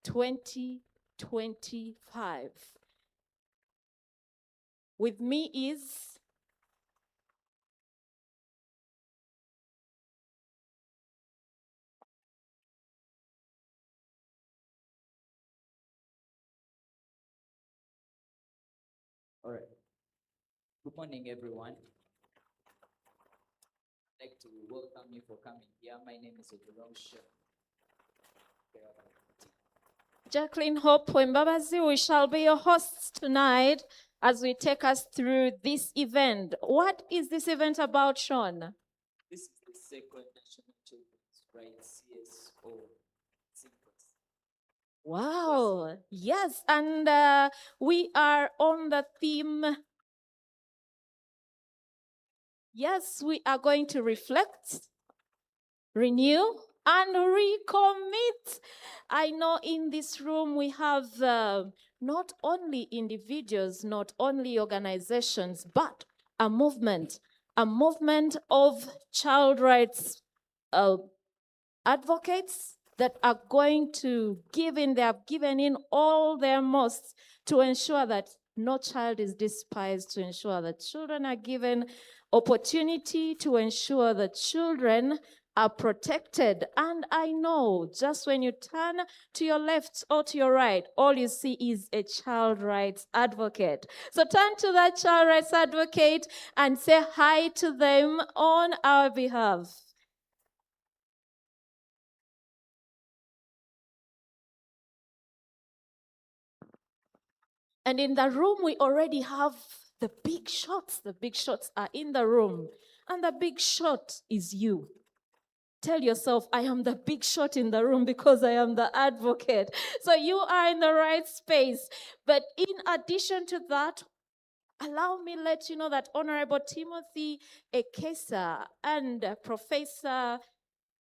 2025. With me is All right. Good morning, everyone. I'd like to welcome you for coming here. My name is Cso. Jacqueline Hope Wembabazi. We shall be your hosts tonight as we take us through this event. What is this event about, Sean? This is the second National Children's Rights CSO Symposium. Wow. Yes, and we are on the theme. Yes, we are going to reflect, renew, and recommit. I know in this room we have not only individuals, not only organizations, but a movement of child rights advocates that are going to they have given in all their most to ensure that no child is despised, to ensure that children are given opportunity, to ensure that children are protected. And I know just when you turn to your left or to your right, all you see is a child rights advocate. So turn to that child rights advocate and say hi to them on our behalf. And in the room, we already have the big shots. The big shots are in the room. And the big shot is you. Tell yourself, I am the big shot in the room because I am the advocate. So you are in the right space. But in addition to that, allow me let you know that Honorable Timothy Ekesa and Professor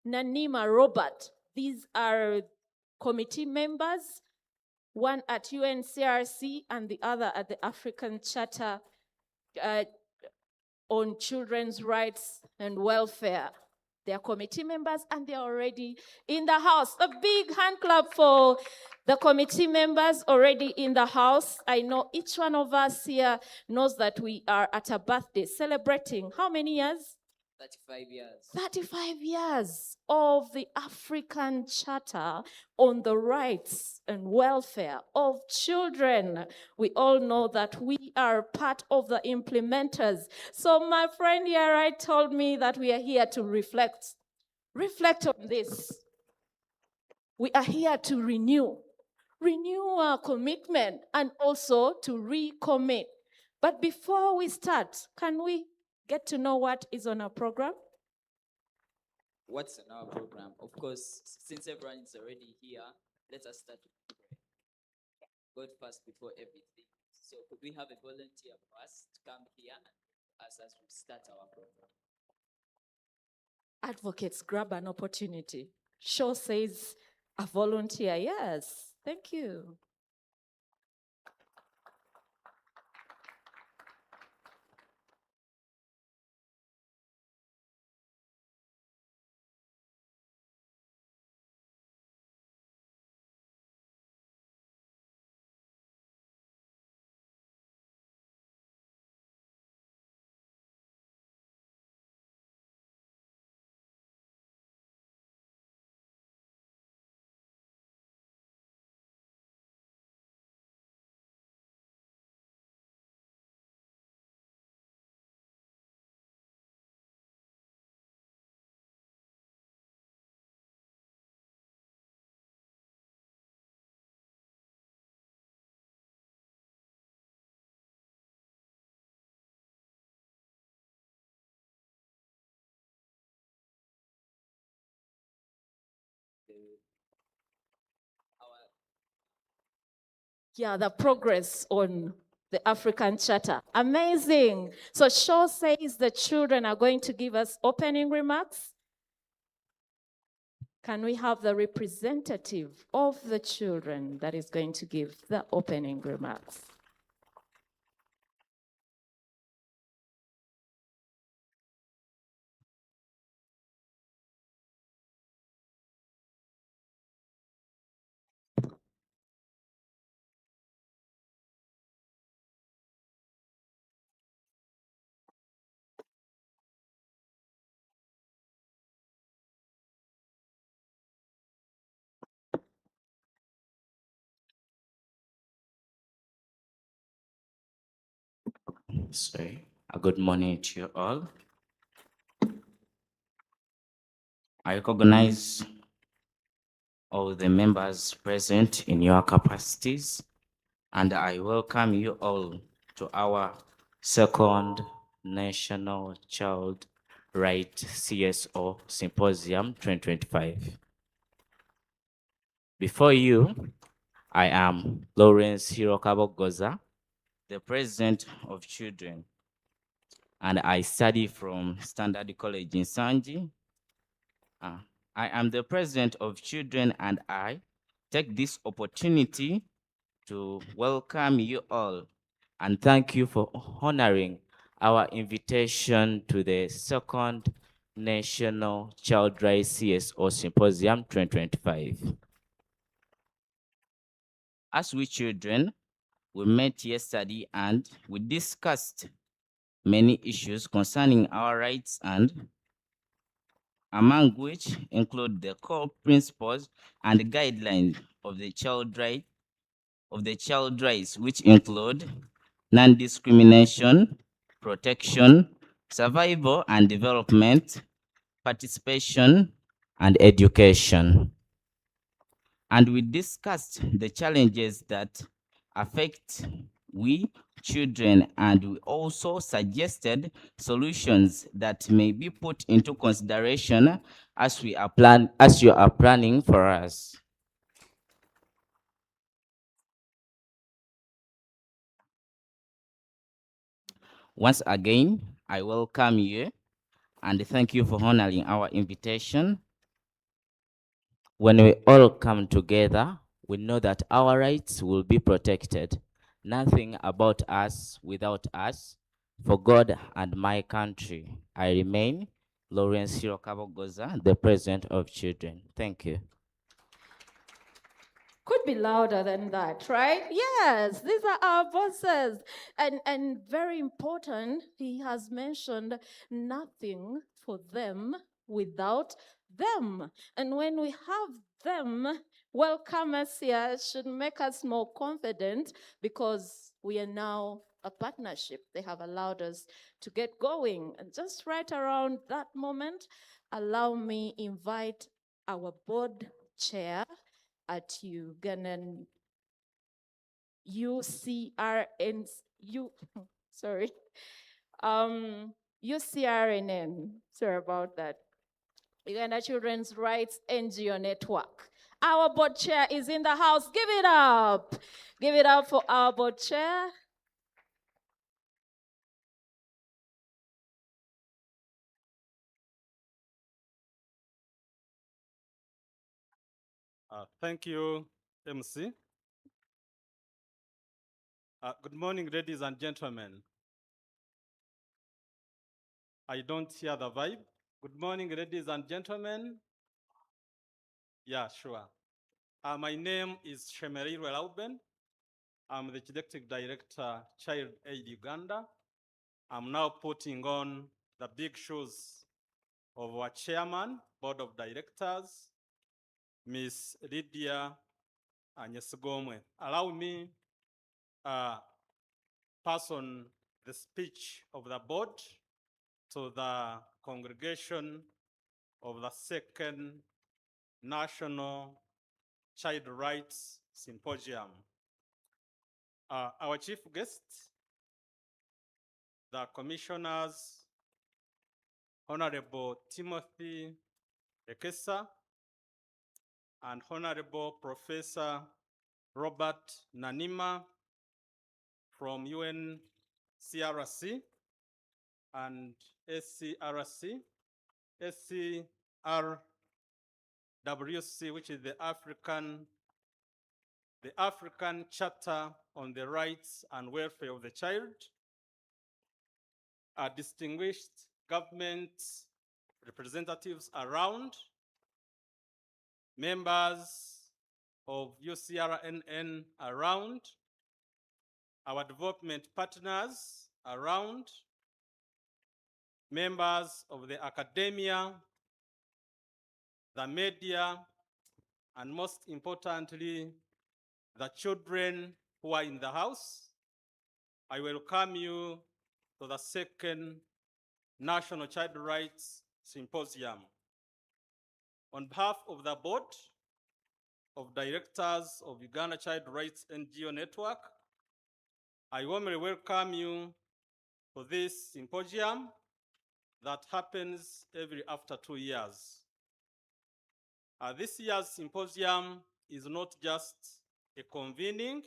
Nanima Robert, these are committee members, one at UNCRC and the other at the African Charter on Children's Rights and Welfare. They are committee members and they are already in the house. A big hand clap for the committee members already in the house. I know each one of us here knows that we are at a birthday celebrating how many years? 35 years. 35 years of the African Charter on the rights and welfare of children. We all know that we are part of the implementers. So my friend here right told me that we are here to reflect. Reflect on this. We are here to renew our commitment and also to recommit. But before we start, can we get to know what is on our program? What's in our program? Of course, since everyone is already here, let us start with prayer. God first before everything. So could we have a volunteer for us to come here and as we start our program? Advocates, grab an opportunity. Cso says a volunteer. Yes, thank you. The progress on the African Charter. Amazing. So Cso says the children are going to give us opening remarks. Can we have the representative of the children that is going to give the opening remarks? Sorry. Good morning to you all. I recognize all the members present in your capacities, and I welcome you all to our second National Child Right CSO Symposium 2025. Before you, I am Lawrence Hirokabogoza, the President of Children, and I study from Standard College in Sanji. I am the President of Children, and I take this opportunity to welcome you all and thank you for honoring our invitation to the second National Child Rights CSO Symposium 2025. As we children, we met yesterday and we discussed many issues concerning our rights, and among which include the core principles and guidelines of the child rights, which include non-discrimination, protection, survival and development, participation, and education. And we discussed the challenges that affect we children, and we also suggested solutions that may be put into consideration as you are planning for us. Once again, I welcome you and thank you for honoring our invitation. When we all come together, we know that our rights will be protected. Nothing about us without us. For God and my country, I remain Lawrence Hirokabogoza, the President of Children. Thank you. Could be louder than that, right? Yes, these are our bosses. And very important, he has mentioned nothing for them without them. And when we have them welcome us here, it should make us more confident because we are now a partnership. They have allowed us to get going. And just right around that moment, allow me invite our board chair at Ugandan UCRN, sorry, UCRNN, sorry about that, Uganda Children's Rights NGO Network. Our board chair is in the house. Give it up. Give it up for our board chair. Thank you, MC. Good morning, ladies and gentlemen. I don't hear the vibe. Good morning, ladies and gentlemen. Yeah, sure. My name is Shemerirwe Lauben. I'm the Executive Director, Child Aid Uganda. I'm now putting on the big shoes of our chairman, board of directors, Miss Lydia Anyesigomwe. Allow me pass on the speech of the board to the congregation of the second National Child Rights Symposium. Our chief guests, the commissioners, Honorable Timothy Ekesa and Honorable Professor Robert Nanima from UNCRC and SCRC, SCRWC, which is the African Charter on the Rights and Welfare of the Child, distinguished government representatives around, members of UCRNN around, our development partners around, members of the academia, the media, and most importantly, the children who are in the house. I welcome you to the second National Child Rights Symposium. On behalf of the Board of Directors of Uganda Child Rights NGO Network, I warmly welcome you to this symposium that happens every after 2 years. This year's symposium is not just a convening,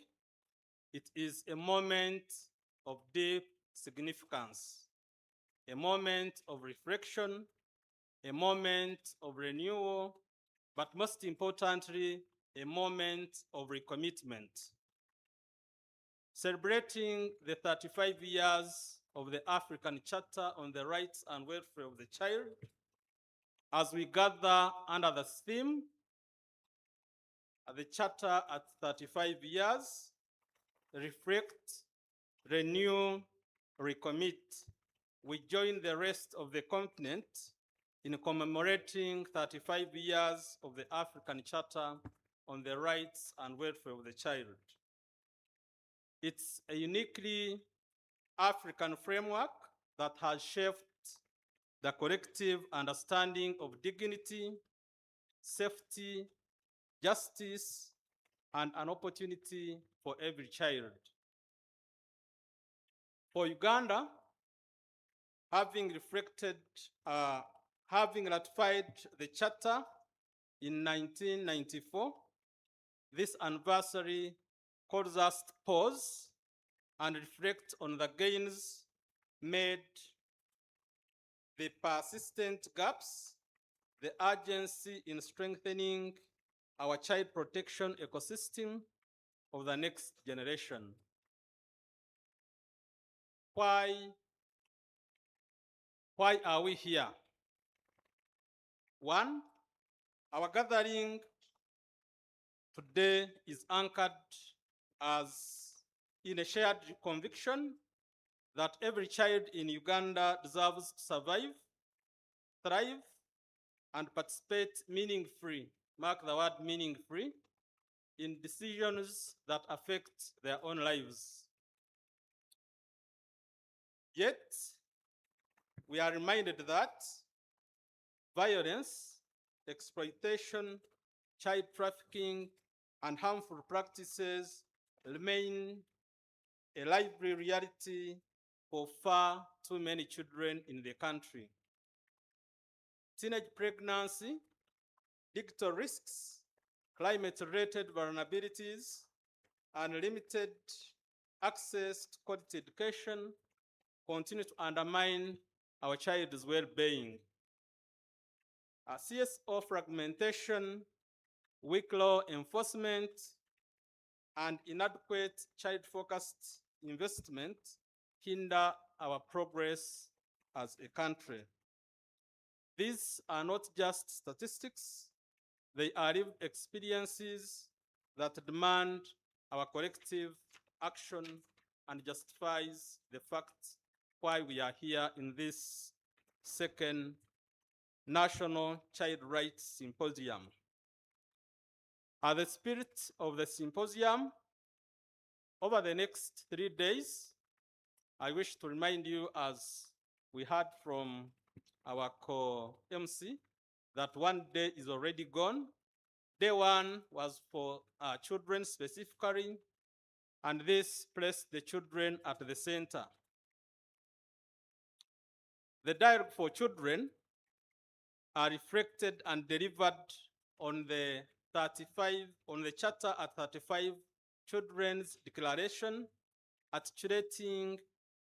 it is a moment of deep significance, a moment of reflection, a moment of renewal, but most importantly, a moment of recommitment. Celebrating the 35 years of the African Charter on the Rights and Welfare of the Child, as we gather under the theme, the Charter at 35 years, reflect, renew, recommit. We join the rest of the continent in commemorating 35 years of the African Charter on the Rights and Welfare of the Child. It's a uniquely African framework that has shaped the collective understanding of dignity, safety, justice, and an opportunity for every child. For Uganda, having ratified the Charter in 1994, this anniversary calls us to pause and reflect on the gains made, the persistent gaps, the urgency in strengthening our child protection ecosystem of the next generation. Why are we here? One, our gathering today is anchored as in a shared conviction that every child in Uganda deserves to survive, thrive, and participate meaningfully, mark the word meaningfully, in decisions that affect their own lives. Yet, we are reminded that violence, exploitation, child trafficking, and harmful practices remain a lively reality for far too many children in the country. Teenage pregnancy, digital risks, climate-related vulnerabilities, and limited access to quality education continue to undermine our child's well-being. CSO fragmentation, weak law enforcement, and inadequate child-focused investment hinder our progress as a country. These are not just statistics, they are lived experiences that demand our collective action and justifies the fact why we are here in this second National Child Rights Symposium. At the spirit of the symposium, over the next 3 days, I wish to remind you, as we heard from our co-MC, that one day is already gone. Day one was for children specifically, and this placed the children at the center. The dialogue for children are reflected and delivered on the Charter at 35 Children's Declaration, articulating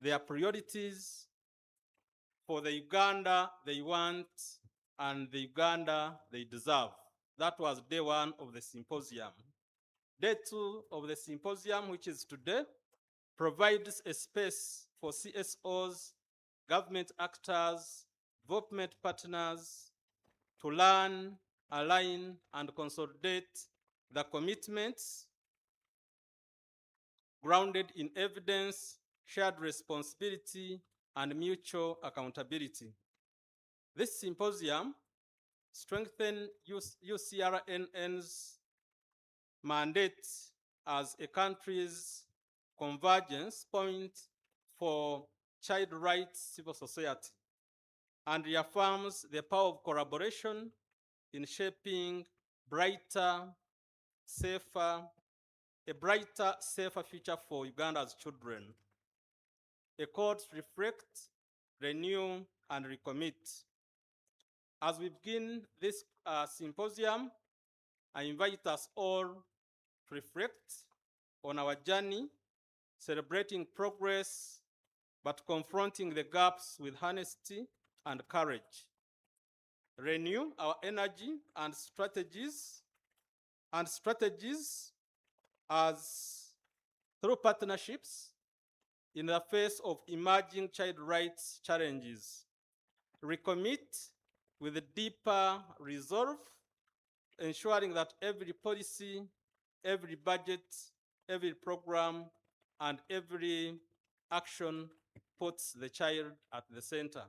their priorities for the Uganda they want and the Uganda they deserve. That was day one of the symposium. Day two of the symposium, which is today, provides a space for CSOs, government actors, development partners to learn, align, and consolidate the commitments grounded in evidence, shared responsibility, and mutual accountability. This symposium strengthens UCRNN's mandate as a country's convergence point for child rights civil society and reaffirms the power of collaboration in shaping a brighter, safer future for Uganda's children. A call to reflect, renew, and recommit. As we begin this symposium, I invite us all to reflect on our journey, celebrating progress, but confronting the gaps with honesty and courage. Renew our energy and strategies as through partnerships in the face of emerging child rights challenges. Recommit with a deeper resolve, ensuring that every policy, every budget, every program, and every action puts the child at the center.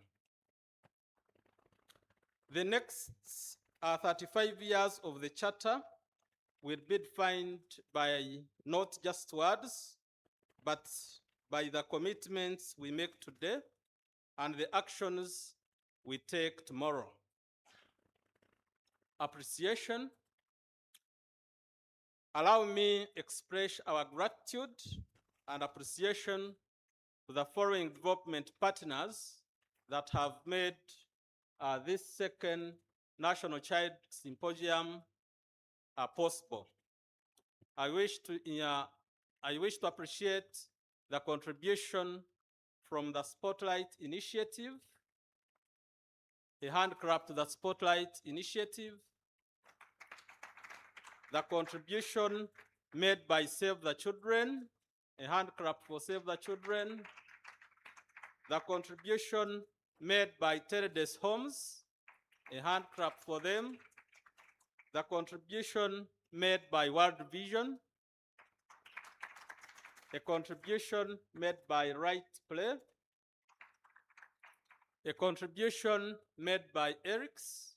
The next 35 years of the Charter will be defined by not just words, but by the commitments we make today and the actions we take tomorrow. Appreciation. Allow me express our gratitude and appreciation to the following development partners that have made this second National Child Symposium possible. I wish to appreciate the contribution from the Spotlight Initiative. A hand clap to the Spotlight Initiative. The contribution made by Save the Children. A hand clap for Save the Children. The contribution made by Teredes Homes. A hand clap for them. The contribution made by World Vision. A contribution made by Right Play. A contribution made by Eric's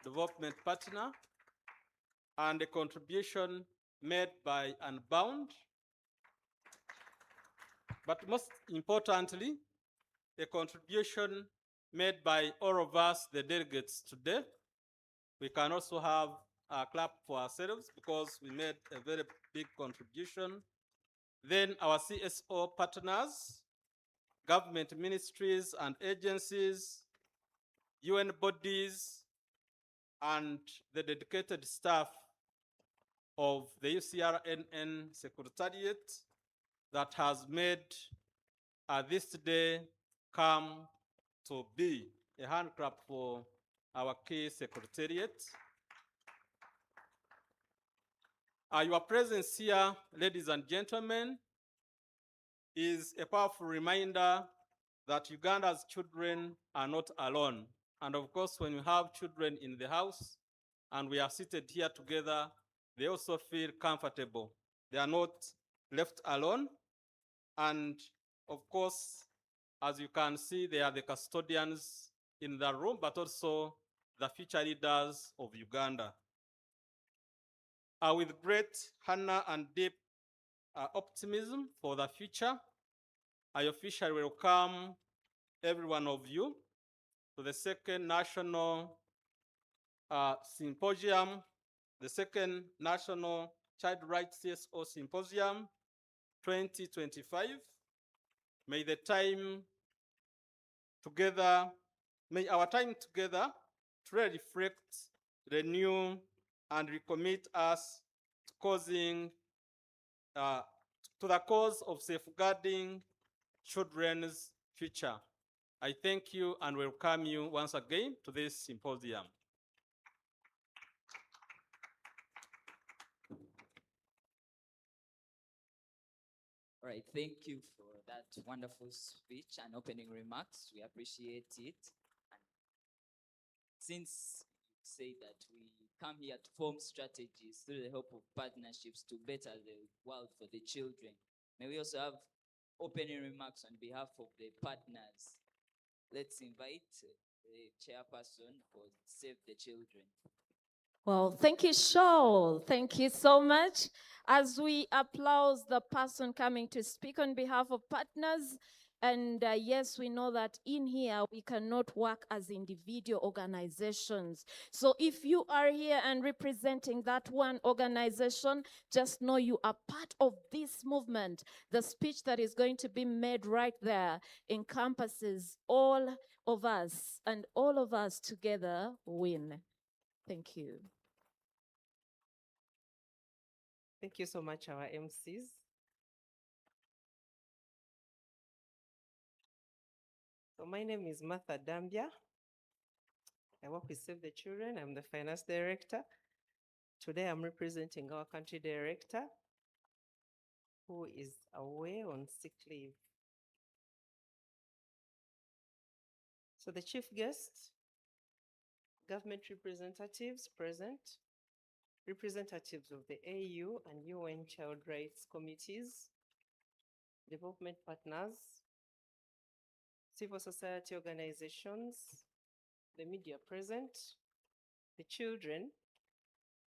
development partner, and a contribution made by Unbound. But most importantly, a contribution made by all of us, the delegates today. We can also have a clap for ourselves because we made a very big contribution. Then our CSO partners, government ministries and agencies, UN bodies, and the dedicated staff of the UCRNN Secretariat that has made this day come to be. A hand clap for our key secretariat. Your presence here, ladies and gentlemen, is a powerful reminder that Uganda's children are not alone. And of course, when you have children in the house and we are seated here together, they also feel comfortable. They are not left alone. And of course, as you can see, they are the custodians in the room, but also the future leaders of Uganda. With great honor and deep optimism for the future, I officially welcome every one of you to the second National Symposium, the second National Child Rights Cso Symposium 2025. May our time together truly reflect, renew, and recommit us to the cause of safeguarding children's future. I thank you and welcome you once again to this symposium. All right, thank you for that wonderful speech and opening remarks. We appreciate it. And since you say that we come here to form strategies through the help of partnerships to better the world for the children, may we also have opening remarks on behalf of the partners. Let's invite the chairperson for Save the Children. Well, thank you, Cso. Thank you so much. As we applaud the person coming to speak on behalf of partners, And yes, we know that in here we cannot work as individual organizations. So if you are here and representing that one organization, just know you are part of this movement. The speech that is going to be made right there encompasses all of us, and all of us together win. Thank you. Thank you so much, our MCs. So my name is Martha Dambia. I work with Save the Children. I'm the finance director. Today I'm representing our country director, who is away on sick leave. So the chief guest, government representatives present, representatives of the AU and UN Child Rights Committees, development partners, civil society organizations, the media present, the children,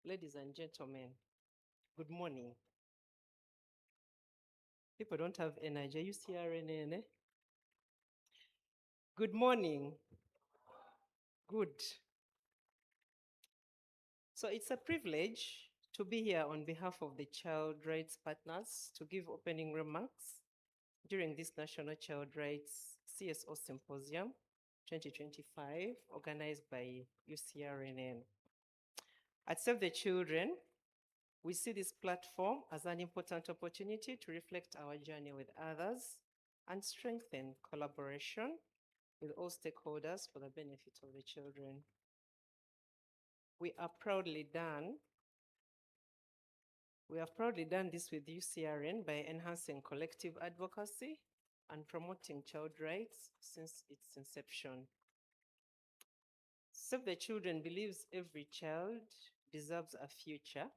ladies and gentlemen, good morning. People don't have energy. You see RNN, eh? Good morning. Good. So it's a privilege to be here on behalf of the child rights partners to give opening remarks during this National Child Rights Cso Symposium 2025, organized by UCRNN. At Save the Children, we see this platform as an important opportunity to reflect our journey with others and strengthen collaboration with all stakeholders for the benefit of the children. We have proudly done this with UCRN by enhancing collective advocacy and promoting child rights since its inception. Save the Children believes every child deserves a future,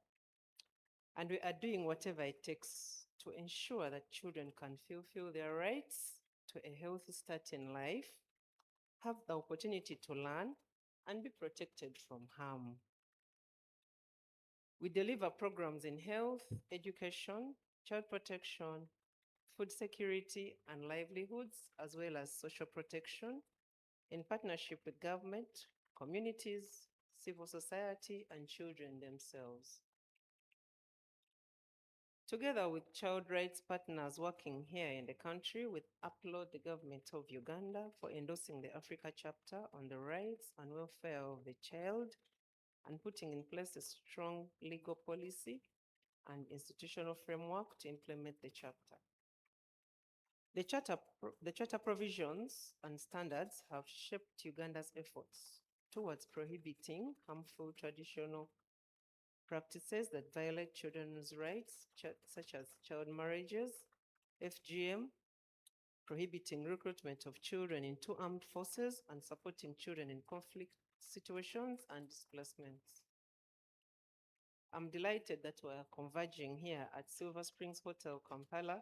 and we are doing whatever it takes to ensure that children can fulfill their rights to a healthy start in life, have the opportunity to learn, and be protected from harm. We deliver programs in health, education, child protection, food security, and livelihoods, as well as social protection in partnership with government, communities, civil society, and children themselves. Together with child rights partners working here in the country, we applaud the government of Uganda for endorsing the Africa chapter on the rights and welfare of the child and putting in place a strong legal policy and institutional framework to implement the chapter. The charter provisions and standards have shaped Uganda's efforts towards prohibiting harmful traditional practices that violate children's rights, such as child marriages, FGM, prohibiting recruitment of children into armed forces, and supporting children in conflict situations and displacements. I'm delighted that we are converging here at Silver Springs Hotel, Kampala,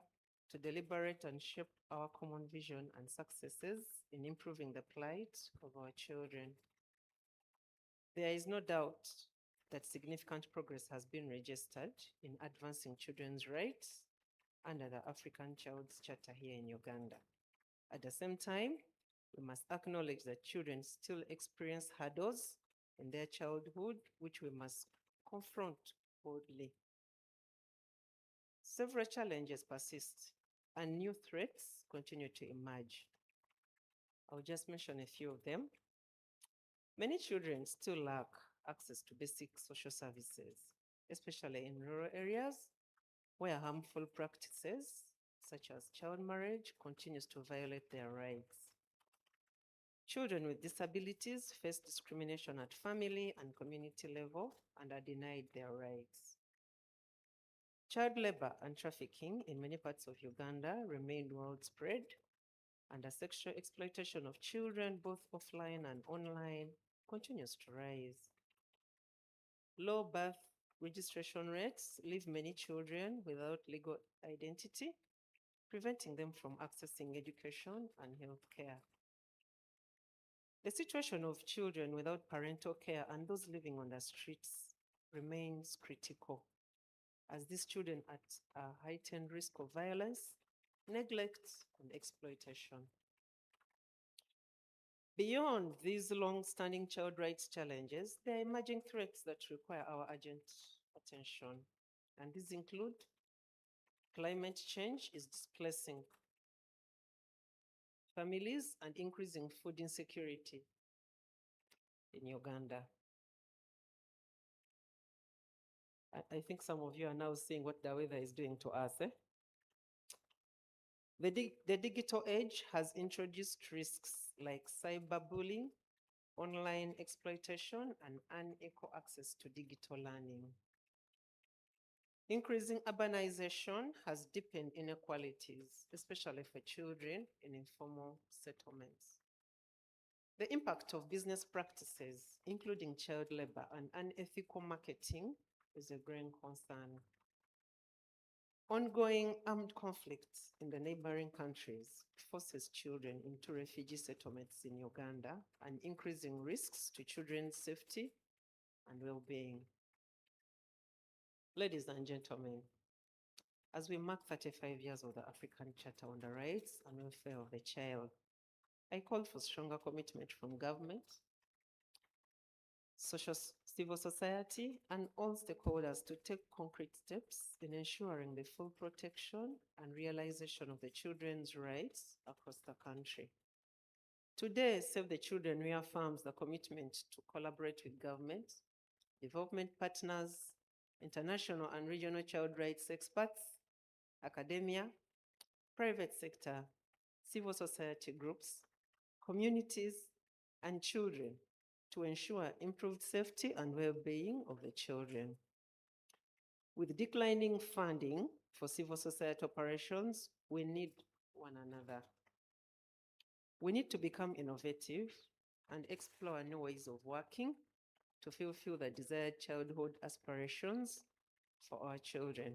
to deliberate and shape our common vision and successes in improving the plight of our children. There is no doubt that significant progress has been registered in advancing children's rights under the African Child's Charter here in Uganda. At the same time, we must acknowledge that children still experience hurdles in their childhood, which we must confront boldly. Several challenges persist and new threats continue to emerge. I'll just mention a few of them. Many children still lack access to basic social services, especially in rural areas where harmful practices such as child marriage continues to violate their rights. Children with disabilities face discrimination at family and community level and are denied their rights. Child labor and trafficking in many parts of Uganda remain widespread, and the sexual exploitation of children, both offline and online, continues to rise. Low birth registration rates leave many children without legal identity, preventing them from accessing education and health care. The situation of children without parental care and those living on the streets remains critical, as these children are at a heightened risk of violence neglect, and exploitation. Beyond these long-standing child rights challenges, there are emerging threats that require our urgent attention. And these include climate change is displacing families and increasing food insecurity in Uganda. I think some of you are now seeing what the weather is doing to us. The digital age has introduced risks like cyberbullying, online exploitation, and unequal access to digital learning. Increasing urbanization has deepened inequalities, especially for children in informal settlements. The impact of business practices, including child labor and unethical marketing, is a growing concern. Ongoing armed conflicts in the neighboring countries forces children into refugee settlements in Uganda and increasing risks to children's safety and well-being. Ladies and gentlemen, as we mark 35 years of the African Charter on the Rights and Welfare of the Child, I call for stronger commitment from government, civil society, and all stakeholders to take concrete steps in ensuring the full protection and realization of the children's rights across the country. Today, Save the Children reaffirms the commitment to collaborate with government, development partners, international and regional child rights experts, academia, private sector, civil society groups, communities, and children to ensure improved safety and well-being of the children. With declining funding for civil society operations, we need one another. We need to become innovative and explore new ways of working to fulfill the desired childhood aspirations for our children.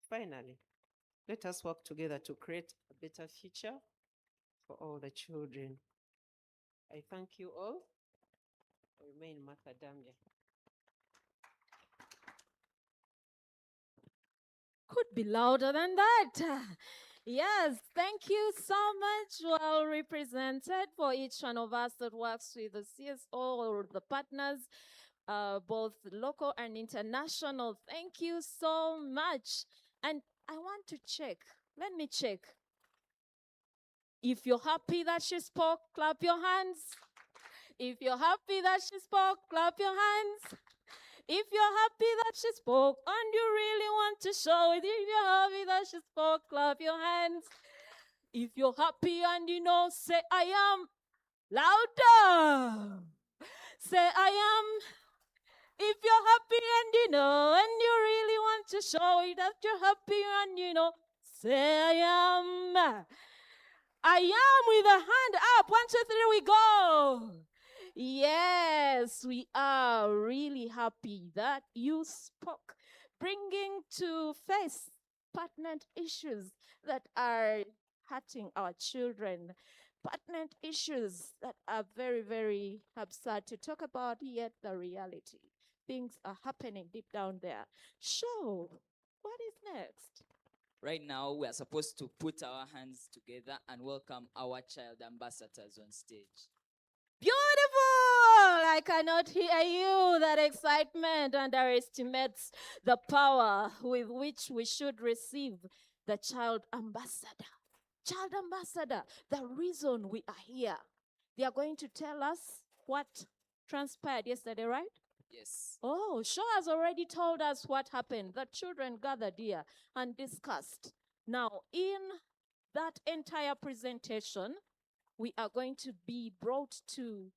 Finally, let us work together to create a better future for all the children. I thank you all. I remain Martha Damia. Could be louder than that. Yes, thank you so much. Well represented for each one of us that works with the CSO or the partners, both local and international. Thank you so much. And I want to check. Let me check. If you're happy that she spoke, clap your hands. If you're happy that she spoke, clap your hands. If you're happy that she spoke and you really want to show it, if you're happy that she spoke, clap your hands. If you're happy and you know, say, I am. Louder. Say, I am. If you're happy and you know, and you really want to show it that you're happy and you know, say, I am. I am with a hand up. 1, 2, 3, we go. Yes, we are really happy that you spoke, bringing to face pertinent issues that are hurting our children, pertinent issues that are very, very absurd to talk about, yet the reality. Things are happening deep down there. So, what is next? Right now, we are supposed to put our hands together and welcome our child ambassadors on stage. Beautiful! I cannot hear you. That excitement underestimates the power with which we should receive the child ambassador. Child ambassador, the reason we are here. They are going to tell us what transpired yesterday, right? Yes. Oh, Shaw has already told us what happened. The children gathered here and discussed. Now, in that entire presentation, we are going to be brought to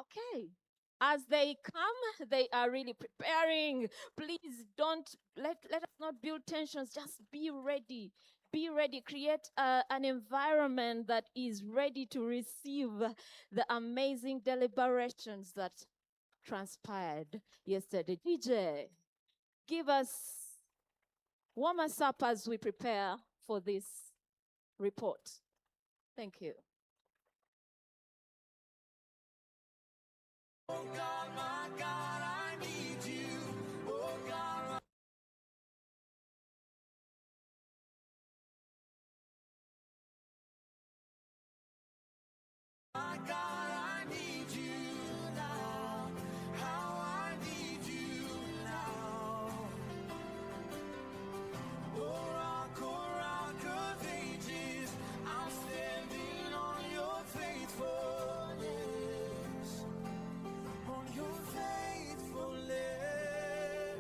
okay. As they come, they are really preparing. Please don't let us not build tensions. Just be ready. Be ready. Create an environment that is ready to receive the amazing deliberations that transpired yesterday. DJ, give us Warm us up as we prepare for this report. Thank you.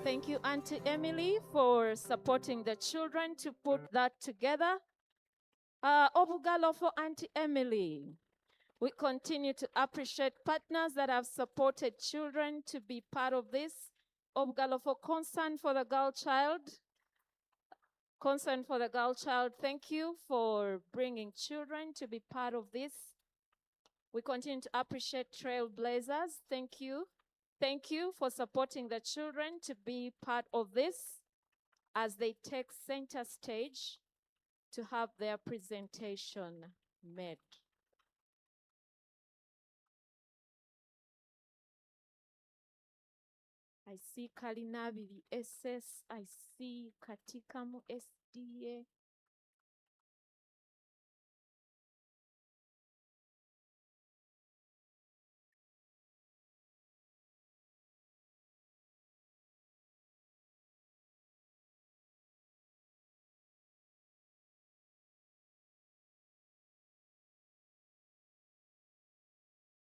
Thank you, Auntie Emily, for supporting the children to put that together. Obugalo for Auntie Emily. We continue to appreciate partners that have supported children to be part of this. Obugalo for Concern for the Girl Child. Concern for the Girl Child, thank you for bringing children to be part of this. We continue to appreciate Trailblazers. Thank you. Thank you for supporting the children to be part of this as they take center stage to have their presentation made. I see Kalinabili SS. I see Katikamu SDA.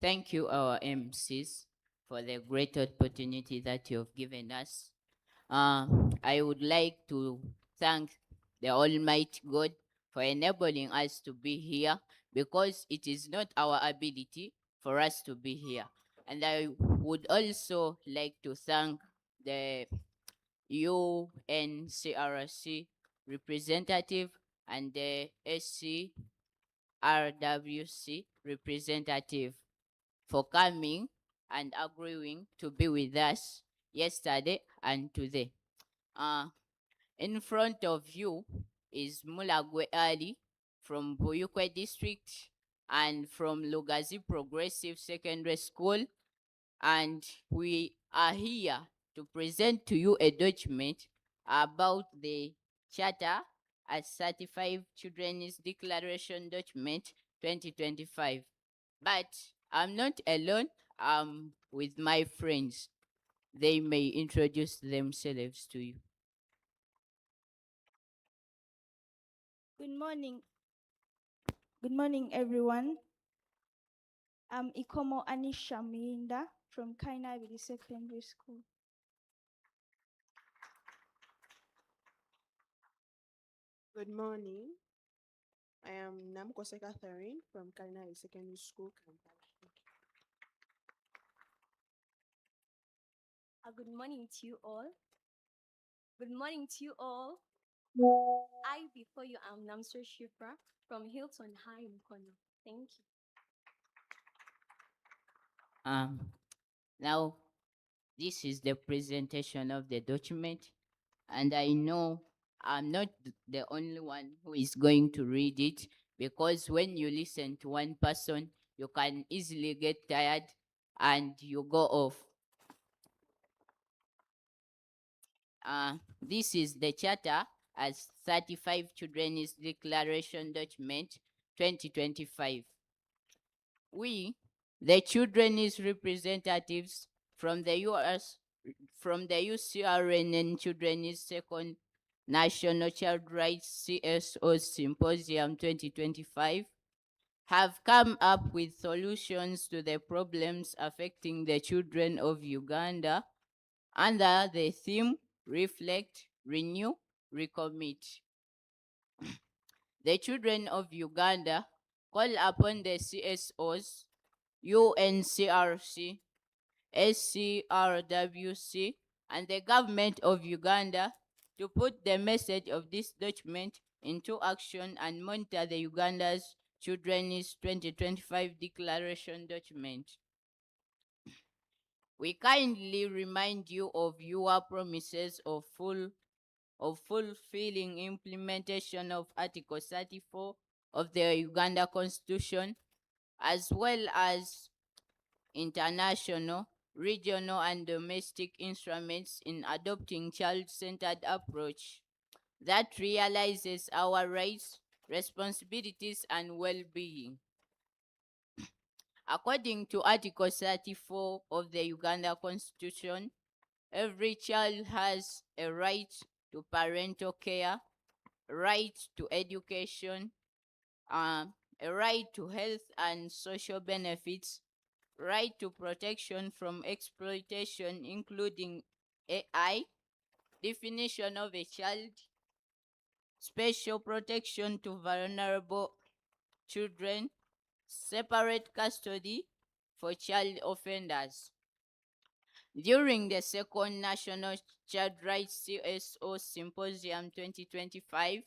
Thank you, our MCs, for the great opportunity that you have given us. I would like to thank the Almighty God for enabling us to be here, because it is not our ability for us to be here. And I would also like to thank the UNCRC representative and the SCRWC representative for coming and agreeing to be with us yesterday and today. In front of you is Mulagwe Ali from Buyukwe District and from Lugazi Progressive Secondary School, and we are here to present to you a document about the Charter as Certified Children's Declaration Document 2025. But I'm not alone, I'm with my friends. They may introduce themselves to you. Good morning. Good morning, everyone. I'm Ikomo Anisha Miinda from Kainabili Secondary School. Good morning. I am Namkose Catherine from Kainabili Secondary School, Kampala. Good morning to you all. Good morning to you all. I, before you, am Namso Shifra from Hilton High in Kono. Thank you. Now, this is the presentation of the document, and I know I'm not the only one who is going to read it, because when you listen to one person, you can easily get tired and you go off. This is the Charter as 35 Children's Declaration Document 2025. We, the children's representatives from the UCRN Children's Second National Child Rights Cso Symposium 2025, have come up with solutions to the problems affecting the children of Uganda under the theme Reflect, Renew, Recommit. The children of Uganda call upon the CSOs, UNCRC, SCRWC, and the government of Uganda to put the message of this document into action and monitor the Uganda's Children's 2025 Declaration document. We kindly remind you of your promises of full of fulfilling implementation of Article 34 of the Uganda Constitution, as well as international, regional, and domestic instruments in adopting child-centered approach that realizes our rights, responsibilities, and well-being. According to Article 34 of the Uganda Constitution, every child has a right to parental care, right to education, a right to health and social benefits, right to protection from exploitation, including AI, definition of a child, special protection to vulnerable children, separate custody for child offenders. During the second National Child Rights Cso Symposium 2025,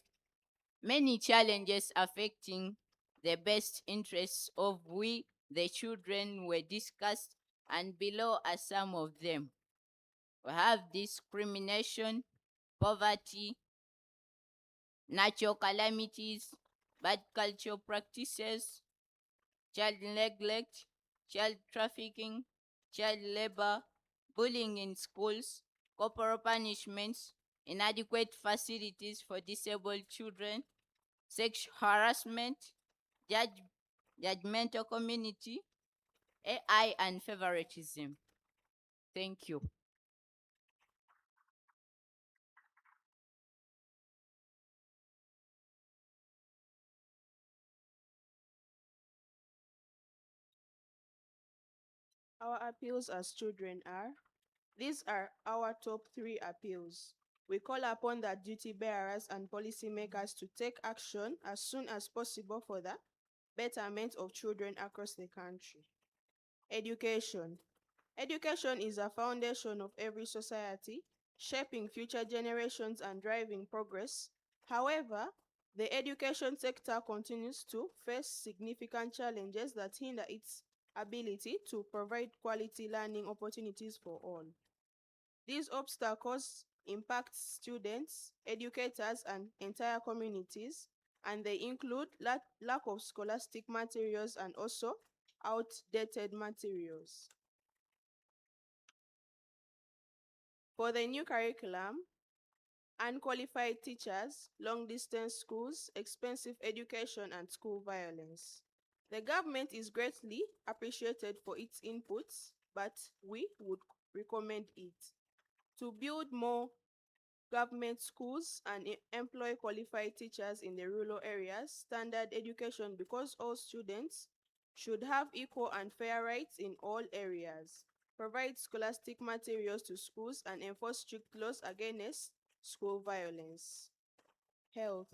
many challenges affecting the best interests of we, the children, were discussed, and below are some of them. We have discrimination, poverty, natural calamities, bad cultural practices, child neglect, child trafficking, child labor, bullying in schools, corporal punishments, inadequate facilities for disabled children, sexual harassment, judgmental community, AI, and favoritism. Thank you. Our appeals as children are, these are our top 3 appeals. We call upon the duty bearers and policymakers to take action as soon as possible for the betterment of children across the country. Education. Education is a foundation of every society, shaping future generations and driving progress. However, the education sector continues to face significant challenges that hinder its ability to provide quality learning opportunities for all. These obstacles impact students, educators, and entire communities, and they include lack of scholastic materials and also outdated materials. For the new curriculum, unqualified teachers, long-distance schools, expensive education, and school violence. The government is greatly appreciated for its inputs, but we would recommend it to build more government schools and employ qualified teachers in the rural areas, standard education because all students should have equal and fair rights in all areas, provide scholastic materials to schools, and enforce strict laws against school violence. Health.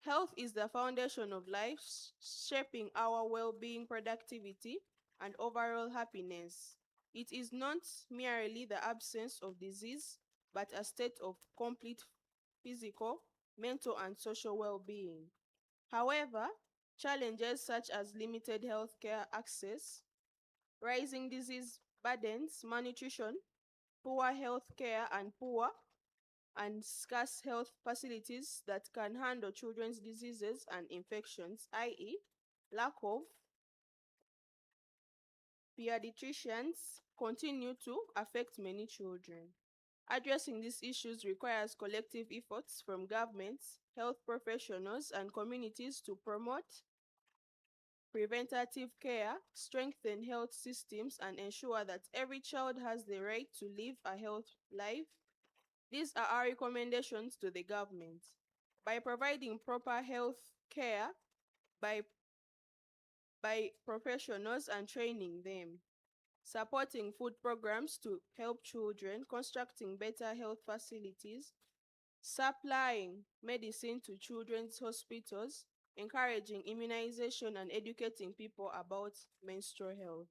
Health is the foundation of life, shaping our well-being, productivity, and overall happiness. It is not merely the absence of disease, but a state of complete physical, mental, and social well-being. However, challenges such as limited healthcare access, rising disease burdens, malnutrition, poor healthcare, and scarce health facilities that can handle children's diseases and infections, i.e., lack of pediatricians, continue to affect many children. Addressing these issues requires collective efforts from governments, health professionals, and communities to promote preventative care, strengthen health systems, and ensure that every child has the right to live a healthy life. These are our recommendations to the government. By providing proper health care by professionals and training them, supporting food programs to help children, constructing better health facilities, supplying medicine to children's hospitals, encouraging immunization, and educating people about menstrual health.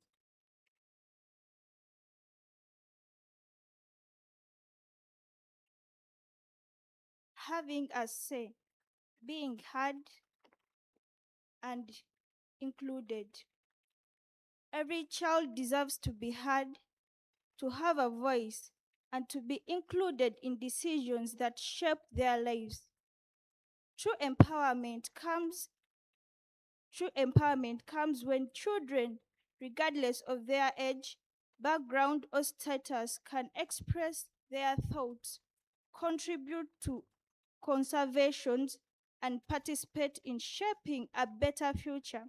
Having a say, being heard and included. Every child deserves to be heard, to have a voice, and to be included in decisions that shape their lives. True empowerment comes when children, regardless of their age, background, or status, can express their thoughts, contribute to conservations, and participate in shaping a better future.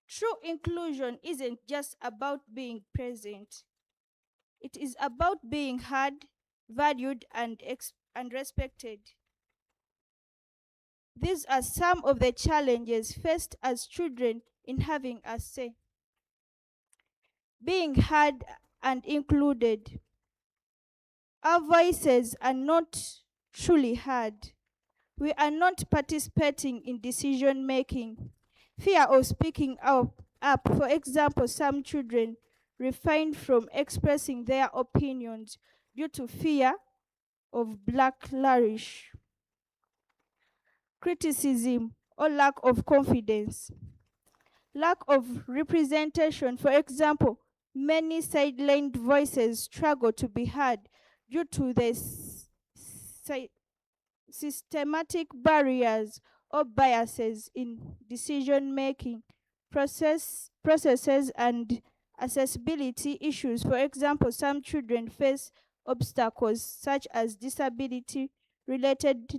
True inclusion isn't just about being present. It is about being heard, valued, and respected. These are some of the challenges faced as children in having a say. Being heard and included. Our voices are not truly heard. We are not participating in decision making. Fear of speaking up, for example, some children refrain from expressing their opinions due to fear of backlash, criticism, or lack of confidence. Lack of representation, for example, many sidelined voices struggle to be heard due to the systematic barriers or biases in decision making processes and accessibility issues. For example, some children face obstacles such as disability related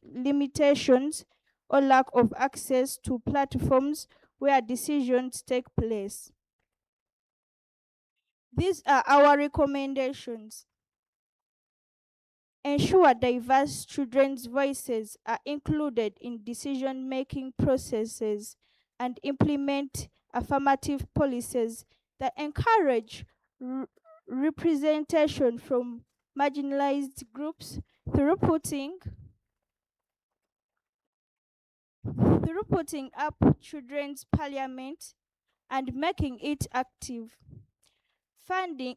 limitations or lack of access to platforms where decisions take place. These are our recommendations. Ensure diverse children's voices are included in decision-making processes and implement affirmative policies that encourage representation from marginalized groups through putting up children's parliament and making it active. Funding,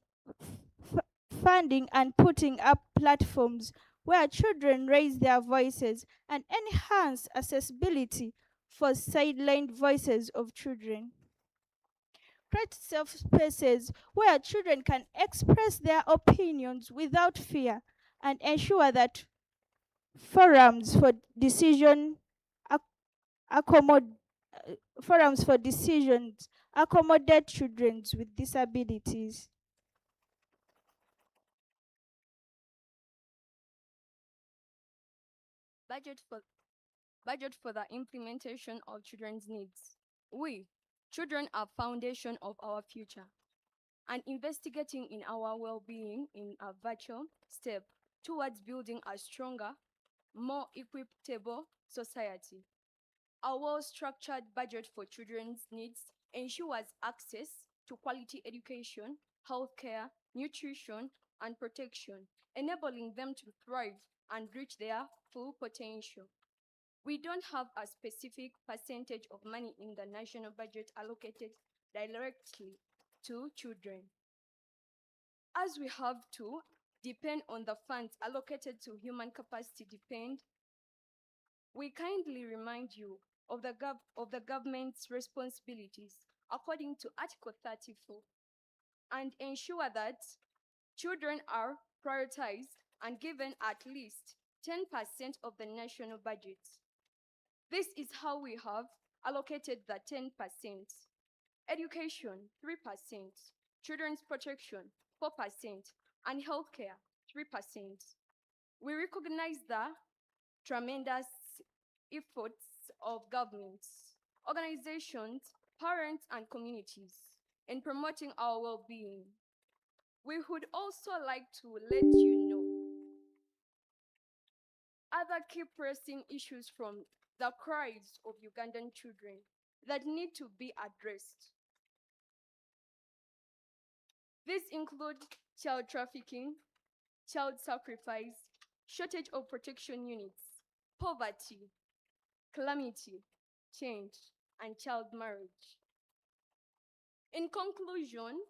funding and putting up platforms where children raise their voices and enhance accessibility for sidelined voices of children. Create safe spaces where children can express their opinions without fear and ensure that forums for decision accommodate forums for decisions accommodate children with disabilities. Budget for budget for the implementation of children's needs. We, children, are foundation of our future, and investigating in our well-being in a virtual step towards building a stronger, more equitable society. A well-structured budget for children's needs ensures access to quality education, healthcare, nutrition, and protection, enabling them to thrive and reach their full potential. We don't have a specific percentage of money in the national budget allocated directly to children, as we have to depend on the funds allocated to human capacity depend. We kindly remind you of the government's responsibilities according to Article 34 and ensure that children are prioritized and given at least 10% of the national budget. This is how we have allocated the 10%. Education, 3%. Children's protection, 4%. And healthcare, 3%. We recognize the tremendous efforts of governments, organizations, parents, and communities in promoting our well-being. We would also like to let you know other key pressing issues from the cries of Ugandan children that need to be addressed. These include child trafficking, child sacrifice, shortage of protection units, poverty, calamity, change, and child marriage. In conclusion,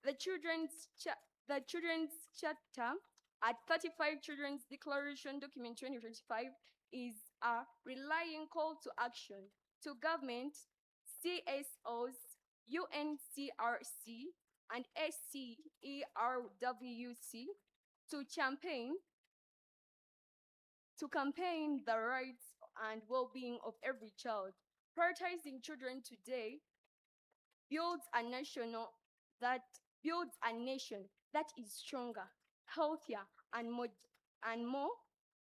the children's chapter at 35 Children's Declaration Document 2025 is a relying call to action to government, CSOs, UNCRC, and SCERWC to campaign the rights and well-being of every child. Prioritizing children today builds a nation that is stronger, healthier, and more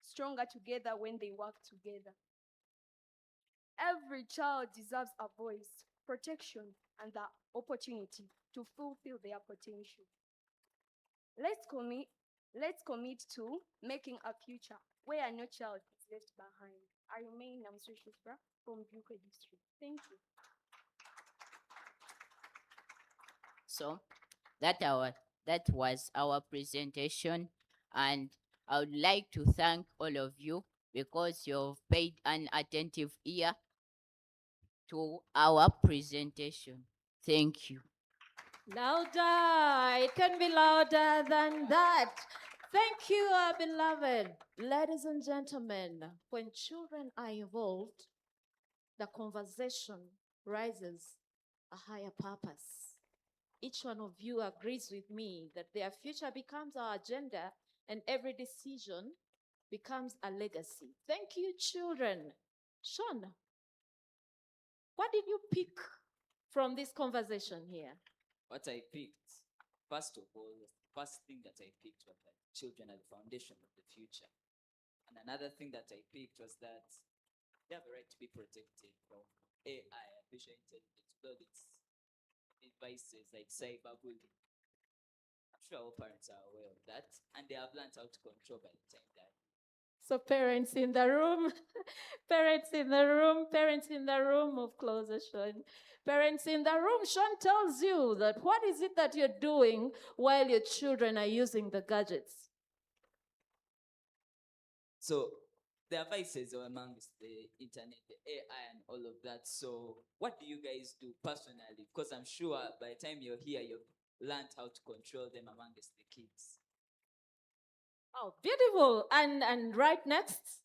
stronger together when they work together. Every child deserves a voice, protection, and the opportunity to fulfill their potential. Let's commit to making a future where no child is left behind. I remain Namsri Shufra from Buke District. Thank you. So that was our presentation, and I would like to thank all of you because you've paid an attentive ear to our presentation. Thank you. Louder. It can be louder than that. Thank you, our beloved. Ladies and gentlemen, when children are involved, the conversation rises a higher purpose. Each one of you agrees with me that their future becomes our agenda and every decision becomes a legacy. Thank you, children. Sean, what did you pick from this conversation here? What I picked, first of all, the first thing that I picked was that children are the foundation of the future. And another thing that I picked was that they have a right to be protected from AI, artificial intelligence, all its devices like cyberbullying. I'm sure all parents are aware of that, and they have learned how to control by the time that. So parents in the room, parents in the room of closer, Sean. Parents in the room, Sean tells you that what is it that you're doing while your children are using the gadgets? So the devices are amongst the internet, the AI and all of that. So what do you guys do personally? Because I'm sure by the time you're here, you've learned how to control them amongst the kids. Oh, beautiful. And right next,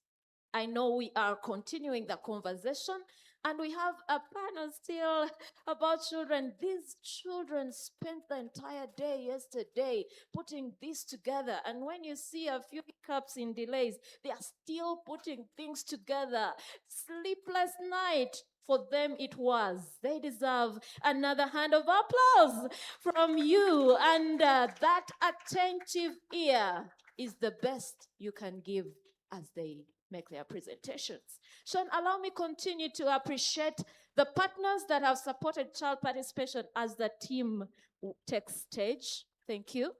I know we are continuing the conversation and we have a panel still about children. These children spent the entire day yesterday putting this together. And when you see a few hiccups in delays, they are still putting things together. Sleepless night. For them, it was. They deserve another hand of applause from you. And that attentive ear is the best you can give as they make their presentations. Sean, allow me continue to appreciate the partners that have supported child participation as the team takes stage. Thank you.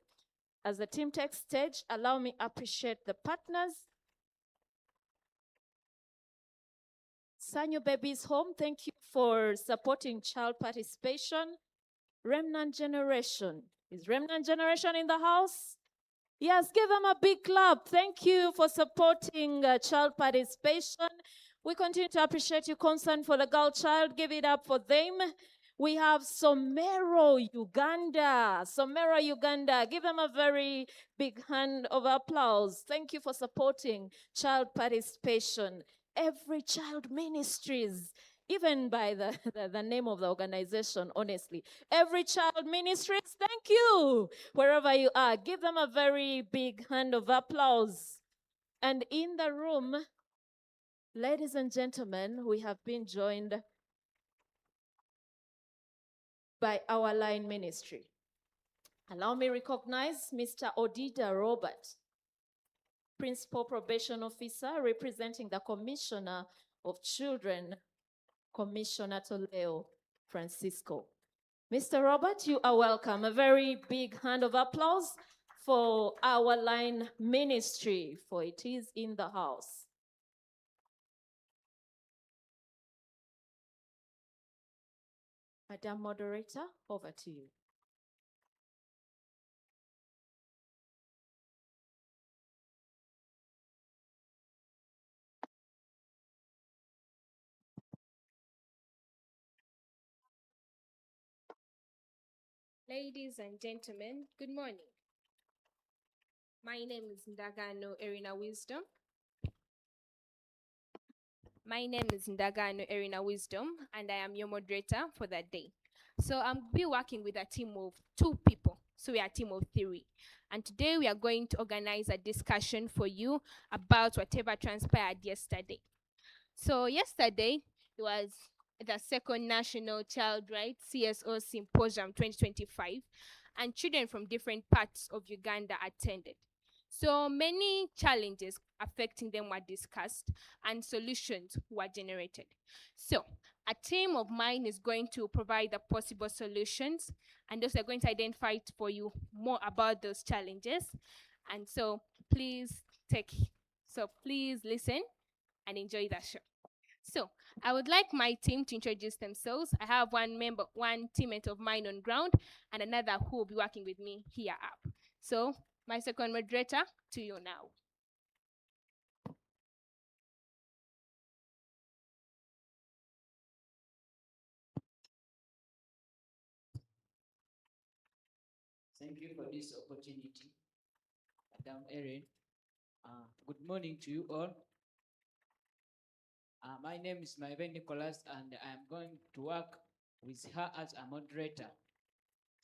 As the team takes stage, allow me appreciate the partners. Sanyo Babies Home, thank you for supporting child participation. Remnant Generation. Is Remnant Generation in the house? Yes, give them a big clap. Thank you for supporting child participation. We continue to appreciate your concern for the girl child. Give it up for them. We have Somero, Uganda. Somero, Uganda. Give them a very big hand of applause. Thank you for supporting child participation. Every Child Ministries, even by the name of the organization, honestly. Every Child Ministries, thank you. Wherever you are, give them a very big hand of applause. And in the room, ladies and gentlemen, we have been joined by our line ministry. Allow me recognize Mr. Odida Robert, Principal Probation Officer representing the Commissioner of Children, Commissioner Toleo Francisco. Mr. Robert, you are welcome. A very big hand of applause for our line ministry, for it is in the house. Madam Moderator, over to you. Ladies and gentlemen, good morning. My name is Ndagano Erina Wisdom. My name is Ndagano Erina Wisdom, and I am your moderator for that day. So I'm be working with a team of 2 people. So we are a team of 3. And today we are going to organize a discussion for you about whatever transpired yesterday. So yesterday it was the second National Child Rights Cso Symposium 2025, and children from different parts of Uganda attended. So many challenges affecting them were discussed and solutions were generated. So a team of mine is going to provide the possible solutions, and also going to identify for you more about those challenges. And so please please listen and enjoy the show. So I would like my team to introduce themselves. I have one teammate of mine on ground, and another who will be working with me here up. So my second moderator, to you now. Thank you for this opportunity, Madam Erin. Good morning to you all. My name is Maiven Nicholas, and I am going to work with her as a moderator.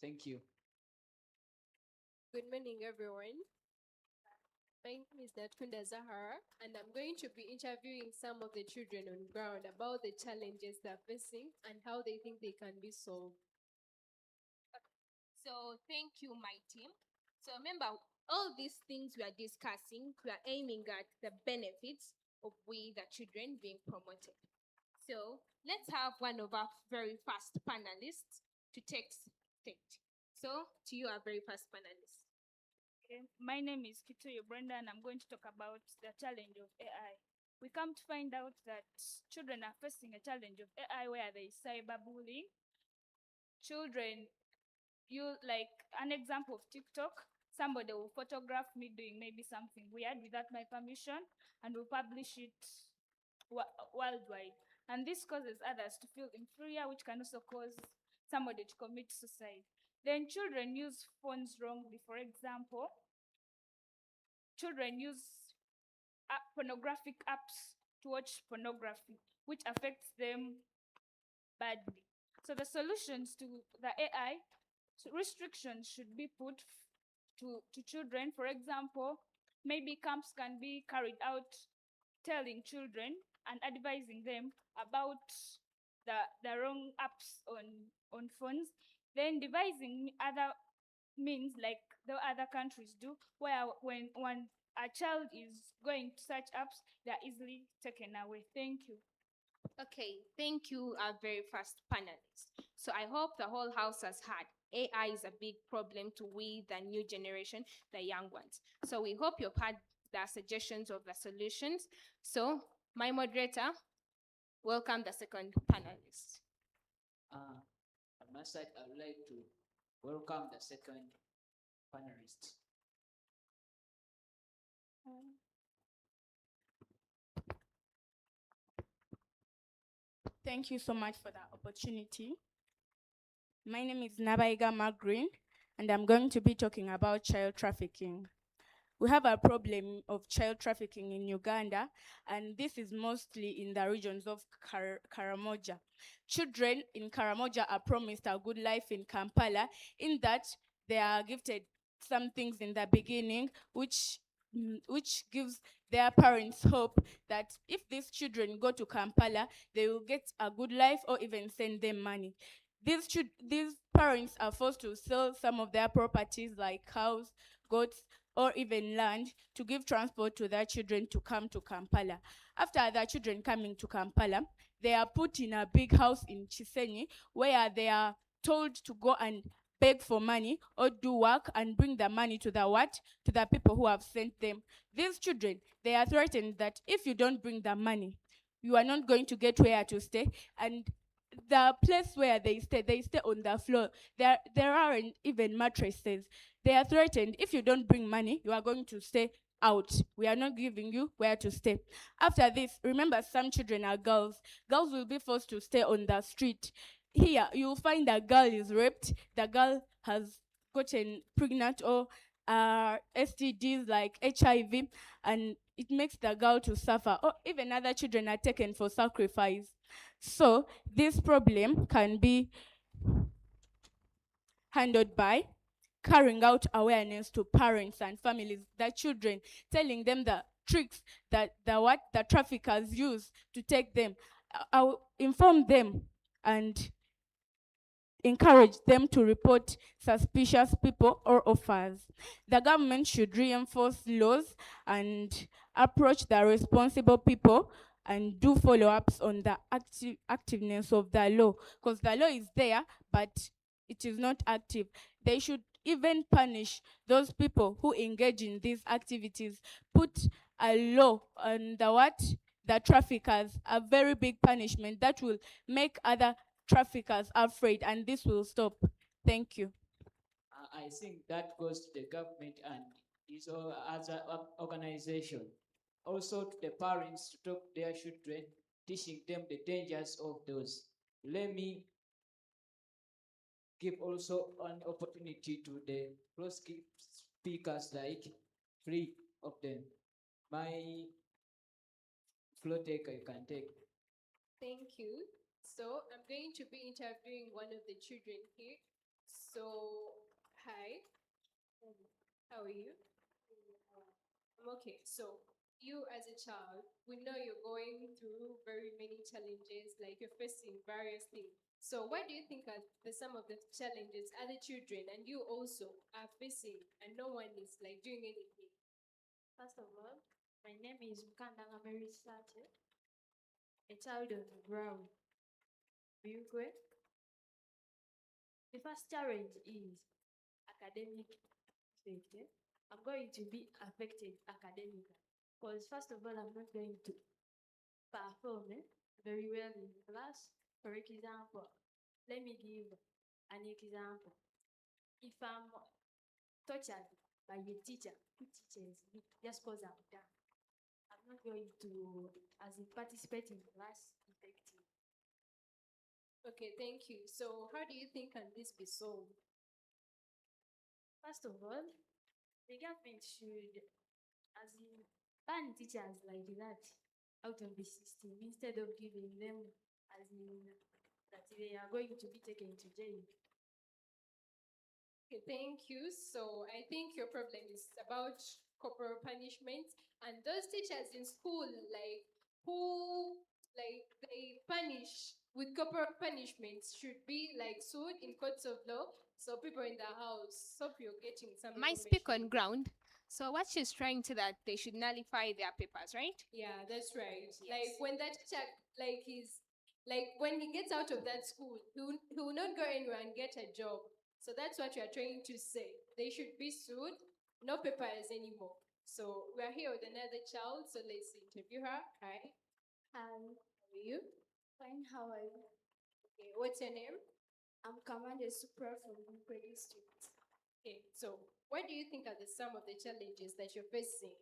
Thank you. Good morning, everyone. My name is Natkunda Zahara, and I'm going to be interviewing some of the children on ground about the challenges they're facing and how they think they can be solved. So thank you, my team. So remember, all these things we are discussing, we are aiming at the benefits of we, the children, being promoted. So let's have one of our very first panelists to take stage. So to you, our very first panelist. Okay. My name is Cso Brenda, and I'm going to talk about the challenge of AI. We come to find out that children are facing a challenge of AI where there is cyberbullying. Children, like an example of TikTok, somebody will photograph me doing maybe something weird without my permission and will publish it worldwide. And this causes others to feel inferior, which can also cause somebody to commit suicide. Then children use phones wrongly. For example, children use pornographic apps to watch pornography, which affects them badly. So the solutions to the AI restrictions should be put to children. For example, maybe camps can be carried out telling children and advising them about the wrong apps on phones, then devising other means like the other countries do, where when a child is going to such apps, they're easily taken away. Thank you. Okay, thank you, our very first panelist. So I hope the whole house has heard AI is a big problem to we, the new generation, the young ones. So we hope you've had the suggestions of the solutions. So my moderator, welcome the second panelist. On my side, I would like to welcome the second panelist. Thank you so much for that opportunity. My name is Nabaiga Margreen, and I'm going to be talking about child trafficking. We have a problem of child trafficking in Uganda, and this is mostly in the regions of Karamoja. Children in Karamoja are promised a good life in Kampala, in that they are gifted some things in the beginning, which gives their parents hope that if these children go to Kampala, they will get a good life or even send them money. These parents are forced to sell some of their properties like cows, goats, or even land to give transport to their children to come to Kampala. After their children coming to Kampala, they are put in a big house in Chisenyi where they are told to go and beg for money or do work and bring the money to the people who have sent them. These children, they are threatened that if you don't bring the money, you are not going to get where to stay, and the place where they stay on the floor. There aren't even mattresses. They are threatened, if you don't bring money, you are going to stay out. We are not giving you where to stay. After this, remember, some children are girls. Girls will be forced to stay on the street. Here, you'll find a girl is raped, the girl has gotten pregnant or STDs like HIV, and it makes the girl to suffer. Or even other children are taken for sacrifice. So this problem can be handled by carrying out awareness to parents and families, their children, telling them the tricks that the traffickers use to take them. I'll inform them and encourage them to report suspicious people or offers. The government should reinforce laws and approach the responsible people and do follow-ups on the activeness of the law, because the law is there but it is not active. They should even punish those people who engage in these activities. Put a law on the traffickers, a very big punishment that will make other traffickers afraid, and this will stop. Thank you. I think that goes to the government and its other organization. Also to the parents to talk to their children, teaching them the dangers of those. Let me give also an opportunity to the close speakers like three of them. My floor taker, you can take. Thank you. So I'm going to be interviewing one of the children here. So, hi. How are you? I'm okay. So, you as a child, we know you're going through very many challenges, like you're facing various things. So, what do you think are some of the challenges other children and you also are facing, and no one is like doing anything? First of all, my name is Mkandanga Mary Sate, a child on the ground. Bugwe. The first challenge is academic safety. I'm going to be affected academically because first of all, I'm not going to perform very well in class. For example, let me give an example. If I'm tortured by a teacher who teaches me just because I'm done, I'm not going to participate in class effectively. Okay, thank you. So, how do you think can this be solved? First of all, the government should, ban teachers like that out of the system instead of giving them that they are going to be taken to jail. Okay, thank you. So I think your problem is about corporal punishment and those teachers in school, like who like they punish with corporal punishments should be like sued in courts of law. So people in the house, hope you're getting some. My speak on ground. So what she's trying to that they should nullify their papers, right? Yeah, that's right. Like when that teacher like he's like when he gets out of that school, he will not go anywhere and get a job. So that's what we are trying to say. They should be sued, no papers anymore. So we are here with another child, so let's interview her. Hi. Hi. How are you? Fine, how are you? Okay, what's your name? I'm Commander Supra from Bukwe District. Okay, so what do you think are some of the challenges that you're facing?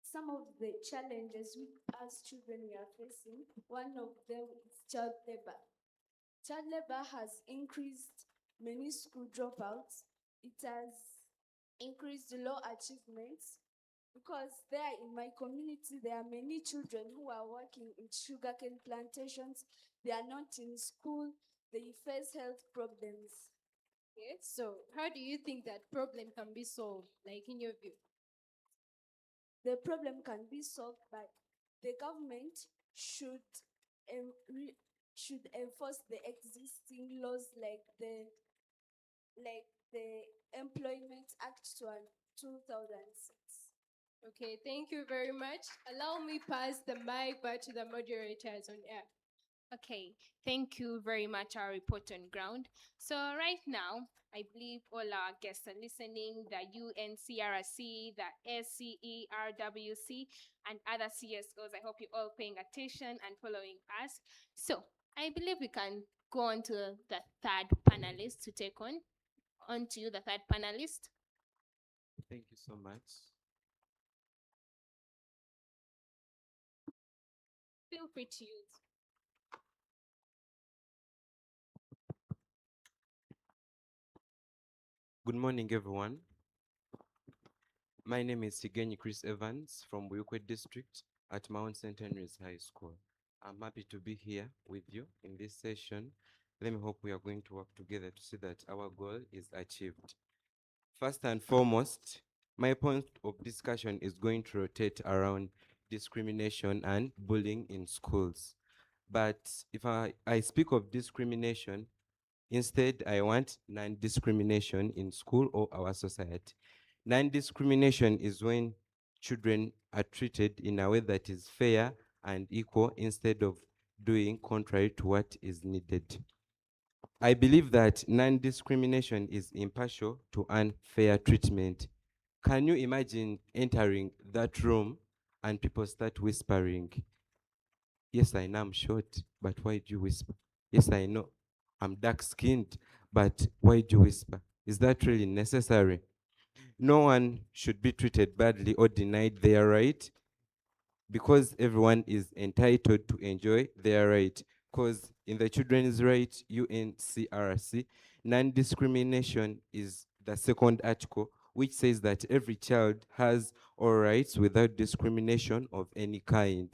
Some of the challenges we as children we are facing, one of them is child labor. Child labor has increased many school dropouts. It has increased low achievements because there in my community, there are many children who are working in sugarcane plantations. They are not in school. They face health problems. Okay, so how do you think that problem can be solved, like in your view? The problem can be solved by the government should enforce the existing laws like the Employment Act 2006. Okay, thank you very much. Allow me pass the mic back to the moderators on air. Okay, thank you very much, our report on ground. So right now, I believe all our guests are listening, the UNCRC, the SCERWC, and other CSOs. I hope you're all paying attention and following us. So I believe we can go on to the third panelist to take on. On to you, the third panelist. Thank you so much. Feel free to use. Good morning, everyone. My name is Sigenyi Chris Evans from Buyukwe District at Mount St. Henry's High School. I'm happy to be here with you in this session Let me hope we are going to work together to see that our goal is achieved. First and foremost, my point of discussion is going to rotate around discrimination and bullying in schools. But if I speak of discrimination, instead I want non-discrimination in school or our society. Non-discrimination is when children are treated in a way that is fair and equal instead of doing contrary to what is needed. I believe that non-discrimination is impartial to unfair treatment. Can you imagine entering that room and people start whispering, yes, I know I'm short, but why do you whisper? Yes, I know I'm dark-skinned, but why do you whisper? Is that really necessary? No one should be treated badly or denied their right, because everyone is entitled to enjoy their right. Because in the Children's Right UNCRC, non-discrimination is the second article, which says that every child has all rights without discrimination of any kind.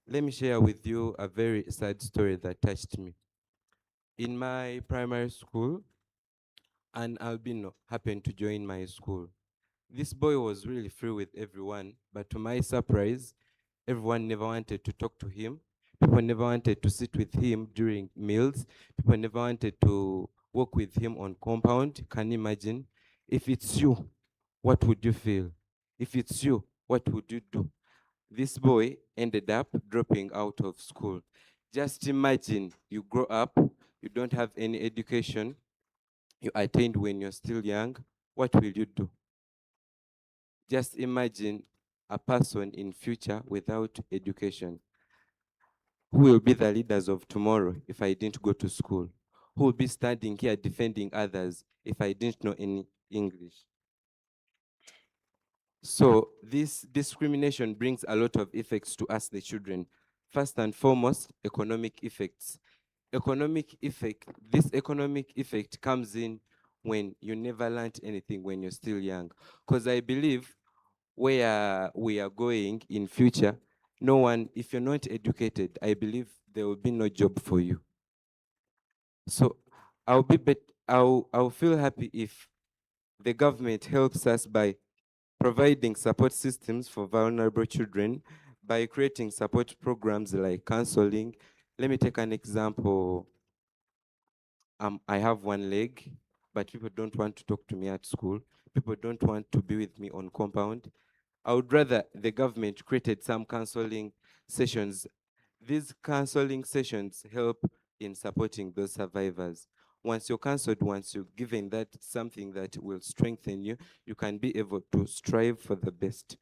Let me share with you a very sad story that touched me. In my primary school, an albino happened to join my school. This boy was really free with everyone, but to my surprise, everyone never wanted to talk to him. People never wanted to sit with him during meals. People never wanted to work with him on compound. Can you imagine? If it's you, what would you feel? If it's you, what would you do? This boy ended up dropping out of school. Just imagine you grow up, you don't have any education, you attained when you're still young. What will you do? Just imagine a person in future without education. Who will be the leaders of tomorrow if I didn't go to school? Who will be standing here defending others if I didn't know any English? So this discrimination brings a lot of effects to us, the children. First and foremost, economic effects. This economic effect comes in when you never learned anything when you're still young. Because I believe where we are going in future, no one, if you're not educated, I believe there will be no job for you. So I'll feel happy if the government helps us by providing support systems for vulnerable children, by creating support programs like counseling. Let me take an example. I have one leg, but people don't want to talk to me at school. People don't want to be with me on compound. I would rather the government created some counseling sessions. These counseling sessions help in supporting those survivors. Once you're counseled, once you're given that something that will strengthen you, you can be able to strive for the best.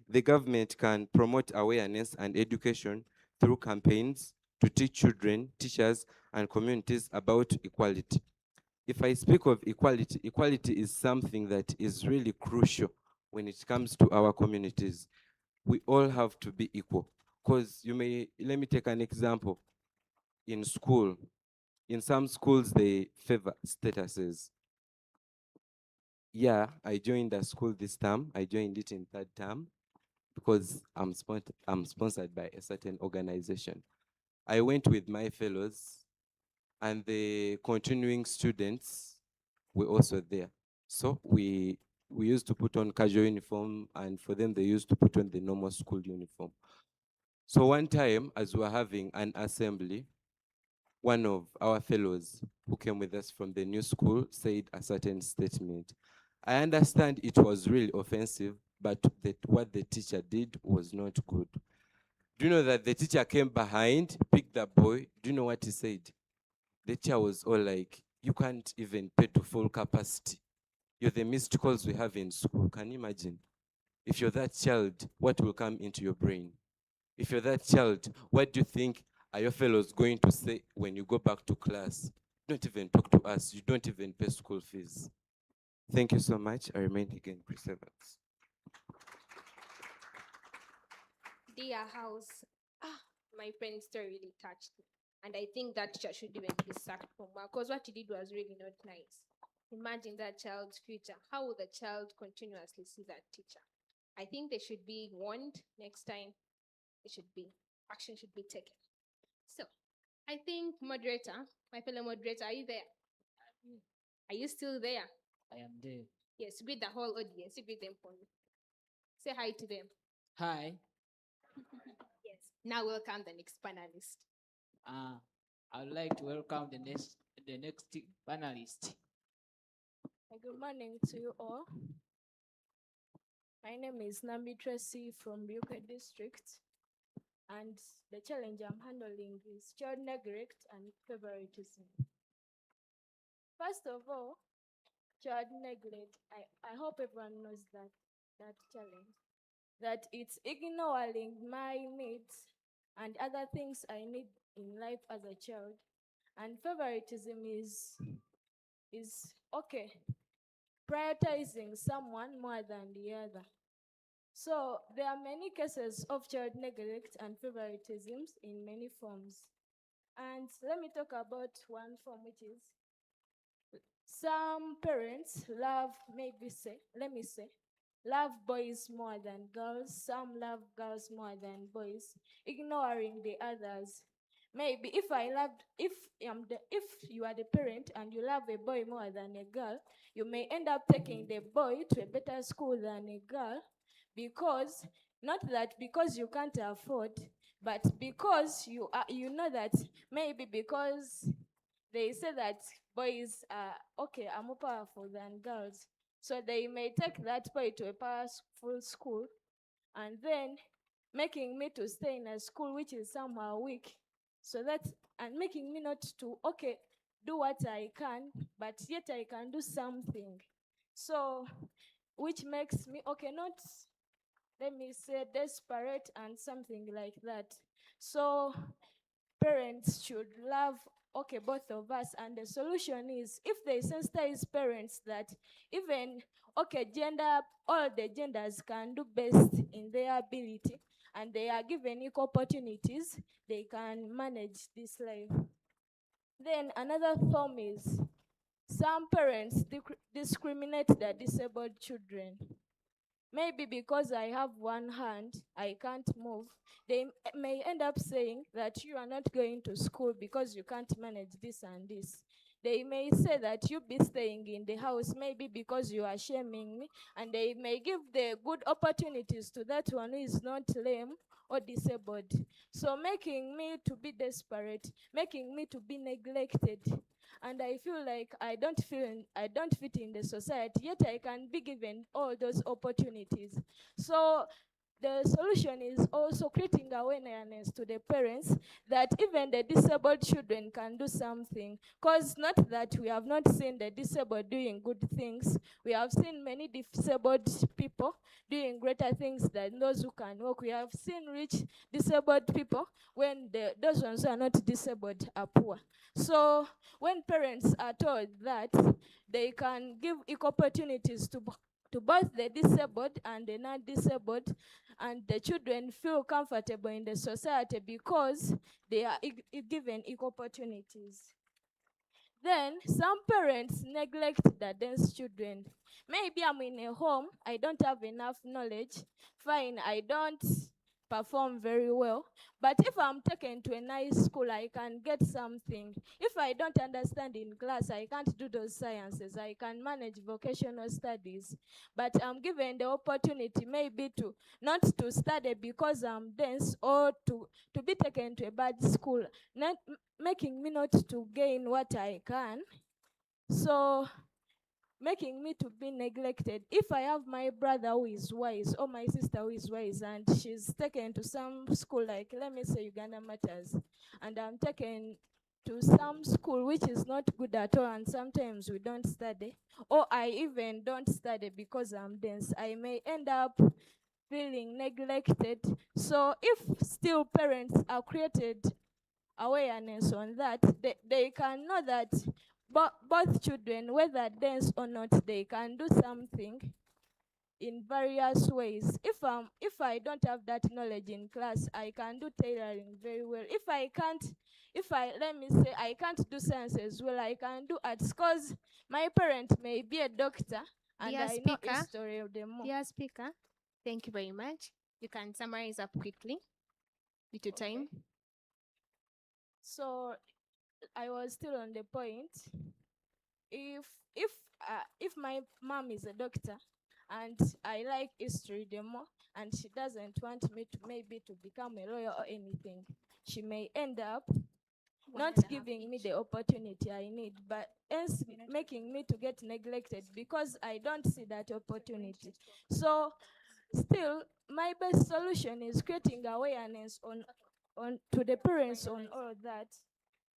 The government can promote awareness and education through campaigns to teach children, teachers, and communities about equality. If I speak of equality, equality is something that is really crucial when it comes to our communities. We all have to be equal. Because let me take an example. In school, in some schools, they favor statuses. Yeah, I joined a school this term. I joined it in third term because I'm sponsored by a certain organization. I went with my fellows, and the continuing students were also there. So we used to put on casual uniform, and for them, they used to put on the normal school uniform. So one time, as we were having an assembly, one of our fellows who came with us from the new school said a certain statement. I understand it was really offensive, but what the teacher did was not good. Do you know that the teacher came behind, picked the boy? Do you know what he said? The teacher was all like, you can't even pay to full capacity. You're the missed calls we have in school. Can you imagine? If you're that child, what will come into your brain? If you're that child, what do you think are your fellows going to say when you go back to class? Don't even talk to us. You don't even pay school fees. Thank you so much. I remain again, Chris Evans. Dear House, my friend's story really touched me. And I think that teacher should even be sacked from work because what he did was really not nice. Imagine that child's future. How will the child continuously see that teacher? I think they should be warned next time. Action should be taken. So, I think moderator, my fellow moderator, are you there? Are you still there? I am there. Yes, greet the whole audience. You greet them for me. Say hi to them. Hi. Yes. Now welcome the next panelist. I would like to welcome the next panelist. Good morning to you all. My name is Nambi Tracy from Buke District, and the challenge I'm handling is child neglect and favoritism. First of all, child neglect, I hope everyone knows that challenge, that it's ignoring my needs and other things I need in life as a child. And favoritism is okay, prioritizing someone more than the other. So there are many cases of child neglect and favoritisms in many forms. And let me talk about one form, which is some parents love, love boys more than girls. Some love girls more than boys, ignoring the others. Maybe if you are the parent and you love a boy more than a girl, you may end up taking the boy to a better school than a girl, because not that because you can't afford, but because you know that maybe because they say that boys are more powerful than girls, so they may take that boy to a powerful school, and then making me to stay in a school which is somehow weak, so that, and making me not to do what I can, but yet I can do something, so which makes me not, let me say, desperate and something like that. So parents should love both of us, and the solution is if they sensitize parents that even all the genders can do best in their ability and they are given equal opportunities, they can manage this life. Then another form is some parents discriminate their disabled children. Maybe because I have one hand, I can't move. They may end up saying that you are not going to school because you can't manage this and this. They may say that you be staying in the house, maybe because you are shaming me, and they may give the good opportunities to that one who is not lame or disabled. So making me to be desperate, making me to be neglected. And I feel like I don't fit in the society, yet I can be given all those opportunities. So the solution is also creating awareness to the parents that even the disabled children can do something. Because not that we have not seen the disabled doing good things, we have seen many disabled people doing greater things than those who can walk. We have seen rich disabled people when those ones who are not disabled are poor. So when parents are told that they can give equal opportunities to both the disabled and the non-disabled, and the children feel comfortable in the society because they are given equal opportunities. Then some parents neglect their dense children. Maybe I'm in a home, I don't have enough knowledge. Fine, I don't perform very well. But if I'm taken to a nice school, I can get something. If I don't understand in class, I can't do those sciences. I can manage vocational studies. But I'm given the opportunity maybe to not to study because I'm dense, or to be taken to a bad school, making me not to gain what I can. So making me to be neglected. If I have my brother who is wise or my sister who is wise and she's taken to some school, like let me say Uganda Matters, and I'm taken to some school which is not good at all, and sometimes we don't study, or I even don't study because I'm dense, I may end up feeling neglected. So if still parents are created awareness on that, they can know that both children, whether dense or not, they can do something in various ways. If I don't have that knowledge in class, I can do tailoring very well. If I let me say I can't do science as well, I can do arts, because my parent may be a doctor and Dear I know speaker, history of them more. Dear speaker, thank you very much. You can summarize up quickly due to time. So I was still on the point. If if my mom is a doctor and I like history the more, and she doesn't want me to maybe to become a lawyer or anything, she may end up not giving me the opportunity I need, but else making me to get neglected because I don't see that opportunity. So still, my best solution is creating awareness on to the parents on all that,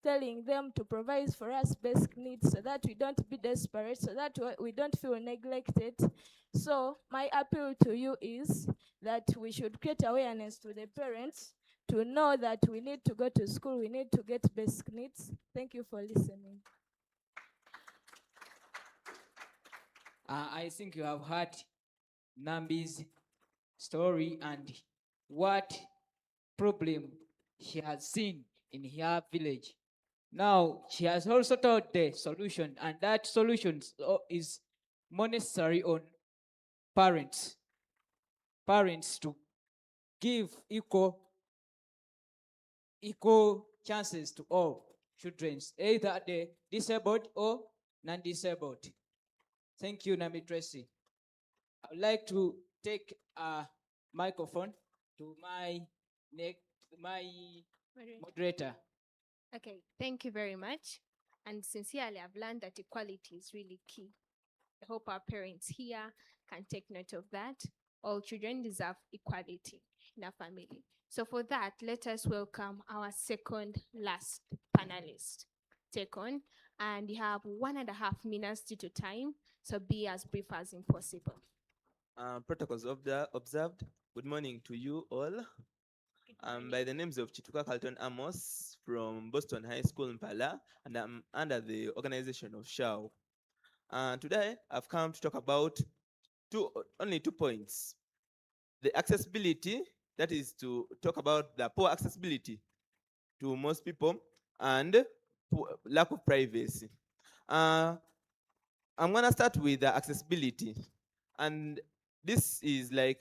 telling them to provide for us basic needs so that we don't be desperate, so that we don't feel neglected. So my appeal to you is that we should create awareness to the parents to know that we need to go to school, we need to get basic needs. Thank you for listening. I think you have heard Nambi's story and what problem she has seen in her village. Now, she has also told the solution, and that solution is more necessary on parents. Parents to give equal chances to all children, either the disabled or non-disabled. Thank you, Nami Tracy. I would like to take a microphone to my moderator. Okay, thank you very much. And sincerely, I've learned that equality is really key. I hope our parents here can take note of that. All children deserve equality in our family. So for that, let us welcome our second last panelist. Take on, and you have 1.5 minutes due to time, so be as brief as possible. Protocols observed. Good morning to you all. By the names of Chituka Carlton Amos from Boston High School, Mpala, and I'm under the organization of SHAO. Today, I've come to talk about only 2 points. The accessibility, that is to talk about the poor accessibility to most people, and lack of privacy. I'm gonna start with the accessibility. And this is like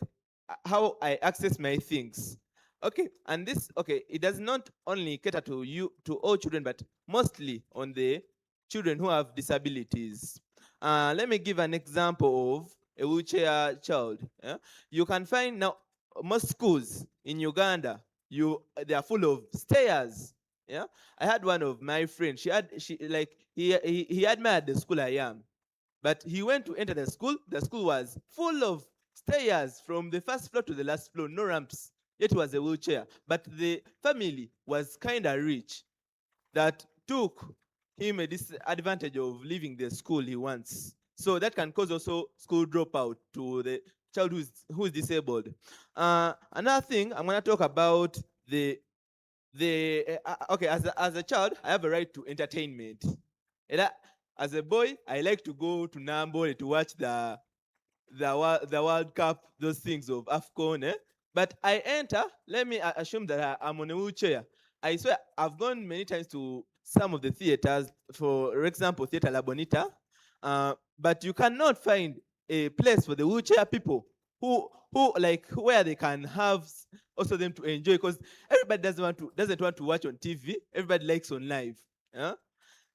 how I access my things. Okay, and this, okay, it does not only cater to all children, but mostly on the children who have disabilities. Let me give an example of a wheelchair child. Yeah? You can find now most schools in Uganda, they are full of stairs. Yeah, I had one of my friends. He admired the school I am, but he went to enter the school. The school was full of stairs from the first floor to the last floor, no ramps. It was a wheelchair. But the family was kind of rich that took him a disadvantage of leaving the school he wants. So that can cause also school dropout to the child who is disabled. Another thing, I'm going to talk about okay, as a child, I have a right to entertainment. As a boy, I like to go to Nambo to watch the World Cup, those things of AFCON. But I enter, let me assume that I'm on a wheelchair. I swear, I've gone many times to some of the theaters, for example, Theater La Bonita, but you cannot find a place for the wheelchair people who like where they can have also them to enjoy, because everybody doesn't want to watch on TV. Everybody likes on live. Yeah?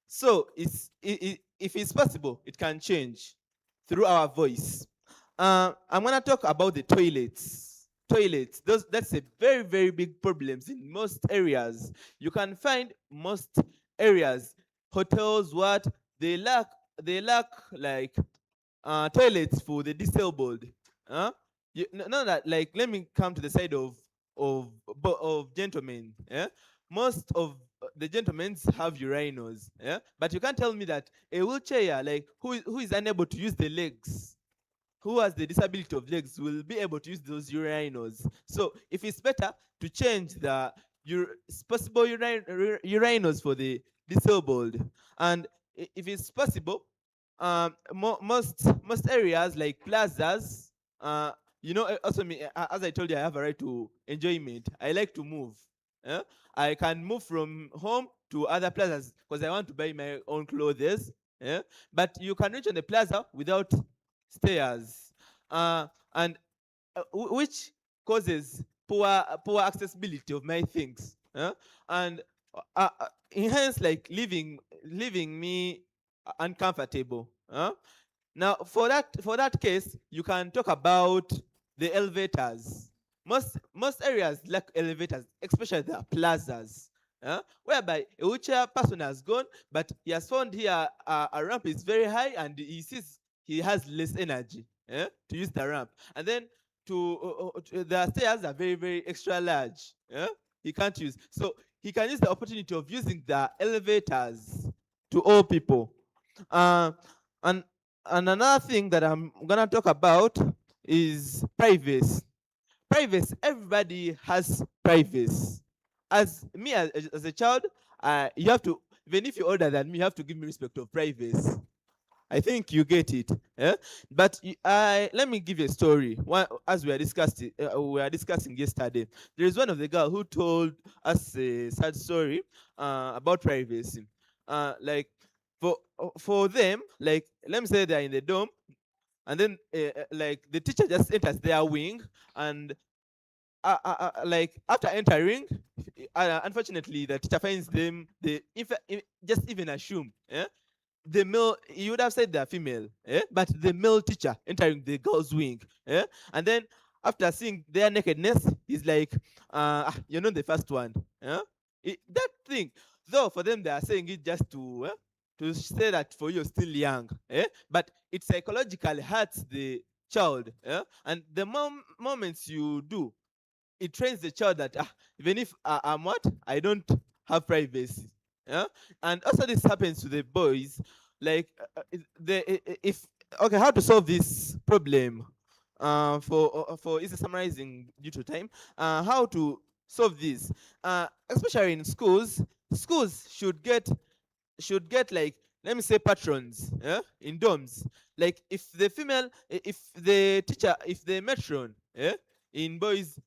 So if it's possible, it can change through our voice. I'm gonna talk about the toilets. That's a very, very big problem in most areas. You can find most areas, hotels, they lack like toilets for the disabled. That, like, let me come to the side of gentlemen. Yeah? Most of the gentlemen have urinals. Yeah? But you can't tell me that a wheelchair, like who is unable to use the legs, who has the disability of legs, will be able to use those urinals. So if it's better to change the possible urinals for the disabled, and if it's possible, most areas like plazas, also me, as I told you, I have a right to enjoyment. I like to move. Yeah? I can move from home to other plazas because I want to buy my own clothes. Yeah? But you can reach on the plaza without stairs, and which causes poor accessibility of my things. And hence like leaving me uncomfortable. Huh? Now, for that case, you can talk about the elevators. Most areas lack elevators, especially the plazas, whereby a wheelchair person has gone, but he has found here a ramp is very high, and he sees he has less energy to use the ramp, and then the stairs are very very extra large. He can't use, so he can use the opportunity of using the elevators to all people. Uh, and and another thing that I'm gonna talk about is privacy. Privacy. Everybody has privacy. As me as a child, you have to, even if you're older than me, you have to give me respect of privacy. I think you get it. But let me give you a story. As we were discussing yesterday, there is one of the girl who told us a sad story about privacy. Like for them, like let me say they're in the dorm, and then like the teacher just enters their wing, and like after entering, unfortunately the teacher finds them. They just even assume the male, you would have said they're female, but the male teacher entering the girls' wing, and then after seeing their nakedness, he's like, you're not the first one. That thing, though, for them, they are saying it just to say that for you're still young, but it psychologically hurts the child. And the moments you do, it trains the child that even if I'm what, I don't have privacy. Yeah, and also this happens to the boys. Like if okay, how to solve this problem? For is summarizing due to time. How to solve this? Especially in schools, schools should get like, let me say, patrons in dorms. Like if the teacher, if the matron in boys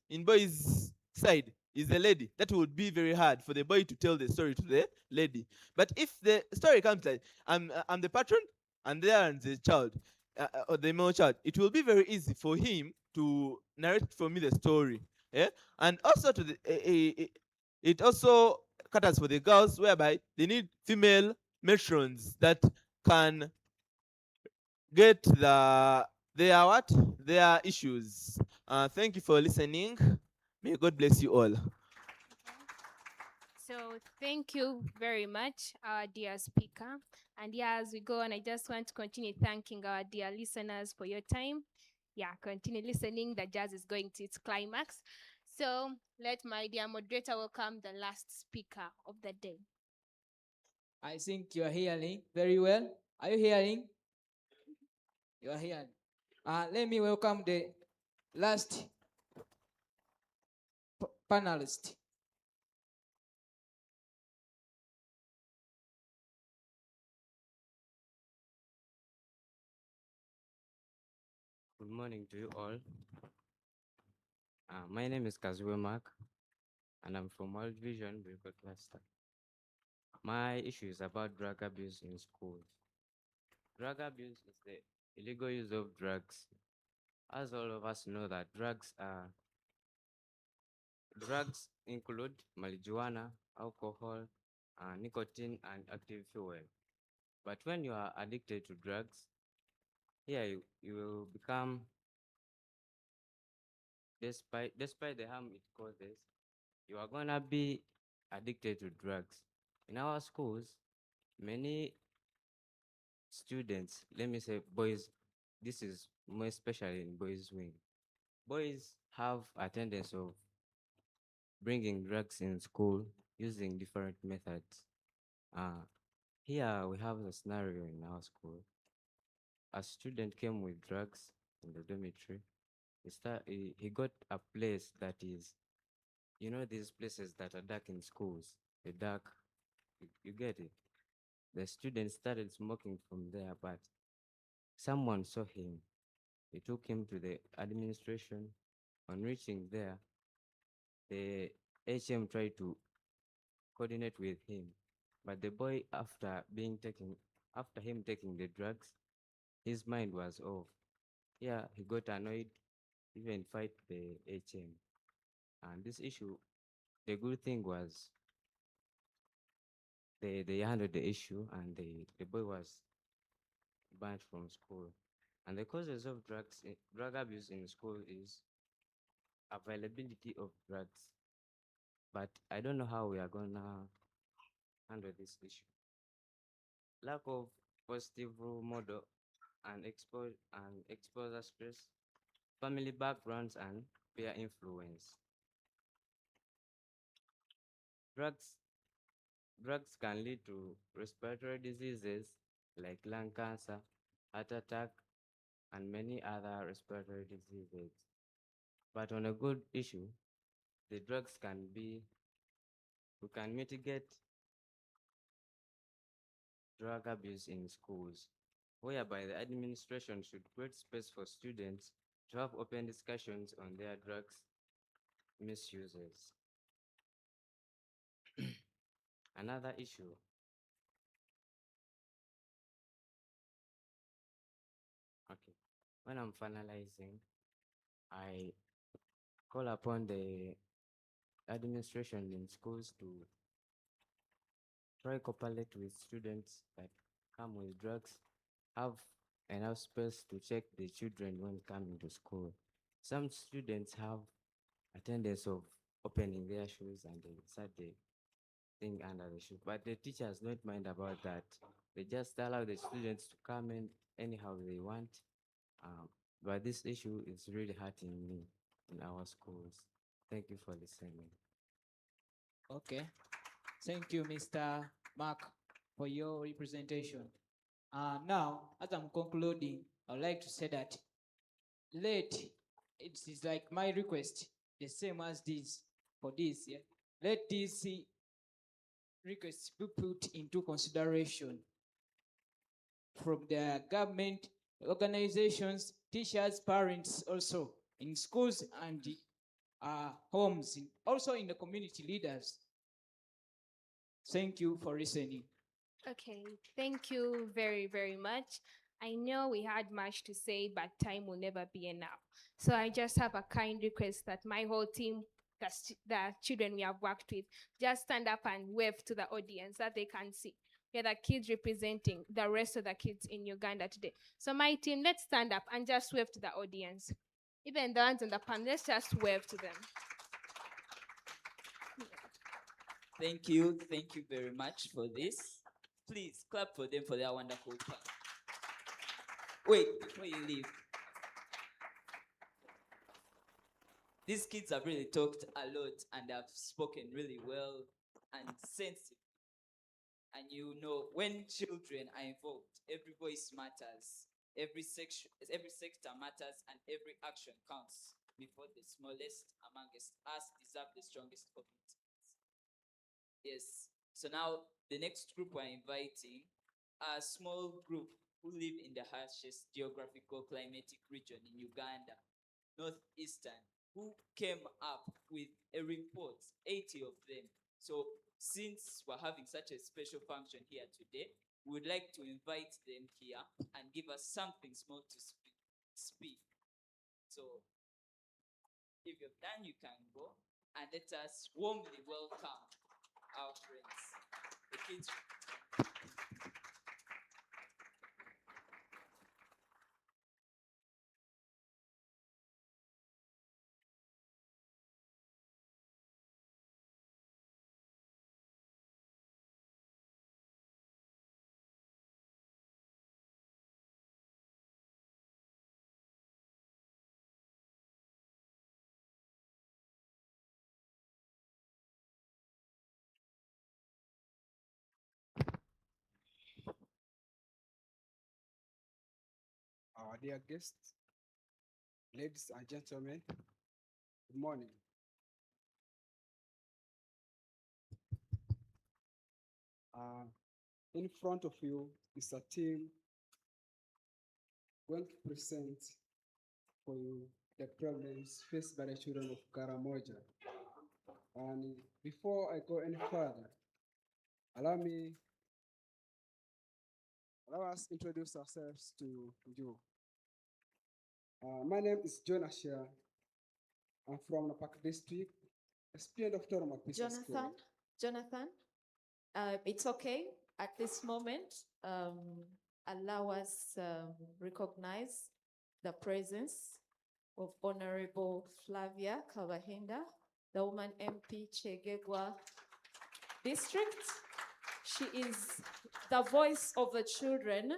side is a lady, that would be very hard for the boy to tell the story to the lady. But if the story comes like I'm the patron and there is the child, or the male child, it will be very easy for him to narrate for me the story. And also to the it also caters for the girls, whereby they need female matrons that can get their what, their issues. Thank you for listening. May God bless you all. So thank you very much, our dear speaker. And yeah, as we go on, I just want to continue thanking our dear listeners for your time. Yeah, continue listening. The jazz is going to its climax. So let my dear moderator welcome the last speaker of the day. I think you are hearing very well. Are you hearing? You are hearing. Let me welcome the last panelist. Good morning to you all. My name is Cso Mark, and I'm from World Vision Bricot Cluster. My issue is about drug abuse in schools. Drug abuse is the illegal use of drugs. As all of us know that drugs include marijuana, alcohol, nicotine, and active fuel. But when you are addicted to drugs, here you will become, despite the harm it causes, you are gonna be addicted to drugs. In our schools, many students, let me say boys, this is more especially in boys' wing. Boys have a tendency of bringing drugs in school using different methods. Here we have a scenario in our school. A student came with drugs in the dormitory. He got a place that is, these places that are dark in schools, the dark, you get it. The student started smoking from there, but someone saw him. He took him to the administration. On reaching there, the HM tried to coordinate with him, but the boy, after him taking the drugs, his mind was off. Yeah, he got annoyed, even fight the HM. And this issue, the good thing was they handled the issue, and the boy was banned from school. And the causes of drug abuse in school is availability of drugs. But I don't know how we are gonna handle this issue. Lack of positive role model and exposure stress, family backgrounds and peer influence. Drugs Drugs can lead to respiratory diseases like lung cancer, heart attack, and many other respiratory diseases. But on a good issue, the drugs we can mitigate drug abuse in schools, whereby the administration should create space for students to have open discussions on their drugs misuses. Another issue Okay. When I'm finalizing, I call upon the administration in schools to try cooperate with students that come with drugs, have enough space to check the children when coming to school. Some students have a tendency of opening their shoes and they insert the thing under the shoe, but the teachers don't mind about that. They just allow the students to come in anyhow they want. But this issue is really hurting me in our schools. Thank you for listening. Okay. Thank you, Mr. Mark, for your representation. Now, as I'm concluding, I would like to say that it is like my request, the same as this for this. Yeah? Let this request be put into consideration from the government, organizations, teachers, parents, also in schools and homes, also in the community leaders. Thank you for listening. Okay, thank you very, very much. I know we had much to say, but time will never be enough. So I just have a kind request that my whole team, the children we have worked with, just stand up and wave to the audience that they can see. We are the kids representing the rest of the kids in Uganda today. So my team, let's stand up and just wave to the audience. Even the ones on the panel, let's just wave to them. Thank you very much for this. Please clap for them for their wonderful part. Wait, before you leave. These kids have really talked a lot and have spoken really well and sensitive. And you know, when children are involved, every voice matters, every sector matters, and every action counts before the smallest amongst us deserve the strongest of it. Yes. So now the next group we're inviting are a small group who live in the harshest geographical climatic region in Uganda, northeastern, who came up with a report, 80 of them. So since we're having such a special function here today, we would like to invite them here and give us something small to speak. So if you're done, you can go, and let us warmly welcome our friends, the kids. Our dear guests, ladies and gentlemen, good morning. In front of you is a team going to present for you the problems faced by the children of Karamoja. And before I go any further, allow us introduce ourselves to you. My name is John Ashia. I'm from Napak District, a student of Toroma School. Jonathan, It's okay at this moment. Allow us recognize the presence of Honorable Flavia Kabahinda, the woman MP Chegegwa District. She is the voice of the children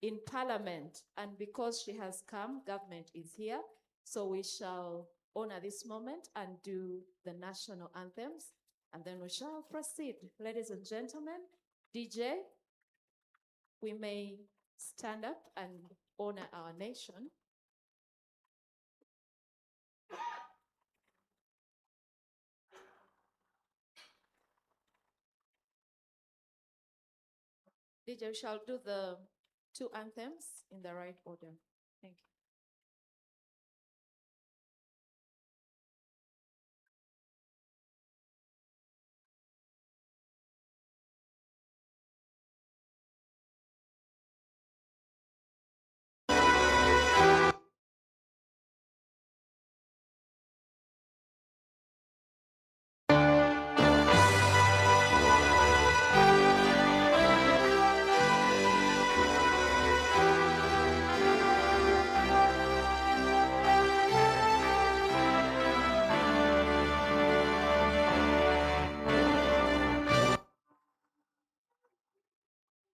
in Parliament, and because she has come, government is here, so we shall honor this moment and do the national anthems, and then we shall proceed. Ladies and gentlemen, DJ, we may stand up and honor our nation. DJ, we shall do the two anthems in the right order. Thank you.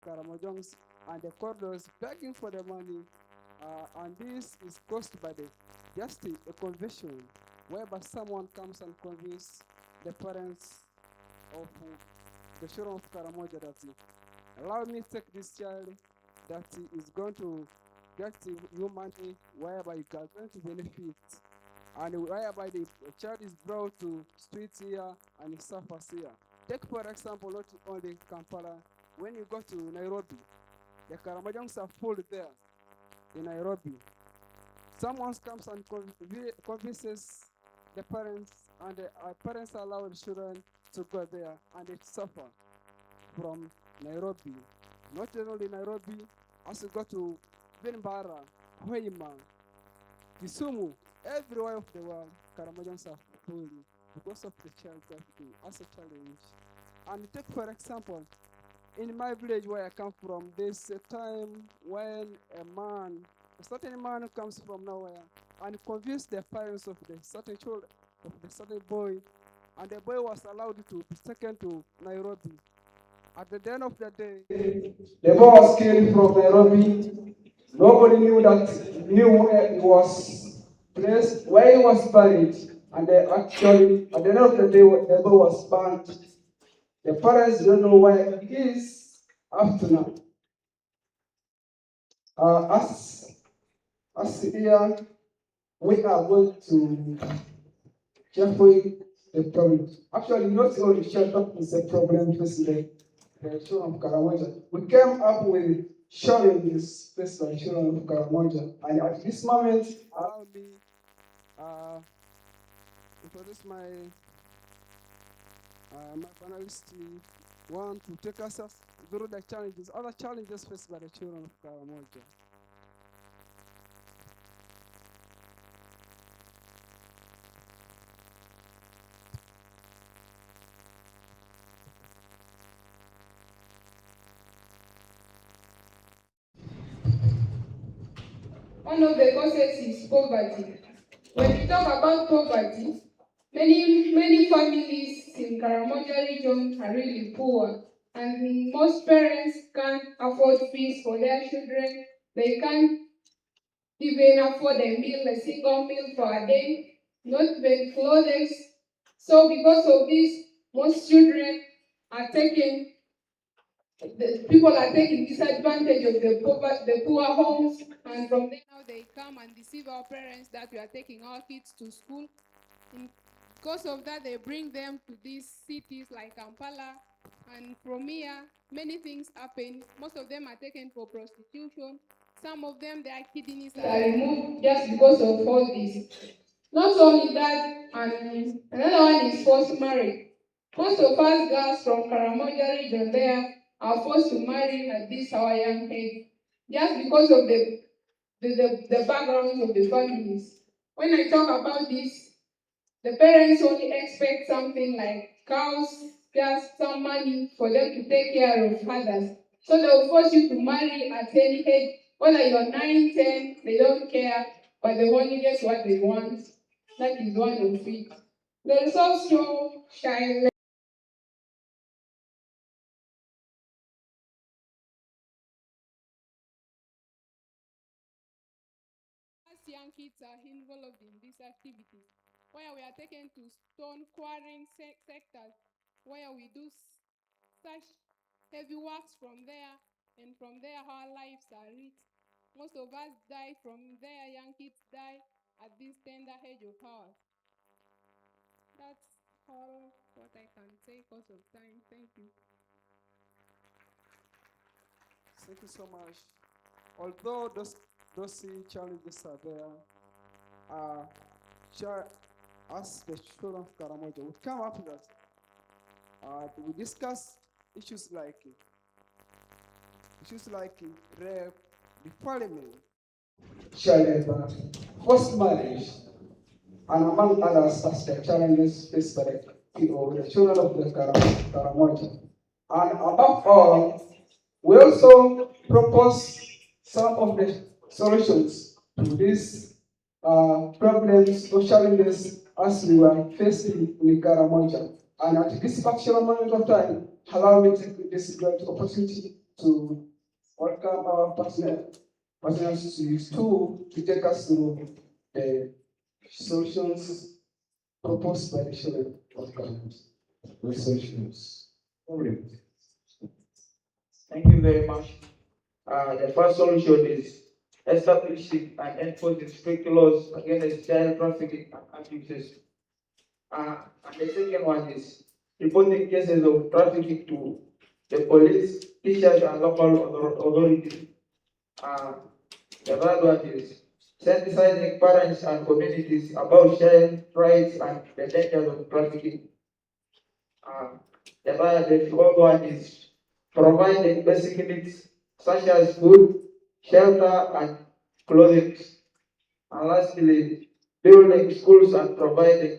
Karamojongs and the corridors begging for the money, and this is caused by the just a convention whereby someone comes and convinces the parents of the children of Karamoja that allow me to take this child that is going to get you money whereby you are going to benefit, and whereby the child is brought to streets here and he suffers here. Take for example, not only Kampala, when you go to Nairobi, the Karamojongs are full there in Nairobi. Someone comes and convinces the parents, and the parents allow the children to go there, and they suffer from Nairobi. Not only Nairobi, as you go to Benbara, Hoima, Kisumu, everywhere of the world, Karamojongs are full because of the child trafficking as a challenge. And take for example, in my village where I come from, there's a time when a certain man comes from nowhere and convinced the parents of the certain children, of the certain boy, and the boy was allowed to be taken to Nairobi. At the end of the day, the boy was killed from Nairobi. Nobody knew where he was placed, where he was buried, and actually, at the end of the day, the boy was burned. The parents don't know where he is up to now. As here, we are going to carefully the problem. Actually, not only shelter is a problem facing the children of Karamoja. We came up with challenges faced by children of Karamoja, and at this moment, allow me introduce my panelists want to take us through the challenges, other challenges faced by the children of Karamoja. One of the causes is poverty. When we talk about poverty, many families in Karamoja region are really poor, and most parents can't afford fees for their children. They can't even afford a single meal for a day, not even clothes. So because of this, most children are taken people are taking disadvantage of the poor homes, and from there now they come and deceive our parents that we are taking our kids to school. Because of that, they bring them to these cities like Kampala, and from here, many things happen. Most of them are taken for prostitution. Some of them, their kidneys are removed just because of all this. Not only that, and another one is forced marriage. Most of us girls from Karamoja region there are forced to marry at this our young age, just because of the backgrounds of the families. When I talk about this, the parents only expect something like cows, just some money for them to take care of others. So they will force you to marry at any age, whether you're 9, 10, they don't care, but they only get what they want. That is one of it. There is also child. Young kids are involved in these activities, where we are taken to stone quarrying sectors, where we do such heavy works from there, and from there our lives are risked. Most of us die from there, young kids die at this tender age of ours. That's all what I can say because of time. Thank you. Thank you so much. Although those challenges are there, us, the children of Karamoja, we come up with us. We discuss issues like rape, defilement, child labor, forced marriage, and among others as the challenges faced by the children of the Karamoja. And above all, we also propose some of the solutions to these problems or challenges as we were facing in Karamoja. And at this particular moment of time, allow me to take this great opportunity to welcome our partners to take us through the solutions proposed by the children of Karamoja. The solutions. Thank you very much. The first solution is establishing and enforcing strict laws against child trafficking and abuse. And the second one is reporting cases of trafficking to the police, teachers, and local authorities. The third one is sensitizing parents and communities about child rights and the dangers of trafficking. The fourth one is providing basic needs such as food, shelter, and clothing. And lastly, building schools and providing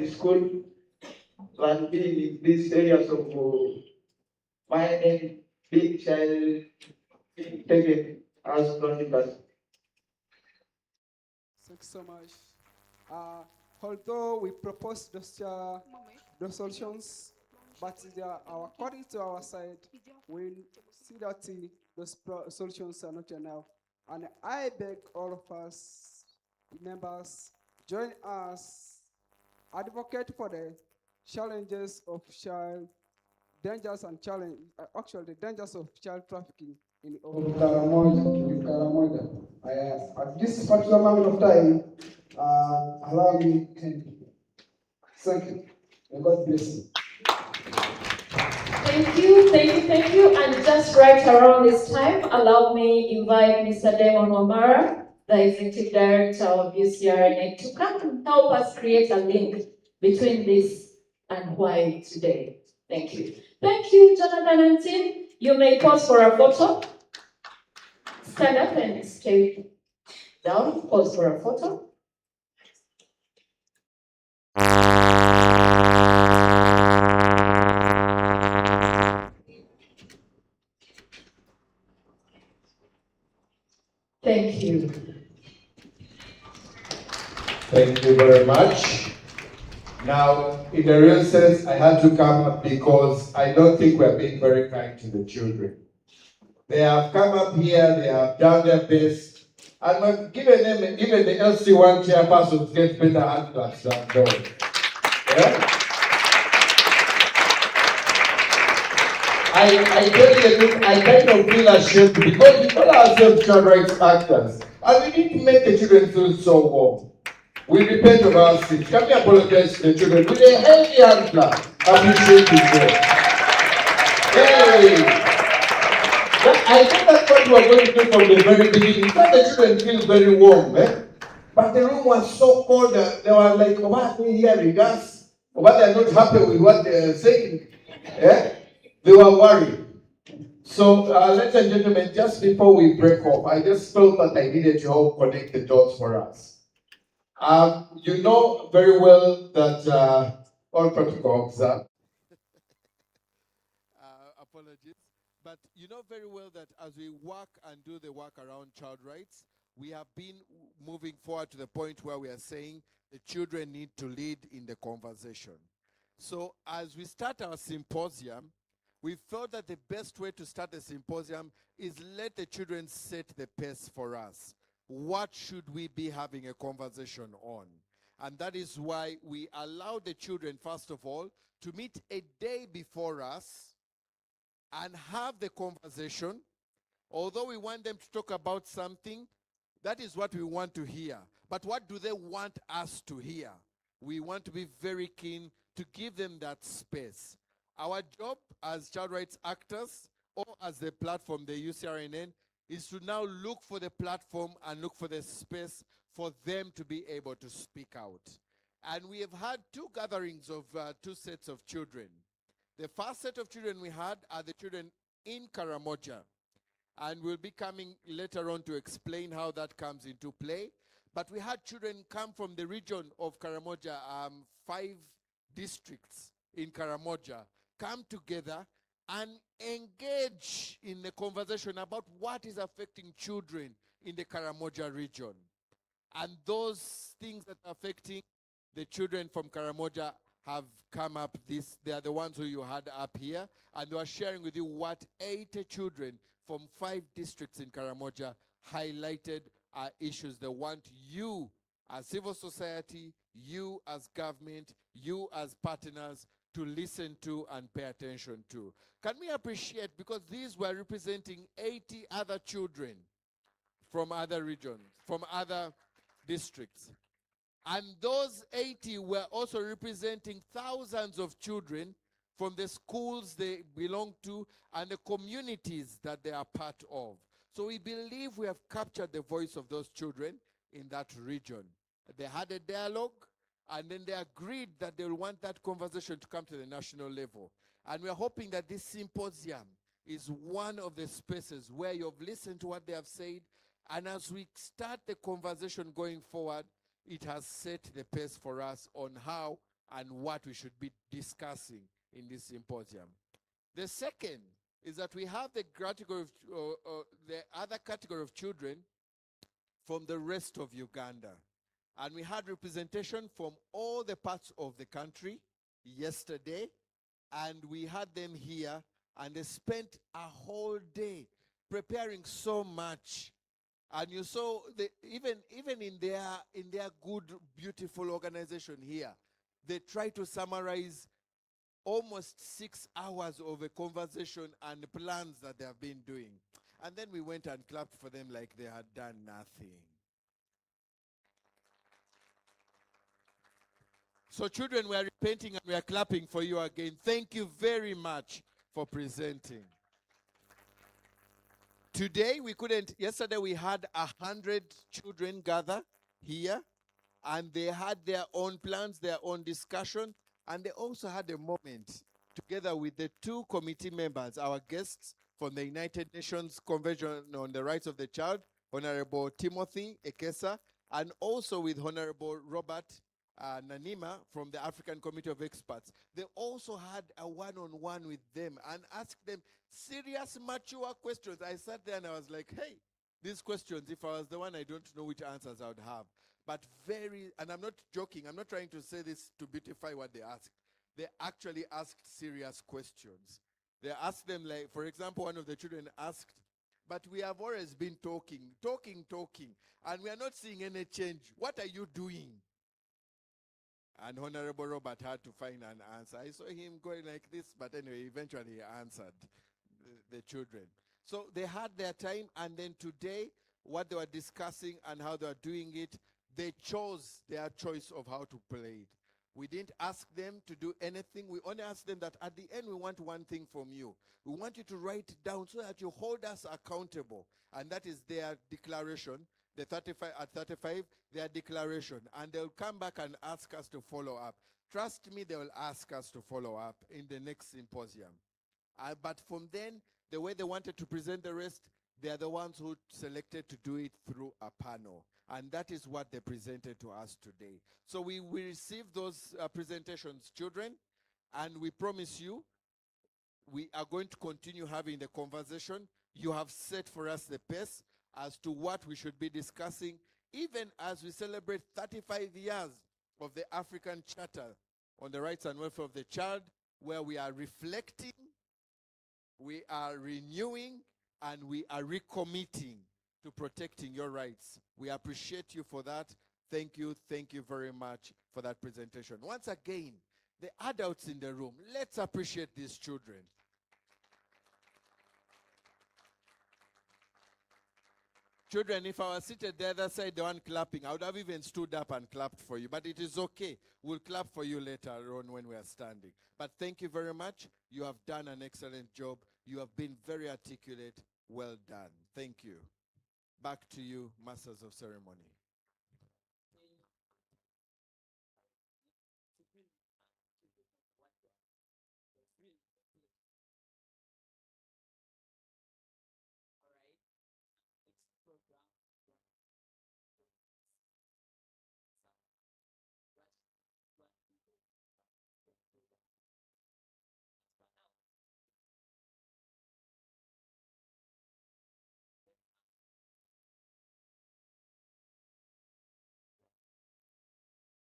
school and being in these areas of mining, big child being taken as plunderers. Thanks so much. Although we propose those solutions, but according to our side, we see that those solutions are not enough. And I beg all of us, members, join us, advocate for the challenges of child dangers and challenge, actually the dangers of child trafficking in Karamoja. At this particular moment of time, allow me to thank you. And God bless you. Thank you. And just right around this time, allow me invite Mr. Damon Omara, the Executive Director of UCRNA, to come and help us create a link between this and why today. Thank you. Thank you, Jonathan and team. You may pause for a photo. Stand up and stay down. Pause for a photo. Thank you. Thank you very much. Now, in the real sense, I had to come because I don't think we're being very kind to the children. They have come up here, they have done their best, and we've given them, even the LC1 chairpersons get better handlers than those. Yeah? I tell you, I kind of feel ashamed because we call ourselves child rights actors, and we need to make the children feel so warm. We repent of our sins. Can we apologize to the children with a healthy hand clap? Appreciate it. Hey! I think that's what we were going to do from the very beginning. So the children feel very warm, eh? But the room was so cold that they were like, oh, what are we hearing us? But they're not happy with what they're saying. Eh? They were worried. So, ladies and gentlemen, just before we break off, I just felt that I needed to help connect the dots for us. You know very well that all protocol observed. Apologies. But you know very well that as we work and do the work around child rights, we have been moving forward to the point where we are saying the children need to lead in the conversation. So as we start our symposium, we felt that the best way to start the symposium is let the children set the pace for us. What should we be having a conversation on? And that is why we allow the children, first of all, to meet a day before us and have the conversation. Although we want them to talk about something, that is what we want to hear. But what do they want us to hear? We want to be very keen to give them that space. Our job as child rights actors or as the platform, the UCRNN, is to now look for the platform and look for the space for them to be able to speak out. And we have had two gatherings of two sets of children. The first set of children we had are the children in Karamoja. And we'll be coming later on to explain how that comes into play. But we had children come from the region of Karamoja, 5 districts in Karamoja, come together and engage in the conversation about what is affecting children in the Karamoja region. And those things that are affecting the children from Karamoja have come up they are the ones who you had up here, and they are sharing with you what 80 children from 5 districts in Karamoja highlighted are issues they want you as civil society, you as government, you as partners to listen to and pay attention to. Can we appreciate, because these were representing 80 other children from other regions, from other districts. And those 80 were also representing thousands of children from the schools they belong to and the communities that they are part of. So we believe we have captured the voice of those children in that region. They had a dialogue, and then they agreed that they will want that conversation to come to the national level. And we are hoping that this symposium is one of the spaces where you've listened to what they have said, and as we start the conversation going forward, it has set the pace for us on how and what we should be discussing in this symposium. The second is that we have the category of, the other category of children from the rest of Uganda. And we had representation from all the parts of the country yesterday, and we had them here, and they spent a whole day preparing so much. And you saw even in their good, beautiful organization here, they try to summarize almost 6 hours of a conversation and plans that they have been doing. And then we went and clapped for them like they had done nothing. So children, we are repenting and we are clapping for you again. Thank you very much for presenting. Today yesterday we had 100 children gather here, and they had their own plans, their own discussion, and they also had a moment together with the 2 committee members, our guests from the United Nations Convention on the Rights of the Child, Honorable Timothy Ekesa, and also with Honorable Robert Nanima from the African Committee of Experts. They also had a one-on-one with them and asked them serious, mature questions. I sat there and I was like, hey, these questions, if I was the one, I don't know which answers I would have. But and I'm not joking, I'm not trying to say this to beautify what they asked. They actually asked serious questions. They asked them, like, for example, one of the children asked, but we have always been talking, and we are not seeing any change. What are you doing? And Honorable Robert had to find an answer. I saw him going like this, but anyway, eventually he answered the children. So they had their time, and then today, what they were discussing and how they were doing it, they chose their choice of how to play it. We didn't ask them to do anything. We only asked them that at the end, we want one thing from you. We want you to write it down so that you hold us accountable. And that is their declaration. At 35, their declaration. And they'll come back and ask us to follow up. Trust me, they will ask us to follow up in the next symposium. But from then, the way they wanted to present the rest, they are the ones who selected to do it through a panel. And that is what they presented to us today. So we receive those presentations, children, and we promise you we are going to continue having the conversation. You have set for us the pace as to what we should be discussing, even as we celebrate 35 years of the African Charter on the Rights and Welfare of the Child, where we are reflecting, we are renewing, and we are recommitting to protecting your rights. We appreciate you for that. Thank you very much for that presentation. Once again, the adults in the room, let's appreciate these children. Children, if I was seated the other side, the one clapping, I would have even stood up and clapped for you. But it is okay. We'll clap for you later on when we are standing. But thank you very much. You have done an excellent job. You have been very articulate. Well done. Thank you. Back to you, Masters of Ceremony.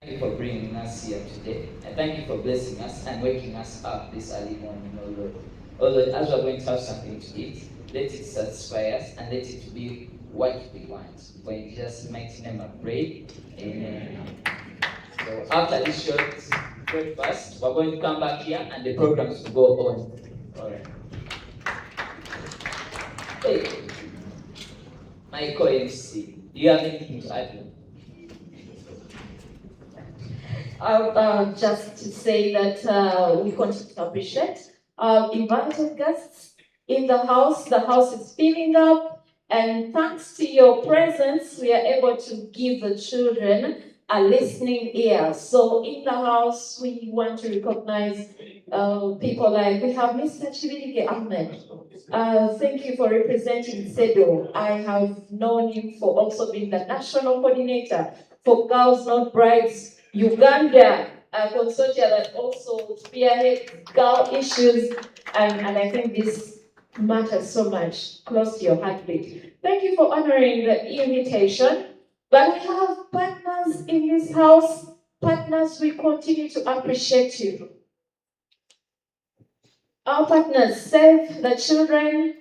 Thank you for bringing us here today. And thank you for blessing us and waking us up this early morning, oh Lord. Oh Lord, as we're going to have something to eat, let it satisfy us and let it be what we want. For in Jesus' mighty name I pray. Amen. So after this short breakfast, we're going to come back here and the programs will go on. All right. Hey, my co-MC, do you have anything to add? Just to say that we continue to appreciate our invited guests in the house. The house is filling up, and thanks to your presence, we are able to give the children a listening ear. So in the house, we want to recognize people like, we have Mr. Chivirike Ahmed. Thank you for representing CEDO. I have known him for also being the national coordinator for Girls Not Brides Uganda, a consortia that also spearheads girl issues, and I think this matters so much, close to your heartbeat. Thank you for honoring the invitation. But we have partners in this house. Partners, we continue to appreciate you. Our partners, Save the Children,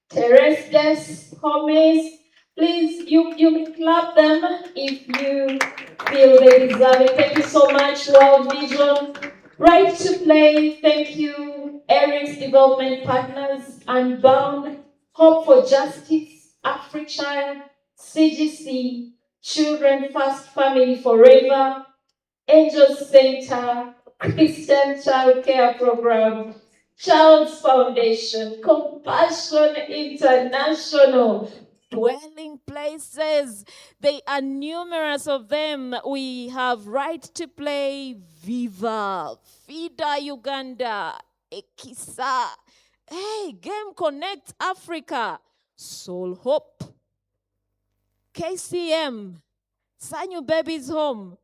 Terrace Desk, Homies, please, you can clap them if you feel they deserve it. Thank you so much, World Vision. Right to Play, thank you. Eric's Development Partners, Unbound, Hope for Justice, AfriChild, CGC, Children First Family Forever, Angel Center, Christian Child Care Program, Child's Foundation, Compassion International, dwelling places. They are numerous of them. We have Right to Play, Viva, FIDA Uganda, Ekisa, hey, Game Connect Africa, Soul Hope, KCM, Sanyu Babies Home.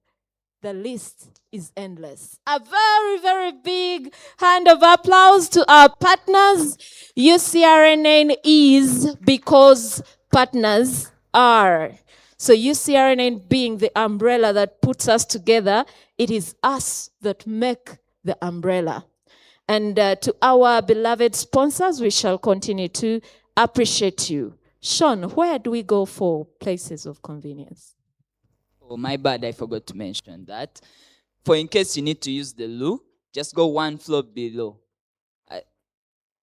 The list is endless. A very, very big hand of applause to our partners. UCRNN is because partners are. So UCRNN being the umbrella that puts us together, it is us that make the umbrella. And to our beloved sponsors, we shall continue to appreciate you. Sean, where do we go for places of convenience? Oh, my bad, I forgot to mention that. For in case you need to use the loo, just go one floor below.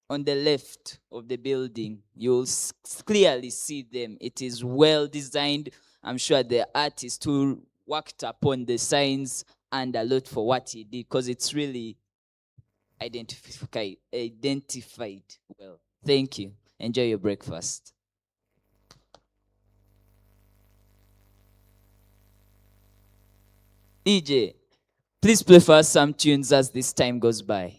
On the left of the building, you'll clearly see them. It is well designed. I'm sure the artist who worked upon the signs and a lot for what he did, because it's really identified well. Thank you. Enjoy your breakfast. EJ, please play for us some tunes as this time goes by.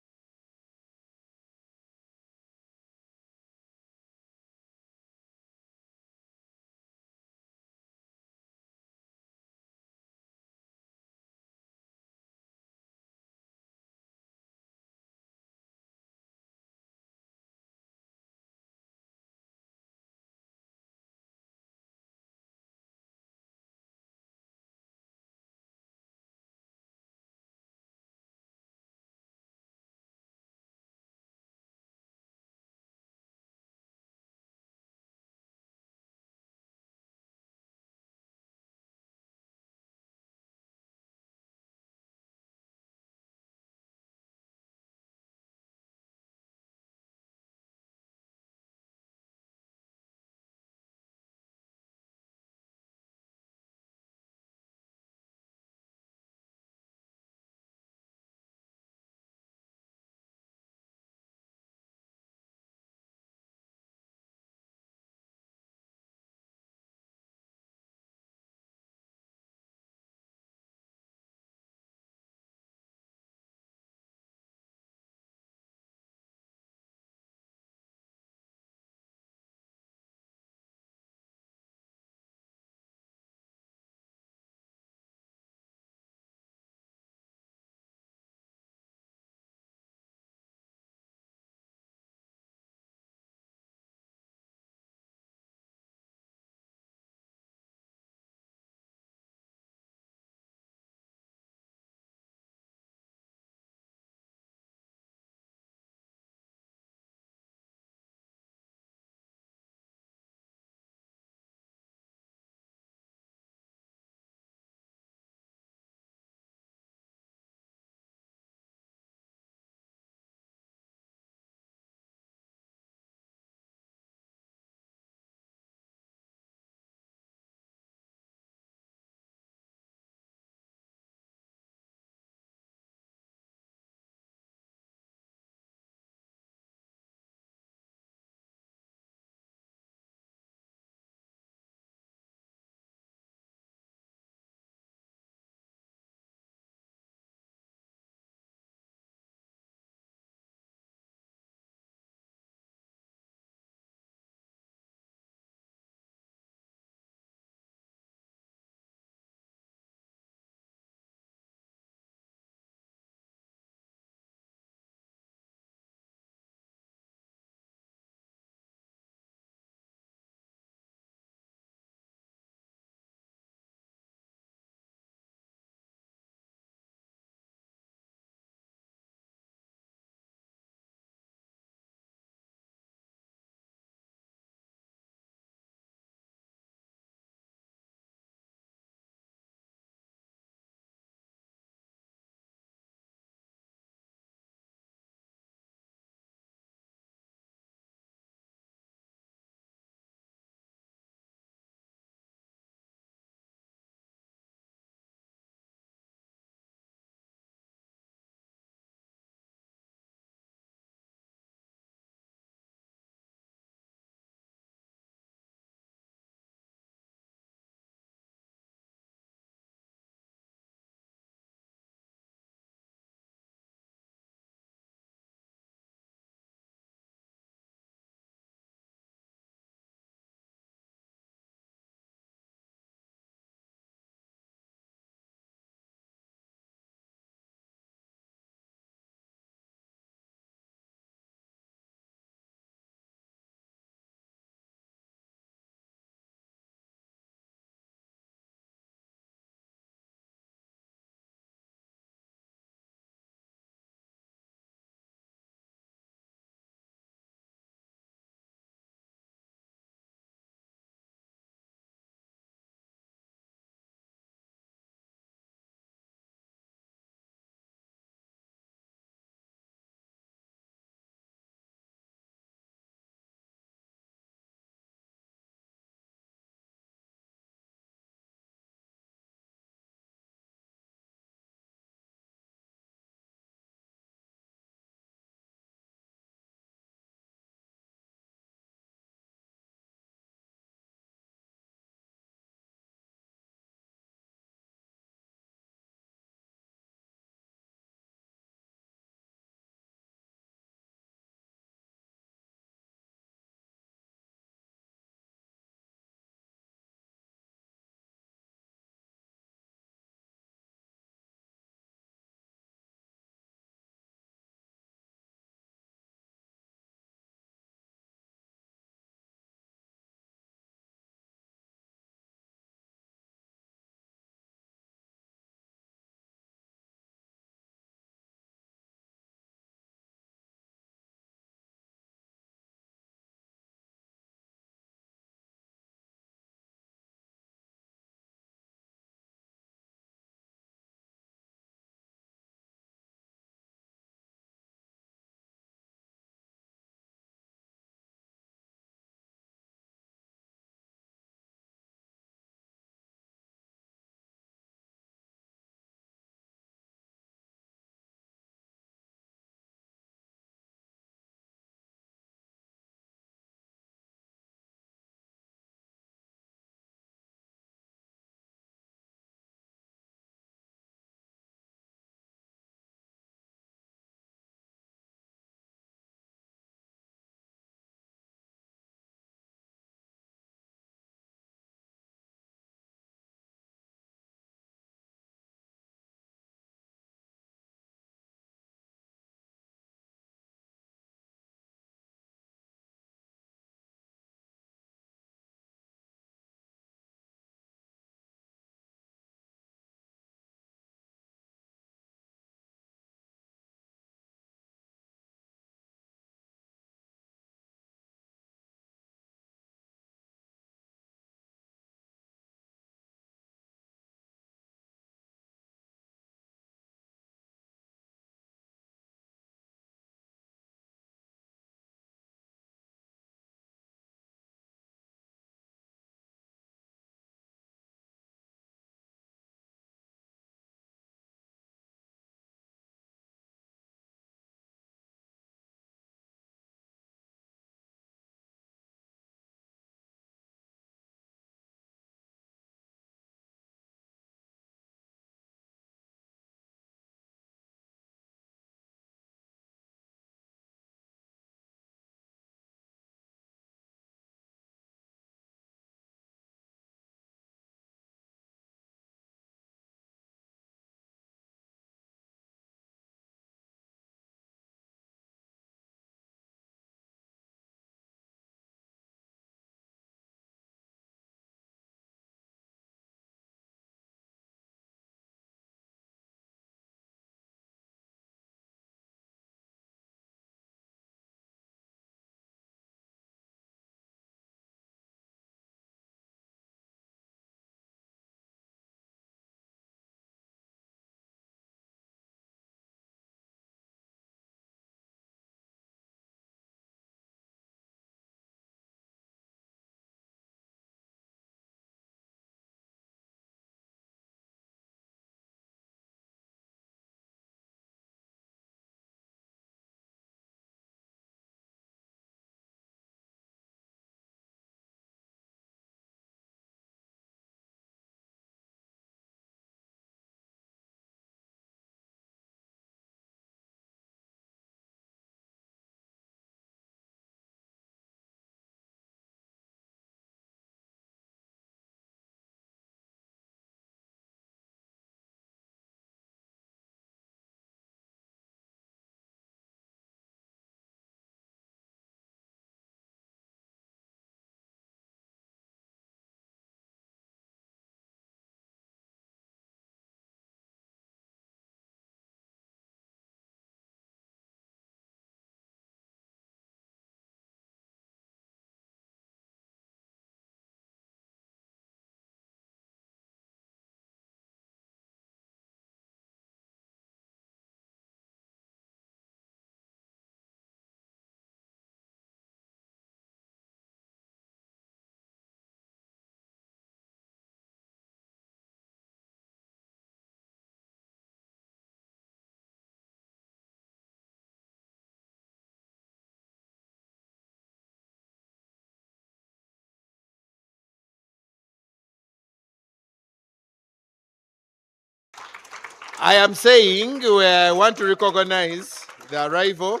I am saying we want to recognize the arrival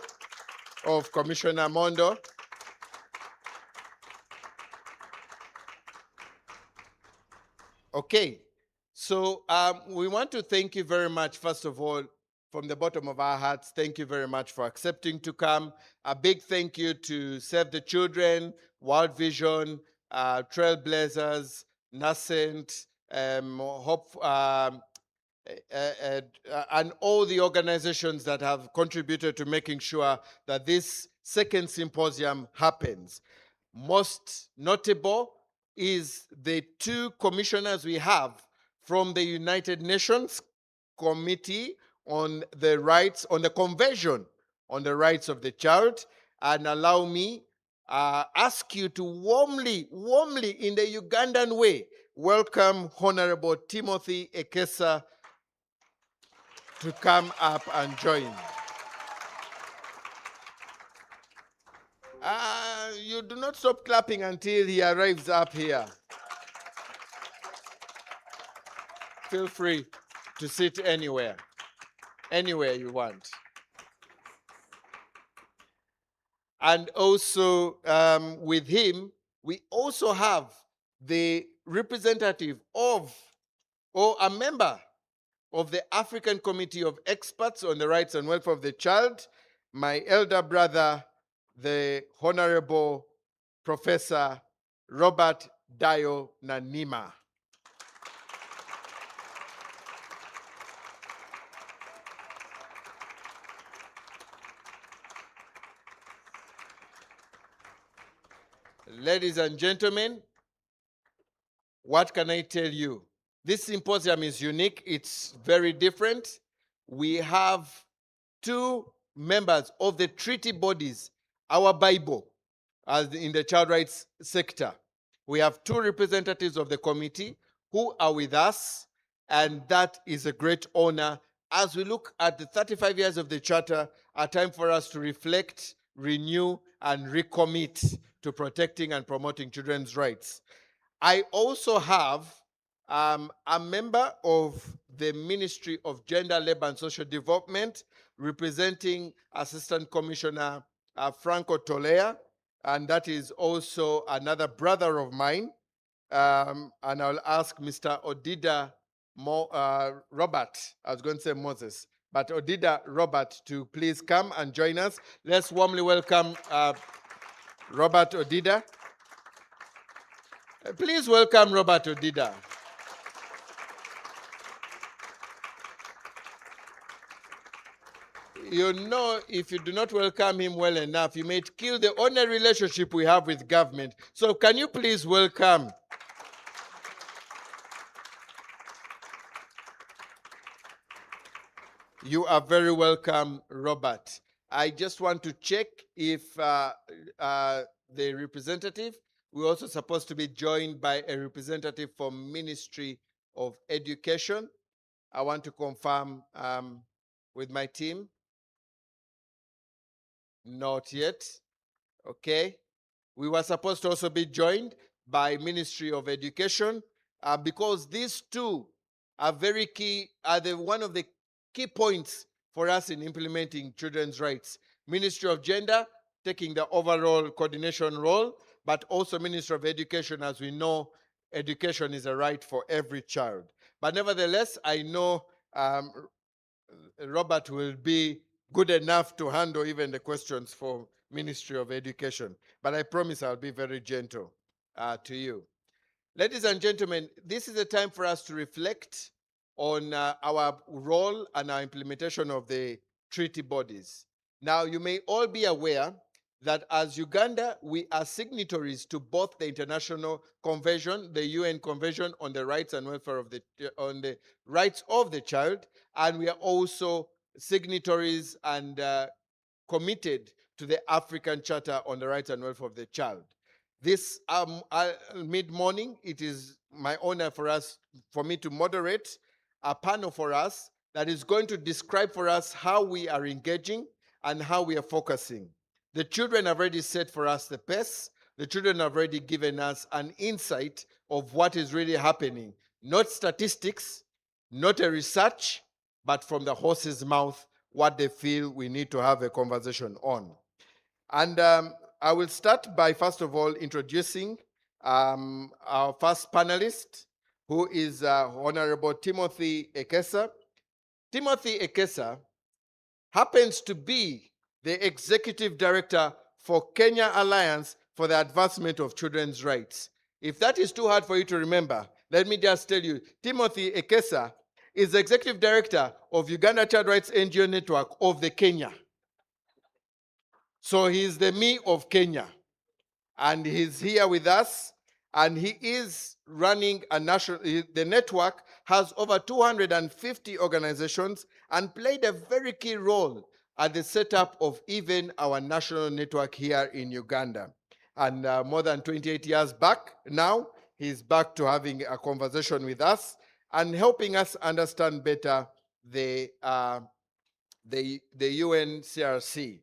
of Commissioner Mondo. Okay, so we want to thank you very much, first of all, from the bottom of our hearts. Thank you very much for accepting to come. A big thank you to Save the Children, World Vision, Trailblazers, Nascent, Hope, and all the organizations that have contributed to making sure that this second symposium happens. Most notable is the two commissioners we have from the United Nations Committee on the Rights, on the Convention on the Rights of the Child. And allow me ask you to warmly, in the Ugandan way, welcome Honorable Timothy Ekesa to come up and join. You do not stop clapping until he arrives up here. Feel free to sit anywhere you want. And also with him, we also have the representative of, or a member of the African Committee of Experts on the Rights and Welfare of the Child, my elder brother, the Honorable Professor Robert Dio Nanima. Ladies and gentlemen, what can I tell you? This symposium is unique. It's very different. We have two members of the treaty bodies, our Bible, as in the child rights sector. We have two representatives of the committee who are with us, and that is a great honor. As we look at the 35 years of the Charter, a time for us to reflect, renew, and recommit to protecting and promoting children's rights. I also have a member of the Ministry of Gender, Labor and Social Development, representing Assistant Commissioner Franco Tolea, and that is also another brother of mine. And I'll ask Mr. Odida Robert, I was going to say Moses, but Odida Robert to please come and join us. Let's warmly welcome Robert Odida. Please welcome Robert Odida. You know, if you do not welcome him well enough, you may kill the only relationship we have with government. So can you please welcome? You are very welcome, Robert. I just want to check if the representative, we're also supposed to be joined by a representative from Ministry of Education. I want to confirm with my team. Not yet. Okay. We were supposed to also be joined by Ministry of Education because these two are very key, are one of the key points for us in implementing children's rights. Ministry of Gender taking the overall coordination role, but also Ministry of Education, as we know, education is a right for every child. But nevertheless, I know Robert will be good enough to handle even the questions for Ministry of Education. But I promise I'll be very gentle to you. Ladies and gentlemen, this is a time for us to reflect on our role and our implementation of the treaty bodies. Now, you may all be aware that as Uganda, we are signatories to both the International Convention, the UN Convention on the Rights and Welfare of the Rights of the Child, and we are also signatories and committed to the African Charter on the Rights and Welfare of the Child. This mid-morning, it is my honor for me to moderate a panel for us that is going to describe for us how we are engaging and how we are focusing. The children have already set for us the pace. The children have already given us an insight of what is really happening. Not statistics, not a research, but from the horse's mouth, what they feel we need to have a conversation on. And I will start by, first of all, introducing our first panelist, who is Honorable Timothy Ekesa. Timothy Ekesa happens to be the Executive Director for Kenya Alliance for the Advancement of Children's Rights. If that is too hard for you to remember, let me just tell you, Timothy Ekesa is the Executive Director of Uganda Child Rights NGO Network of the Kenya. So he's the me of Kenya. And he's here with us, and he is running a national, the network has over 250 organizations and played a very key role at the setup of even our national network here in Uganda. And more than 28 years back now, he's back to having a conversation with us and helping us understand better the UNCRC.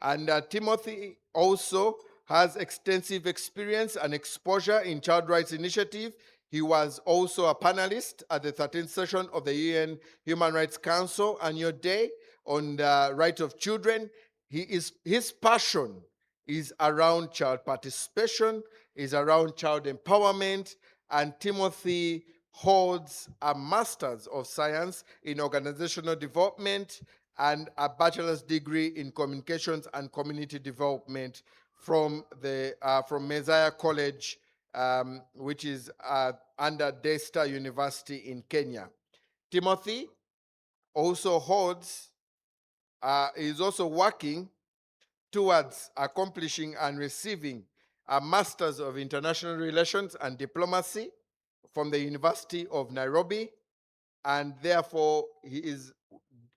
And Timothy also has extensive experience and exposure in child rights initiative. He was also a panelist at the 13th session of the UN Human Rights Council Annual Day on the Rights of Children. His passion is around child participation, is around child empowerment, and Timothy holds a Master's of Science in Organizational Development and a bachelor's degree in communications and community development from Messiah College, which is under Daystar University in Kenya. Timothy also is also working towards accomplishing and receiving a Master's of International Relations and Diplomacy from the University of Nairobi, and therefore he is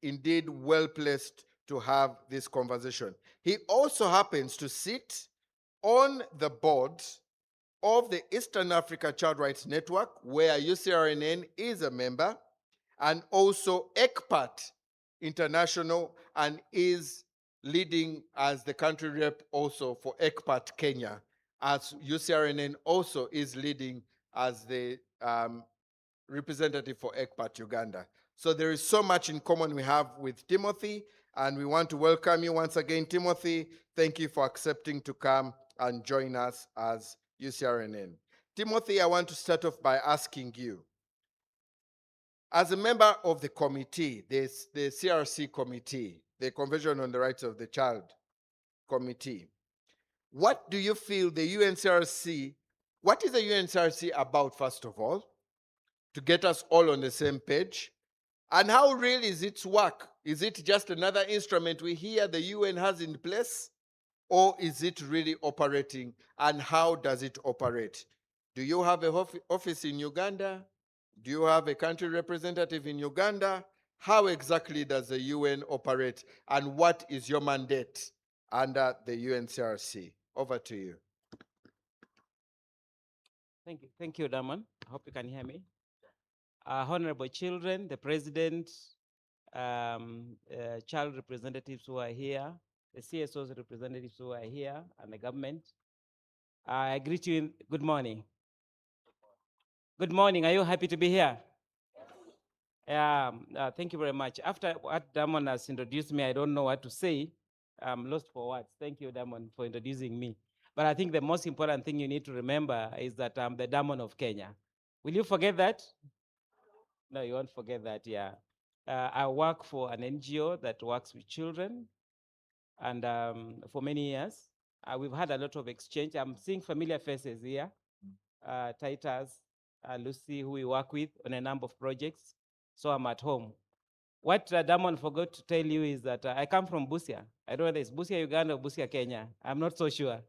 indeed well placed to have this conversation. He also happens to sit on the board of the Eastern Africa Child Rights Network, where UCRNN is a member, and also ECPAT International, and is leading as the country rep also for ECPAT Kenya, as UCRNN also is leading as the representative for ECPAT Uganda. So there is so much in common we have with Timothy, and we want to welcome you once again, Timothy. Thank you for accepting to come and join us as UCRNN. Timothy, I want to start off by asking you, as a member of the committee, the CRC committee, the Convention on the Rights of the Child committee, what do you feel the UNCRC, what is the UNCRC about, first of all, to get us all on the same page? And how real is its work? Is it just another instrument we hear the UN has in place? Or is it really operating? And how does it operate? Do you have an office in Uganda? Do you have a country representative in Uganda? How exactly does the UN operate? And what is your mandate under the UNCRC? Over to you. Thank you, Damon. I hope you can hear me. Honorable children, the president, child representatives who are here, the CSO's representatives who are here, and the government. I greet you in good morning. Good morning. Are you happy to be here? Thank you very much. After what Damon has introduced me, I don't know what to say. I'm lost for words. Thank you, Damon, for introducing me. But I think the most important thing you need to remember is that I'm the Damon of Kenya. Will you forget that? No, you won't forget that, yeah. I work for an NGO that works with children, and for many years, we've had a lot of exchange. I'm seeing familiar faces here, Titus, Lucy, who we work with on a number of projects, so I'm at home. What Damon forgot to tell you is that I come from Busia. I don't know whether it's Busia, Uganda, or Busia, Kenya. I'm not so sure.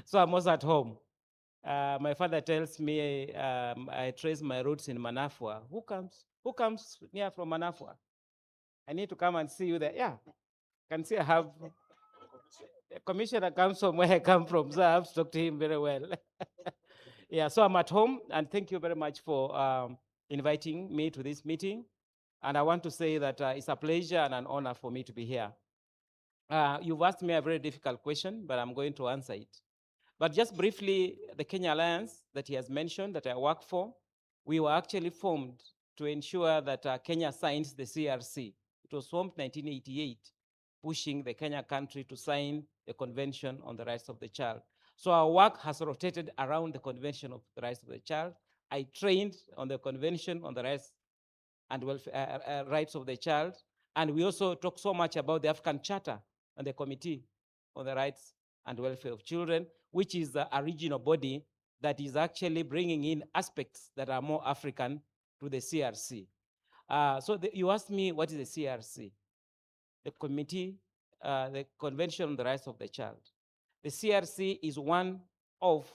So I'm also at home. My father tells me I trace my roots in Manafwa. Who comes near from Manafwa? I need to come and see you there. Yeah, can see I have a commissioner comes from where I come from, so I have to talk to him very well. Yeah, so I'm at home, and thank you very much for inviting me to this meeting. And I want to say that it's a pleasure and an honor for me to be here. You've asked me a very difficult question, but I'm going to answer it. But just briefly, the Kenya Alliance that he has mentioned that I work for, we were actually formed to ensure that Kenya signs the CRC. It was formed 1988, pushing the Kenya country to sign the Convention on the Rights of the Child. So our work has rotated around the Convention of the Rights of the Child. I trained on the Convention on the Rights and Welfare, Rights of the Child. And we also talk so much about the African Charter and the Committee on the Rights and Welfare of Children, which is a regional body that is actually bringing in aspects that are more African to the CRC. You asked me, what is the CRC? The Committee, the Convention on the Rights of the Child. The CRC is one of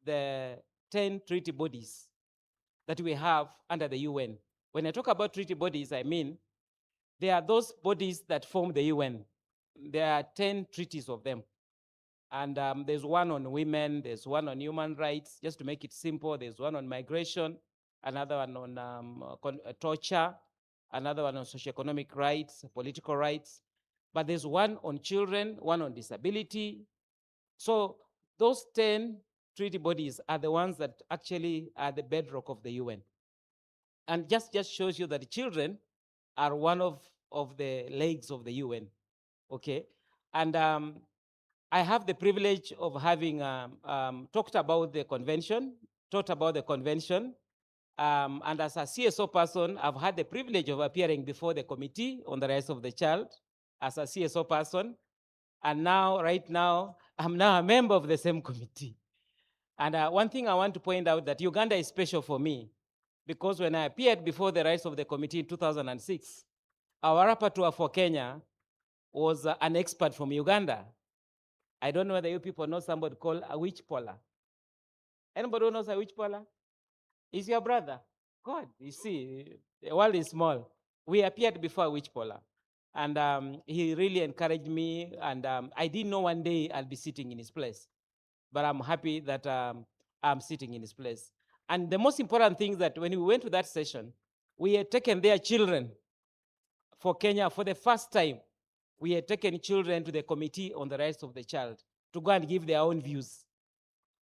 the 10 treaty bodies that we have under the UN. When I talk about treaty bodies, I mean they are those bodies that form the UN. There are 10 treaties of them. And there's one on women, there's one on human rights, just to make it simple. There's one on migration, another one on torture, another one on socioeconomic rights, political rights. But there's one on children, one on disability. So those 10 treaty bodies are the ones that actually are the bedrock of the UN. And just shows you that children are one of the legs of the UN, okay? And I have the privilege of having talked about the convention, and as a CSO person, I've had the privilege of appearing before the Committee on the Rights of the Child as a CSO person. And now, right now, I'm now a member of the same committee. And one thing I want to point out that Uganda is special for me, because when I appeared before the Rights of the Committee in 2006, our rapporteur for Kenya was an expert from Uganda. I don't know whether you people know somebody called a witch poller. Anybody who knows a witch poller? Is your brother? God, you see, the world is small. We appeared before a witch poller. And he really encouraged me, and I didn't know one day I'll be sitting in his place. But I'm happy that I'm sitting in his place. And the most important thing is that when we went to that session, we had taken their children for Kenya for the first time. We had taken children to the Committee on the Rights of the Child to go and give their own views.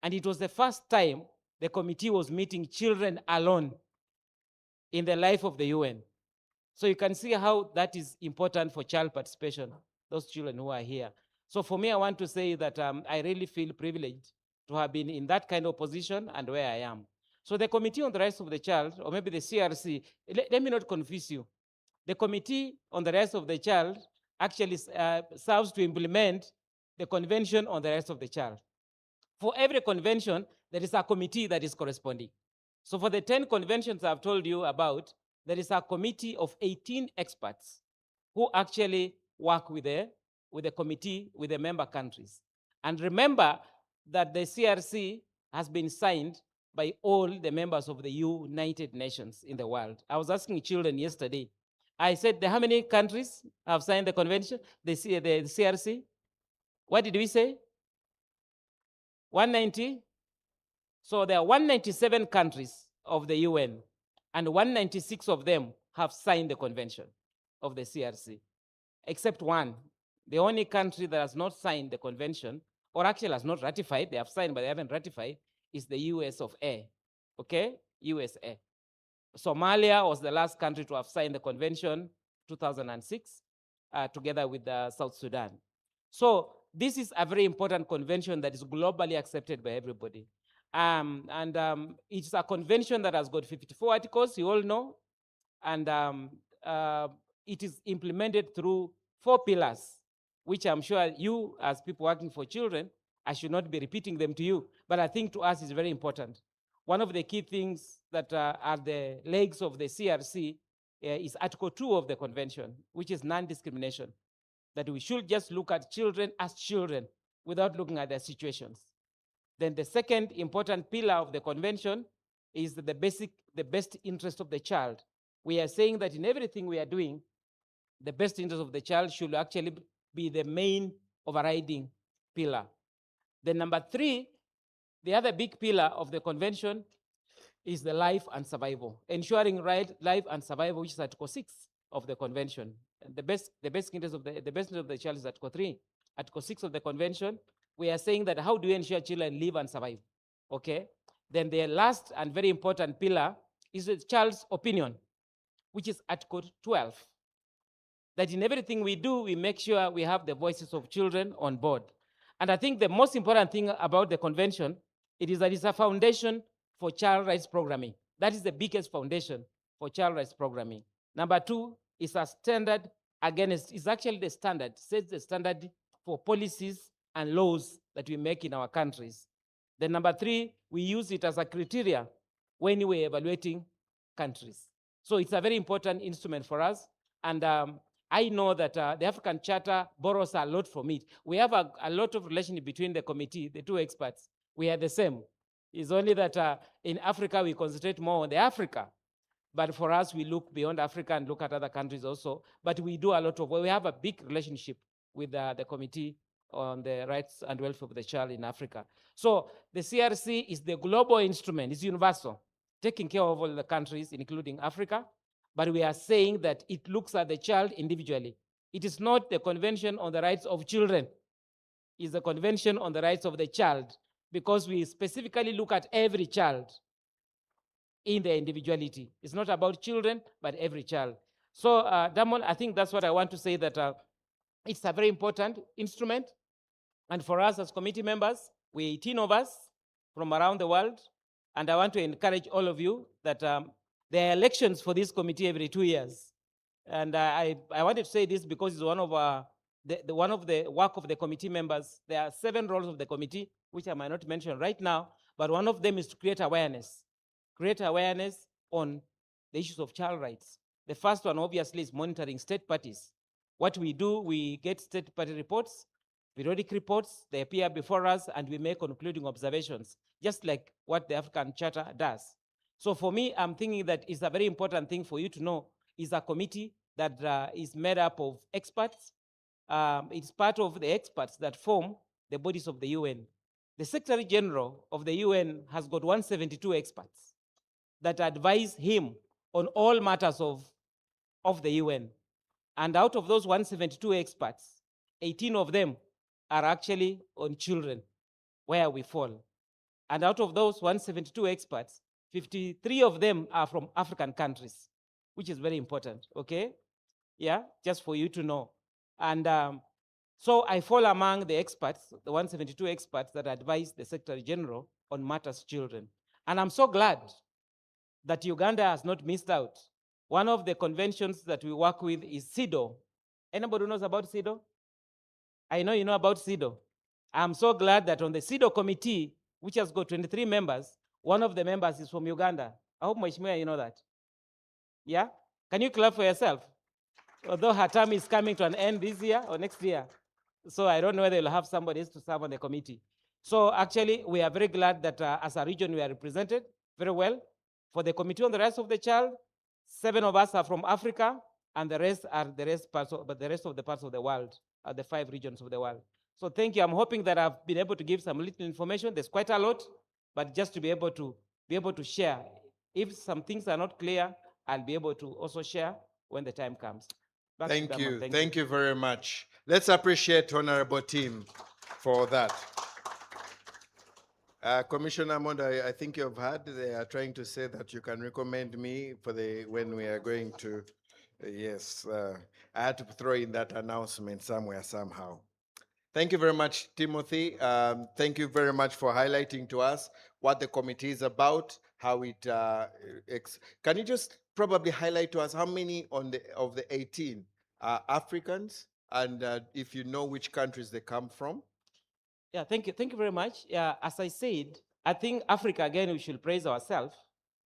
And it was the first time the committee was meeting children alone in the life of the UN. So you can see how that is important for child participation, those children who are here. So for me, I want to say that I really feel privileged to have been in that kind of position and where I am. So the Committee on the Rights of the Child, or maybe the CRC, let me not confuse you. The Committee on the Rights of the Child actually serves to implement the Convention on the Rights of the Child. For every convention, there is a committee that is corresponding. So for the 10 conventions I've told you about, there is a committee of 18 experts who actually work with the committee, with the member countries. And remember that the CRC has been signed by all the members of the United Nations in the world. I was asking children yesterday. I said, how many countries have signed the convention, the CRC? What did we say? 190? So there are 197 countries of the UN, and 196 of them have signed the convention of the CRC, except one. The only country that has not signed the convention, or actually has not ratified, they have signed but they haven't ratified, is the US of A, okay? USA. Somalia was the last country to have signed the convention, 2006, together with South Sudan. So this is a very important convention that is globally accepted by everybody. It's a convention that has got 54 articles, you all know, and it is implemented through 4 pillars, which I'm sure you, as people working for children, I should not be repeating them to you, but I think to us is very important. One of the key things that are the legs of the CRC is Article 2 of the convention, which is non-discrimination, that we should just look at children as children without looking at their situations. Then the second important pillar of the convention is the best interest of the child. We are saying that in everything we are doing, the best interest of the child should actually be the main overriding pillar. Then number 3, the other big pillar of the convention is the life and survival, ensuring life and survival, which is Article 6 of the convention. And the best interest of the child is Article 3. Article 6 of the convention, we are saying that how do we ensure children live and survive? Okay. Then the last and very important pillar is the child's opinion, which is Article 12. That in everything we do, we make sure we have the voices of children on board. And I think the most important thing about the convention, it is that it's a foundation for child rights programming. That is the biggest foundation for child rights programming. Number two is a standard against, it's actually the standard, sets the standard for policies and laws that we make in our countries. Then number three, we use it as a criteria when we're evaluating countries. So it's a very important instrument for us. And I know that the African Charter borrows a lot from it. We have a lot of relationship between the committee, the two experts. We are the same. It's only that in Africa, we concentrate more on the Africa. But for us, we look beyond Africa and look at other countries also. But we do a lot of, we have a big relationship with the Committee on the Rights and Welfare of the Child in Africa. So the CRC is the global instrument, it's universal, taking care of all the countries, including Africa. But we are saying that it looks at the child individually. It is not the Convention on the Rights of Children. It's the Convention on the Rights of the Child, because we specifically look at every child in their individuality. It's not about children, but every child. So, Damon, I think that's what I want to say, that it's a very important instrument. And for us as committee members, we're 18 of us from around the world. And I want to encourage all of you that there are elections for this committee every 2 years. And I wanted to say this because it's one of one of the work of the committee members. There are 7 roles of the committee, which I might not mention right now, but one of them is to create awareness on the issues of child rights. The first one, obviously, is monitoring state parties. What we do, we get state party reports, periodic reports, they appear before us, and we make concluding observations, just like what the African Charter does. So for me, I'm thinking that it's a very important thing for you to know, is a committee that is made up of experts. It's part of the experts that form the bodies of the UN. The Secretary General of the UN has got 172 experts that advise him on all matters of the UN. And out of those 172 experts, 18 of them are actually on children, where we fall. And out of those 172 experts, 53 of them are from African countries, which is very important, okay? Yeah, just for you to know. And so I fall among the experts, the 172 experts that advise the Secretary General on matters children. And I'm so glad that Uganda has not missed out. One of the conventions that we work with is CIDO. Anybody who knows about CIDO? I know you know about CIDO. I'm so glad that on the CIDO committee, which has got 23 members, one of the members is from Uganda. I hope, Mheshimiwa, you know that. Yeah? Can you clap for yourself? Although her term is coming to an end this year or next year. So I don't know whether you'll have somebody else to serve on the committee. So actually, we are very glad that as a region, we are represented very well. For the Committee on the Rights of the Child, 7 of us are from Africa, and the rest are the rest of the parts of the world, are the 5 regions of the world. So thank you. I'm hoping that I've been able to give some little information. There's quite a lot, but just to be able to share. If some things are not clear, I'll be able to also share when the time comes. Thank you. Thank you very much. Let's appreciate Honorable Tim for that. Commissioner Mondo, I think you've heard they are trying to say that you can recommend me for when we are going to, yes, I had to throw in that announcement somewhere, somehow. Thank you very much, Timothy. Thank you very much for highlighting to us what the committee is about, how it, can you just probably highlight to us how many of the 18 are Africans, and if you know which countries they come from? Yeah, thank you. Thank you very much. Yeah, as I said, I think Africa, again, we should praise ourselves,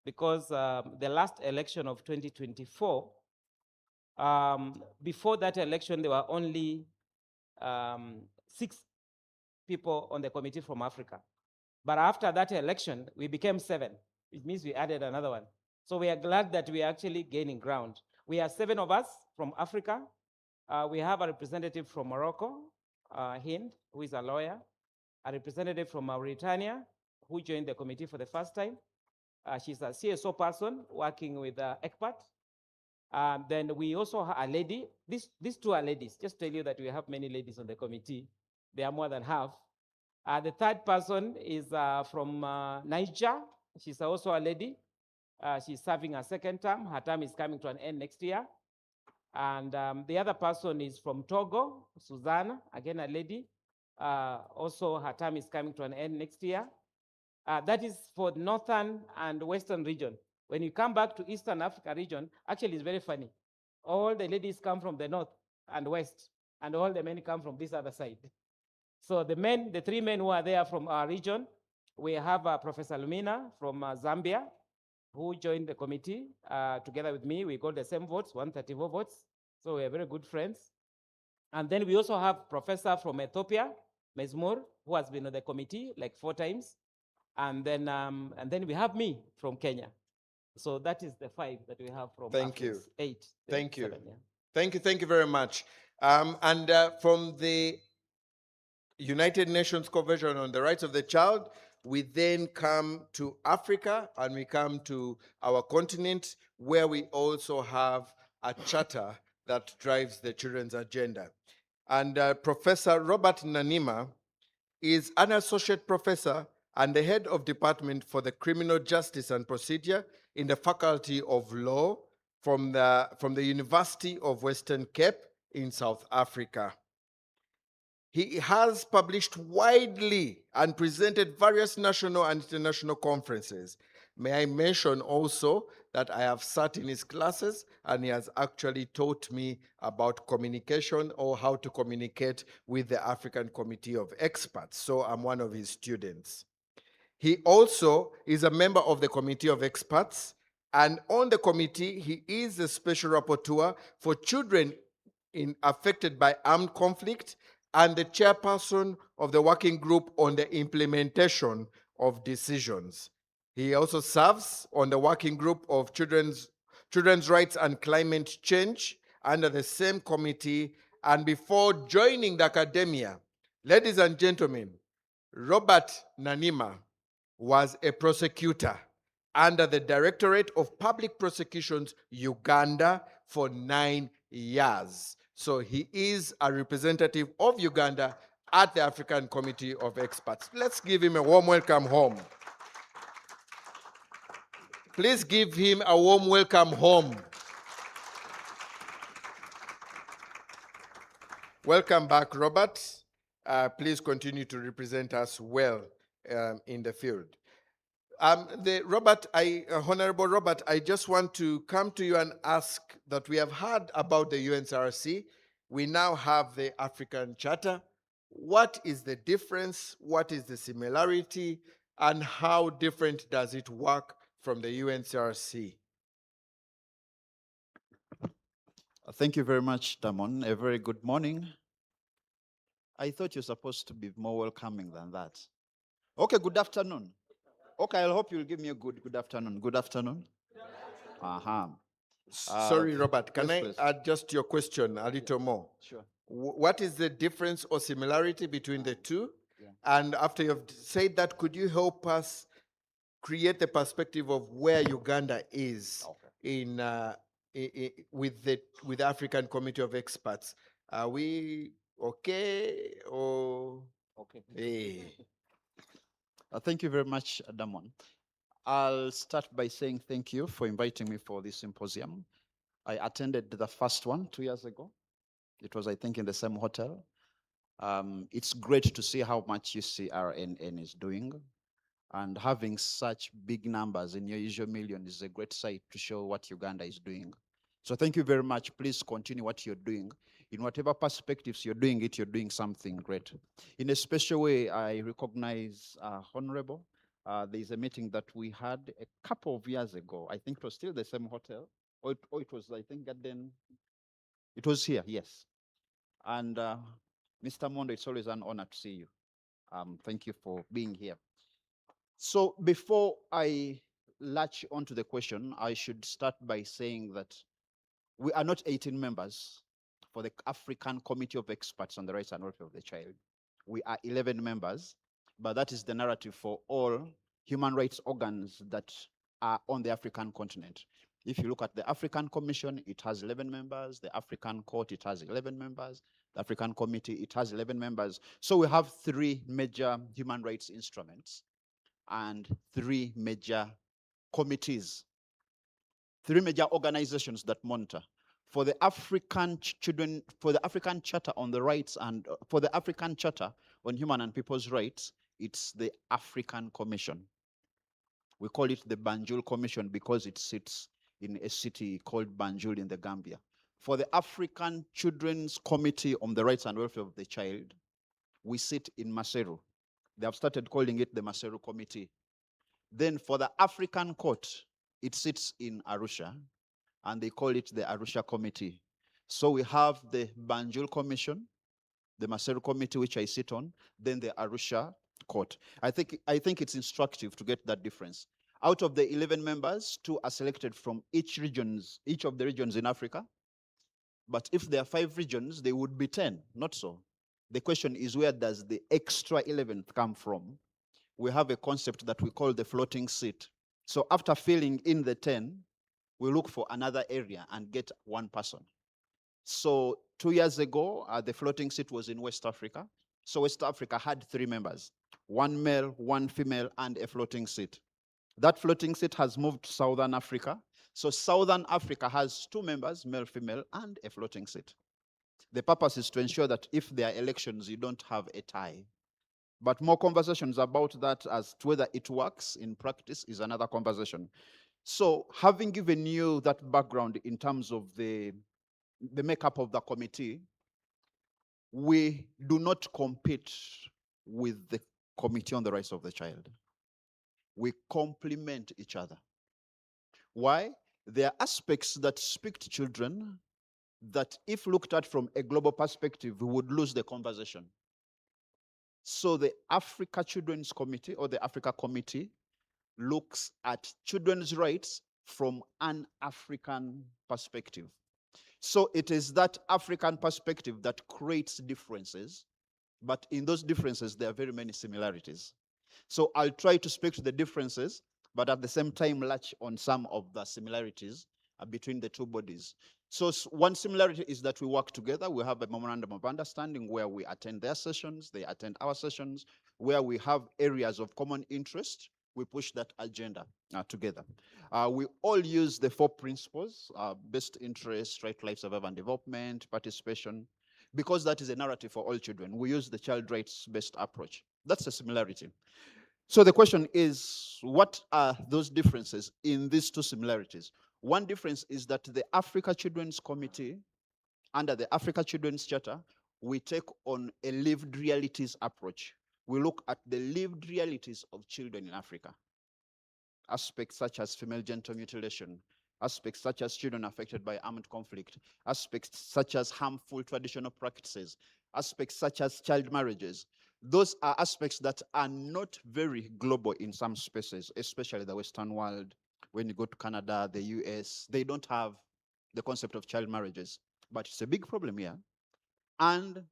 because the last election of 2024, before that election, there were only 6 people on the committee from Africa. But after that election, we became 7, which means we added another one. So we are glad that we are actually gaining ground. We are 7 of us from Africa. We have a representative from Morocco, Hind, who is a lawyer, a representative from Mauritania, who joined the committee for the first time. She's a CSO person working with ECPAT. Then we also have a lady. These 2 are ladies. Just tell you that we have many ladies on the committee. They are more than half. The third person is from Niger. She's also a lady. She's serving her second term. Her term is coming to an end next year. And the other person is from Togo, Susanna, again a lady. Also, her term is coming to an end next year. That is for northern and western region. When you come back to Eastern Africa region, actually it's very funny. All the ladies come from the north and west, and all the men come from this other side. So the three men who are there from our region, we have Professor Lumina from Zambia, who joined the committee together with me. We got the same votes, 134 votes. So we are very good friends. And then we also have Professor from Ethiopia, Mesmur, who has been on the committee like 4 times. And then we have me from Kenya. So that is the 5 that we have from Thank you. 8. Thank you. 7, yeah. Thank you very much. And from the United Nations Convention on the Rights of the Child, we then come to Africa and we come to our continent, where we also have a charter that drives the children's agenda. And Professor Robert Nanima is an associate professor and the head of department for the criminal justice and procedure in the Faculty of Law from the University of Western Cape in South Africa. He has published widely and presented various national and international conferences. May I mention also that I have sat in his classes and he has actually taught me about communication or how to communicate with the African Committee of Experts. So I'm one of his students. He also is a member of the Committee of Experts, and on the committee, he is the special rapporteur for children affected by armed conflict and the chairperson of the working group on the implementation of decisions. He also serves on the working group of children's rights and climate change under the same committee. And before joining the academia, ladies and gentlemen, Robert Nanima was a prosecutor under the Directorate of Public Prosecutions, Uganda, for 9 years. So he is a representative of Uganda at the African Committee of Experts. Let's give him a warm welcome home. Please give him a warm welcome home. Welcome back, Robert. Please continue to represent us well in the field. Honorable Robert, I just want to come to you and ask that we have heard about the UNCRC. We now have the African Charter. What is the difference? What is the similarity? And how different does it work from the UNCRC? Thank you very much, Damon. A very good morning. I thought you're supposed to be more welcoming than that. Okay, good afternoon. Okay, I hope you'll give me a good afternoon. Good afternoon. Uh-huh. Sorry, Robert, can yes, I adjust your question a little more? Sure. What is the difference or similarity between the two? Yeah. And after you've said that, could you help us create the perspective of where Uganda is with the African Committee of Experts? Are we okay or okay? Hey. Thank you very much, Damon. I'll start by saying thank you for inviting me for this symposium. I attended the first one 2 years ago. It was, I think, in the same hotel. It's great to see how much UCRNN is doing. And having such big numbers in your usual million is a great sight to show what Uganda is doing. So thank you very much. Please continue what you're doing. In whatever perspectives you're doing it, you're doing something great. In a special way, I recognize Honorable. There's a meeting that we had a couple of years ago. I think it was still the same hotel. Or it was, I think, Garden. It was here, yes. And Mr. Mondo, it's always an honor to see you. Thank you for being here. So before I latch onto the question, I should start by saying that we are not 18 members for the African Committee of Experts on the Rights and Welfare of the Child. We are 11 members, but that is the narrative for all human rights organs that are on the African continent. If you look at the African Commission, it has 11 members. The African Court, it has 11 members. The African Committee, it has 11 members. So we have 3 major human rights instruments and 3 major committees three major organizations that monitor. For the African children, for the African Charter on the rights and for the African Charter on human and people's rights, it's the African Commission. We call it the Banjul Commission because it sits in a city called Banjul in the Gambia. For the African Children's Committee on the Rights and Welfare of the Child, we sit in Maseru. They have started calling it the Maseru Committee. Then for the African Court, it sits in Arusha, and they call it the Arusha Committee. So we have the Banjul Commission, the Maseru Committee, which I sit on, then the Arusha Court. I think it's instructive to get that difference. Out of the 11 members, 2 are selected from each of the regions in Africa. But if there are 5 regions, they would be 10, not so. The question is, where does the extra 11th come from? We have a concept that we call the floating seat. So after filling in the 10, we look for another area and get 1 person. So 2 years ago, the floating seat was in West Africa. So West Africa had 3 members, 1 male, 1 female, and a floating seat. That floating seat has moved to Southern Africa. So Southern Africa has 2 members, male, female, and a floating seat. The purpose is to ensure that if there are elections, you don't have a tie. But more conversations about that as to whether it works in practice is another conversation. So having given you that background in terms of the makeup of the committee, we do not compete with the Committee on the Rights of the Child. We complement each other. Why? There are aspects that speak to children that, if looked at from a global perspective, we would lose the conversation. So the Africa Children's Committee, or the Africa Committee, looks at children's rights from an African perspective. So it is that African perspective that creates differences, but in those differences, there are very many similarities. So I'll try to speak to the differences, but at the same time latch on some of the similarities between the 2 bodies. So one similarity is that we work together. We have a memorandum of understanding where we attend their sessions, they attend our sessions, where we have areas of common interest. We push that agenda together. We all use the 4 principles: best interest, right life, survival and development, participation, because that is a narrative for all children. We use the child rights-based approach. That's a similarity. So the question is, what are those differences in these 2 similarities? One difference is that the Africa Children's Committee, under the Africa Children's Charter, we take on a lived realities approach. We look at the lived realities of children in Africa. Aspects such as female genital mutilation, aspects such as children affected by armed conflict, aspects such as harmful traditional practices, aspects such as child marriages. Those are aspects that are not very global in some spaces, especially the Western world. When you go to Canada, the US, they don't have the concept of child marriages. But it's a big problem here. And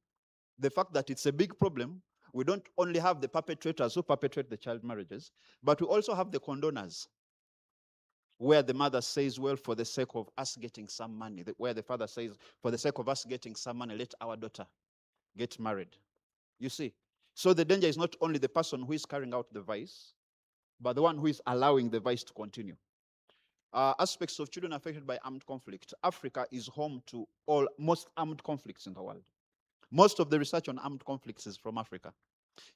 the fact that it's a big problem, we don't only have the perpetrators who perpetrate the child marriages, but we also have the condoners, where the mother says, well, for the sake of us getting some money, where the father says, for the sake of us getting some money, let our daughter get married. You see? So the danger is not only the person who is carrying out the vice, but the one who is allowing the vice to continue. Aspects of children affected by armed conflict. Africa is home to most armed conflicts in the world. Most of the research on armed conflicts is from Africa.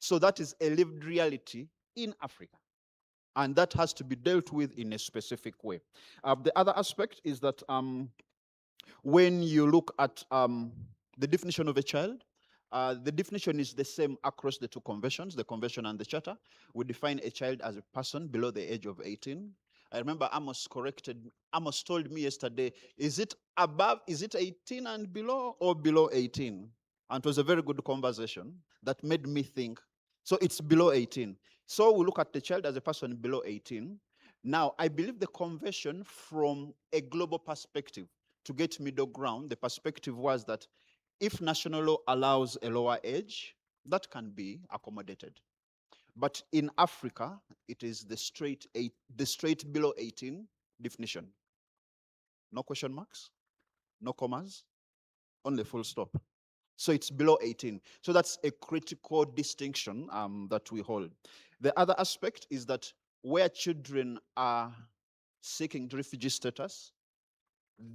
So that is a lived reality in Africa. And that has to be dealt with in a specific way. The other aspect is that when you look at the definition of a child, the definition is the same across the 2 conventions, the convention and the charter. We define a child as a person below the age of 18. I remember Amos told me yesterday, is it 18 and below or below 18? And it was a very good conversation that made me think, so it's below 18. So we look at the child as a person below 18. Now, I believe the convention, from a global perspective, to get middle ground, the perspective was that if national law allows a lower age, that can be accommodated. But in Africa, it is the straight below 18 definition. No question marks, no commas, only full stop. So it's below 18. So that's a critical distinction that we hold. The other aspect is that where children are seeking refugee status,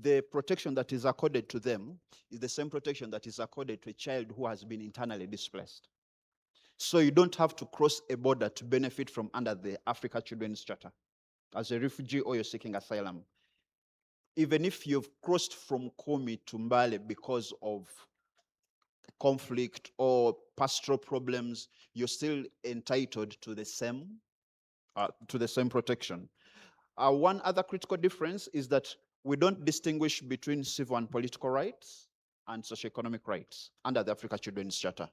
the protection that is accorded to them is the same protection that is accorded to a child who has been internally displaced. So you don't have to cross a border to benefit from under the Africa Children's Charter as a refugee or you're seeking asylum. Even if you've crossed from Komi to Mbale because of conflict or pastoral problems, you're still entitled to the same protection. One other critical difference is that we don't distinguish between civil and political rights and socioeconomic rights under the Africa Children's Charter.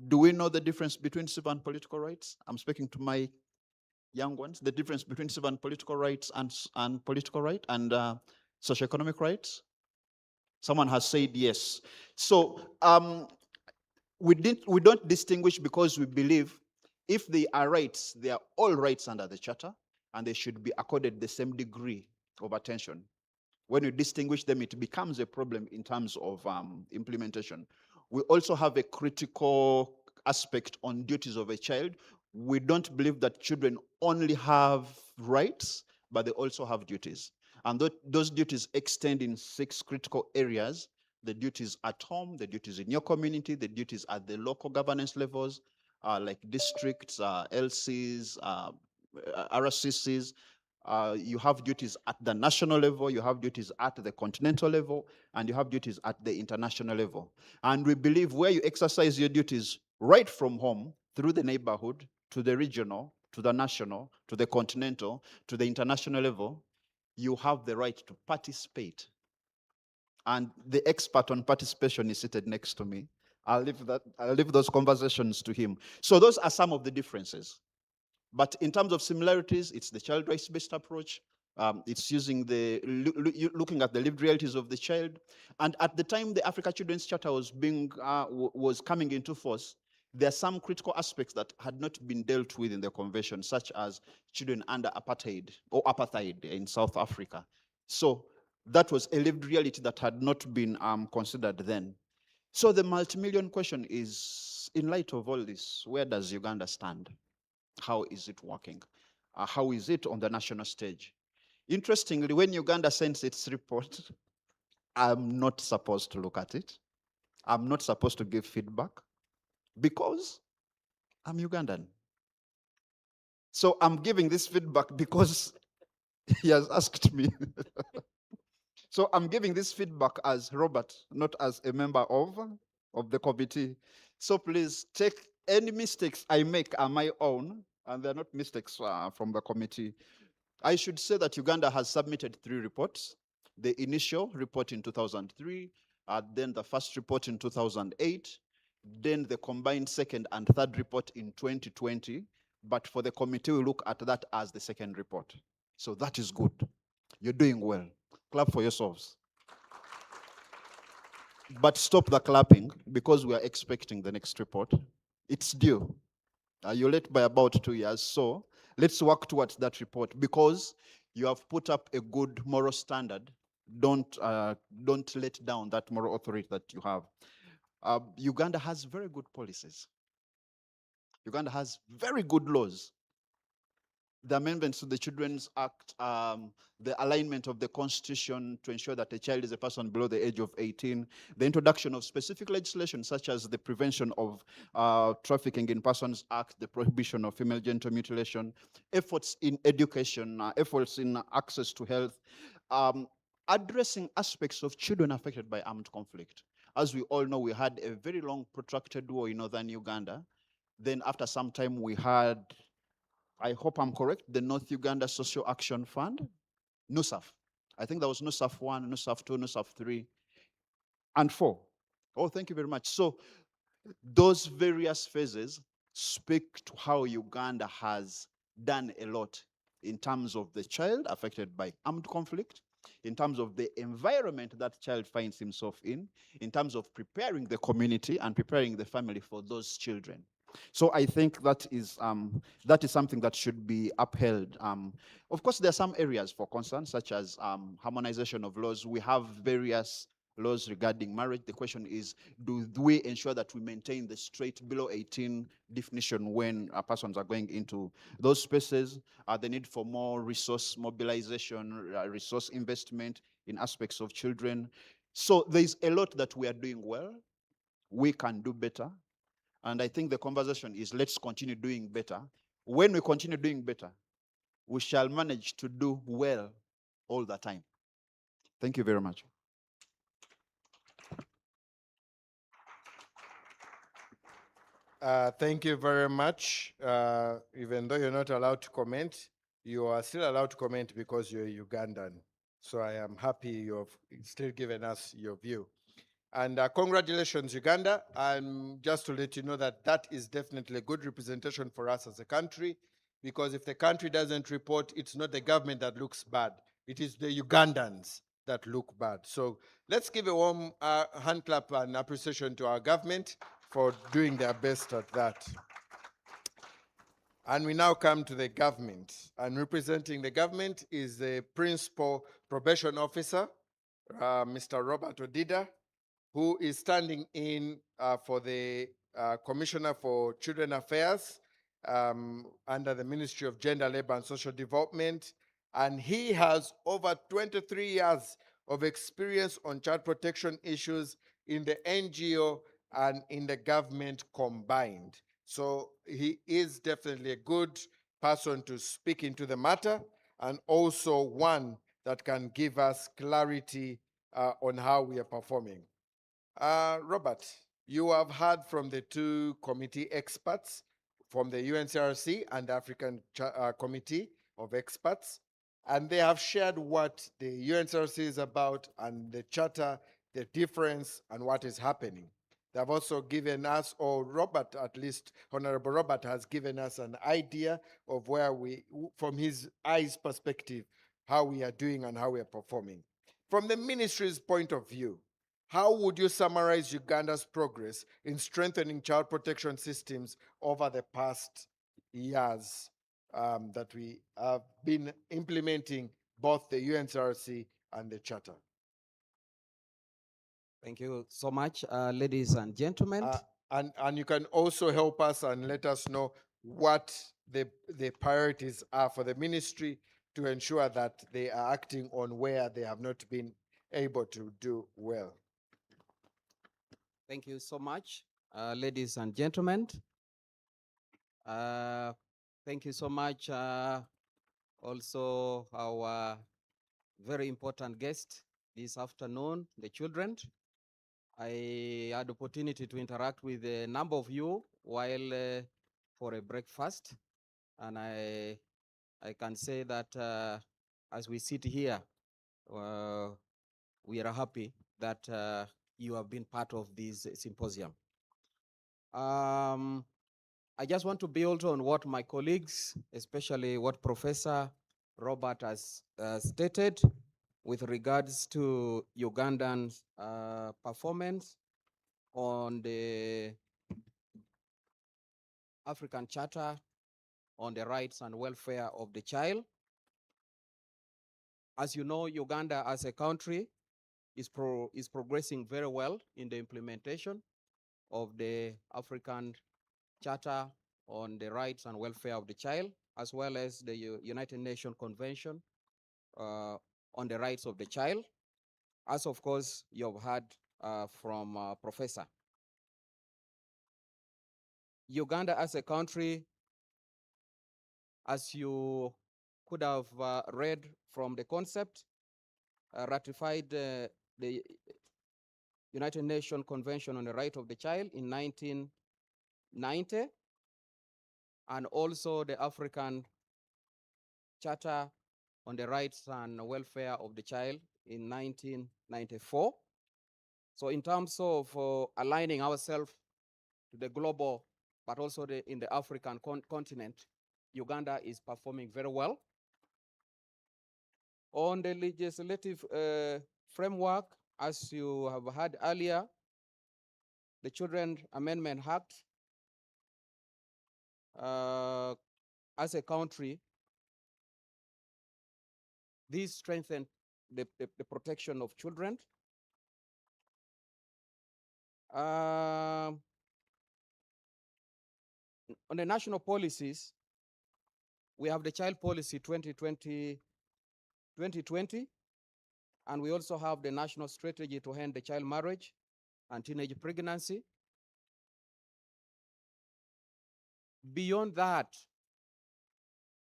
Do we know the difference between civil and political rights? I'm speaking to my young ones. The difference between civil and political rights and political right and socioeconomic rights? Someone has said yes. So we don't distinguish because we believe if they are rights, they are all rights under the Charter, and they should be accorded the same degree of attention. When you distinguish them, it becomes a problem in terms of implementation. We also have a critical aspect on duties of a child. We don't believe that children only have rights, but they also have duties. And those duties extend in 6 critical areas: the duties at home, the duties in your community, the duties at the local governance levels, like districts, LCs, RCCs. You have duties at the national level, you have duties at the continental level, and you have duties at the international level. And we believe where you exercise your duties right from home, through the neighborhood, to the regional, to the national, to the continental, to the international level, you have the right to participate. And the expert on participation is seated next to me. I'll leave those conversations to him. So those are some of the differences. But in terms of similarities, it's the child rights-based approach. It's using looking at the lived realities of the child. And at the time the Africa Children's Charter was coming into force, there are some critical aspects that had not been dealt with in the convention, such as children under apartheid in South Africa. So that was a lived reality that had not been considered then. So the multi-million question is, in light of all this, where does Uganda stand? How is it working? How is it on the national stage? Interestingly, when Uganda sends its report, I'm not supposed to look at it. I'm not supposed to give feedback because I'm Ugandan. So I'm giving this feedback because he has asked me. So I'm giving this feedback as Robert, not as a member of the committee. So please take any mistakes I make are my own, and they're not mistakes from the committee. I should say that Uganda has submitted 3 reports. The initial report in 2003, then the first report in 2008, then the combined second and third report in 2020. But for the committee, we look at that as the second report. So that is good. You're doing well. Clap for yourselves. But stop the clapping because we are expecting the next report. It's due. You're late by about 2 years. So let's work towards that report because you have put up a good moral standard. Don't let down that moral authority that you have. Uganda has very good policies. Uganda has very good laws. The amendments to the Children's Act, the alignment of the Constitution to ensure that a child is a person below the age of 18, the introduction of specific legislation such as the Prevention of Trafficking in Persons Act, the prohibition of female genital mutilation, efforts in education, efforts in access to health, addressing aspects of children affected by armed conflict. As we all know, we had a very long protracted war in northern Uganda. Then after some time, we had, I hope I'm correct, the North Uganda Social Action Fund, NUSAF. I think that was NUSAF 1, NUSAF 2, NUSAF 3, and 4. Oh, thank you very much. So those various phases speak to how Uganda has done a lot in terms of the child affected by armed conflict, in terms of the environment that child finds himself in terms of preparing the community and preparing the family for those children. So I think that is something that should be upheld. Of course, there are some areas for concern, such as harmonization of laws. We have various laws regarding marriage. The question is, do we ensure that we maintain the straight below 18 definition when persons are going into those spaces? The need for more resource mobilization, resource investment in aspects of children. So there's a lot that we are doing well. We can do better. And I think the conversation is, let's continue doing better. When we continue doing better, we shall manage to do well all the time. Thank you very much. Thank you very much. Even though you're not allowed to comment, you are still allowed to comment because you're Ugandan. So I am happy you've still given us your view. And congratulations, Uganda. And just to let you know that that is definitely a good representation for us as a country, because if the country doesn't report, it's not the government that looks bad. It is the Ugandans that look bad. So let's give a warm hand clap and appreciation to our government for doing their best at that. And we now come to the government. And representing the government is the Principal Probation Officer, Mr. Robert Odida, who is standing in for the Commissioner for Children Affairs under the Ministry of Gender, Labor and Social Development. And he has over 23 years of experience on child protection issues in the NGO and in the government combined. So he is definitely a good person to speak into the matter, and also one that can give us clarity on how we are performing. Robert, you have heard from the two committee experts from the UNCRC and the African Committee of Experts, and they have shared what the UNCRC is about and the charter, the difference, and what is happening. They have also given us, or Robert at least, Honorable Robert has given us an idea of where we, from his eyes perspective, how we are doing and how we are performing. From the ministry's point of view, how would you summarize Uganda's progress in strengthening child protection systems over the past years that we have been implementing both the UNCRC and the Charter? Thank you so much, ladies and gentlemen. And you can also help us and let us know what the priorities are for the ministry to ensure that they are acting on where they have not been able to do well. Thank you so much, ladies and gentlemen. Thank you so much, also our very important guest this afternoon, the children. I had opportunity to interact with a number of you while for a breakfast, and I can say that as we sit here, we are happy that you have been part of this symposium. I just want to build on what my colleagues, especially what Professor Robert has stated with regards to Ugandan's performance on the African Charter on the rights and welfare of the child. As you know, Uganda as a country is progressing very well in the implementation of the African Charter on the rights and welfare of the child, as well as the United Nations Convention on the rights of the child, as of course you have heard from Professor. Uganda as a country, as you could have read from the concept, ratified the United Nations Convention on the Right of the Child in 1990, and also the African Charter on the Rights and Welfare of the Child in 1994. So in terms of aligning ourselves to the global, but also in the African continent, Uganda is performing very well. On the legislative framework, as you have heard earlier, the Children Amendment Act, as a country, this strengthened the protection of children On the national policies, we have the Child Policy 2020, and we also have the National Strategy to End the Child Marriage and Teenage Pregnancy. Beyond that,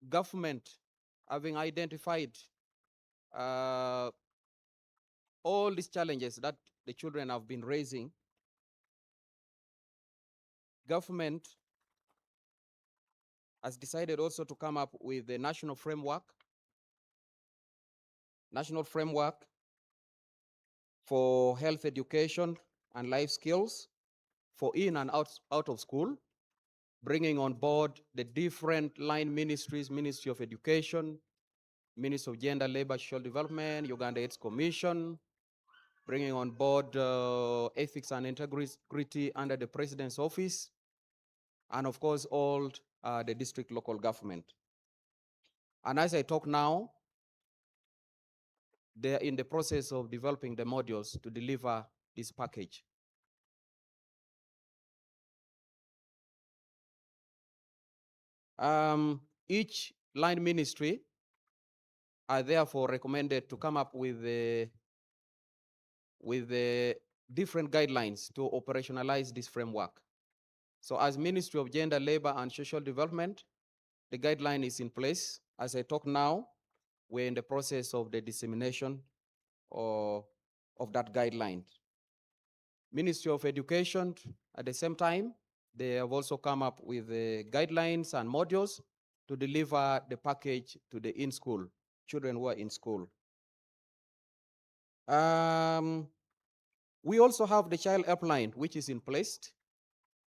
government having identified all these challenges that the children have been raising, government has decided also to come up with a national framework for health education and life skills for in and out of school, bringing on board the different line ministries, Ministry of Education, Ministry of Gender, Labor, Social Development, Uganda AIDS Commission, bringing on board ethics and integrity under the President's office, and of course, all the district local government. And as I talk now, they're in the process of developing the modules to deliver this package. Each line ministry are therefore recommended to come up with the different guidelines to operationalize this framework. So as Ministry of Gender, Labor and Social Development, the guideline is in place. As I talk now, we're in the process of the dissemination of that guideline. Ministry of Education, at the same time, they have also come up with the guidelines and modules to deliver the package to the in-school, children who are in school. We also have the child helpline, which is in place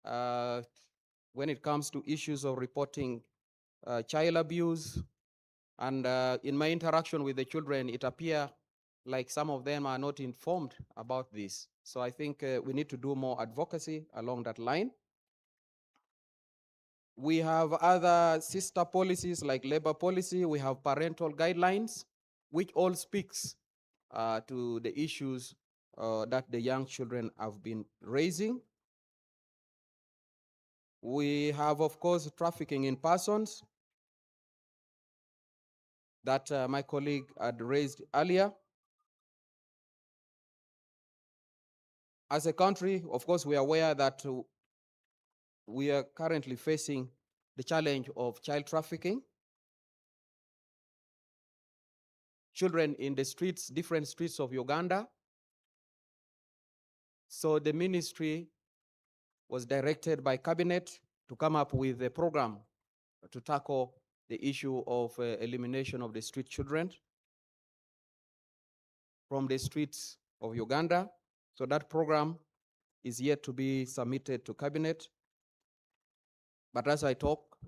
when it comes to issues of reporting child abuse. And in my interaction with the children, it appears like some of them are not informed about this. So I think we need to do more advocacy along that line. We have other sister policies like labor policy. We have parental guidelines, which all speaks to the issues that the young children have been raising. We have, of course, trafficking in persons that my colleague had raised earlier. As a country, of course, we are aware that we are currently facing the challenge of child trafficking. Children in the streets, different streets of Uganda. So the ministry was directed by cabinet to come up with a program to tackle the issue of elimination of the street children from the streets of Uganda. So that program is yet to be submitted to cabinet. But as I talk,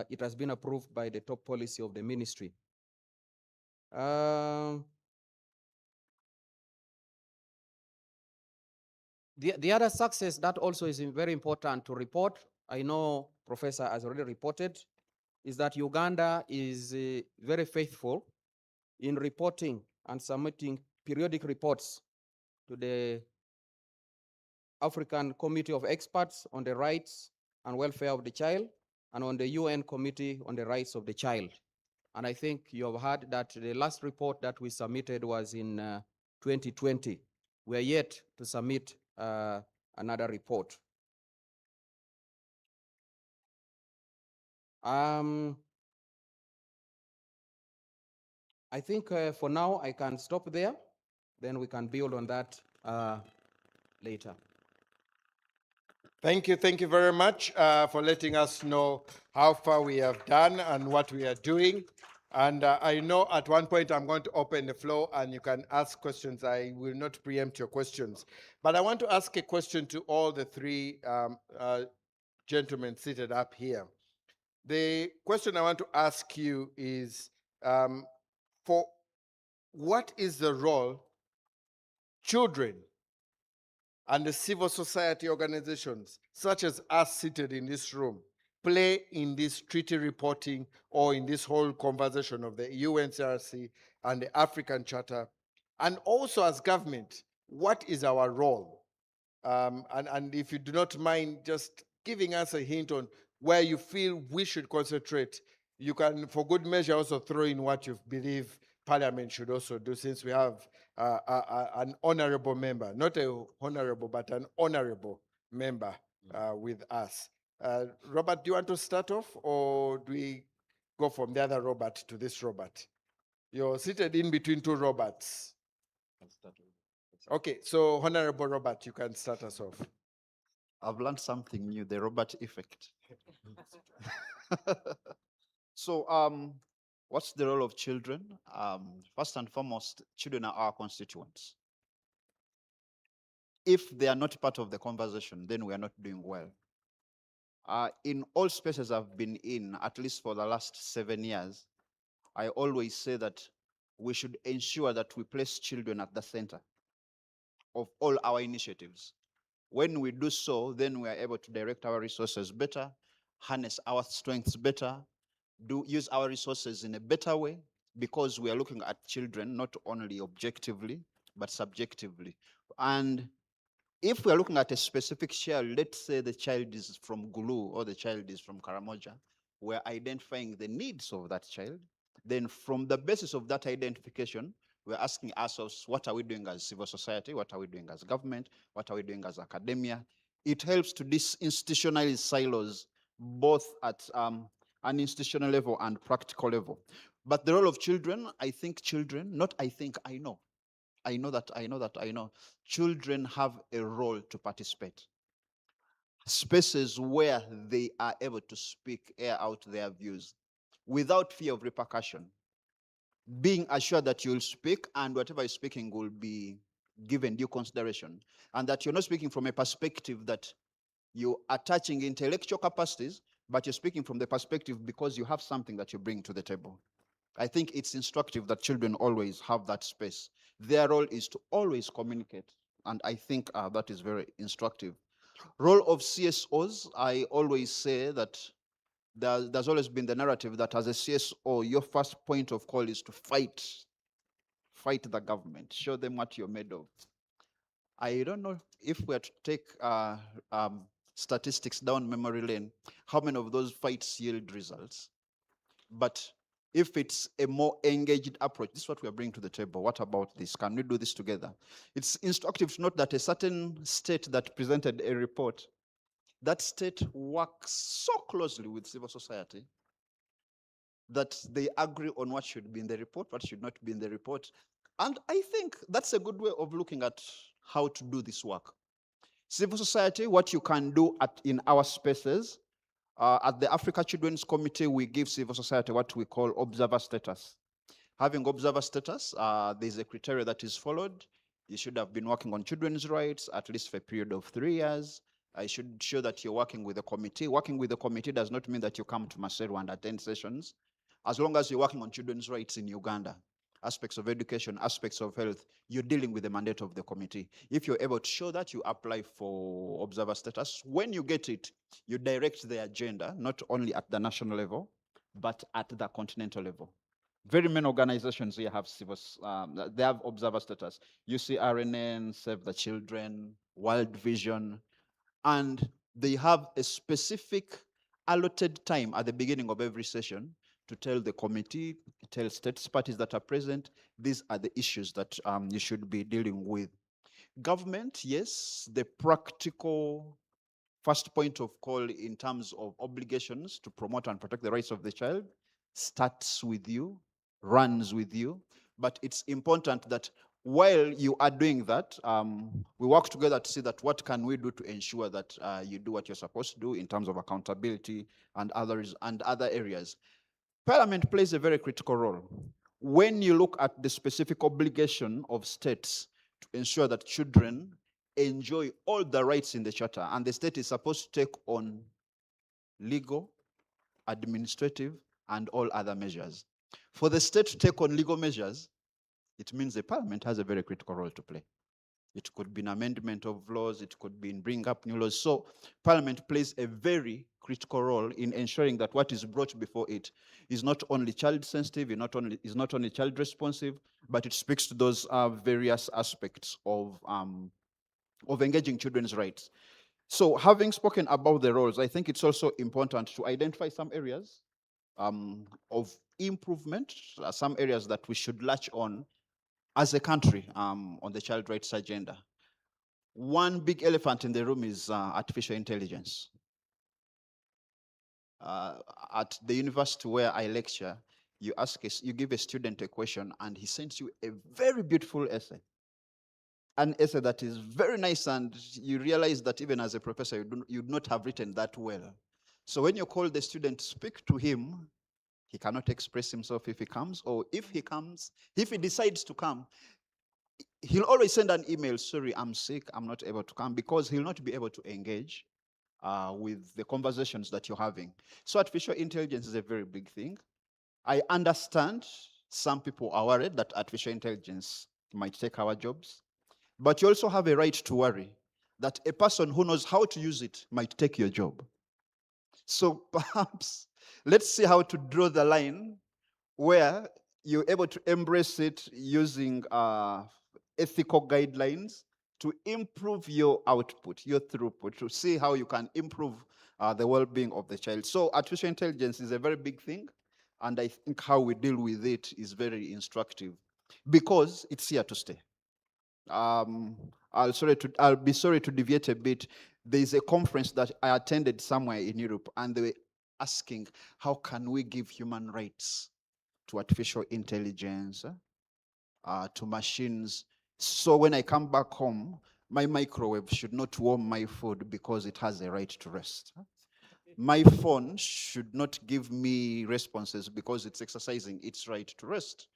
it has been approved by the top policy of the ministry. The other success that also is very important to report, I know Professor has already reported, is that Uganda is very faithful in reporting and submitting periodic reports to the African Committee of Experts on the Rights and Welfare of the Child and on the UN Committee on the Rights of the Child. And I think you have heard that the last report that we submitted was in 2020. We are yet to submit another report. I think for now I can stop there, then we can build on that later. Thank you very much for letting us know how far we have done and what we are doing. And I know at one point I'm going to open the floor and you can ask questions. I will not preempt your questions. But I want to ask a question to all the three gentlemen seated up here. The question I want to ask you is, for what is the role children and the civil society organizations, such as us seated in this room, play in this treaty reporting or in this whole conversation of the UNCRC and the African Charter? And also as government, what is our role? And if you do not mind just giving us a hint on where you feel we should concentrate, you can, for good measure, also throw in what you believe Parliament should also do, since we have an honorable member, not a honorable, but an honorable member with us. Robert, do you want to start off, or do we go from the other Robert to this Robert? You're seated in between two Roberts. Okay, so Honorable Robert, you can start us off. I've learned something new, the Robert effect. So, what's the role of children? First and foremost, children are our constituents. If they are not part of the conversation, then we are not doing well. In all spaces I've been in, at least for the last 7 years, I always say that we should ensure that we place children at the center of all our initiatives. When we do so, then we are able to direct our resources better, harness our strengths better, use our resources in a better way, because we are looking at children not only objectively, but subjectively. And if we are looking at a specific child, let's say the child is from Gulu or the child is from Karamoja, we're identifying the needs of that child. Then from the basis of that identification, we're asking ourselves, what are we doing as civil society? What are we doing as government? What are we doing as academia? It helps to disinstitutionalize silos, both at an institutional level and practical level. But the role of children, I think children, not I think, I know. I know. Children have a role to participate. Spaces where they are able to speak, air out their views without fear of repercussion. Being assured that you'll speak and whatever you're speaking will be given due consideration. And that you're not speaking from a perspective that you are touching intellectual capacities, but you're speaking from the perspective because you have something that you bring to the table. I think it's instructive that children always have that space. Their role is to always communicate, and I think that is very instructive. Role of CSOs, I always say that there's always been the narrative that as a CSO, your first point of call is to fight the government, show them what you're made of. I don't know if we're to take statistics down memory lane, how many of those fights yield results. But if it's a more engaged approach, this is what we are bringing to the table. What about this? Can we do this together? It's instructive to note that a certain state that presented a report, that state works so closely with civil society that they agree on what should be in the report, what should not be in the report. And I think that's a good way of looking at how to do this work. Civil society, what you can do in our spaces, at the Africa Children's Committee, we give civil society what we call observer status. Having observer status, there's a criteria that is followed. You should have been working on children's rights at least for a period of 3 years. I should show that you're working with the committee. Working with the committee does not mean that you come to Maseru and attend sessions. As long as you're working on children's rights in Uganda, aspects of education, aspects of health, you're dealing with the mandate of the committee. If you're able to show that, you apply for observer status. When you get it, you direct the agenda, not only at the national level, but at the continental level. Very many organizations here have they have observer status. UCRNN, Save the Children, World Vision, and they have a specific allotted time at the beginning of every session to tell the committee, tell states parties that are present, these are the issues that you should be dealing with. Government, yes, the practical first point of call in terms of obligations to promote and protect the rights of the child starts with you, runs with you, but it's important that while you are doing that, we work together to see that what can we do to ensure that you do what you're supposed to do in terms of accountability and other areas. Parliament plays a very critical role. When you look at the specific obligation of states to ensure that children enjoy all the rights in the charter, and the state is supposed to take on legal, administrative, and all other measures. For the state to take on legal measures, it means the parliament has a very critical role to play. It could be an amendment of laws, it could be in bringing up new laws. So parliament plays a very critical role in ensuring that what is brought before it is not only child sensitive, is not only child responsive, but it speaks to those various aspects of of engaging children's rights. So having spoken about the roles, I think it's also important to identify some areas of improvement, some areas that we should latch on as a country on the child rights agenda. One big elephant in the room is artificial intelligence. At the university where I lecture, you give a student a question and he sends you a very beautiful essay. An essay that is very nice, and you realize that even as a professor, you'd not have written that well. So when you call the student to speak to him, he cannot express himself if he comes, or if he comes, if he decides to come, he'll always send an email, sorry, I'm sick, I'm not able to come, because he'll not be able to engage with the conversations that you're having. So artificial intelligence is a very big thing. I understand some people are worried that artificial intelligence might take our jobs, but you also have a right to worry that a person who knows how to use it might take your job. So perhaps let's see how to draw the line where you're able to embrace it using ethical guidelines to improve your output, your throughput, to see how you can improve the well-being of the child. So artificial intelligence is a very big thing, and I think how we deal with it is very instructive because it's here to stay. I'll be sorry to deviate a bit. There is a conference that I attended somewhere in Europe, and they were asking, how can we give human rights to artificial intelligence, to machines? So when I come back home, my microwave should not warm my food because it has a right to rest. My phone should not give me responses because it's exercising its right to rest.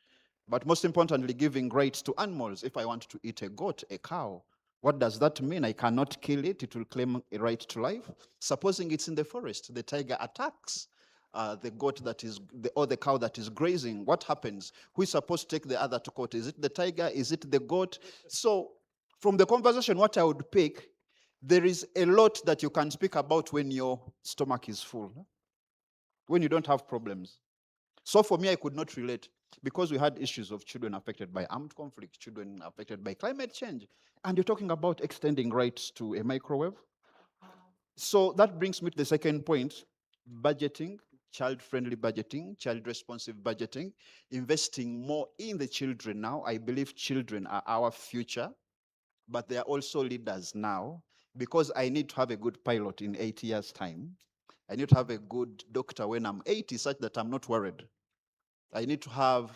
But most importantly, giving rights to animals. If I want to eat a goat, a cow, what does that mean? I cannot kill it. It will claim a right to life. Supposing it's in the forest, the tiger attacks the goat that is, or the cow that is grazing. What happens? Who is supposed to take the other to court? Is it the tiger? Is it the goat? So from the conversation, what I would pick, there is a lot that you can speak about when your stomach is full, when you don't have problems. So for me, I could not relate because we had issues of children affected by armed conflict, children affected by climate change, and you're talking about extending rights to a microwave. So that brings me to the second point, budgeting, child-friendly budgeting, child-responsive budgeting, investing more in the children now. I believe children are our future, but they are also leaders now, because I need to have a good pilot in 8 years' time. I need to have a good doctor when I'm 80, such that I'm not worried. I need to have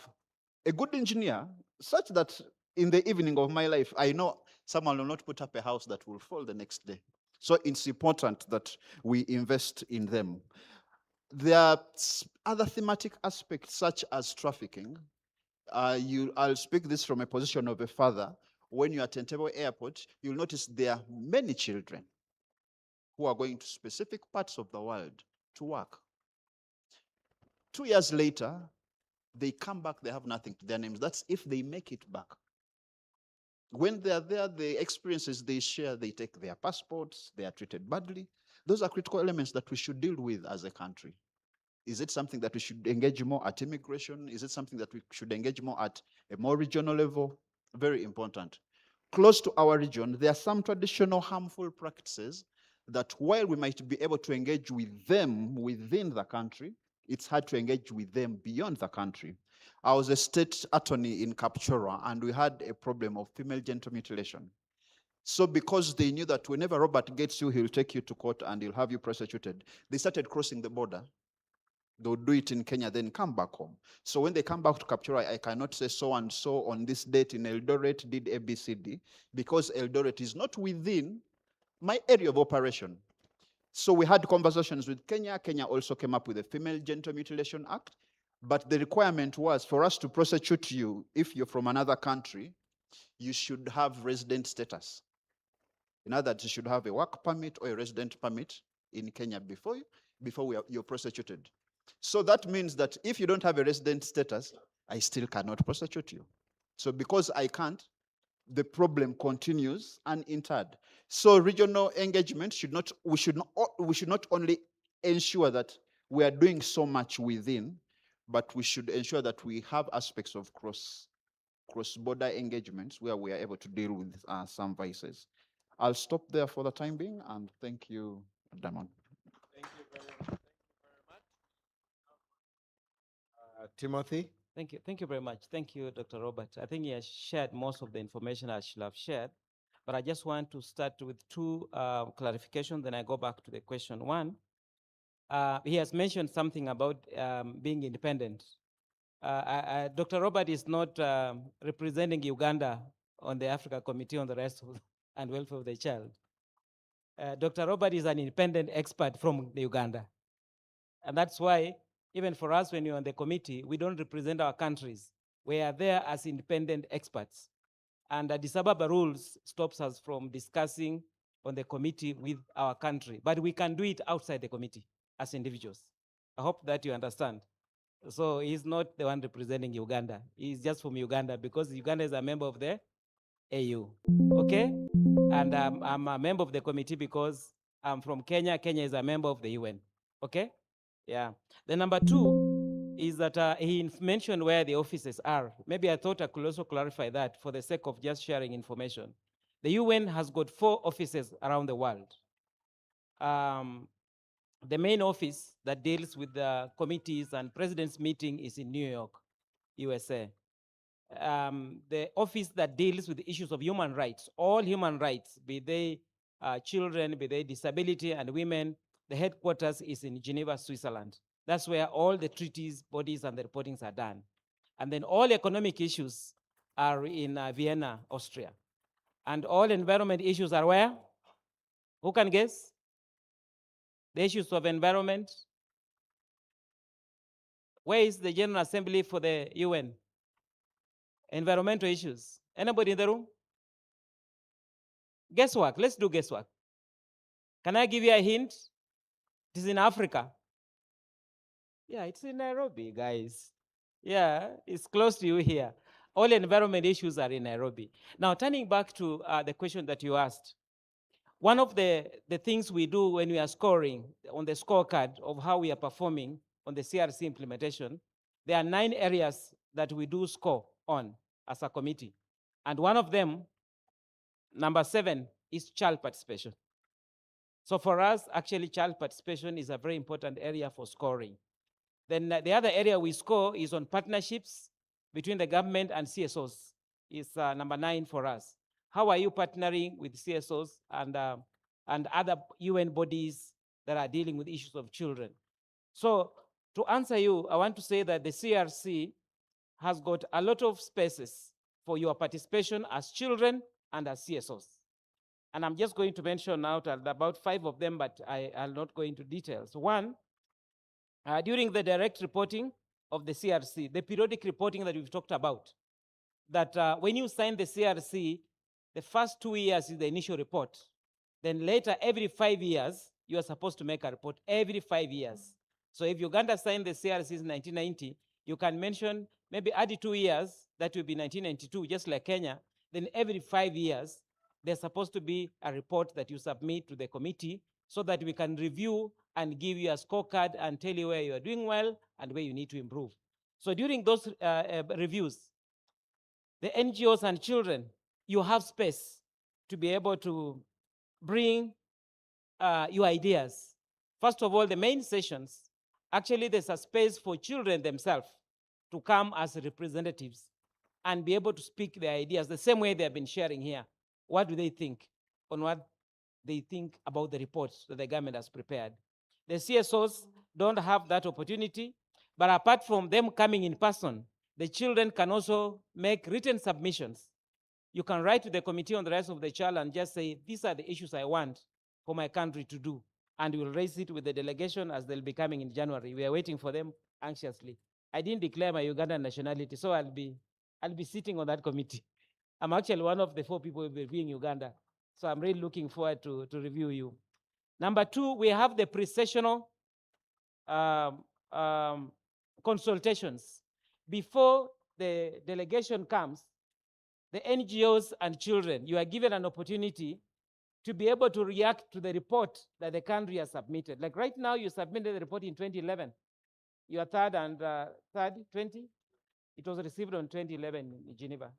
a good engineer, such that in the evening of my life, I know someone will not put up a house that will fall the next day. So it's important that we invest in them. There are other thematic aspects, such as trafficking. I'll speak this from a position of a father. When you're at Entebbe Airport, you'll notice there are many children who are going to specific parts of the world to work. 2 years later, they come back, they have nothing to their names. That's if they make it back. When they're there, the experiences they share, they take their passports, they are treated badly. Those are critical elements that we should deal with as a country. Is it something that we should engage more at immigration? Is it something that we should engage more at a more regional level? Very important. Close to our region, there are some traditional harmful practices that while we might be able to engage with them within the country, it's hard to engage with them beyond the country. I was a state attorney in Kapchora, and we had a problem of female genital mutilation. So because they knew that whenever Robert gets you, he'll take you to court and he'll have you prosecuted, they started crossing the border. They'll do it in Kenya, then come back home. So when they come back to Kapchora, I cannot say so and so on this date in Eldoret did ABCD, because Eldoret is not within my area of operation. So we had conversations with Kenya. Kenya also came up with a Female Genital Mutilation Act. But the requirement was for us to prosecute you, if you're from another country, you should have resident status. In other words, you should have a work permit or a resident permit in Kenya before you're prosecuted. So that means that if you don't have a resident status, I still cannot prosecute you. So because I can't, the problem continues uninterred. So regional engagement we should not only ensure that we are doing so much within, but we should ensure that we have aspects of cross-border engagements where we are able to deal with some vices. I'll stop there for the time being, and thank you, Damon. Thank you very much. Timothy? Thank you very much. Thank you, Dr. Robert. I think he has shared most of the information I should have shared, but I just want to start with two clarifications, then I go back to the question. One, he has mentioned something about being independent. Dr. Robert is not representing Uganda on the Africa Committee on the Rights and Welfare of the Child. Dr. Robert is an independent expert from Uganda. And that's why, even for us, when you're on the committee, we don't represent our countries. We are there as independent experts. And the Addis Ababa rules stops us from discussing on the committee with our country. But we can do it outside the committee as individuals. I hope that you understand. So he's not the one representing Uganda. He's just from Uganda because Uganda is a member of the AU. Okay? And I'm a member of the committee because I'm from Kenya. Kenya is a member of the UN. Okay? Yeah. The number two is that he mentioned where the offices are. Maybe I thought I could also clarify that for the sake of just sharing information. The UN has got 4 offices around the world. The main office that deals with the committees and president's meeting is in New York, USA. The office that deals with the issues of human rights, all human rights, be they children, be they disability and women, the headquarters is in Geneva, Switzerland. That's where all the treaties, bodies, and the reportings are done. And then all economic issues are in Vienna, Austria. And all environment issues are where? Who can guess? The issues of environment. Where is the General Assembly for the UN? Environmental issues. Anybody in the room? Guesswork. Let's do guesswork. Can I give you a hint? It is in Africa. Yeah, it's in Nairobi, guys. Yeah, it's close to you here. All environment issues are in Nairobi. Now, turning back to the question that you asked, one of the things we do when we are scoring on the scorecard of how we are performing on the CRC implementation, there are 9 areas that we do score on as a committee. And one of them, number 7, is child participation. So for us, actually, child participation is a very important area for scoring. Then the other area we score is on partnerships between the government and CSOs. Is number 9 for us. How are you partnering with CSOs and other UN bodies that are dealing with issues of children? So to answer you, I want to say that the CRC has got a lot of spaces for your participation as children and as CSOs. And I'm just going to mention out about 5 of them, but I'll not go into details. One, during the direct reporting of the CRC, the periodic reporting that we've talked about, that when you sign the CRC, the first 2 years is the initial report. Then later, every 5 years, you are supposed to make a report every 5 years. So if Uganda signed the CRC in 1990, you can mention maybe add 2 years, that will be 1992, just like Kenya. Then every 5 years, there's supposed to be a report that you submit to the committee so that we can review and give you a scorecard and tell you where you are doing well and where you need to improve. So during those reviews, the NGOs and children, you have space to be able to bring your ideas. First of all, the main sessions, actually there's a space for children themselves to come as representatives and be able to speak their ideas the same way they've been sharing here. What do they think on what they think about the reports that the government has prepared? The CSOs don't have that opportunity, but apart from them coming in person, the children can also make written submissions. You can write to the Committee on the Rights of the Child and just say, these are the issues I want for my country to do. And we'll raise it with the delegation as they'll be coming in January. We are waiting for them anxiously. I didn't declare my Ugandan nationality, so I'll be sitting on that committee. I'm actually one of the 4 people who will be in Uganda. So I'm really looking forward to review you. Number 2, we have the pre-sessional consultations. Before the delegation comes, the NGOs and children, you are given an opportunity to be able to react to the report that the country has submitted. Like right now, you submitted the report in 2011. Your third and 20? It was received on 2011 in Geneva.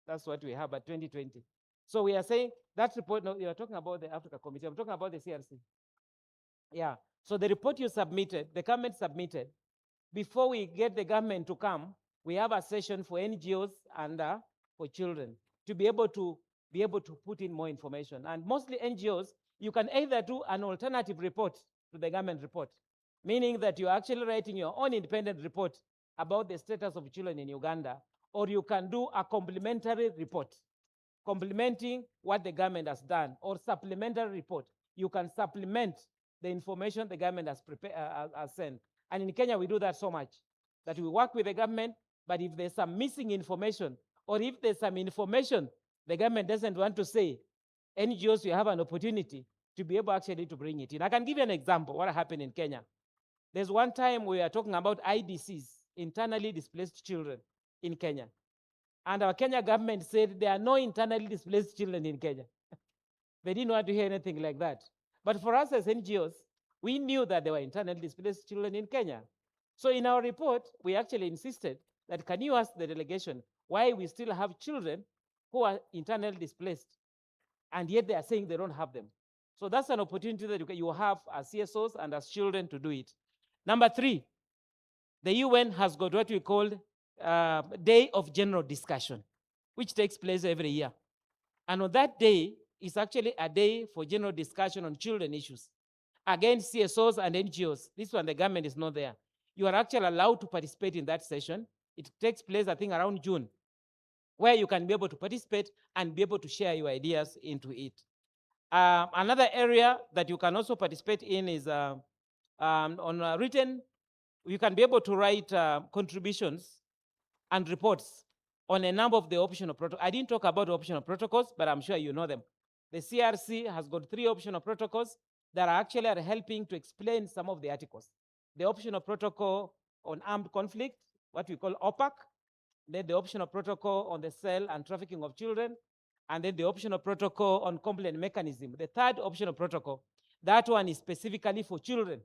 That's what we have at 2020. So we are saying that report, no, you're talking about the Africa Committee, I'm talking about the CRC. Yeah, so the report you submitted, the government submitted, before we get the government to come, we have a session for NGOs and for children to be able to put in more information. And mostly NGOs, you can either do an alternative report to the government report, meaning that you're actually writing your own independent report about the status of children in Uganda, or you can do a complementary report complementing what the government has done, or supplementary report. You can supplement the information the government has has sent. And in Kenya, we do that so much that we work with the government, but if there's some missing information, or if there's some information the government doesn't want to say, NGOs, you have an opportunity to be able actually to bring it in. I can give you an example what happened in Kenya. There's one time we were talking about IDCs, internally displaced children in Kenya. And our Kenya government said there are no internally displaced children in Kenya. They didn't want to hear anything like that. But for us as NGOs, we knew that there were internally displaced children in Kenya. So in our report, we actually insisted that can you ask the delegation why we still have children who are internally displaced, and yet they are saying they don't have them. So that's an opportunity that you have as CSOs and as children to do it. Number 3, the UN has got what we call Day of General Discussion, which takes place every year. And on that day is actually a day for general discussion on children issues. Again, CSOs and NGOs, this one the government is not there. You are actually allowed to participate in that session. It takes place, I think, around June, where you can be able to participate and be able to share your ideas into it. Another area that you can also participate in is on written, you can be able to write contributions and reports on a number of the optional protocols. I didn't talk about optional protocols, but I'm sure you know them. The CRC has got 3 optional protocols that are actually helping to explain some of the articles. The optional protocol on armed conflict, what we call OPAC, then the optional protocol on the sale and trafficking of children, and then the optional protocol on complaint mechanism. The 3rd optional protocol, that one is specifically for children,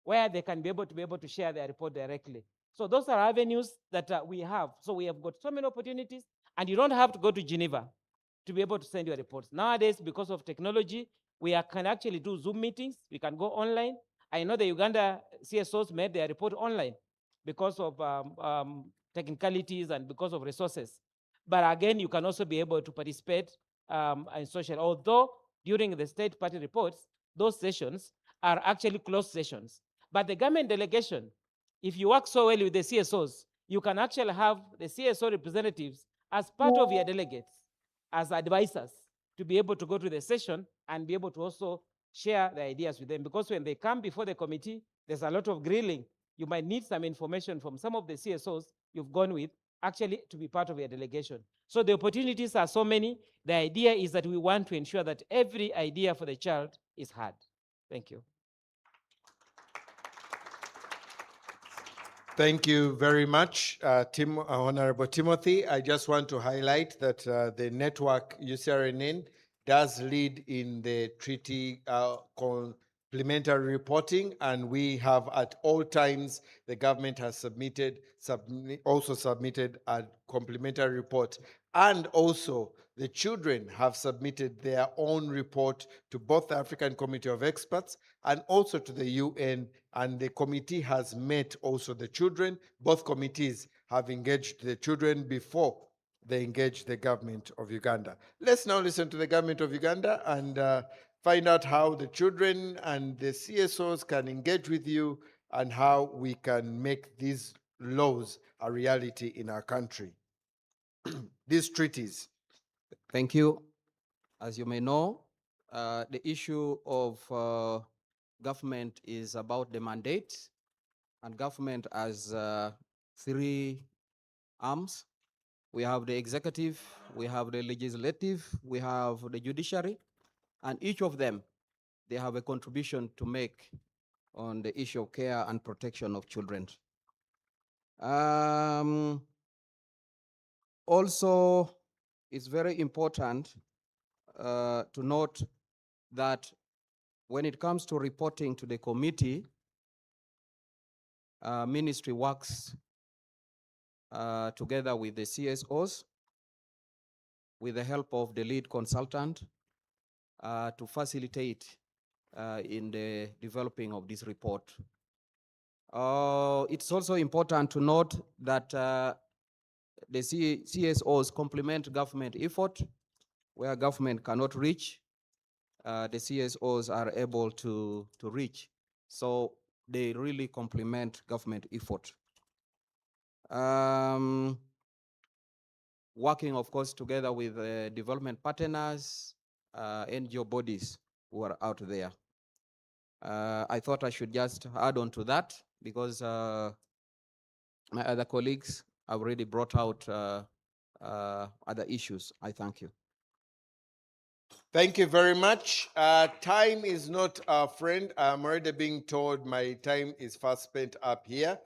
where they can be able to share their report directly. So those are avenues that we have. So we have got so many opportunities, and you don't have to go to Geneva to be able to send your reports. Nowadays, because of technology, we can actually do Zoom meetings. We can go online. I know the Uganda CSOs made their report online because of technicalities and because of resources. But again, you can also be able to participate in social. Although during the state party reports, those sessions are actually closed sessions. But the government delegation, if you work so well with the CSOs, you can actually have the CSO representatives as part of your delegates, as advisors, to be able to go to the session and be able to also share the ideas with them. Because when they come before the committee, there's a lot of grilling. You might need some information from some of the CSOs you've gone with, actually to be part of your delegation. So the opportunities are so many. The idea is that we want to ensure that every idea for the child is heard. Thank you. Thank you very much, Honorable Timothy. I just want to highlight that the network UCRNN does lead in the treaty complementary reporting, and we have at all times, the government has also submitted a complementary report. And also, the children have submitted their own report to both the African Committee of Experts and also to the UN, and the committee has met also the children. Both committees have engaged the children before they engage the government of Uganda. Let's now listen to the government of Uganda and find out how the children and the CSOs can engage with you and how we can make these laws a reality in our country. These treaties. Thank you. As you may know, the issue of government is about the mandate, and government has 3 arms. We have the executive, we have the legislative, we have the judiciary, and each of them, they have a contribution to make on the issue of care and protection of children. Also, it's very important to note that when it comes to reporting to the committee, ministry works together with the CSOs with the help of the lead consultant to facilitate in the developing of this report. It's also important to note that the CSOs complement government effort. Where government cannot reach, the CSOs are able to reach. So they really complement government effort. Working, of course, together with development partners, NGO bodies who are out there. I thought I should just add on to that because my other colleagues have already brought out other issues. I thank you. Thank you very much. Time is not our friend. I'm already being told my time is fast spent up here.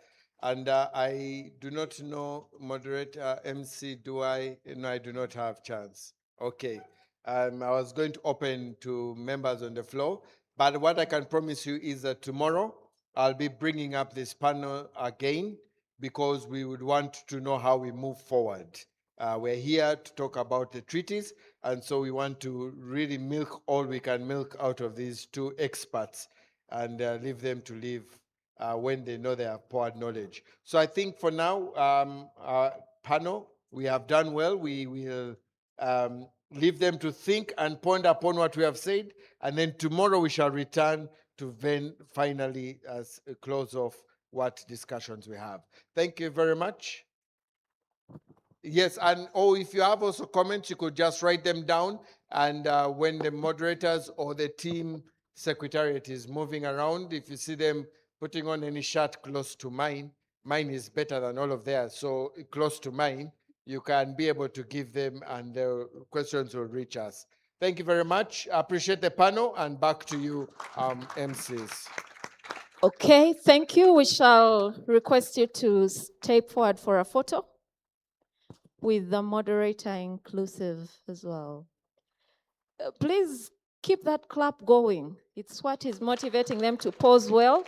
And I do not know, moderator, MC, do I? No, I do not have chance. Okay. I was going to open to members on the floor. But what I can promise you is that tomorrow I'll be bringing up this panel again because we would want to know how we move forward. We're here to talk about the treaties, and so we want to really milk all we can milk out of these two experts and leave them to live when they know they have poured knowledge. So I think for now, our panel, we have done well. We will leave them to think and ponder upon what we have said, and then tomorrow we shall return to then finally close off what discussions we have. Thank you very much. Yes, and if you have also comments, you could just write them down. And when the moderators or the team secretariat is moving around, if you see them putting on any shirt close to mine is better than all of theirs. So close to mine, you can be able to give them and the questions will reach us. Thank you very much. I appreciate the panel and back to you, MCs. Okay, thank you. We shall request you to step forward for a photo with the moderator inclusive as well. Please keep that clap going. It's what is motivating them to pose well,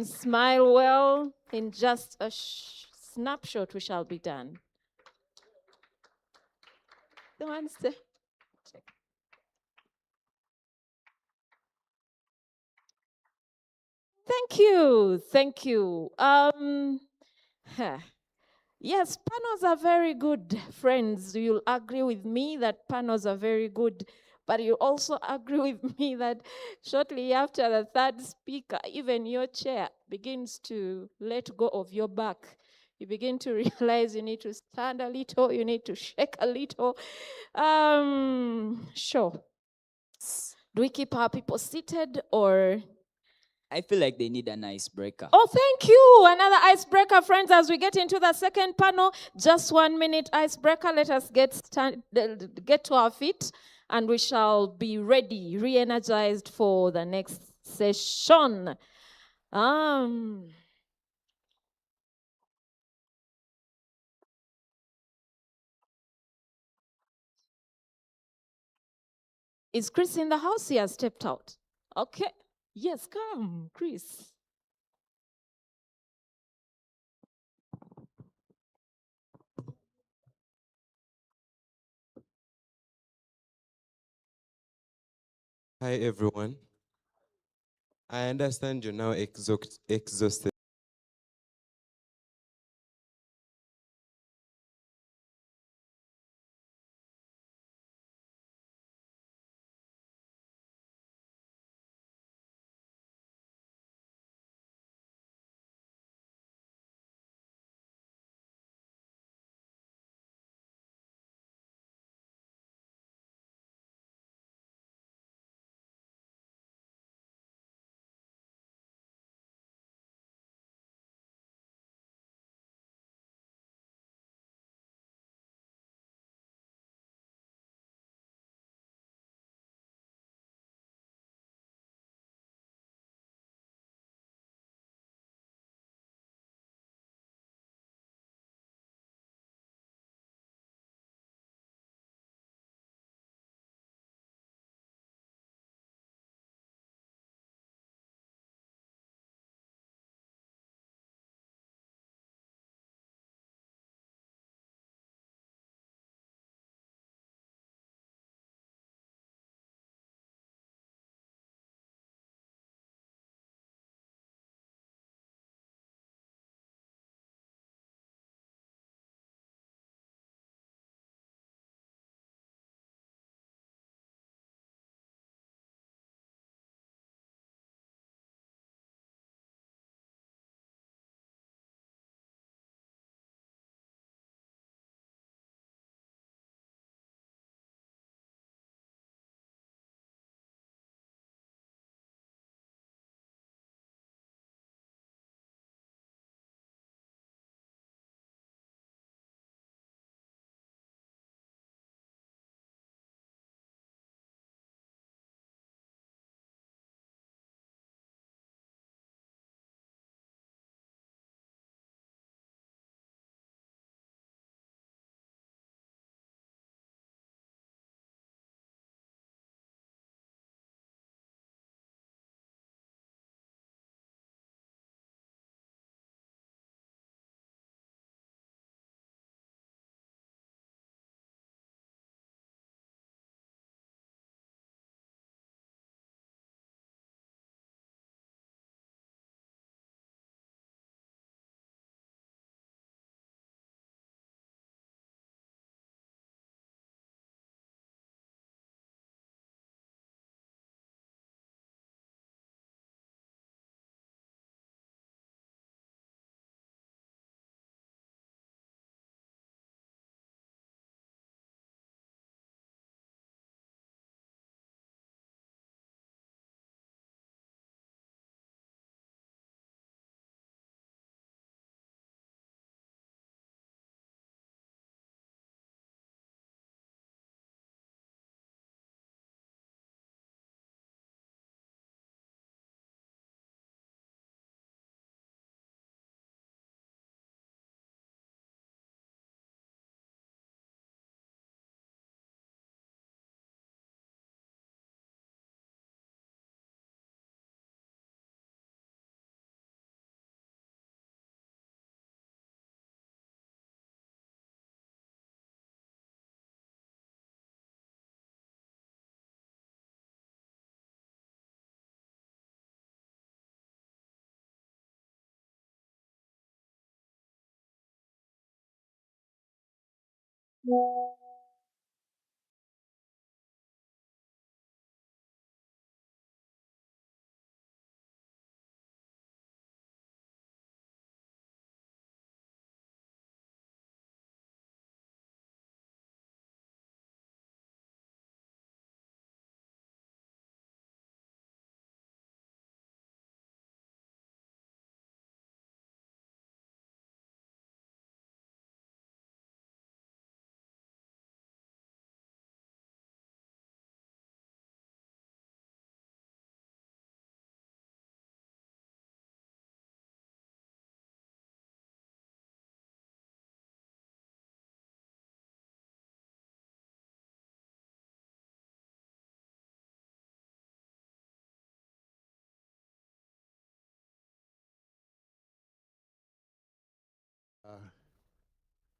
smile well. In just a snapshot, we shall be done. The one stay. Thank you. Yes, panels are very good, friends. You'll agree with me that panels are very good, but you also agree with me that shortly after the third speaker, even your chair begins to let go of your back. You begin to realize you need to stand a little, you need to shake a little. Sure. Do we keep our people seated or? I feel like they need an icebreaker. Oh, thank you. Another icebreaker, friends, as we get into the second panel. Just 1 minute icebreaker. Let us get to our feet and we shall be ready, re-energized for the next session. Is Chris in the house? He has stepped out. Okay. Yes, come, Chris. Hi, everyone. I understand you're now exhausted.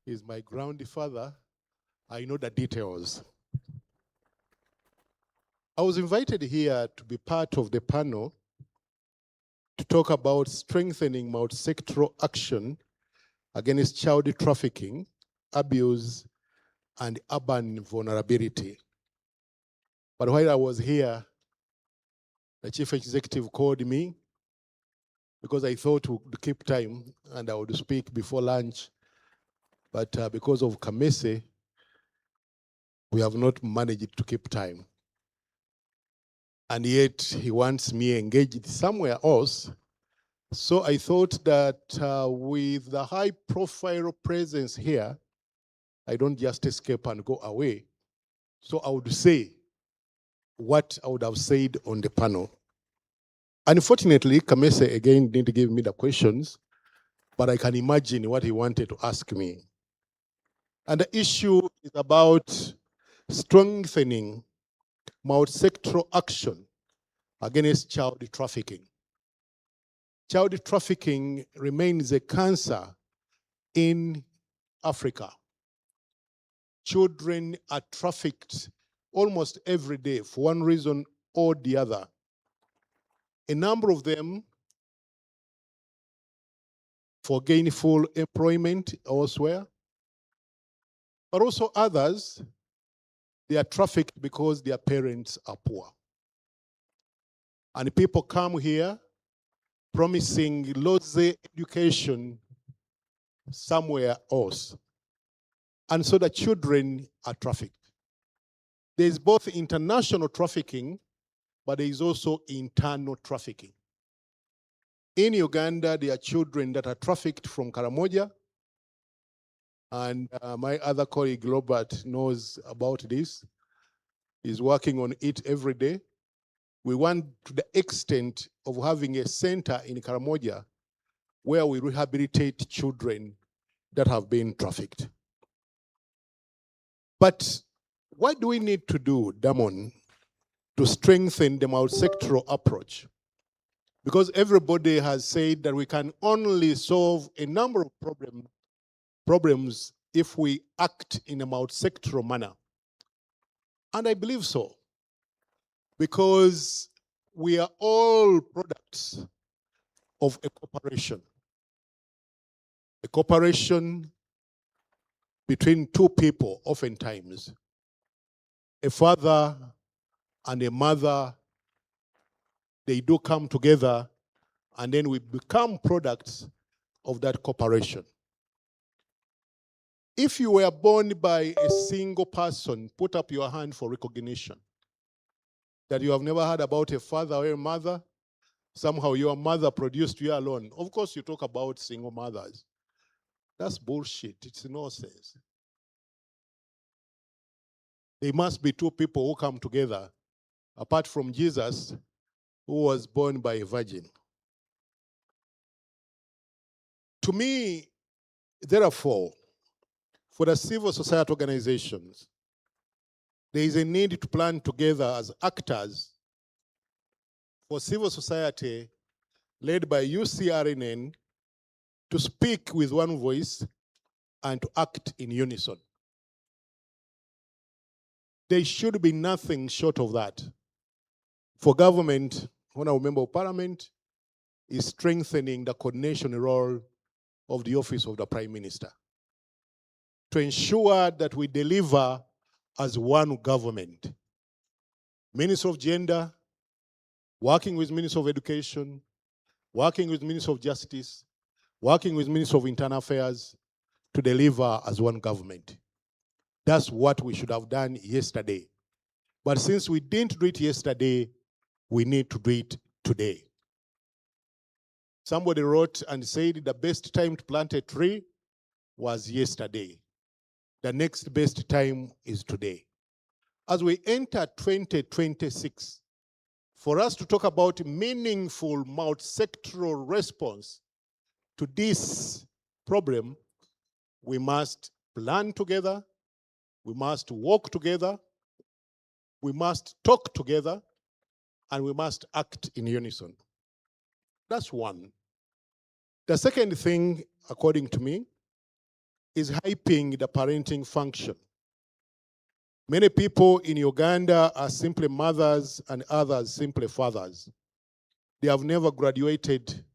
He's my ground father. I know the details. I was invited here to be part of the panel to talk about strengthening multi-sectoral action against child trafficking, abuse, and urban vulnerability. But while I was here, the chief executive called me because I thought we would keep time and I would speak before lunch. But because of Kamese, we have not managed to keep time. And yet he wants me engaged somewhere else. So I thought that with the high profile presence here, I don't just escape and go away. So I would say what I would have said on the panel. Unfortunately, Kamese again didn't give me the questions, but I can imagine what he wanted to ask me. And the issue is about strengthening multi-sectoral action against child trafficking. Child trafficking remains a cancer in Africa. Children are trafficked almost every day for one reason or the other. A number of them for gainful employment elsewhere, but also others, they are trafficked because their parents are poor. And people come here promising lots of education somewhere else. And so the children are trafficked. There is both international trafficking, but there is also internal trafficking. In Uganda, there are children that are trafficked from Karamoja, and my other colleague, Robert, knows about this. He's working on it every day. We want to the extent of having a center in Karamoja where we rehabilitate children that have been trafficked. But what do we need to do, Damon, to strengthen the multi-sectoral approach? Because everybody has said that we can only solve a number of problems if we act in a multi-sectoral manner. And I believe so, because we are all products of a cooperation between two people, oftentimes. A father and a mother, they do come together, and then we become products of that cooperation. If you were born by a single person, put up your hand for recognition. That you have never heard about a father or a mother, somehow your mother produced you alone. Of course, you talk about single mothers. That's bullshit. It's nonsense. There must be two people who come together, apart from Jesus, who was born by a virgin. To me, therefore, for the civil society organizations, there is a need to plan together as actors for civil society led by UCRNN to speak with one voice and to act in unison. There should be nothing short of that. For government, Honorable Member of Parliament is strengthening the coordination role of the Office of the Prime Minister. to ensure that we deliver as one government. Minister of Gender, working with Minister of Education, working with Minister of Justice, working with Minister of Internal Affairs to deliver as one government. That's what we should have done yesterday. But since we didn't do it yesterday, we need to do it today. Somebody wrote and said the best time to plant a tree was yesterday. The next best time is today. As we enter 2026, for us to talk about meaningful multi-sectoral response to this problem, we must plan together, we must work together, we must talk together, and we must act in unison. That's one. The second thing, according to me, is hyping the parenting function. Many people in Uganda are simply mothers and others simply fathers. They have never graduated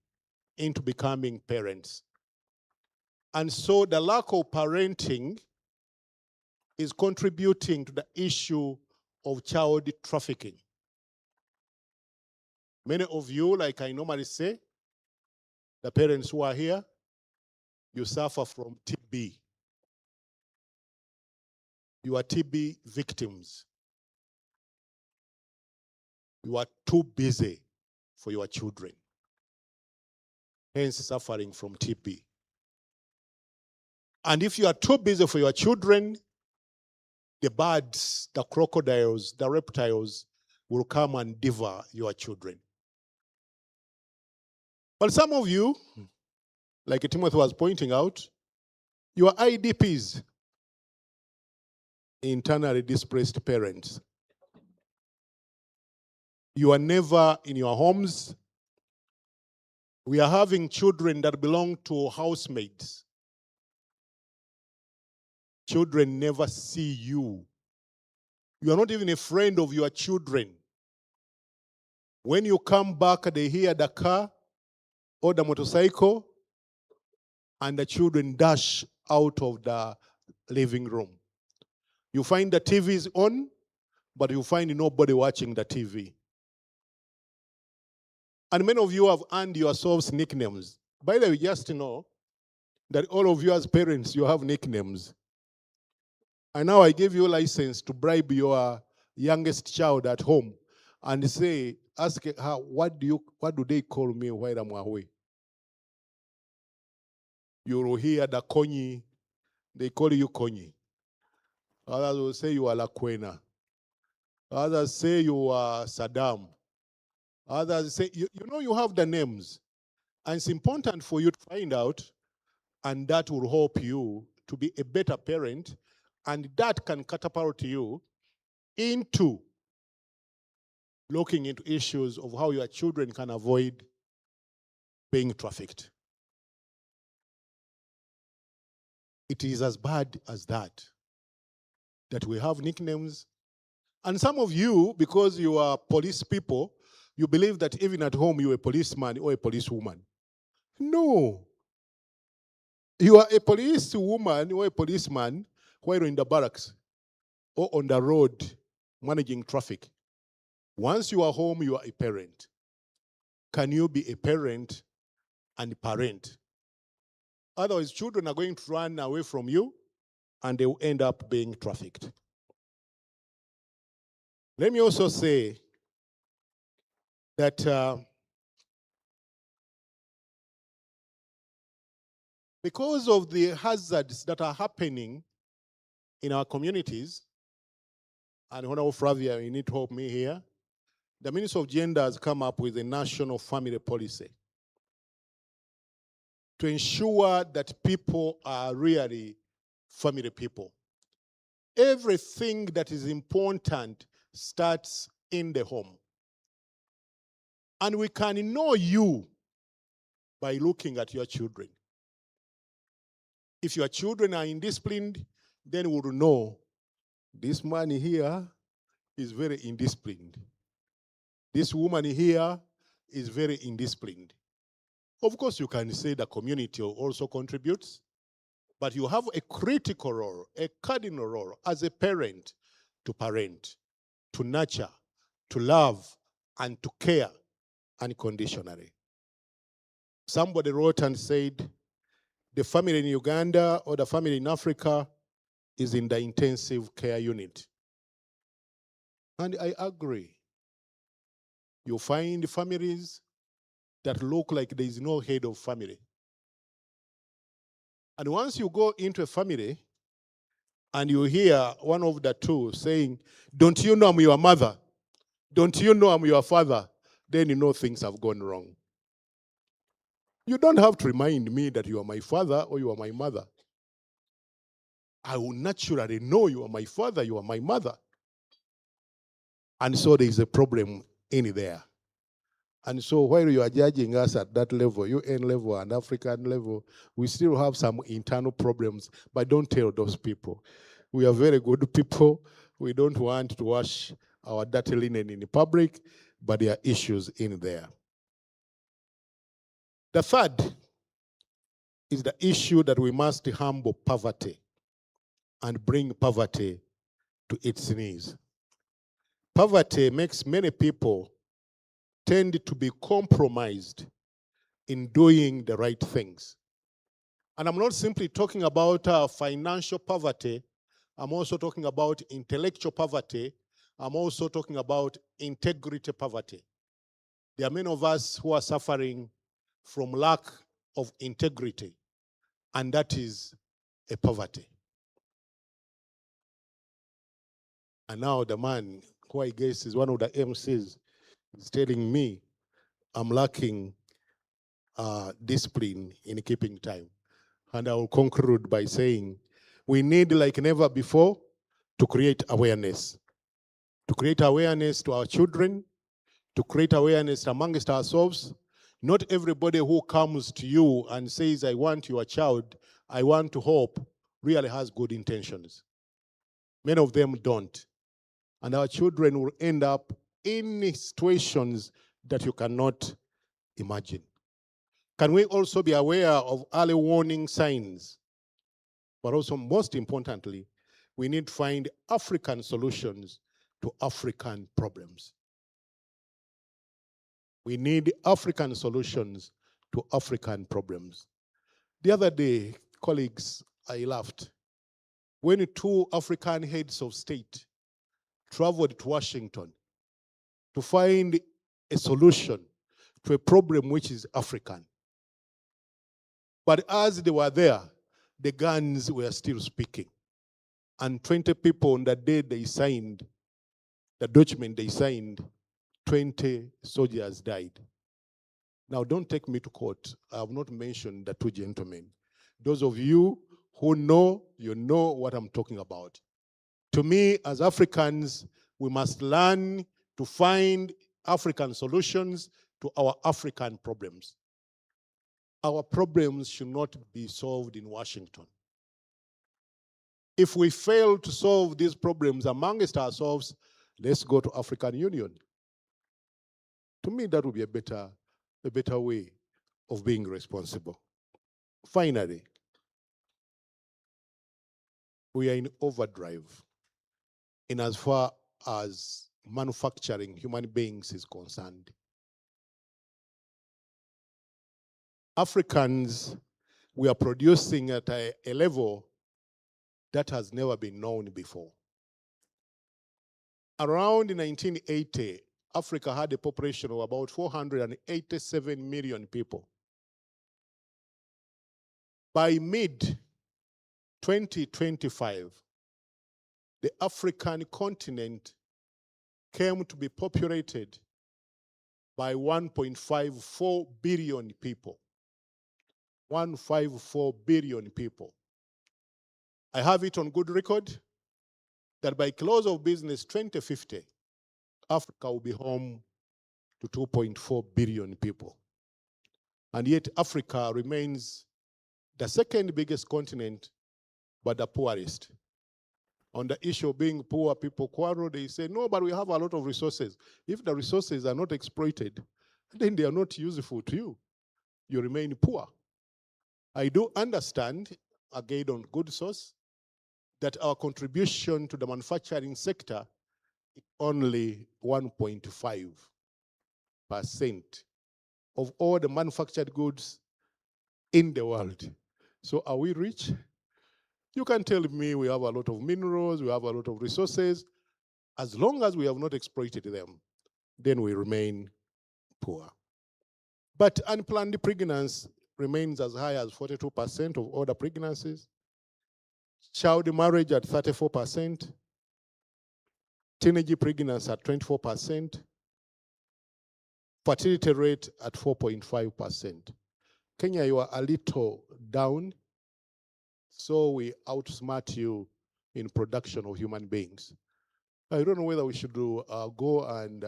into becoming parents. And so the lack of parenting is contributing to the issue of child trafficking. Many of you, like I normally say, the parents who are here, you suffer from TB. You are TB victims. You are too busy for your children, hence suffering from TB. And if you are too busy for your children, the birds, the crocodiles, the reptiles will come and devour your children. But some of you, like Timothy was pointing out, you are IDPs, internally displaced parents. You are never in your homes. We are having children that belong to housemates. Children never see you. You are not even a friend of your children. When you come back, they hear the car or the motorcycle, and the children dash out of the living room. You find the TV is on, but you find nobody watching the TV. And many of you have earned yourselves nicknames. By the way, just to know that all of you as parents, you have nicknames. And now I give you a license to bribe your youngest child at home and say, ask her, what do they call me while I'm away? You will hear the Konyi, they call you Konyi. Others will say you are Lakwena. Others say you are Saddam. Others say, you know you have the names. And it's important for you to find out, and that will help you to be a better parent, and that can catapult you into looking into issues of how your children can avoid being trafficked. It is as bad as that we have nicknames. And some of you, because you are police people, you believe that even at home you're a policeman or a policewoman. No. You are a policewoman or a policeman while you're in the barracks or on the road managing traffic. Once you are home, you are a parent. Can you be a parent and parent? Otherwise, children are going to run away from you and they will end up being trafficked. Let me also say that because of the hazards that are happening in our communities, and Honorable Flavia, you need to help me here, the Minister of Gender has come up with a national family policy to ensure that people are really family people. Everything that is important starts in the home. And we can know you by looking at your children. If your children are indisciplined, then we'll know this man here is very indisciplined. This woman here is very indisciplined. Of course, you can say the community also contributes, But you have a critical role, a cardinal role as a parent, to nurture, to love, and to care unconditionally. Somebody wrote and said, the family in Uganda or the family in Africa is in the intensive care unit. And I agree. You find families that look like there is no head of family. And once you go into a family and you hear one of the two saying, don't you know I'm your mother? Don't you know I'm your father? Then you know things have gone wrong. You don't have to remind me that you are my father or you are my mother. I will naturally know you are my father, you are my mother. And so there is a problem in there. And so while you are judging us at that level, UN level and African level, we still have some internal problems, but don't tell those people. We are very good people. We don't want to wash our dirty linen in public, but there are issues in there. The third is the issue that we must humble poverty and bring poverty to its knees. Poverty makes many people tend to be compromised in doing the right things. And I'm not simply talking about financial poverty. I'm also talking about intellectual poverty. I'm also talking about integrity poverty. There are many of us who are suffering from lack of integrity, and that is a poverty. And now the man, who I guess is one of the MCs, is telling me I'm lacking discipline in keeping time. And I will conclude by saying we need, like never before, to create awareness. To create awareness to our children, to create awareness amongst ourselves. Not everybody who comes to you and says, I want your child, I want to help, really has good intentions. Many of them don't. And our children will end up in situations that you cannot imagine. Can we also be aware of early warning signs? But also, most importantly, we need to find African solutions to African problems. We need African solutions to African problems. The other day, colleagues, I laughed. When two African heads of state traveled to Washington to find a solution to a problem which is African. But as they were there, the guns were still speaking. And 20 people on the day they signed, the document they signed, 20 soldiers died. Now, don't take me to court. I have not mentioned the two gentlemen. Those of you who know, you know what I'm talking about. To me, as Africans, we must learn to find African solutions to our African problems. Our problems should not be solved in Washington. If we fail to solve these problems amongst ourselves, let's go to African Union. To me, that would be a better way of being responsible. Finally, we are in overdrive in as far as manufacturing human beings is concerned. Africans, we are producing at a level that has never been known before. Around 1980, Africa had a population of about 487 million people. By mid-2025, the African continent came to be populated by 1.54 billion people. 154 billion people. I have it on good record that by close of business 2050, Africa will be home to 2.4 billion people. And yet Africa remains the second biggest continent, but the poorest. On the issue of being poor, people quarrel. They say, no, but we have a lot of resources. If the resources are not exploited, then they are not useful to you. You remain poor. I do understand again on good source, that our contribution to the manufacturing sector is only 1.5% of all the manufactured goods in the world. So are we rich? You can tell me we have a lot of minerals, we have a lot of resources. As long as we have not exploited them, then we remain poor. But unplanned pregnancy remains as high as 42% of all the pregnancies. Child marriage at 34%. Teenage pregnancy at 24%. Fertility rate at 4.5%. Kenya, you are a little down, so we outsmart you in production of human beings. I don't know whether we should go and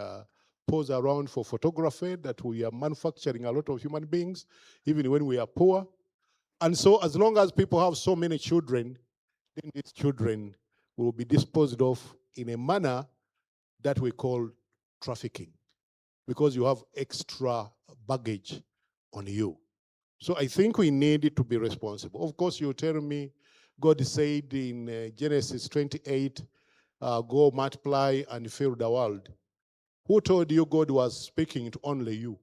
pose around for photography that we are manufacturing a lot of human beings, even when we are poor. And so as long as people have so many children, then these children will be disposed of in a manner that we call trafficking, because you have extra baggage on you. So I think we need to be responsible. Of course, you tell me, God said in Genesis 28, go multiply and fill the world. Who told you God was speaking to only you?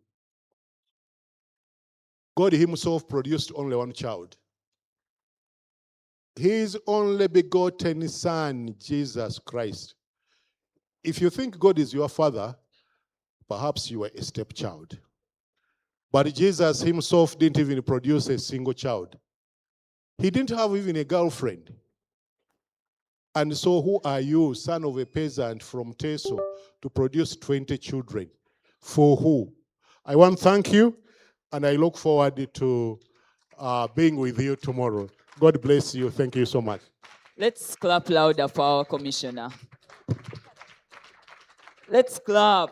God himself produced only one child. His only begotten Son, Jesus Christ. If you think God is your father, perhaps you are a stepchild. But Jesus himself didn't even produce a single child. He didn't have even a girlfriend. And so who are you, son of a peasant from Cso, to produce 20 children? For who? I want to thank you, and I look forward to being with you tomorrow. God bless you. Thank you so much. Let's clap louder for our commissioner. Let's clap.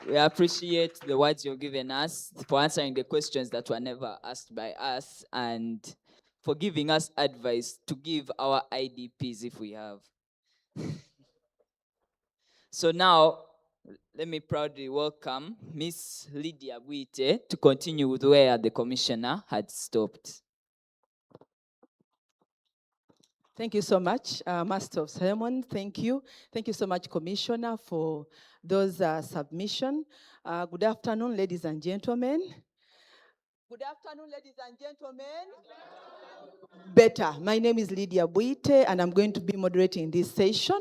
We appreciate the words you've given us, for answering the questions that were never asked by us, and for giving us advice to give our IDPs if we have. So now, let me proudly welcome Miss Lydia Buite to continue with where the commissioner had stopped. Thank you so much, Master of Ceremony. Thank you. Thank you so much, Commissioner, for those submissions. Good afternoon, ladies and gentlemen. Good afternoon, ladies and gentlemen. Better. My name is Lydia Buite, and I'm going to be moderating this session.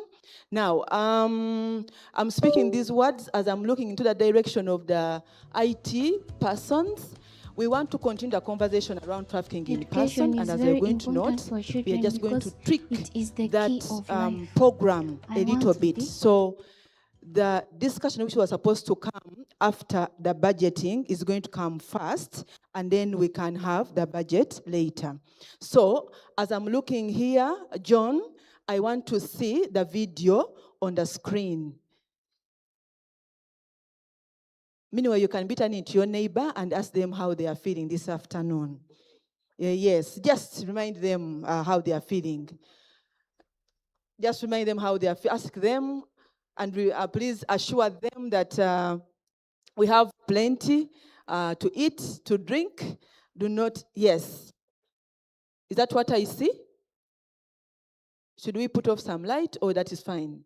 Now, I'm speaking these words as I'm looking into the direction of the IT persons. We want to continue the conversation around trafficking in person, and as we're going to note, we are just going to tweak that program a little bit. So the discussion which was supposed to come after the budgeting is going to come first, and then we can have the budget later. So as I'm looking here, John, I want to see the video on the screen. Meanwhile, you can be turning to your neighbor and ask them how they are feeling this afternoon. Yes, just remind them how they are feeling. Just remind them how they are feeling. Ask them, and please assure them that we have plenty to eat, to drink. Do not, yes. Is that what I see? Should we put off some light, or that is fine?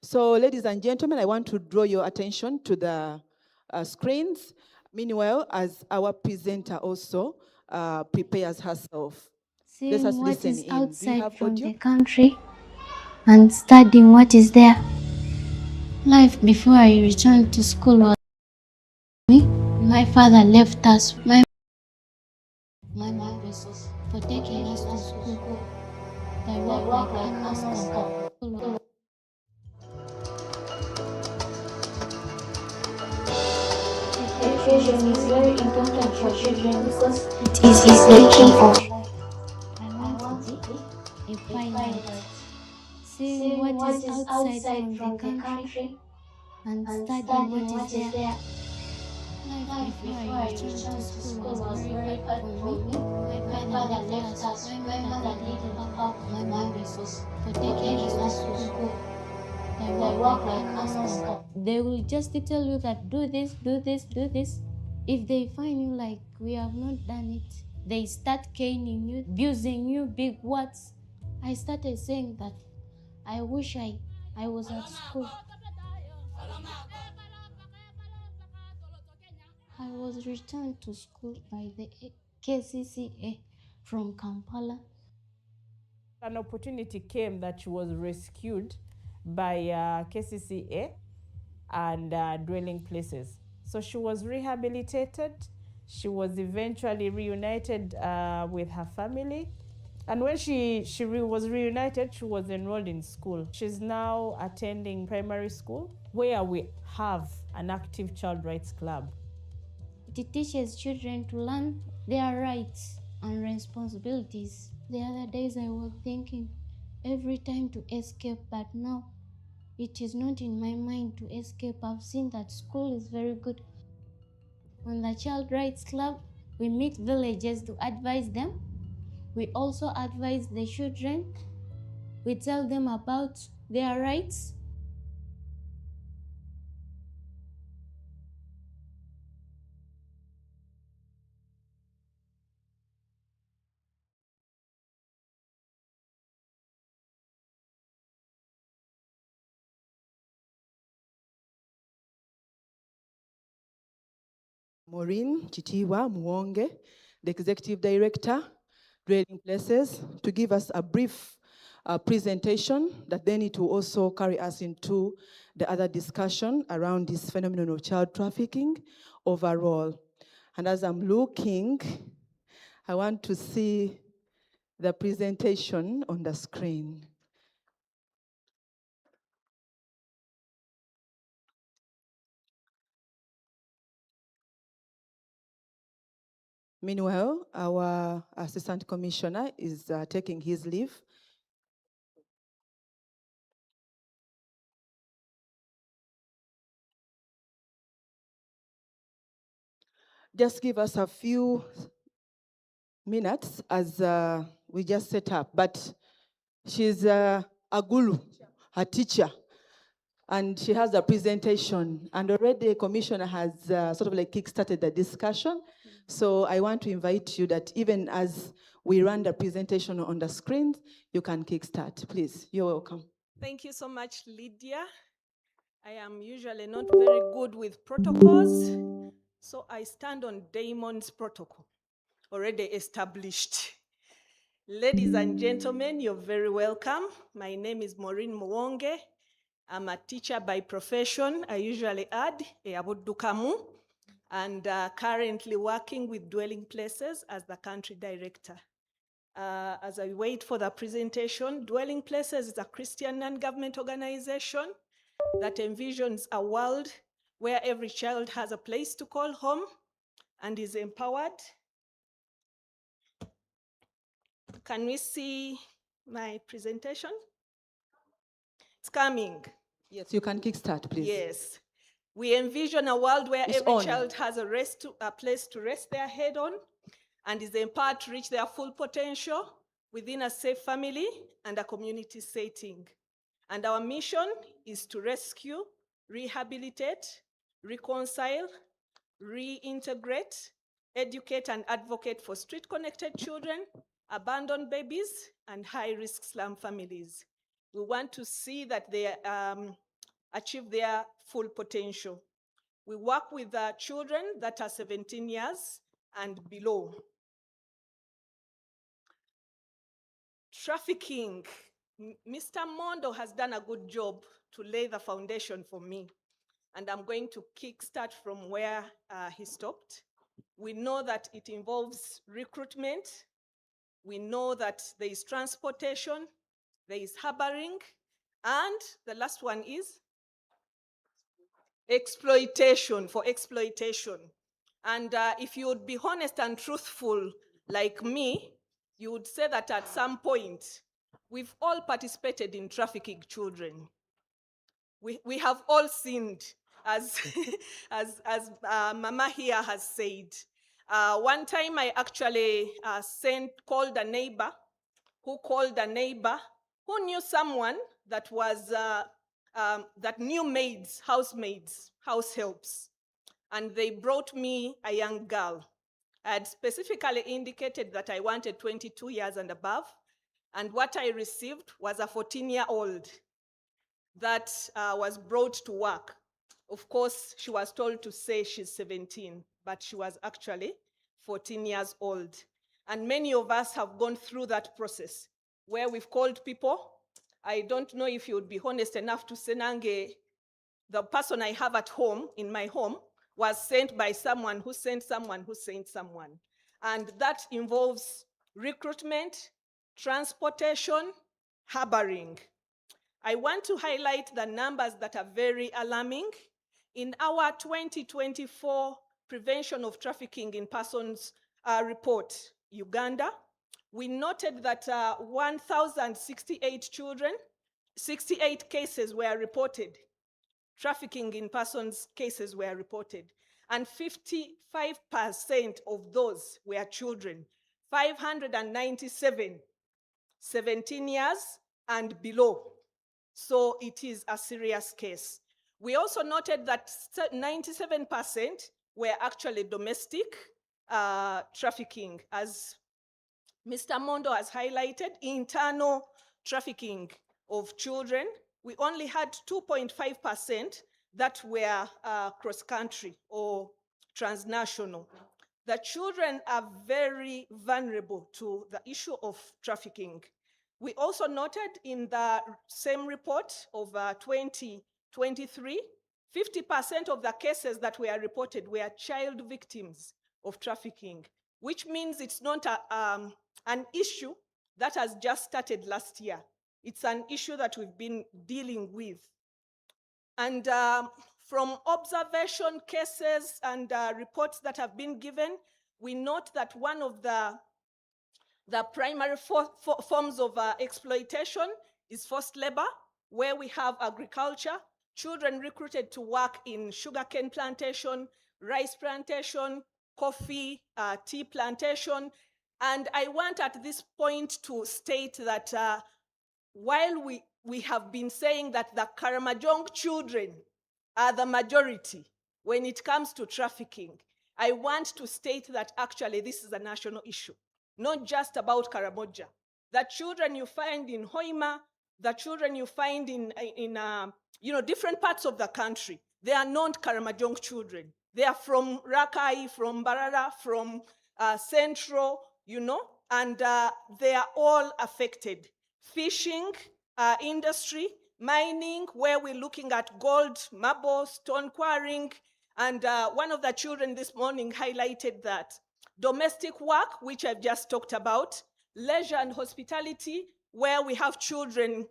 So, ladies and gentlemen, I want to draw your attention to the screens. Meanwhile, as our presenter also prepares herself. Let us Seeing what listen is in. outside from the country and studying what is there. Life before I returned to school was me. My father left us. My mom was for taking us to school. I work like an Oscar. Education is very important for children because it is the key of. I want to be a pilot. Seeing what is outside from the country and studying what is there. Life before I returned to school was very hard for me. My father left us. My mother didn't help. My mom was for taking us to school. I work like an Oscar. They will just tell you that do this, do this, do this. If they find you like we have not done it. They start caning you, abusing you, big words. I started saying that I wish I was at school. I was returned to school by the KCCA from Kampala. An opportunity came that she was rescued by KCCA and dwelling places. So she was rehabilitated. She was eventually reunited with her family. And when she was reunited, she was enrolled in school. She's now attending primary school where we have an active child rights club. It teaches children to learn their rights and responsibilities. The other days I was thinking every time to escape, but now it is not in my mind to escape. I've seen that school is very good. On the Child Rights Club, we meet villages to advise them. We also advise the children. We tell them about their rights. Maureen Chitiwa Muwonge, the Executive Director, Dwelling Places, to give us a brief presentation that then it will also carry us into the other discussion around this phenomenon of child trafficking overall. And as I'm looking, I want to see the presentation on the screen. Meanwhile, our Assistant Commissioner is taking his leave. Just give us a few minutes as we just set up. But she's a guru, a teacher, and she has a presentation. And already the commissioner has sort of like kickstarted the discussion. So I want to invite you that even as we run the presentation on the screen, you can kickstart. Please, you're welcome. Thank you so much, Lydia. I am usually not very good with protocols, so I stand on Damon's protocol, already established. Ladies and gentlemen, you're very welcome. My name is Maureen Muwonge. I'm a teacher by profession. I usually add Eyabudukamu, and currently working with Dwelling Places as the country director. As I wait for the presentation, Dwelling Places is a Christian non-government organization that envisions a world where every child has a place to call home and is empowered. Can we see my presentation? It's coming. Yes, you can kickstart, please. Yes. We envision a world where It's every on. child has a place to rest their head on and is empowered to reach their full potential within a safe family and a community setting. And our mission is to rescue, rehabilitate, reconcile, reintegrate, educate and advocate for street-connected children, abandoned babies, and high-risk slum families. We want to see that they achieve their full potential. We work with children that are 17 years and below. Trafficking. Mr. Mondo has done a good job to lay the foundation for me, and I'm going to kickstart from where he stopped. We know that it involves recruitment. We know that there is transportation, there is harboring, and the last one is exploitation, for exploitation. And if you would be honest and truthful like me, you would say that at some point, we've all participated in trafficking children. We have all sinned, as, as Mama here has said. One time I actually called a neighbor who knew someone that was, that knew maids, house helps. And they brought me a young girl. I had specifically indicated that I wanted 22 years and above, and what I received was a 14-year-old that was brought to work. Of course, she was told to say she's 17, but she was actually 14 years old. And many of us have gone through that process where we've called people. I don't know if you would be honest enough to say, Nange, the person I have at home, in my home, was sent by someone who sent someone who sent someone. And that involves recruitment, transportation, harboring. I want to highlight the numbers that are very alarming. In our 2024 Prevention of Trafficking in Persons report, Uganda, we noted that 1,068 children, 68 cases were reported. Trafficking in persons cases were reported, and 55% of those were children, 597, 17 years and below. So it is a serious case. We also noted that 97% were actually domestic trafficking, as Mr. Mondo has highlighted, internal trafficking of children. We only had 2.5% that were cross-country or transnational. The children are very vulnerable to the issue of trafficking. We also noted in the same report of 2023, 50% of the cases that were reported were child victims of trafficking, which means it's not an issue that has just started last year. It's an issue that we've been dealing with. And from observation cases and reports that have been given, we note that one of the primary forms of exploitation is forced labor, where we have agriculture, children recruited to work in sugarcane plantation, rice plantation, coffee, tea plantation. And I want at this point to state that while we have been saying that the Karamojong children are the majority when it comes to trafficking, I want to state that actually this is a national issue, not just about Karamoja. The children you find in Hoima, the children you find in different parts of the country, they are not Karamojong children. They are from Rakai, from Barara, from Central, and they are all affected. Fishing industry, mining, where we're looking at gold, marble, stone quarrying, and one of the children this morning highlighted that. Domestic work, which I've just talked about, leisure and hospitality, where we have children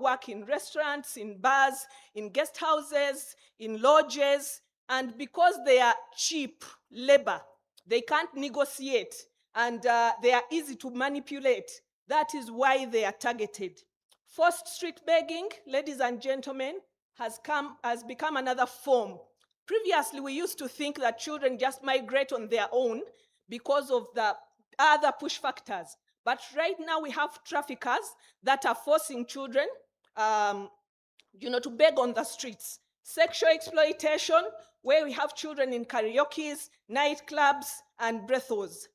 work in restaurants, in bars, in guest houses, in lodges, and because they are cheap labor, they can't negotiate, and they are easy to manipulate. That is why they are targeted. Forced street begging, ladies and gentlemen, has become another form. Previously, we used to think that children just migrate on their own because of the other push factors. But right now we have traffickers that are forcing children to beg on the streets. Sexual exploitation, where we have children in karaoke's, nightclubs, and brothels.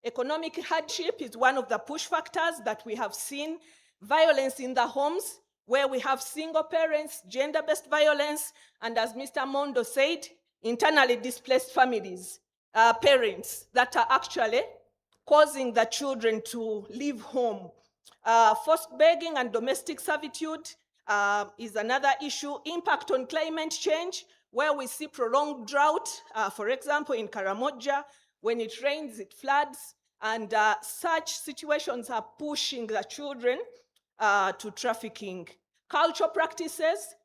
Economic hardship is one of the push factors that we have seen. Violence in the homes, where we have single parents, gender-based violence, and as Mr. Mondo said, internally displaced families, parents that are actually causing the children to leave home. Forced begging and domestic servitude is another issue. Impact on climate change, where we see prolonged drought, for example, in Karamoja, when it rains, it floods, and such situations are pushing the children to trafficking. Cultural practices,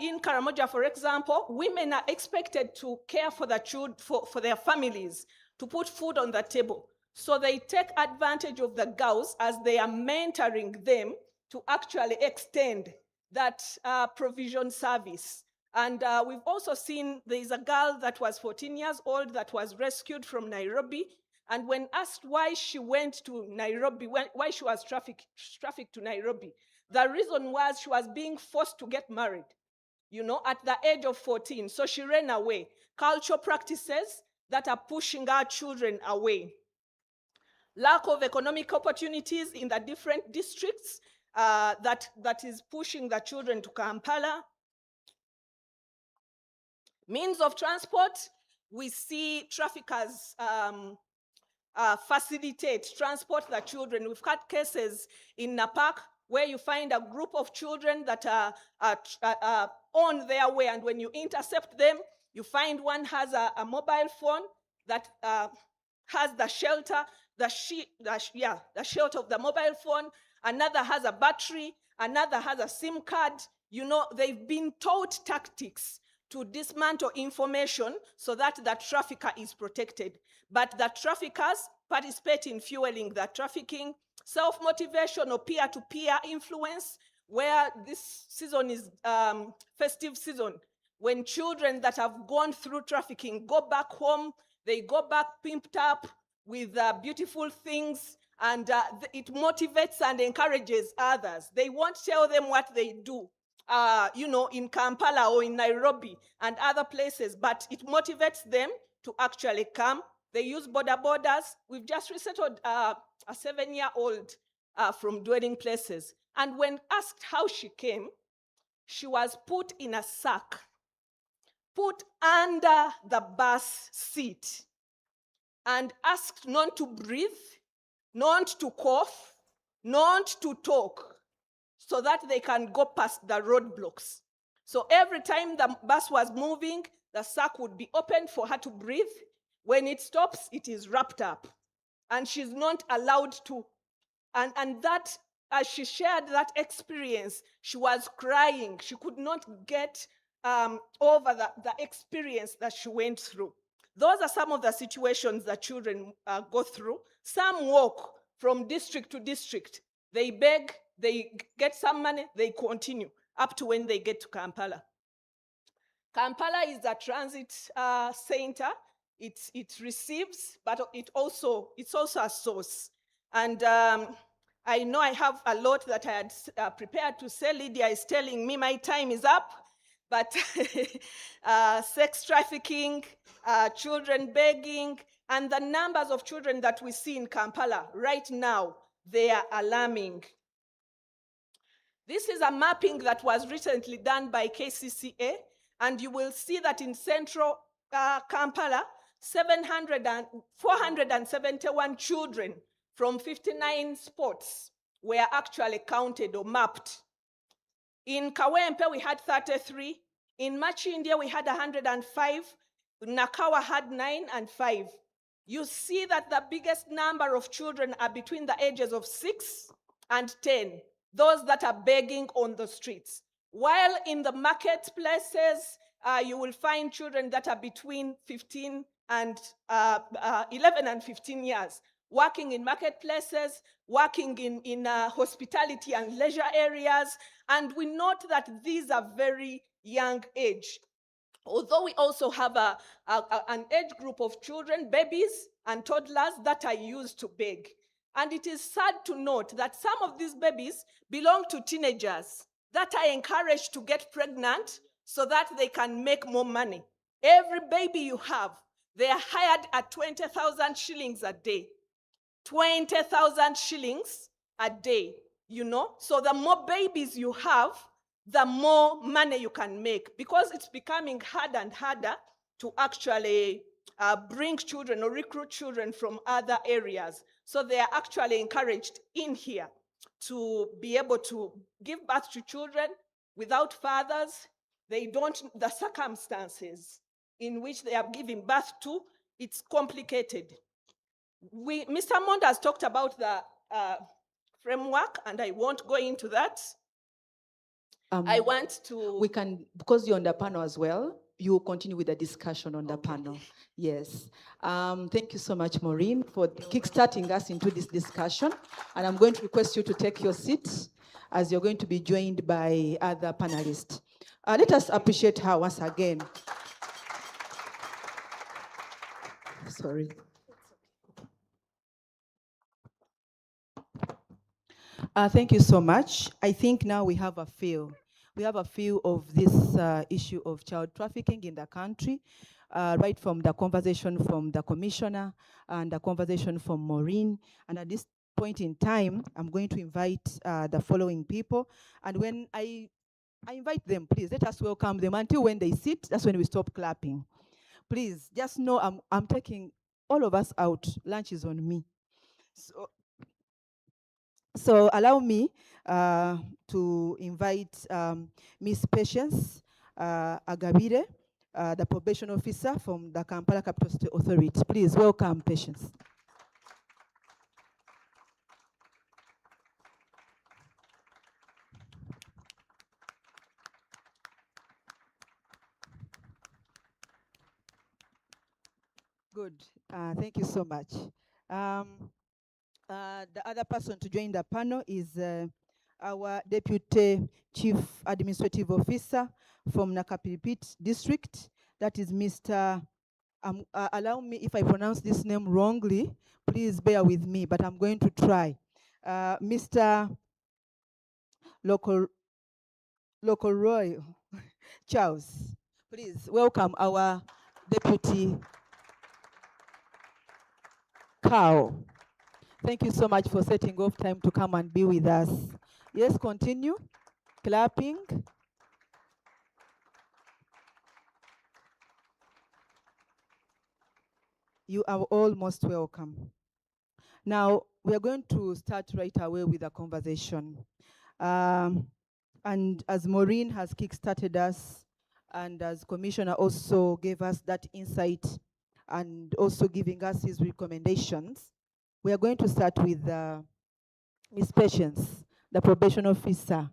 in Karamoja, for example, women are expected to care for the children, for their families, to put food on the table. So they take advantage of the girls as they are mentoring them to actually extend that provision service. And we've also seen there's a girl that was 14 years old that was rescued from Nairobi. And when asked why she went to Nairobi, why she was trafficked to Nairobi, the reason was she was being forced to get married, at the age of 14. So she ran away. Cultural practices that are pushing our children away. Lack of economic opportunities in the different districts that is pushing the children to Kampala. Means of transport, we see traffickers facilitate, transport the children. We've had cases in Napak where you find a group of children that are on their way, and when you intercept them, you find one has a mobile phone that has the shelter, the shelter of the mobile phone. Another has a battery. Another has a SIM card. You know, they've been taught tactics to dismantle information so that the trafficker is protected. But the traffickers participate in fueling the trafficking, self-motivation or peer-to-peer influence, where this season is festive season. When children that have gone through trafficking go back home, they go back pimped up with beautiful things, and it motivates and encourages others. They won't tell them what they do, you know, in Kampala or in Nairobi and other places, but it motivates them to actually come. They use border borders. We've just resettled a 7-year-old from dwelling places. And when asked how she came, she was put in a sack, put under the bus seat, and asked not to breathe, not to cough, not to talk, so that they can go past the roadblocks. So every time the bus was moving, the sack would be opened for her to breathe. When it stops, it is wrapped up. And she's not allowed to. And that, as she shared that experience, she was crying. She could not get over the experience that she went through. Those are some of the situations that children go through. Some walk from district to district. They beg, they get some money, they continue up to when they get to Kampala. Kampala is a transit center. It receives, but it's also a source. And I know I have a lot that I had prepared to say. Lydia is telling me my time is up, but sex trafficking, children begging, and the numbers of children that we see in Kampala right now, they are alarming. This is a mapping that was recently done by KCCA, and you will see that in central Kampala, 471 children from 59 spots were actually counted or mapped. In Kawempe, we had 33. In Machindia, we had 105. Nakawa had 9 and 5. You see that the biggest number of children are between the ages of 6 and 10, those that are begging on the streets. While in the marketplaces, you will find children that are between 11 and 15 years, working in marketplaces, working in hospitality and leisure areas. And we note that these are very young age. Although we also have an age group of children, babies and toddlers that are used to beg. And it is sad to note that some of these babies belong to teenagers that are encouraged to get pregnant so that they can make more money. Every baby you have, they are hired at 20,000 shillings a day. 20,000 shillings a day, you know? So the more babies you have, the more money you can make, because it's becoming harder and harder to actually bring children or recruit children from other areas. So they are actually encouraged in here to be able to give birth to children without fathers. The circumstances in which they are giving birth to, it's complicated. Mr. Mond has talked about the framework, and I won't go into that. I want to... We can, because you're on the panel as well, you will continue with the discussion on the panel. Yes. Thank you so much, Maureen, for kickstarting us into this discussion. And I'm going to request you to take your seat as you're going to be joined by other panelists. Let us appreciate her once again. Sorry. Thank you so much. I think now we have a feel. We have a feel of this issue of child trafficking in the country. right from the conversation from the commissioner and the conversation from Maureen. And at this point in time, I'm going to invite the following people. And when I invite them, please let us welcome them until when they sit, that's when we stop clapping. Please, just know I'm taking all of us out. Lunch is on me. So allow me to invite Miss Patience Agabire, the probation officer from the Kampala Capital City Authority. Please welcome Patience. Good. Thank you so much. The other person to join the panel is our Deputy Chief Administrative Officer from Nakapilipit District. That is Mr. Allow me if I pronounce this name wrongly, please bear with me, but I'm going to try. Mr. Local Roy Charles, please welcome our Deputy Cow. Thank you so much for setting off time to come and be with us. Yes, continue. Clapping. You are all most welcome. Now, we are going to start right away with a conversation. And as Maureen has kickstarted us, and as Commissioner also gave us that insight and also giving us his recommendations, we are going to start with Ms. Patience, the probation officer,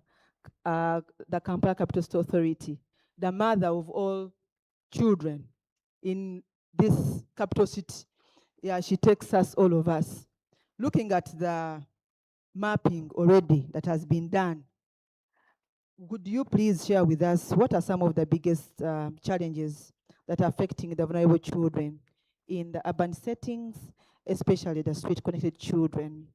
the Kampala Capital City Authority, the mother of all children in this capital city. Yeah, she takes us, all of us. Looking at the mapping already that has been done, would you please share with us what are some of the biggest challenges that are affecting the vulnerable children in the urban settings, especially the street-connected children?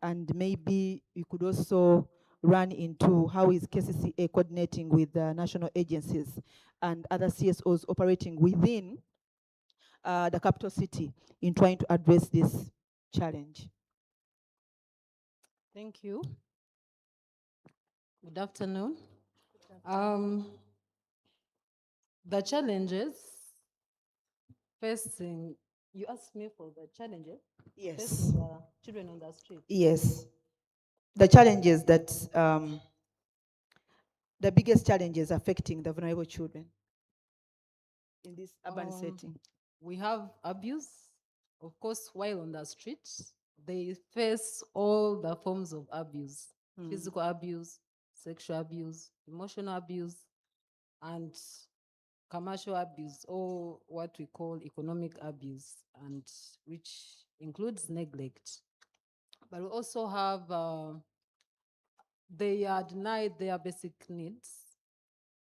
And maybe you could also run into how is KCCA coordinating with the national agencies and other CSOs operating within the capital city in trying to address this challenge. Thank you. Good afternoon. The challenges facing, you asked me for the challenges Yes. facing the children on the street. Yes. The challenges that, the biggest challenges affecting the vulnerable children in this urban setting. We have abuse. Of course, while on the street, they face all the forms of abuse, physical abuse, sexual abuse, emotional abuse, and commercial abuse, or what we call economic abuse, and which includes neglect. But we also have, they are denied their basic needs.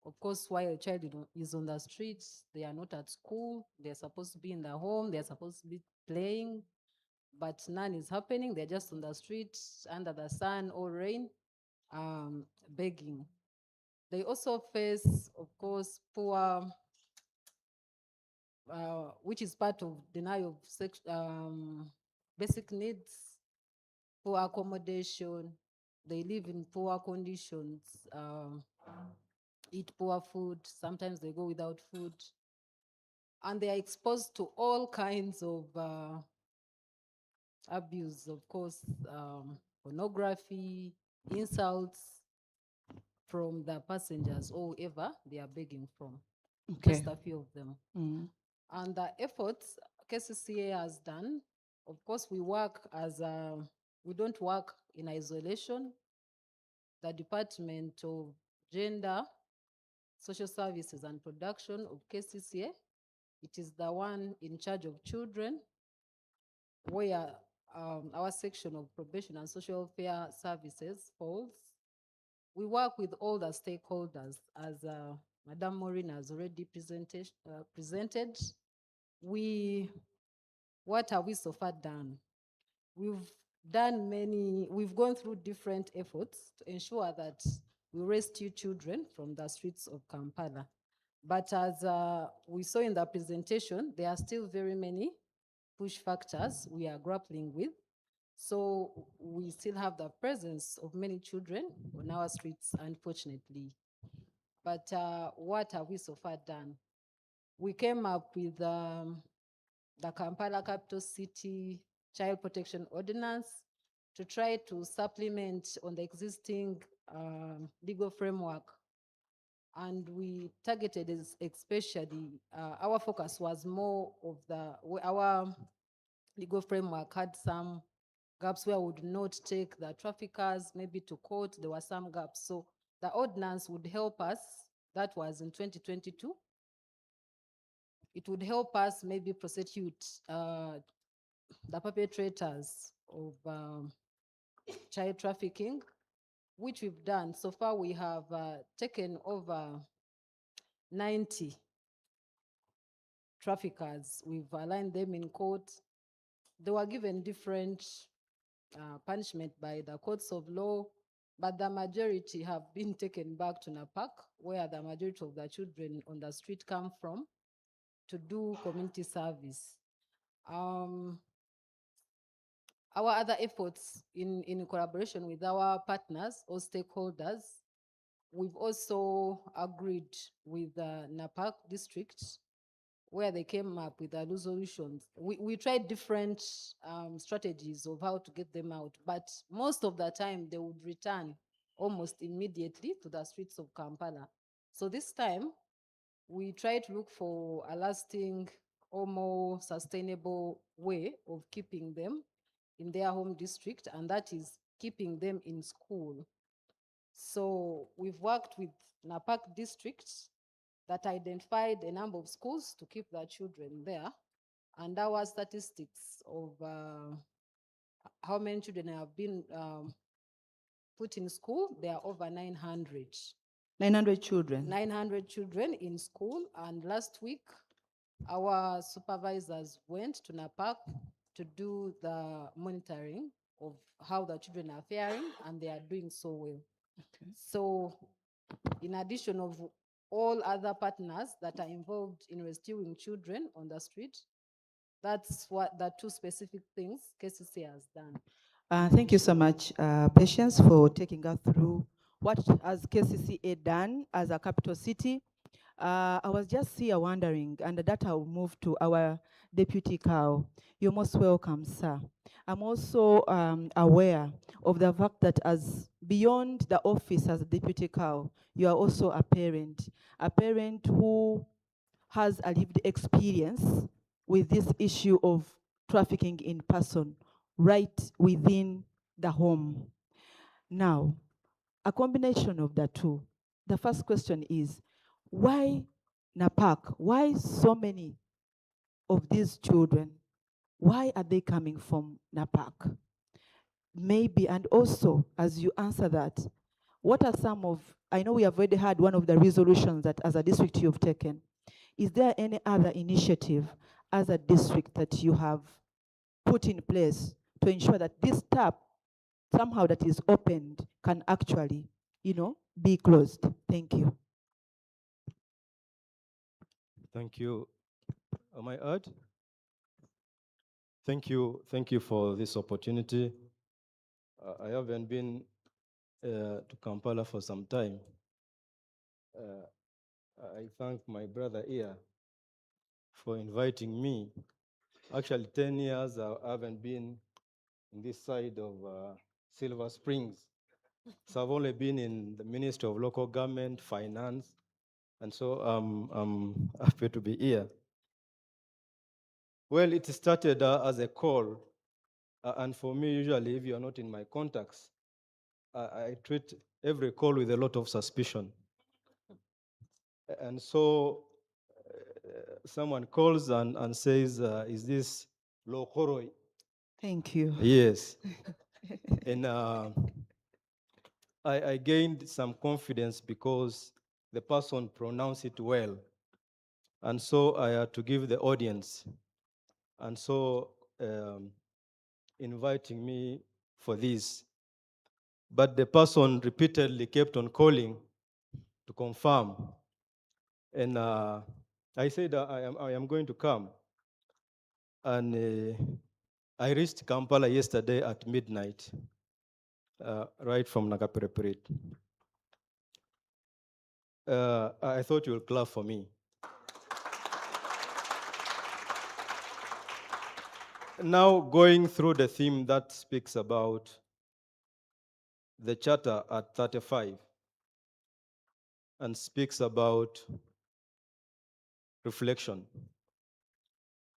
Of course, while a child is on the streets, they are not at school, they're supposed to be in the home, they're supposed to be playing, but none is happening. They're just on the streets under the sun or rain, begging. They also face, of course, poor, which is part of denial of basic needs, poor accommodation. They live in poor conditions, eat poor food. Sometimes they go without food. And they are exposed to all kinds of abuse, of course, pornography, insults from the passengers or whoever they are begging from. Okay. Just a few of them. And the efforts KCCA has done, of course, we work as we don't work in isolation. The Department of Gender, Social Services and Production of KCCA, it is the one in charge of children, where our section of probation and social welfare services falls. We work with all the stakeholders, as Madam Maureen has already presented. What have we so far done? We've gone through different efforts to ensure that we rescue children from the streets of Kampala. But as we saw in the presentation, there are still very many push factors we are grappling with. So we still have the presence of many children on our streets, unfortunately. But what have we so far done? We came up with the Kampala Capital City Child Protection Ordinance to try to supplement on the existing legal framework. And we targeted especially, our focus was more of our legal framework had some gaps where we would not take the traffickers maybe to court. There were some gaps. So the ordinance would help us. That was in 2022. It would help us maybe prosecute the perpetrators of child trafficking, which we've done. So far, we have taken over 90 traffickers. We've aligned them in court. They were given different punishment by the courts of law, but the majority have been taken back to Napak, where the majority of the children on the street come from, to do community service. Our other efforts in collaboration with our partners or stakeholders, we've also agreed with the Napak district, where they came up with the resolutions. We tried different strategies of how to get them out, but most of the time they would return almost immediately to the streets of Kampala. So this time, we try to look for a lasting or more sustainable way of keeping them in their home district, and that is keeping them in school. So we've worked with Napak districts that identified a number of schools to keep their children there. And our statistics of how many children have been put in school, they are over 900. 900 children. 900 children in school. And last week, our supervisors went to Napak to do the monitoring of how the children are faring, and they are doing so well. Okay. So in addition of all other partners that are involved in rescuing children on the street, that's what the two specific things KCC has done. Thank you so much, Patience, for taking us through what has KCCA done as a capital city. I was just here wondering, and that I'll move to our Deputy Cow. You're most welcome, sir. I'm also aware of the fact that as beyond the office as a Deputy Cow, you are also a parent who has a lived experience with this issue of trafficking in person right within the home. Now, a combination of the two. The first question is, why Napak? Why so many of these children? Why are they coming from Napak? Maybe, and also, as you answer that, what are some of, I know we have already had one of the resolutions that as a district you've taken. Is there any other initiative as a district that you have put in place to ensure that this tap, somehow that is opened, can actually, be closed? Thank you. Thank you. Am I heard? Thank you for this opportunity. I haven't been to Kampala for some time. I thank my brother here for inviting me. Actually, 10 years I haven't been in this side of Silver Springs. So I've only been in the Ministry of Local Government, Finance, and so I'm happy to be here. Well, it started as a call, and for me, usually, if you're not in my contacts, I treat every call with a lot of suspicion. And so someone calls and says, is this Lokoroi? Thank you. Yes. And I gained some confidence because the person pronounced it well. And so I had to give the audience. And so inviting me for this. But the person repeatedly kept on calling to confirm. And I said I am going to come. And I reached Kampala yesterday at midnight, right from Nagaperepret. I thought you would clap for me. Now, going through the theme that speaks about the charter at 35 and speaks about reflection,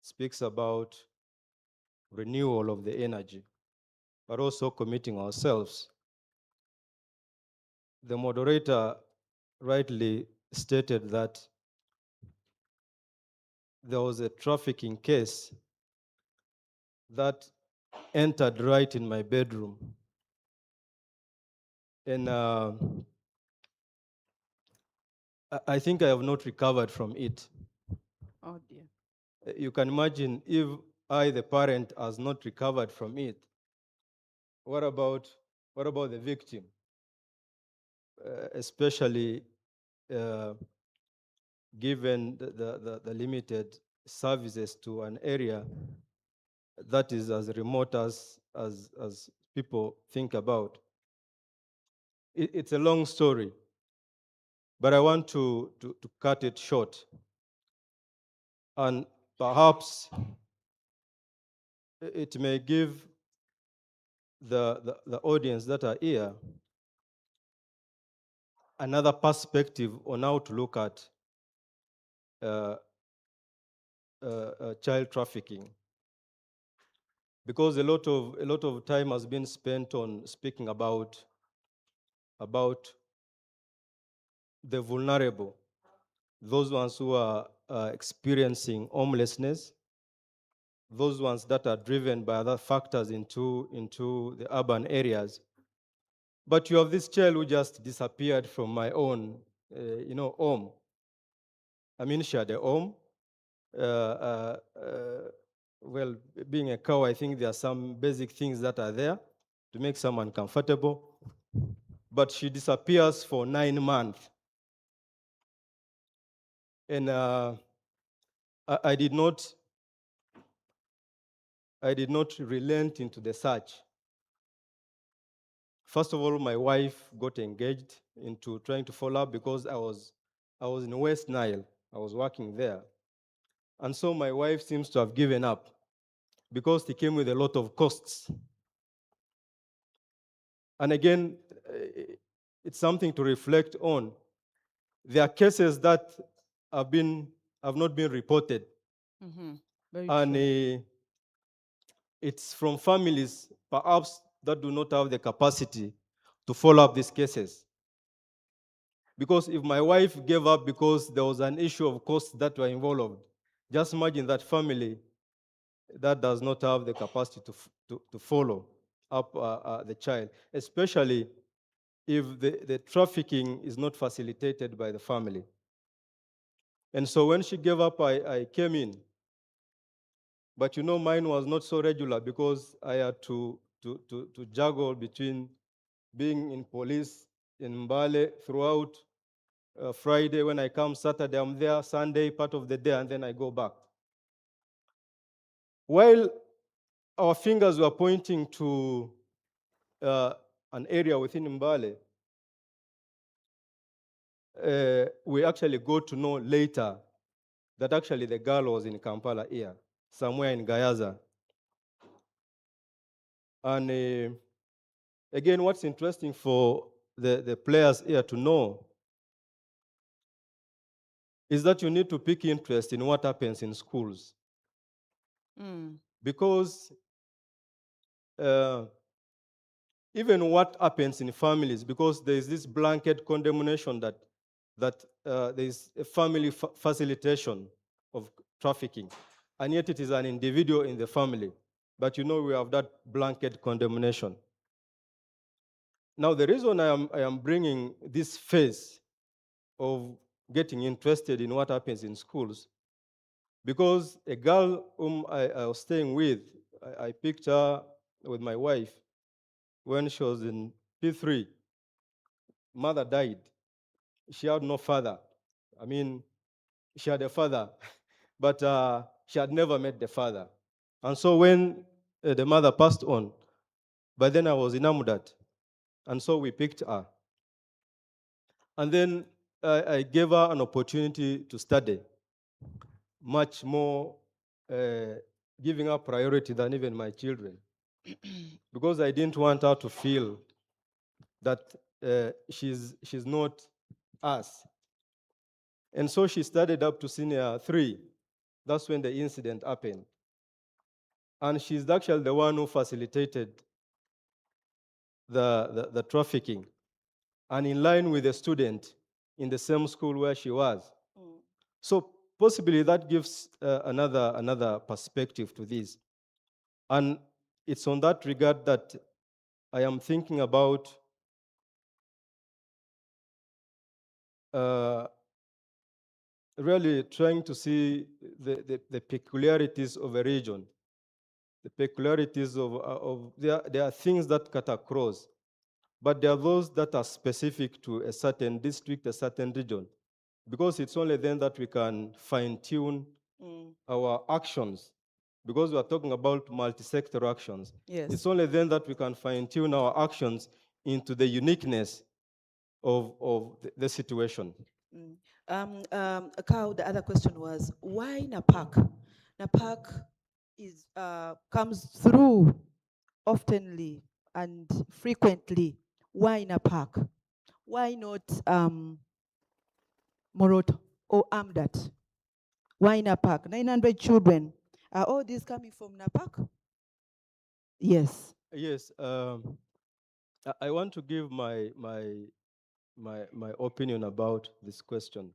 speaks about renewal of the energy, but also committing ourselves. The moderator rightly stated that there was a trafficking case that entered right in my bedroom. And I think I have not recovered from it. Oh dear. You can imagine if I, the parent, has not recovered from it, what about the victim? Especially given the limited services to an area that is as remote as people think about. It's a long story, but I want to cut it short. And perhaps it may give the audience that are here another perspective on how to look at child trafficking, because a lot of time has been spent on speaking about the vulnerable, those ones who are experiencing homelessness, those ones that are driven by other factors into the urban areas. But you have this child who just disappeared from my own, home. I mean, she had a home. Well, being a cow, I think there are some basic things that are there to make someone comfortable. But she disappears for 9 months. And I did not relent into the search. First of all, my wife got engaged into trying to follow up because I was in West Nile. I was working there. And so my wife seems to have given up because it came with a lot of costs. And again, it's something to reflect on. There are cases that have not been reported. Mm-hmm. Very And true. it's from families, perhaps, that do not have the capacity to follow up these cases. Because if my wife gave up because there was an issue of costs that were involved, just imagine that family that does not have the capacity to follow up the child, especially if the trafficking is not facilitated by the family. And so when she gave up, I came in. But mine was not so regular because I had to juggle between being in police in Mbale throughout Friday. When I come Saturday, I'm there, Sunday, part of the day, and then I go back. While our fingers were pointing to an area within Mbale, we actually got to know later that actually the girl was in Kampala here, somewhere in Gayaza. And again, what's interesting for the players here to know is that you need to pick interest in what happens in schools. Because even what happens in families, because there is this blanket condemnation that there is a family facilitation of trafficking, and yet it is an individual in the family. But we have that blanket condemnation. Now, the reason I am bringing this phase of getting interested in what happens in schools, because a girl whom I was staying with, I picked her with my wife when she was in P3. Mother died. She had no father. I mean, she had a father, but she had never met the father. And so when the mother passed on, by then I was in Amudat, and so we picked her. And then I gave her an opportunity to study, much more giving her priority than even my children, because I didn't want her to feel that she's not us. And so she studied up to senior 3. That's when the incident happened. And she's actually the one who facilitated the trafficking, and in line with the student in the same school where she was. So possibly that gives another perspective to this. And it's on that regard that I am thinking about really trying to see the peculiarities of a region, the peculiarities of there are things that cut across, but there are those that are specific to a certain district, a certain region, because it's only then that we can fine-tune our actions, because we are talking about multi-sector actions. Yes. It's only then that we can fine-tune our actions into the uniqueness of the situation. Carl, the other question was, why NAPAC? NAPAC comes through oftenly and frequently. Why NAPAC? Why not Moroto or Amdat? Why NAPAC? 900 children. Are all these coming from NAPAC? Yes. Yes, I want to give my opinion about this question.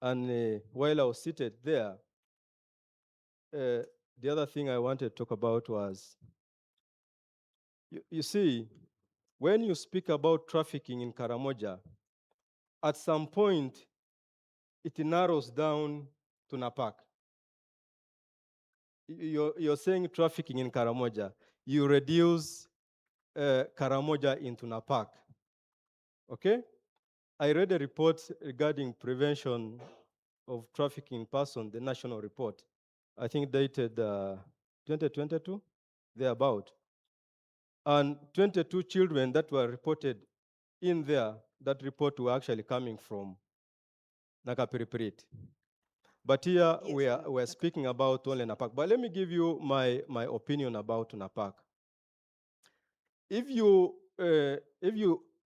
And while I was seated there, the other thing I wanted to talk about was, you see, when you speak about trafficking in Karamoja, at some point, it narrows down to Napak. You're saying trafficking in Karamoja. You reduce Karamoja into Napak. Okay? I read a report regarding prevention of trafficking in person, the national report, I think dated 2022, thereabout. And 22 children that were reported in there, that report were actually coming from Nakapiripirit. But here we're speaking about only Napak. But let me give you my opinion about Napak. If you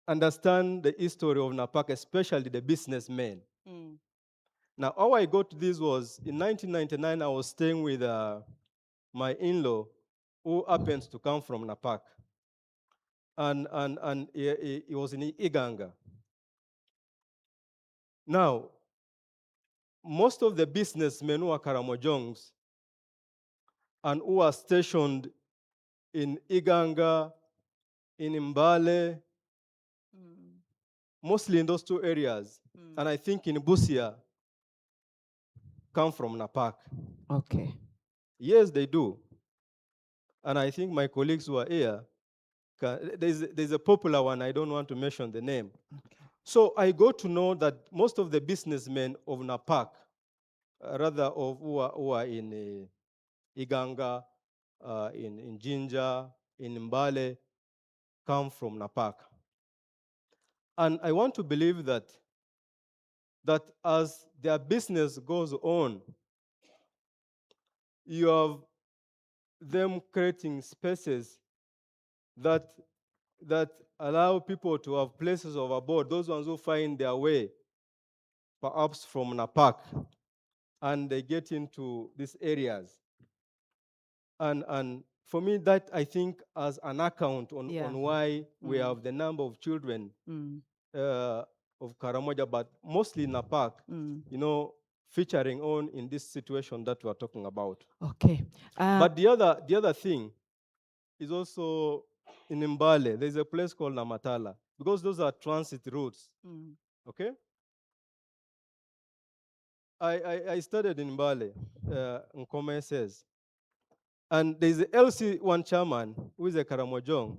understand the history of Napak, especially the businessmen. Now, how I got this was in 1999, I was staying with my in-law who happens to come from Napak. And he was in Iganga. Now, most of the businessmen who are Karamojongs and who are stationed in Iganga, in Mbale, mostly in those two areas, and I think in Busia, come from Napak. Okay. Yes, they do. And I think my colleagues who are here, there's a popular one, I don't want to mention the name. Okay. So I got to know that most of the businessmen of Napak, rather of who are in Iganga, in Jinja, in Mbale, come from Napak. And I want to believe that as their business goes on, you have them creating spaces that allow people to have places of abode, those ones who find their way, perhaps from Napak, and they get into these areas. And for me, that I think as an account on why we have the number of children of Karamoja, but mostly Napak, featuring on in this situation that we're talking about. Okay. But the other thing is also in Mbale. There's a place called Namatala, because those are transit routes. Okay? I studied in Mbale, Nkome says. And there's a LC1 chairman who is a Karamojong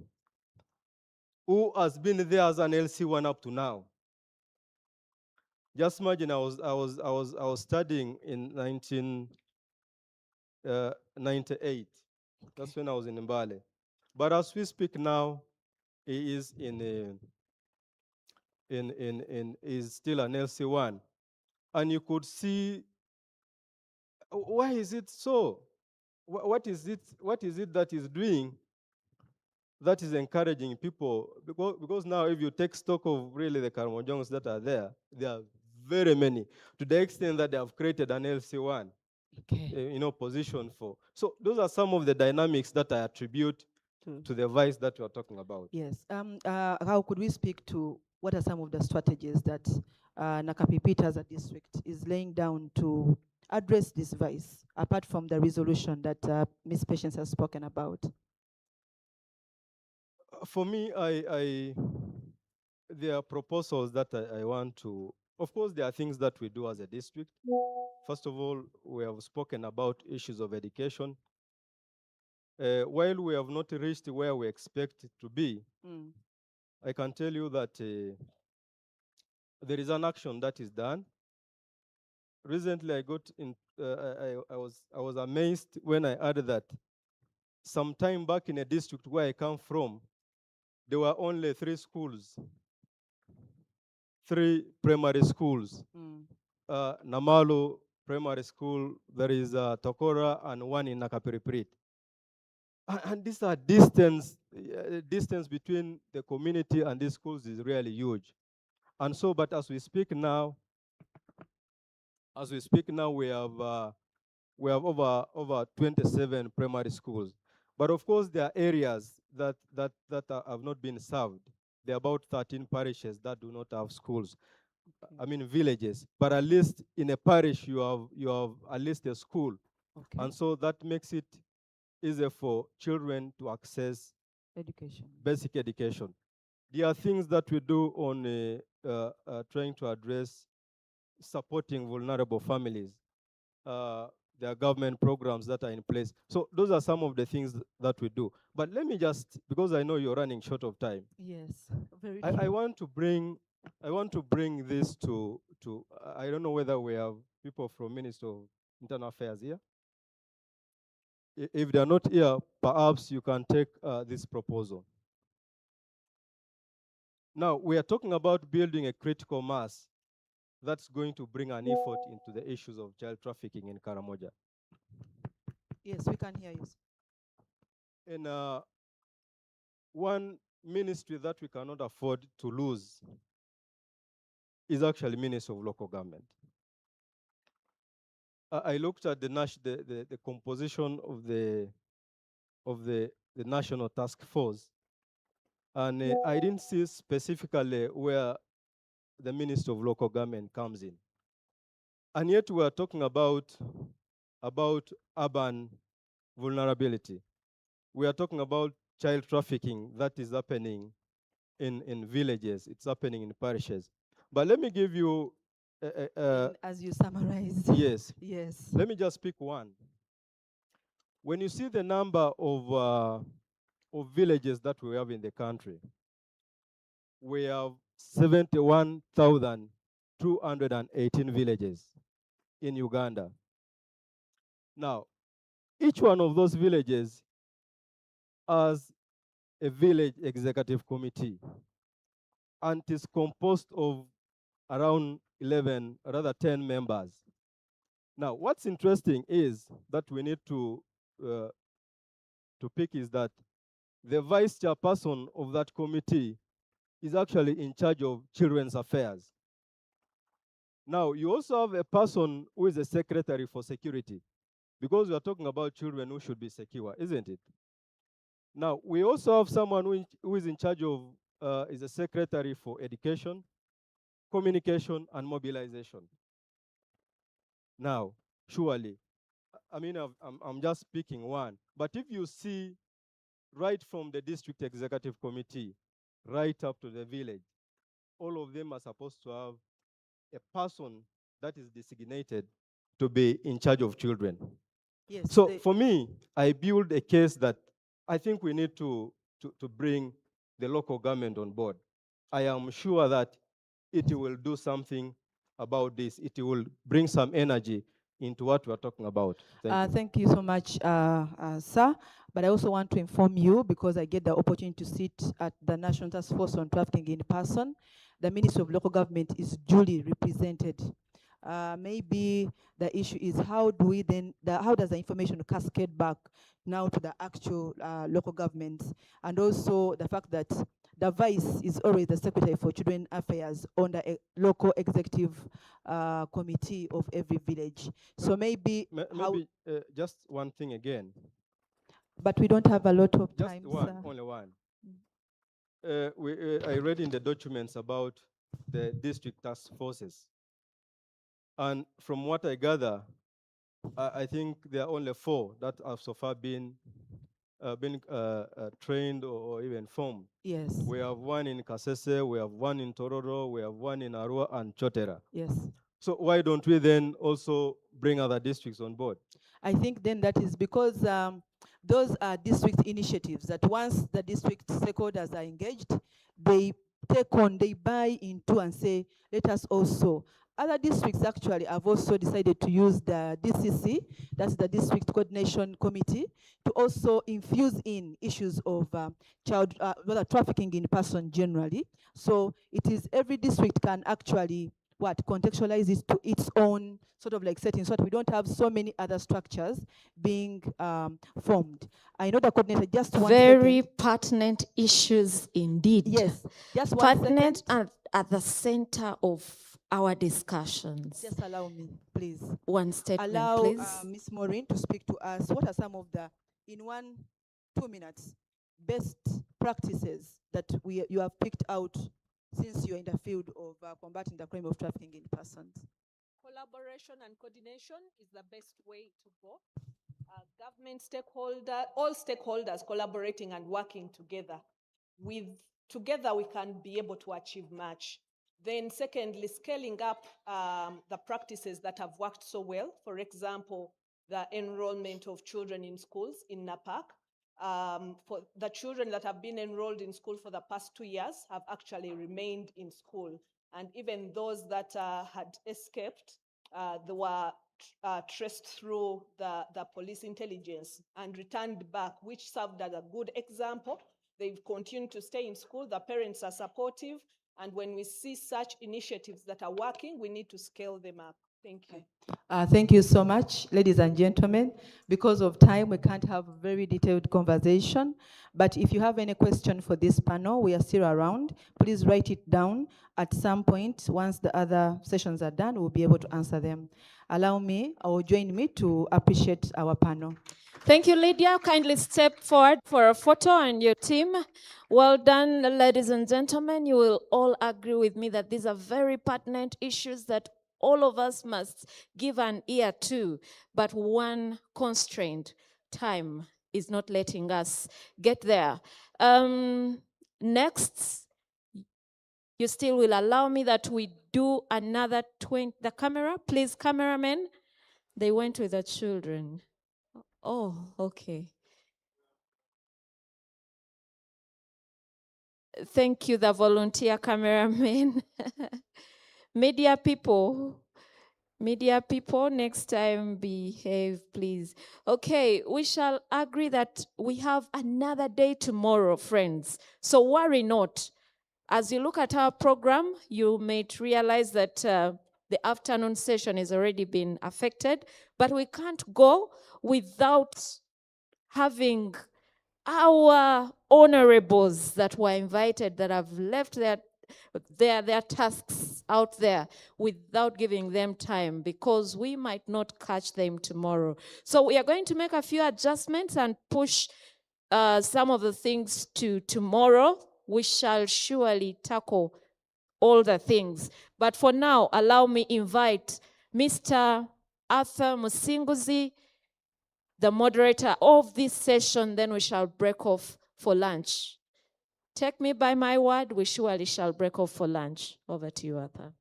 who has been there as an LC1 up to now. Just imagine I was studying in 1998. That's when I was in Mbale. But as we speak now, he is is still an LC1. And you could see, why is it so? What is it that is doing that is encouraging people? Because now if you take stock of really the Karamojongs that are there are very many, to the extent that they have created an LC1, position for. So those are some of the dynamics that I attribute to the vice that we are talking about. Yes. How could we speak to what are some of the strategies that Nakapipita as a district is laying down to address this vice, apart from the resolution that Ms. Patience has spoken about? For me, there are proposals that I want to, of course, there are things that we do as a district. First of all, we have spoken about issues of education. While we have not reached where we expect it to be, I can tell you that there is an action that is done. Recently, I got in. I was amazed when I heard that some time back in a district where I come from, there were only 3 schools, 3 primary schools. Namalu Primary School, there is Tokora, and one in Nakapiriprit. And these are distance between the community and these schools is really huge. And so, but as we speak now, we have over 27 primary schools. But of course, there are areas that have not been served. There are about 13 parishes that do not have schools. I mean villages, but at least in a parish you have at least a school, and so that makes it easier for children to access basic education. There are things that we do on trying to address supporting vulnerable families. There are government programs that are in place. So those are some of the things that we do. But let me just, because I know you're running short of time. Yes, very I true. want to bring this to I don't know whether we have people from Ministry of Internal Affairs here. If they are not here, perhaps you can take this proposal. Now, we are talking about building a critical mass that's going to bring an effort into the issues of child trafficking in Karamoja. Yes, we can hear you. And one ministry that we cannot afford to lose is actually Ministry of Local Government. I looked at the composition of the national task force, and I didn't see specifically where the Ministry of Local Government comes in. And yet we are talking about urban vulnerability. We are talking about child trafficking that is happening in villages. It's happening in parishes. But let me give you as you summarize. Yes. Yes. Let me just pick one. When you see the number of villages that we have in the country, we have 71,218 villages in Uganda. Now, each one of those villages has a village executive committee, and it is composed of around 10 members. Now, what's interesting is that we need to pick is that the vice chairperson of that committee is actually in charge of children's affairs. Now, you also have a person who is a secretary for security, because we are talking about children who should be secure, isn't it? Now, we also have someone who is in charge of, is a secretary for education, communication, and mobilization. Now, surely, I mean, I'm just picking one, but if you see right from the district executive committee, right up to the village, all of them are supposed to have a person that is designated to be in charge of children. Yes. So for me, I build a case that I think we need to bring the local government on board. I am sure that it will do something about this, it will bring some energy into what we're talking about. Thank you. Thank you so much, sir. But I also want to inform you, because I get the opportunity to sit at the National Task Force on Trafficking in person, the Ministry of Local Government is duly represented. Maybe the issue is how does the information cascade back now to the actual local governments, and also the fact that the Vice is always the Secretary for Children Affairs on the local executive committee of every village. So maybe Maybe just one thing again. but we don't have a lot of Just time, one, sir. only one. I read in the documents about the district task forces. And from what I gather, I think there are only 4 that have so far been trained or even formed. Yes. We have one in Kasese, we have one in Tororo, we have one in Arua and Chotera. Yes. So why don't we then also bring other districts on board? I think then that is because those are district initiatives that once the district stakeholders are engaged, they they buy into and say, let us also. Other districts actually have also decided to use the DCC, that's the District Coordination Committee, to also infuse in issues of child trafficking in person generally. So it is every district can actually contextualize it to its own sort of like setting, so that we don't have so many other structures being formed. I know the coordinator, just one Very second. pertinent issues indeed. Yes, just one pertinent second. at the center of our discussions. Just allow me, please. One statement, Allow please. Ms. Maureen to speak to us. What are some of the, in 2 minutes, best practices that you have picked out since you're in the field of combating the crime of trafficking in persons? Collaboration and coordination is the best way to go. Government stakeholder, all stakeholders collaborating and working together. Together we can be able to achieve much. Then secondly, scaling up the practices that have worked so well. For example, the enrollment of children in schools in NAPAC. For the children that have been enrolled in school for the past 2 years have actually remained in school. And even those that had escaped, they were traced through the police intelligence and returned back, which served as a good example. They've continued to stay in school, the parents are supportive, and when we see such initiatives that are working, we need to scale them up. Thank you. Thank you so much, ladies and gentlemen. Because of time, we can't have a very detailed conversation. But if you have any question for this panel, we are still around. Please write it down. At some point, once the other sessions are done, we'll be able to answer them. Allow me, or join me to appreciate our panel. Thank you, Lydia. Kindly step forward for a photo and your team. Well done, ladies and gentlemen. You will all agree with me that these are very pertinent issues that all of us must give an ear to. But one constraint, time, is not letting us get there. Next, you still will allow me that we do another 20, the camera, please, cameramen. They went with the children. Oh, okay. Thank you, the volunteer cameraman. Media people, next time behave, please. Okay, we shall agree that we have another day tomorrow, friends. So worry not. As you look at our program, you may realize that the afternoon session has already been affected, but we can't go without having our honorables that were invited, that have left their tasks out there without giving them time, because we might not catch them tomorrow. So we are going to make a few adjustments and push some of the things to tomorrow. We shall surely tackle all the things. But for now, allow me invite Mr. Arthur Musinguzi, the moderator of this session, then we shall break off for lunch. Take me by my word, we surely shall break off for lunch. Over to you, Arthur.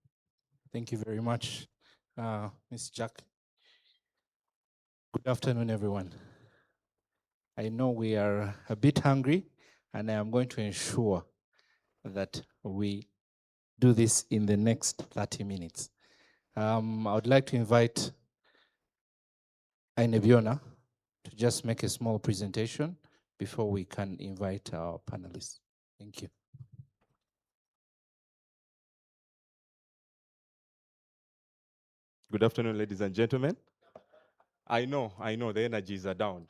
Thank you very much, Ms. Jack. Good afternoon, everyone. I know we are a bit hungry, and I am going to ensure that we do this in the next 30 minutes. I would like to invite Ainebiona to just make a small presentation before we can invite our panelists. Thank you. Good afternoon, ladies and gentlemen. I know, the energies are down.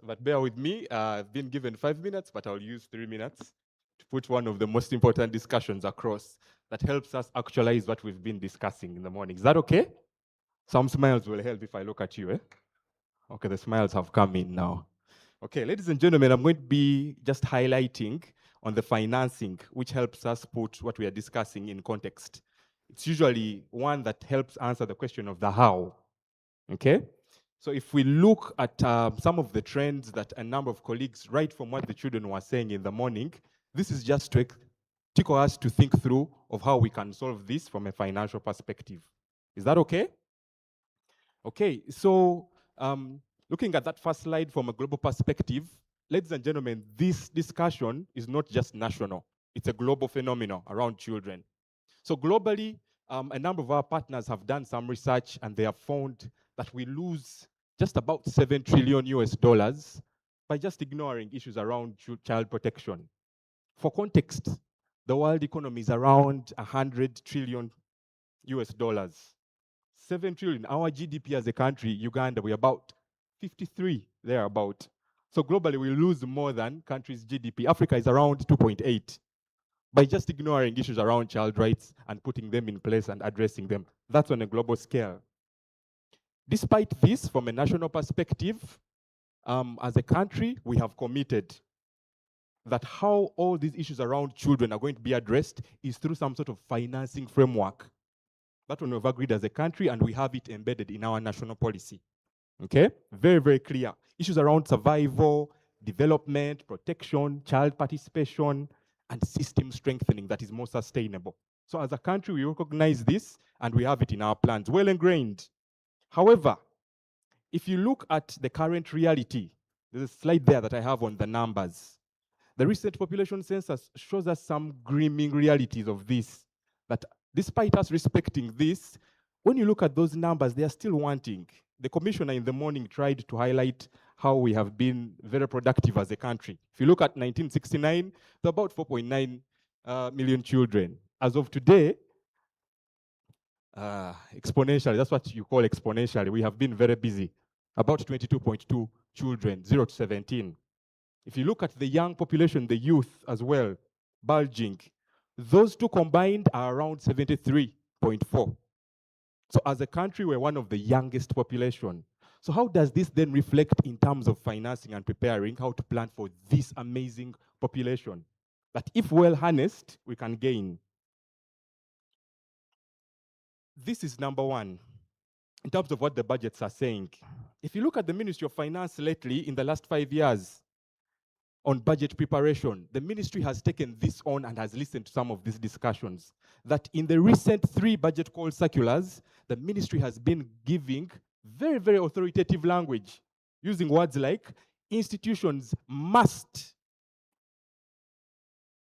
But bear with me, I've been given 5 minutes, but I'll use 3 minutes to put one of the most important discussions across that helps us actualize what we've been discussing in the morning. Is that okay? Some smiles will help if I look at you, eh? Okay, the smiles have come in now. Okay, ladies and gentlemen, I'm going to be just highlighting on the financing, which helps us put what we are discussing in context. It's usually one that helps answer the question of the how, okay? So if we look at some of the trends that a number of colleagues, right from what the children were saying in the morning, this is just to tickle us to think through of how we can solve this from a financial perspective. Is that okay? Okay, so looking at that first slide from a global perspective, ladies and gentlemen, this discussion is not just national. It's a global phenomenon around children. So globally, a number of our partners have done some research and they have found that we lose just about 7 trillion US dollars by just ignoring issues around child protection. For context, the world economy is around 100 trillion US dollars. 7 trillion. Our GDP as a country, Uganda, we're about 53, thereabout. So globally, we lose more than countries' GDP. Africa is around 2.8 by just ignoring issues around child rights and putting them in place and addressing them. That's on a global scale. Despite this, from a national perspective, as a country, we have committed that how all these issues around children are going to be addressed is through some sort of financing framework. That one we've agreed as a country, and we have it embedded in our national policy. Okay? Very, very clear. Issues around survival, development, protection, child participation, and system strengthening that is more sustainable. So as a country, we recognize this, and we have it in our plans, well ingrained. However, if you look at the current reality, there's a slide there that I have on the numbers. The recent population census shows us some grim realities of this, that despite us respecting this, when you look at those numbers, they are still wanting. The commissioner in the morning tried to highlight how we have been very productive as a country. If you look at 1969, there are about 4.9 million children. As of today, exponentially, that's what you call exponentially. We have been very busy. About 22.2 children, 0 to 17. If you look at the young population, the youth as well, bulging, those two combined are around 73.4. So as a country, we're one of the youngest population. So how does this then reflect in terms of financing and preparing how to plan for this amazing population? That if well harnessed, we can gain. This is number one, in terms of what the budgets are saying. If you look at the Ministry of Finance lately, in the last 5 years, on budget preparation, the ministry has taken this on and has listened to some of these discussions. That in the recent 3 budget call circulars, the ministry has been giving very, very authoritative language, using words like institutions must.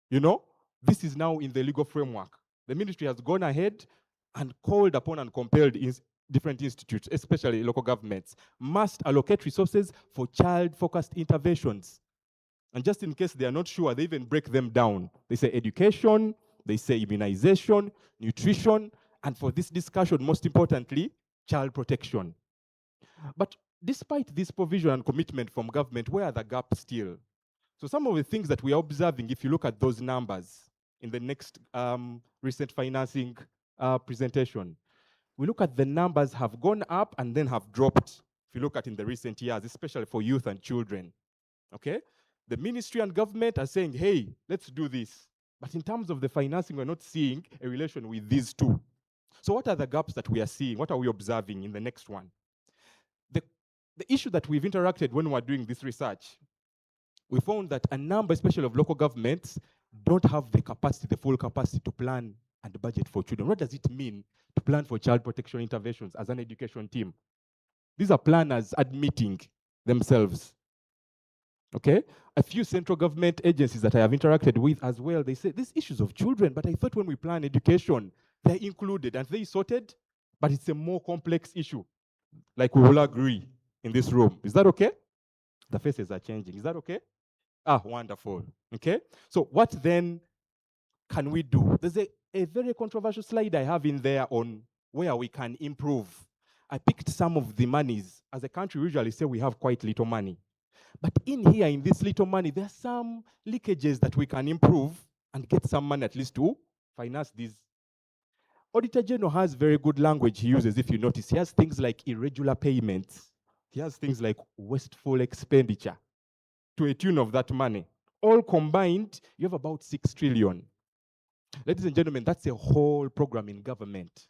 You know, this is now in the legal framework. The ministry has gone ahead and called upon and compelled different institutes, especially local governments, must allocate resources for child-focused interventions. And just in case they are not sure, they even break them down. They say education, they say immunization, nutrition, and for this discussion, most importantly, child protection. But despite this provision and commitment from government, where are the gaps still? So some of the things that we are observing, if you look at those numbers in the next recent financing presentation, we look at the numbers have gone up and then have dropped, if you look at in the recent years, especially for youth and children, okay? The ministry and government are saying, hey, let's do this. But in terms of the financing, we're not seeing a relation with these two. So what are the gaps that we are seeing? What are we observing in the next one? The issue that we've interacted when we're doing this research, we found that a number, especially of local governments, don't have the capacity, the full capacity to plan and budget for children. What does it mean to plan for child protection interventions as an education team? These are planners admitting themselves. Okay? A few central government agencies that I have interacted with as well, they say, these issues of children, but I thought when we plan education, they're included. And they sorted? but it's a more complex issue, like we will agree in this room. Is that okay? The faces are changing. Is that okay? Ah, wonderful. Okay? So what then can we do? There's a very controversial slide I have in there on where we can improve. I picked some of the monies. As a country, we usually say we have quite little money. But in here, in this little money, there are some leakages that we can improve and get some money at least to finance these. Auditor General has very good language he uses, if you notice. He has things like irregular payments. He has things like wasteful expenditure to a tune of that money. All combined, you have about 6 trillion. Ladies and gentlemen, that's a whole program in government.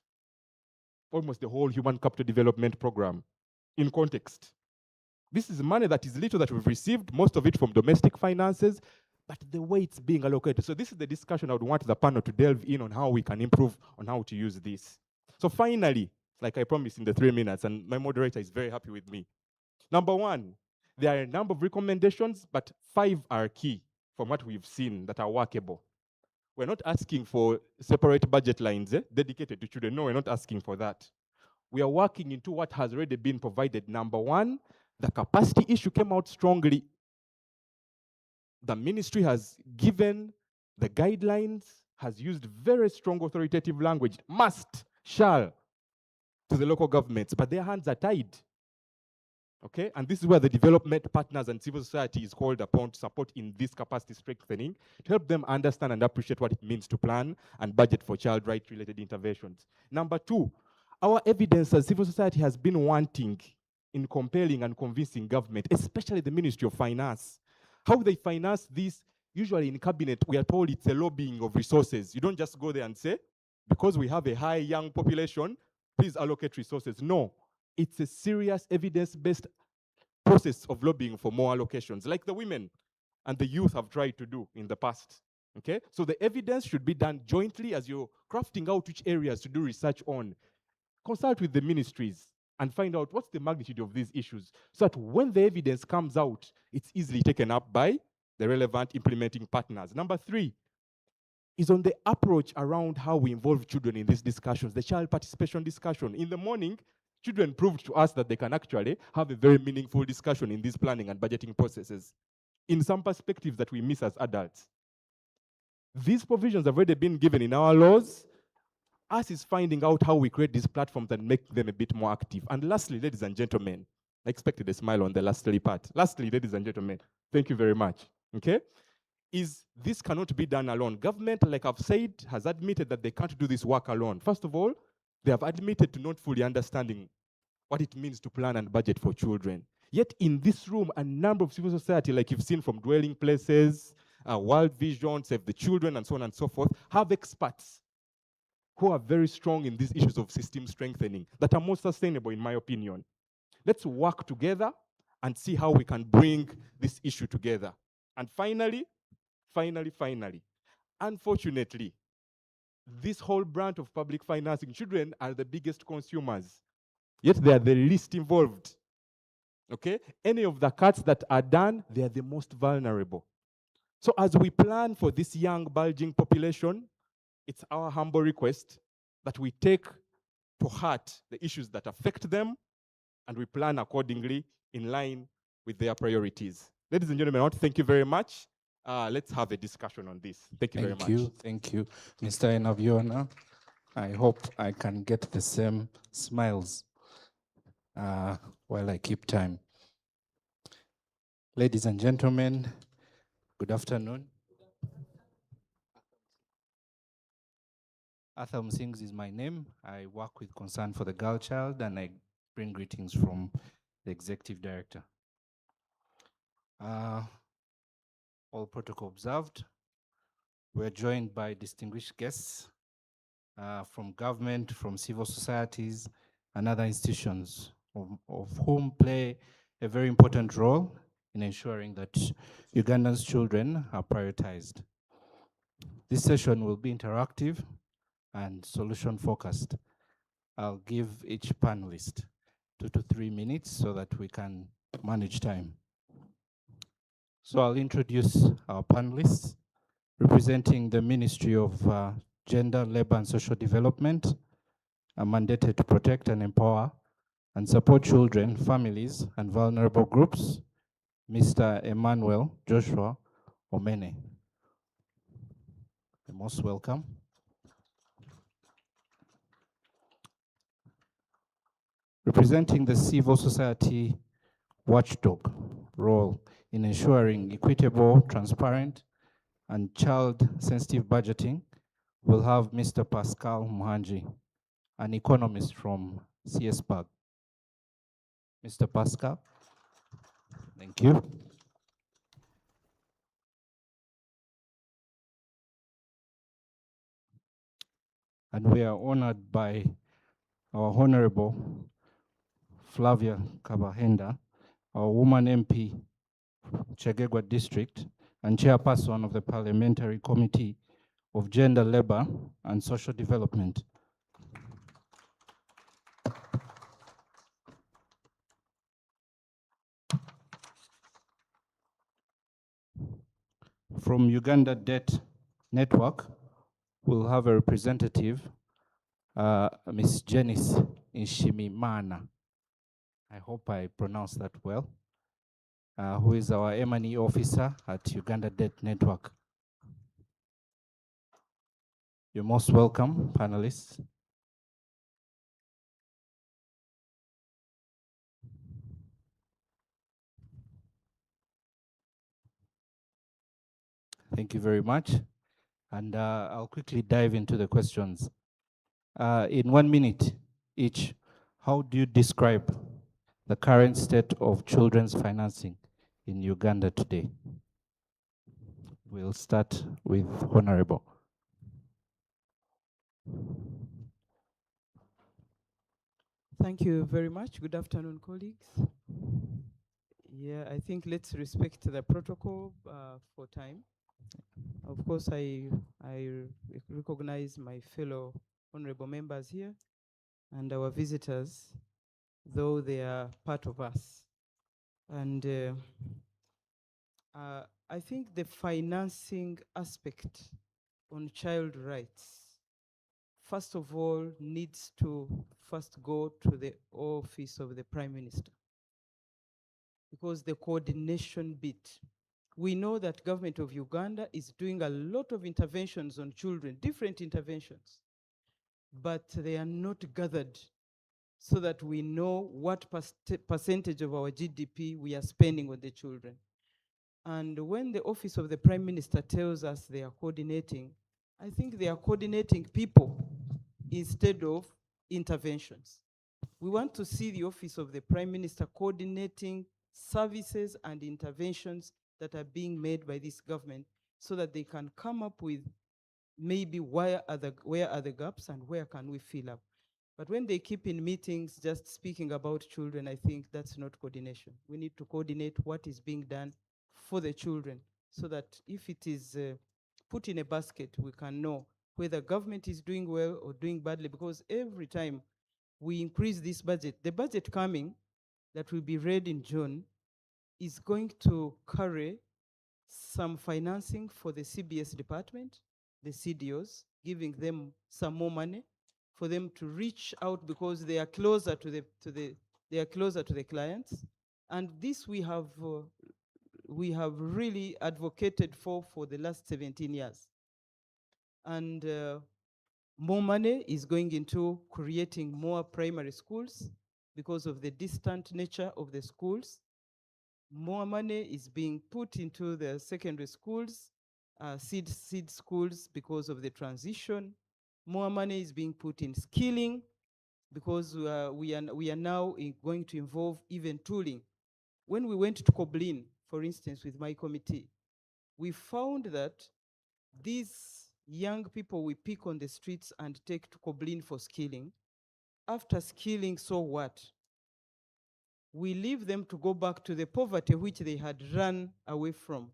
Almost the whole human capital development program in context. This is money that is little that we've received, most of it from domestic finances, but the way it's being allocated. So this is the discussion I would want the panel to delve in on how we can improve on how to use this. So finally, like I promised in the 3 minutes, and my moderator is very happy with me. Number one, there are a number of recommendations, but 5 are key from what we've seen that are workable. We're not asking for separate budget lines dedicated to children. No, we're not asking for that. We are working into what has already been provided. Number one, the capacity issue came out strongly. The ministry has given the guidelines, has used very strong authoritative language, must, shall, to the local governments, but their hands are tied. Okay, and this is where the development partners and civil society is called upon to support in this capacity strengthening, to help them understand and appreciate what it means to plan and budget for child right related interventions. Number two, our evidence as civil society has been wanting in compelling and convincing government, especially the Ministry of Finance. How they finance this, usually in cabinet, we are told it's a lobbying of resources. You don't just go there and say, because we have a high young population, please allocate resources. No, it's a serious evidence-based process of lobbying for more allocations, like the women and the youth have tried to do in the past. Okay, so the evidence should be done jointly as you're crafting out which areas to do research on. Consult with the ministries and find out what's the magnitude of these issues, so that when the evidence comes out, it's easily taken up by the relevant implementing partners. Number three is on the approach around how we involve children in these discussions, the child participation discussion. In the morning, children proved to us that they can actually have a very meaningful discussion in these planning and budgeting processes in some perspectives that we miss as adults. These provisions have already been given in our laws. Us is finding out how we create these platforms and make them a bit more active. And lastly, ladies and gentlemen, I expected a smile on the lastly part. Lastly, ladies and gentlemen, thank you very much. Okay? Is this cannot be done alone. Government, like I've said, has admitted that they can't do this work alone. First of all, they have admitted to not fully understanding what it means to plan and budget for children. Yet in this room, a number of civil society, like you've seen from Dwelling Places, World Vision, Save the Children, and so on and so forth, have experts who are very strong in these issues of system strengthening that are more sustainable, in my opinion. Let's work together and see how we can bring this issue together. And finally, unfortunately, this whole branch of public financing, children are the biggest consumers, yet they are the least involved. Okay? Any of the cuts that are done, they are the most vulnerable. So as we plan for this young bulging population, it's our humble request that we take to heart the issues that affect them and we plan accordingly in line with their priorities. Ladies and gentlemen, I want to thank you very much. Let's have a discussion on this. Thank you very much. Thank you, Mr. Enaviona. I hope I can get the same smiles while I keep time. Ladies and gentlemen, good afternoon. Atham Sings is my name. I work with Concern for the Girl Child and I bring greetings from the Executive Director. All protocol observed. We're joined by distinguished guests from government, from civil societies, and other institutions, of whom play a very important role in ensuring that Uganda's children are prioritized. This session will be interactive and solution-focused. I'll give each panelist 2 to 3 minutes so that we can manage time. So I'll introduce our panelists. Representing the Ministry of Gender, Labor and Social Development, are mandated to protect and empower and support children, families, and vulnerable groups. Mr. Emmanuel Joshua Omene. You're most welcome. Representing the civil society watchdog role in ensuring equitable, transparent, and child-sensitive budgeting, we'll have Mr. Pascal Muhanji, an economist from CSPAG. Mr. Pascal, thank you. And we are honored by our Honorable Flavia Kabahenda, our woman MP, Chegegwa District, and chairperson of the Parliamentary Committee of Gender, Labor, and Social Development. From Uganda Debt Network, we'll have a representative, Ms. Janice Nshimimana. I hope I pronounced that well. Who is our M&E officer at Uganda Debt Network. You're most welcome, panelists. Thank you very much. And I'll quickly dive into the questions. In 1 minute each, how do you describe the current state of children's financing in Uganda today? We'll start with Honorable. Thank you very much. Good afternoon, colleagues. Yeah, I think let's respect the protocol for time. Of course, I recognize my fellow honorable members here and our visitors, though they are part of us. And I think the financing aspect on child rights, first of all, needs to first go to the office of the Prime Minister, because the coordination bit. We know that government of Uganda is doing a lot of interventions on children, different interventions, but they are not gathered so that we know what percentage of our GDP we are spending on the children. And when the office of the Prime Minister tells us they are coordinating, I think they are coordinating people instead of interventions. We want to see the office of the Prime Minister coordinating services and interventions that are being made by this government so that they can come up with maybe where are the gaps and where can we fill up. But when they keep in meetings just speaking about children, I think that's not coordination. We need to coordinate what is being done for the children so that if it is put in a basket, we can know whether government is doing well or doing badly, because every time we increase this budget, the budget coming that will be read in June is going to carry some financing for the CBS department, the CDOs, giving them some more money for them to reach out because they are closer to the clients. And this we have really advocated for the last 17 years. And more money is going into creating more primary schools because of the distant nature of the schools. More money is being put into the secondary schools, seed schools because of the transition. More money is being put in skilling because we are now going to involve even tooling. When we went to Koblin, for instance, with my committee, we found that these young people we pick on the streets and take to Koblin for skilling. After skilling, so what? We leave them to go back to the poverty which they had run away from.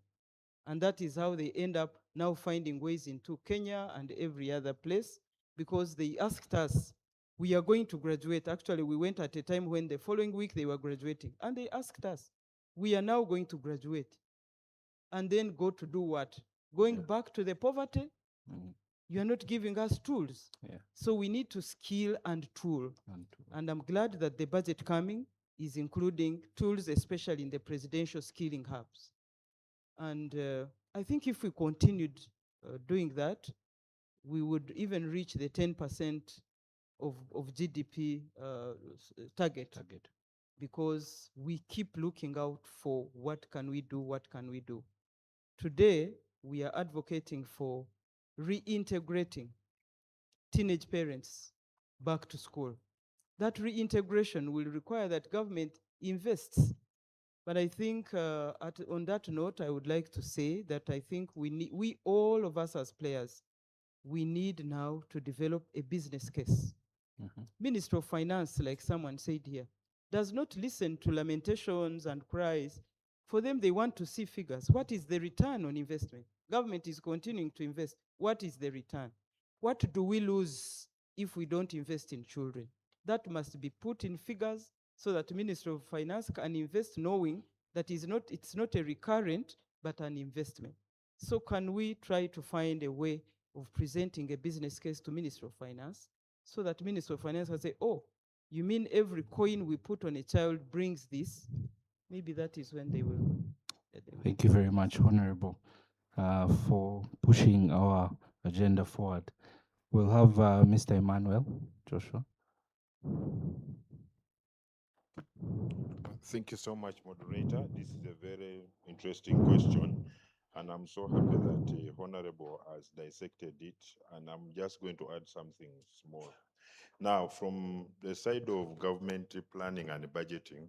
And that is how they end up now finding ways into Kenya and every other place, because they asked us, we are going to graduate. Actually, we went at a time when the following week they were graduating. And they asked us, we are now going to graduate. And then go to do what? Going back to the poverty? you are not giving us tools. Yeah. So we need to skill and tool. And I'm glad that the budget coming is including tools, especially in the presidential skilling hubs. And I think if we continued doing that, we would even reach the 10% of GDP target. Because we keep looking out for what can we do, what can we do. Today, we are advocating for reintegrating teenage parents back to school. That reintegration will require that government invests. But I think on that note, I would like to say that I think we all of us as players, we need now to develop a business case. Minister of Finance, like someone said here, does not listen to lamentations and cries. For them, they want to see figures. What is the return on investment? Government is continuing to invest. What is the return? What do we lose if we don't invest in children? That must be put in figures so that Minister of Finance can invest knowing that it's not a recurrent, but an investment. So can we try to find a way of presenting a business case to Minister of Finance so that Minister of Finance can say, oh, you mean every coin we put on a child brings this? Maybe that is when they will. Thank you very much, Honorable, for pushing our agenda forward. We'll have Mr. Emmanuel Joshua. Thank you so much, moderator. This is a very interesting question, and I'm so happy that Honorable has dissected it, and I'm just going to add something small. Now, from the side of government planning and budgeting,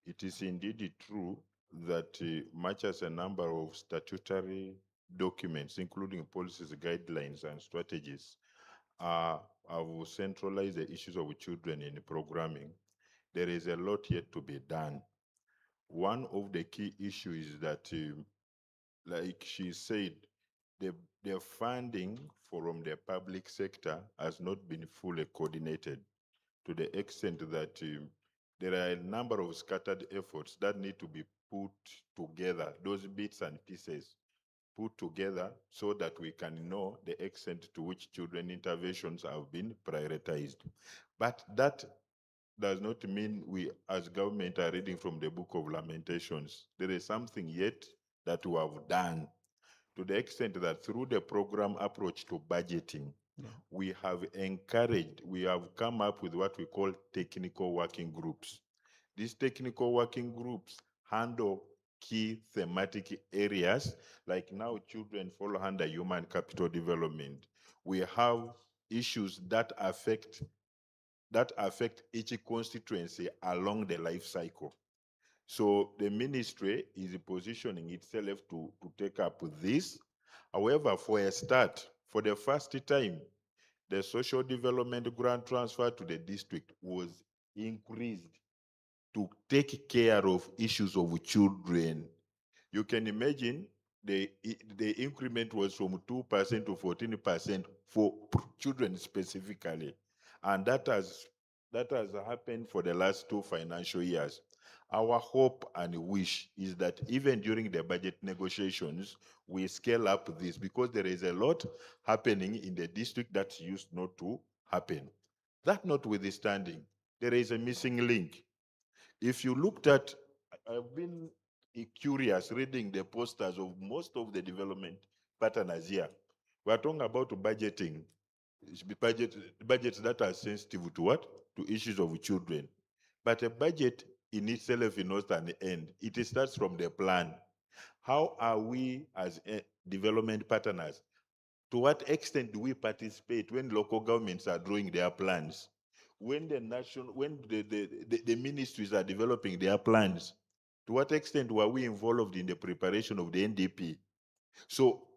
it is indeed true that much as a number of statutory documents, including policies, guidelines, and strategies, have centralized the issues of children in programming, there is a lot yet to be done. One of the key issues is that, like she said, the funding from the public sector has not been fully coordinated, to the extent that there are a number of scattered efforts that need to be put together, those bits and pieces put together so that we can know the extent to which children interventions have been prioritized. But that does not mean we as government are reading from the book of Lamentations. There is something yet that we have done, to the extent that through the program approach to budgeting, we have encouraged, we have come up with what we call technical working groups. These technical working groups handle key thematic areas, like now children fall under human capital development. We have issues that affect each constituency along the life cycle. So the ministry is positioning itself to take up this. However, for a start, for the first time, the social development grant transfer to the district was increased to take care of issues of children. You can imagine the increment was from 2% to 14% for children specifically. And that has happened for the last 2 financial years. Our hope and wish is that even during the budget negotiations, we scale up this, because there is a lot happening in the district that used not to happen. That notwithstanding, there is a missing link. If you looked at, I've been curious reading the posters of most of the development partners here. We're talking about budgeting, budgets that are sensitive to what? To issues of children. But a budget in itself is not an end. It starts from the plan. How are we as development partners? To what extent do we participate when local governments are drawing their plans? When the ministries are developing their plans, to what extent were we involved in the preparation of the NDP? So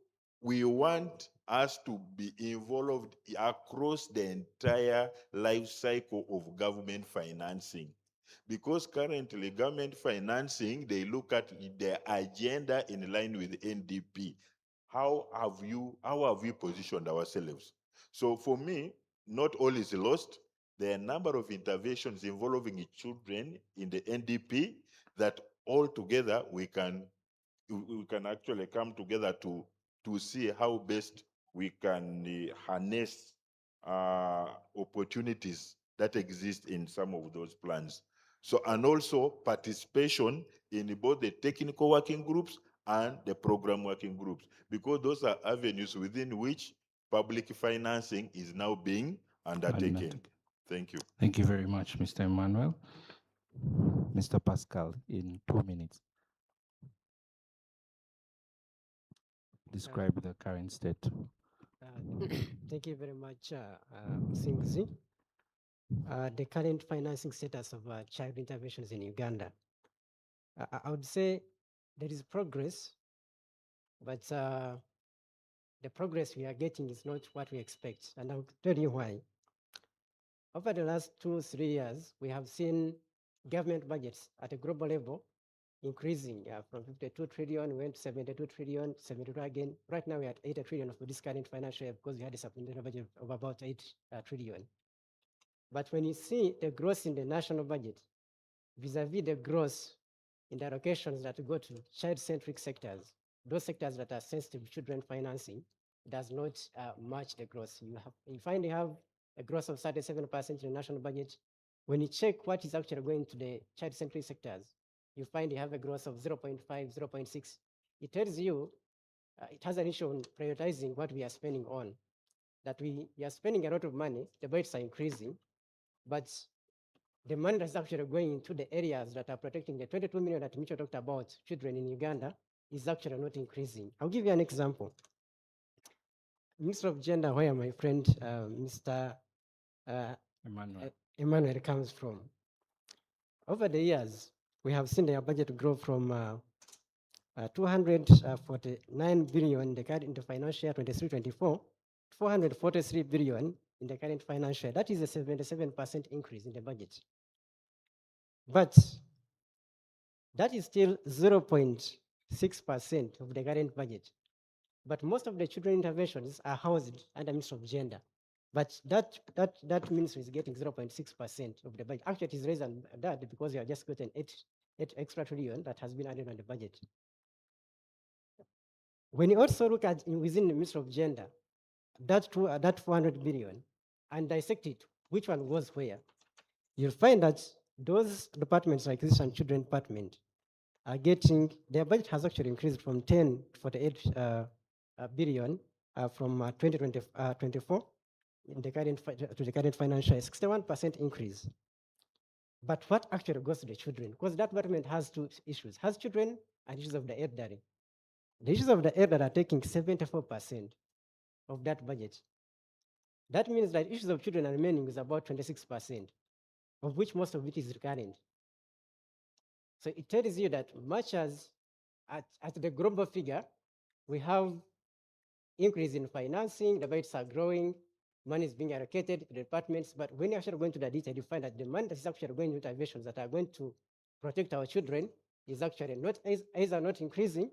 we want us to be involved across the entire life cycle of government financing. Because currently government financing, they look at the agenda in line with NDP. How have we positioned ourselves? So for me, not all is lost. There are a number of interventions involving children in the NDP that all together we can actually come together to see how best we can harness opportunities that exist in some of those plans. So, and also participation in both the technical working groups and the program working groups, because those are avenues within which public financing is now being undertaken. Thank you. Thank you very much, Mr. Emmanuel. Mr. Pascal, in 2 minutes. Describe the current state. Thank you very much, Msimbuzi. The current financing status of child interventions in Uganda. I would say there is progress, but the progress we are getting is not what we expect, and I'll tell you why. Over the last 2-3 years, we have seen government budgets at a global level increasing from 52 trillion, went to 72 trillion, 72 again. Right now we're at 80 trillion for this current financial year because we had a supplementary budget of about 8 trillion. But when you see the growth in the national budget vis-a-vis the growth in the allocations that go to child-centric sectors, those sectors that are sensitive to children financing, does not match the growth. You find you have a growth of 37% in the national budget. When you check what is actually going to the child-centric sectors, you find you have a growth of 0.5, 0.6. It tells you it has an issue on prioritizing what we are spending on. That we are spending a lot of money, the budgets are increasing, but the money that's actually going into the areas that are protecting the 22 million that Mitchell talked about, children in Uganda, is actually not increasing. I'll give you an example. Minister of Gender, where my friend Mr. Emmanuel comes from. Over the years, we have seen their budget grow from 249 billion in the financial year 23-24, 443 billion in the current financial year. That is a 77% increase in the budget. But that is still 0.6% of the current budget. But most of the children interventions are housed under Ministry of Gender. But that ministry is getting 0.6% of the budget. Actually, it is less than that because you have just gotten 8 extra trillion that has been added on the budget. When you also look at within the Ministry of Gender, that 400 billion, and dissect it, which one goes where, you'll find that those departments like this and children department are getting, their budget has actually increased from 10 to 48 billion from 2024 in the current to the current financial year, 61% increase. But what actually goes to the children? Because that department has two issues, has children and issues of the elderly. The issues of the elderly are taking 74% of that budget. That means that issues of children are remaining is about 26%, of which most of it is recurrent. So it tells you that much as at the global figure, we have increase in financing, the budgets are growing, money is being allocated to the departments, but when you actually go into the detail, you find that the money that is actually going to interventions that are going to protect our children is actually not either not increasing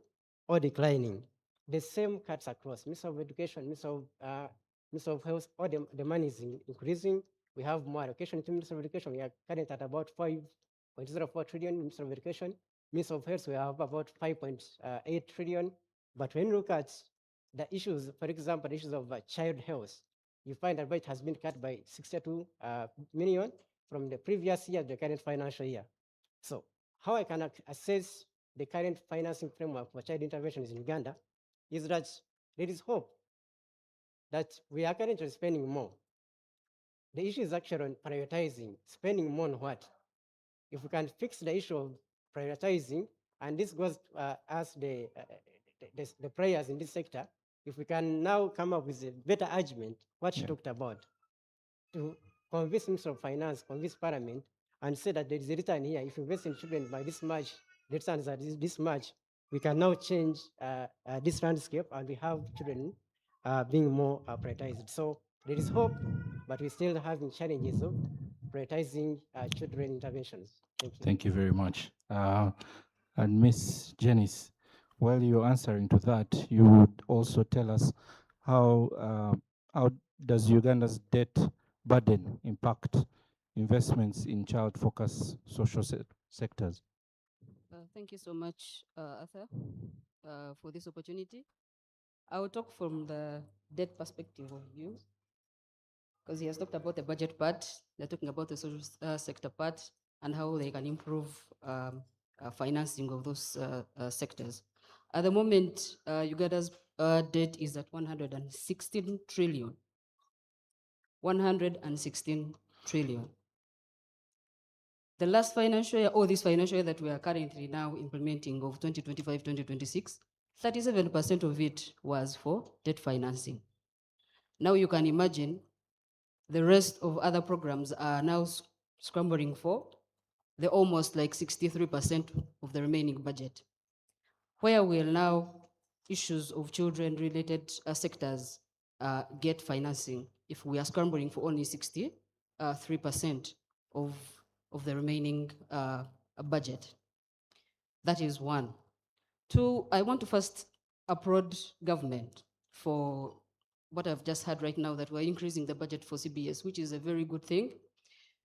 or declining. The same cuts across. Minister of Education, Minister of Health, all the money is increasing. We have more allocation to Minister of Education. We are currently at about 5.04 trillion in Minister of Education. Minister of Health, we have about 5.8 trillion. But when you look at the issues, for example, the issues of child health, you find that budget has been cut by 62 million from the previous year to the current financial year. So how I can assess the current financing framework for child interventions in Uganda is that there is hope that we are currently spending more. The issue is actually on prioritizing, spending more on what? If we can fix the issue of prioritizing, and this goes as the players in this sector, if we can now come up with a better argument, what she talked about, to convince Minister of Finance, convince Parliament, and say that there is a return here. If you invest in children by this much, the returns are this much, we can now change this landscape and we have children being more prioritized. So there is hope, but we're still having challenges of prioritizing children interventions. Thank you. Thank you very much. And Ms. Janice, while you're answering to that, you would also tell us how does Uganda's debt burden impact investments in child-focused social sectors? Thank you so much, Arthur, for this opportunity. I will talk from the debt perspective of view, because he has talked about the budget part, they're talking about the social sector part, and how they can improve financing of those sectors. At the moment, Uganda's debt is at 116 trillion. 116 trillion. The last financial year, or this financial year that we are currently now implementing of 2025-2026, 37% of it was for debt financing. Now you can imagine the rest of other programs are now scrambling for the almost like 63% of the remaining budget, where will now issues of children-related sectors get financing if we are scrambling for only 63% of the remaining budget. That is one. Two, I want to first applaud government for what I've just heard right now, that we're increasing the budget for CBS, which is a very good thing,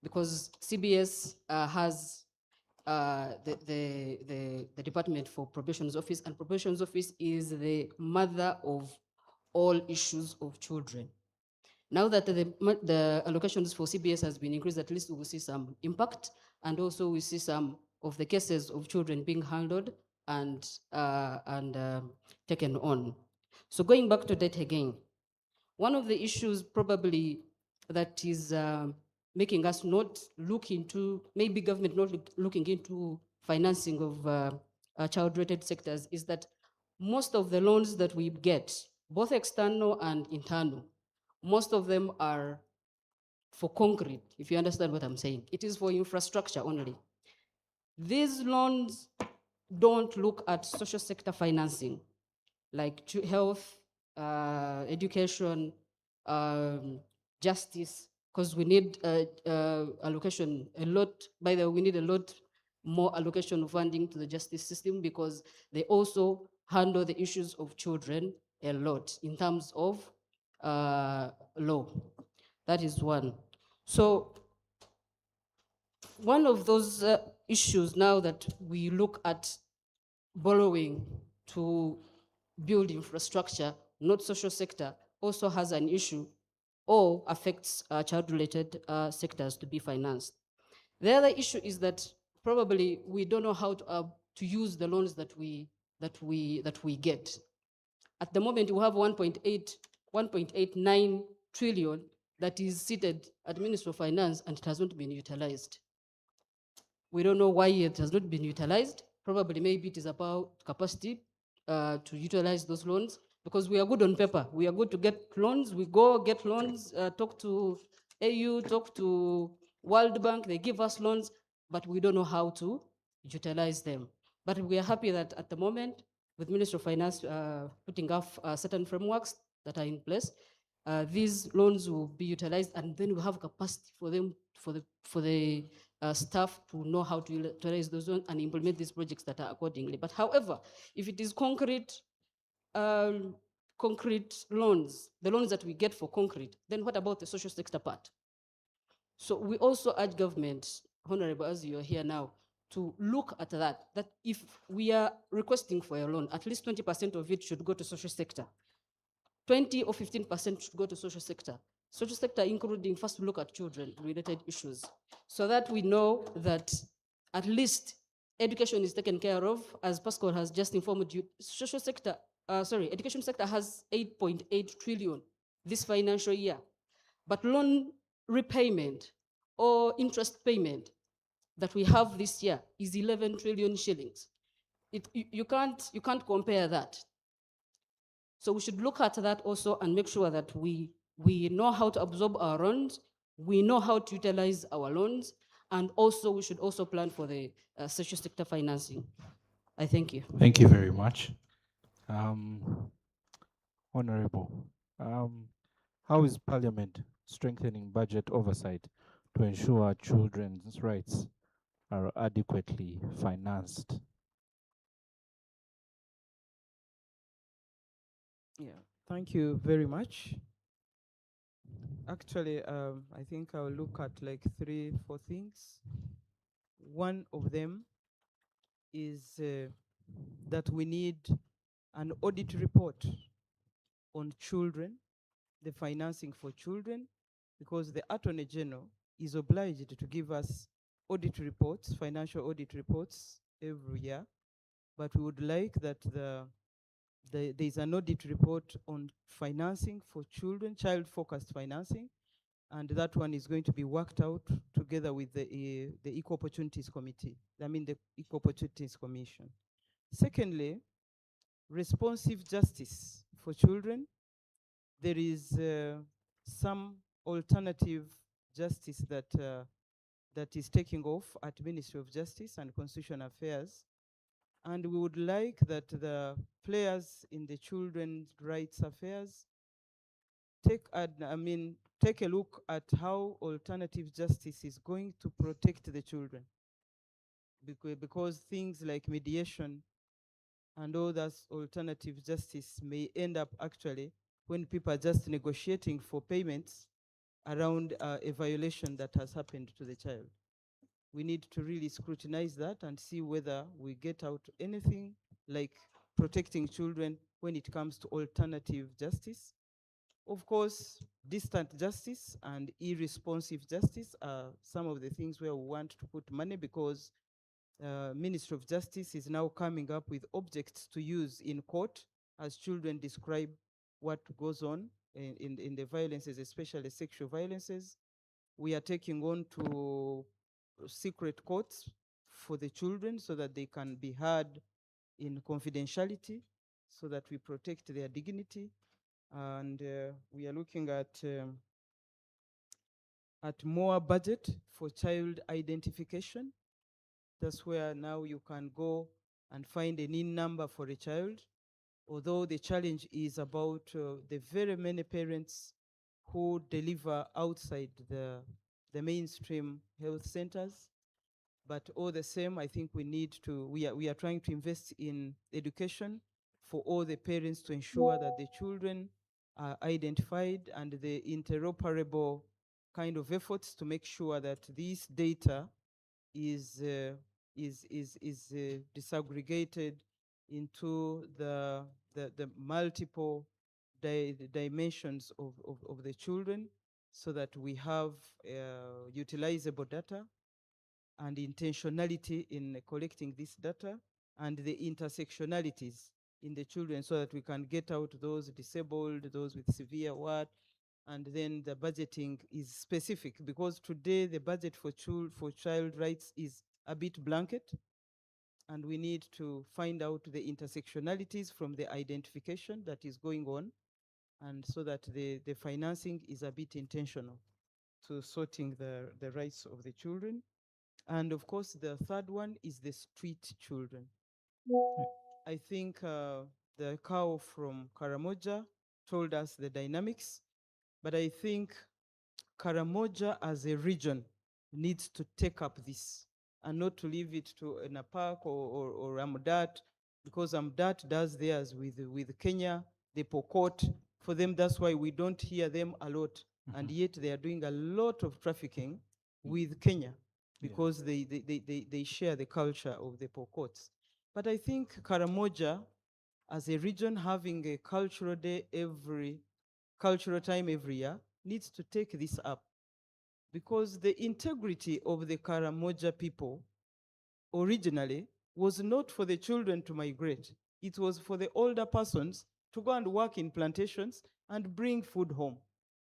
because CBS has the Department for Probation's Office, and Probation's Office is the mother of all issues of children. Now that the allocations for CBS has been increased, at least we will see some impact, and also we see some of the cases of children being handled and taken on. So going back to debt again, one of the issues probably that is making us not look into, maybe government not looking into financing of child-related sectors, is that most of the loans that we get, both external and internal, most of them are for concrete, if you understand what I'm saying. It is for infrastructure only. These loans don't look at social sector financing, like health, education, justice, because we need allocation a lot. By the way, we need a lot more allocation of funding to the justice system, because they also handle the issues of children a lot in terms of law. That is one. So one of those issues now that we look at borrowing to build infrastructure, not social sector, also has an issue or affects child-related sectors to be financed. The other issue is that probably we don't know how to use the loans that we get. At the moment, we have 1.89 trillion that is seated at the Ministry of Finance, and it has not been utilized. We don't know why it has not been utilized. Probably maybe it is about capacity to utilize those loans, because we are good on paper. We are good to get loans. We go get loans, talk to AU, talk to World Bank, they give us loans, but we don't know how to utilize them. But we are happy that at the moment, with Ministry of Finance putting up certain frameworks that are in place, these loans will be utilized, and then we have capacity for them, for the staff to know how to utilize those loans and implement these projects that are accordingly. But however, if it is concrete loans, the loans that we get for concrete, then what about the social sector part? So we also urge government, Honorable, as you're here now, to look at that if we are requesting for a loan, at least 20% of it should go to social sector. 20 or 15% should go to social sector. Social sector including first look at children-related issues, so that we know that at least education is taken care of. As Pascal has just informed you, education sector has 8.8 trillion this financial year, but loan repayment or interest payment that we have this year is 11 trillion shillings. You can't compare that. So we should look at that also and make sure that we know how to absorb our loans, we know how to utilize our loans, and also we should also plan for the social sector financing. I thank you. Thank you very much. Honorable, how is Parliament strengthening budget oversight to ensure children's rights are adequately financed? Yeah, thank you very much. Actually, I think I'll look at like 3-4 things. One of them is that we need an audit report on children the financing for children, because the Attorney General is obliged to give us audit reports, financial audit reports every year. But we would like that there's an audit report on financing for children, child-focused financing, and that one is going to be worked out together with the Equal Opportunities Committee, the Equal Opportunities Commission. Secondly, responsive justice for children. There is some alternative justice that is taking off at Ministry of Justice and Constitutional Affairs. And we would like that the players in the children's rights affairs take a look at how alternative justice is going to protect the children. Because things like mediation and all that alternative justice may end up actually when people are just negotiating for payments around a violation that has happened to the child. We need to really scrutinize that and see whether we get out anything like protecting children when it comes to alternative justice. Of course, distant justice and irresponsive justice are some of the things where we want to put money, because Ministry of Justice is now coming up with objects to use in court as children describe what goes on in the violences, especially sexual violences. We are taking on to secret courts for the children so that they can be heard in confidentiality, so that we protect their dignity. And we are looking at more budget for child identification. That's where now you can go and find a NIN number for a child, although the challenge is about the very many parents who deliver outside the mainstream health centers. But all the same, I think we are trying to invest in education for all the parents to ensure that the children are identified, and the interoperable kind of efforts to make sure that this data is disaggregated into the multiple dimensions of the children, so that we have utilizable data and intentionality in collecting this data, and the intersectionalities in the children, so that we can get out those disabled, those with severe what, and then the budgeting is specific, because today the budget for child rights is a bit blanket, and we need to find out the intersectionalities from the identification that is going on, and so that the financing is a bit intentional to sorting the rights of the children. And of course, the third one is the street children. I think the cow from Karamoja told us the dynamics, but I think Karamoja as a region needs to take up this and not to leave it to Napak or Amdat, because Amdat does theirs with Kenya, the Pokot. For them, that's why we don't hear them a lot. And yet they are doing a lot of trafficking with Kenya, because they share the culture of the Pokots. But I think Karamoja, as a region having a cultural day cultural time every year, needs to take this up, because the integrity of the Karamoja people originally was not for the children to migrate. It was for the older persons to go and work in plantations and bring food home.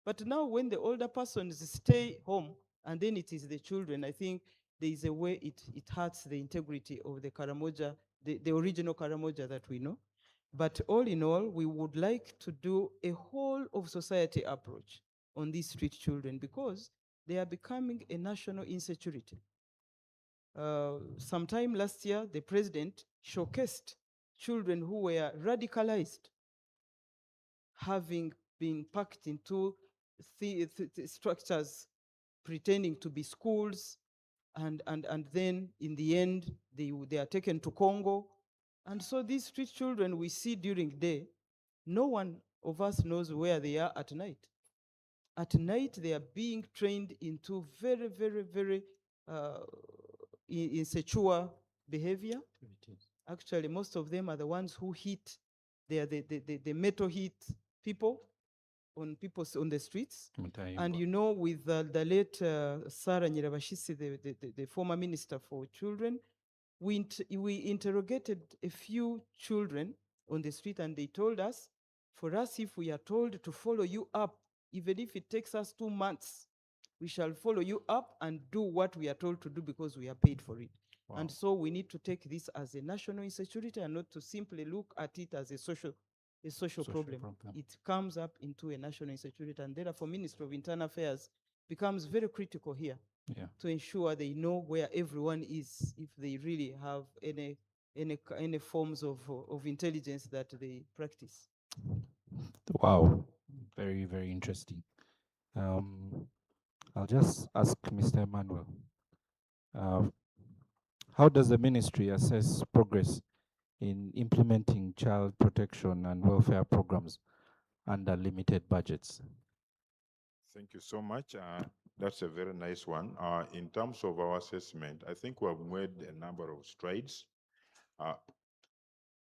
But now when the older persons stay home, and then it is the children, I think there is a way it hurts the integrity of the Karamoja, the original Karamoja that we know. But all in all, we would like to do a whole of society approach on these street children, because they are becoming a national insecurity. Sometime last year, the president showcased children who were radicalized, having been packed into structures pretending to be schools, and then in the end, they are taken to Congo. And so these street children we see during the day, no one of us knows where they are at night. At night, they are being trained into very, very, very insecure behavior. Actually, most of them are the ones who hit, they are the metal hit people. on people on the streets. And Mutaimba. you know, with the late Sarah Nyirabashisi, the former minister for children, we interrogated a few children on the street, and they told us, for us, if we are told to follow you up, even if it takes us 2 months, we shall follow you up and do what we are told to do because we are paid for it. And Wow. so we need to take this as a national insecurity and not to simply look at it as a social problem. It comes up into a national insecurity, and therefore Ministry of Internal Affairs becomes very critical here Yeah. to ensure they know where everyone is, if they really have any forms of intelligence that they practice. Wow. Very, very interesting. I'll just ask Mr. Emmanuel, uh, how does the ministry assess progress in implementing child protection and welfare programs under limited budgets? Thank you so much. That's a very nice one. In terms of our assessment, I think we have made a number of strides.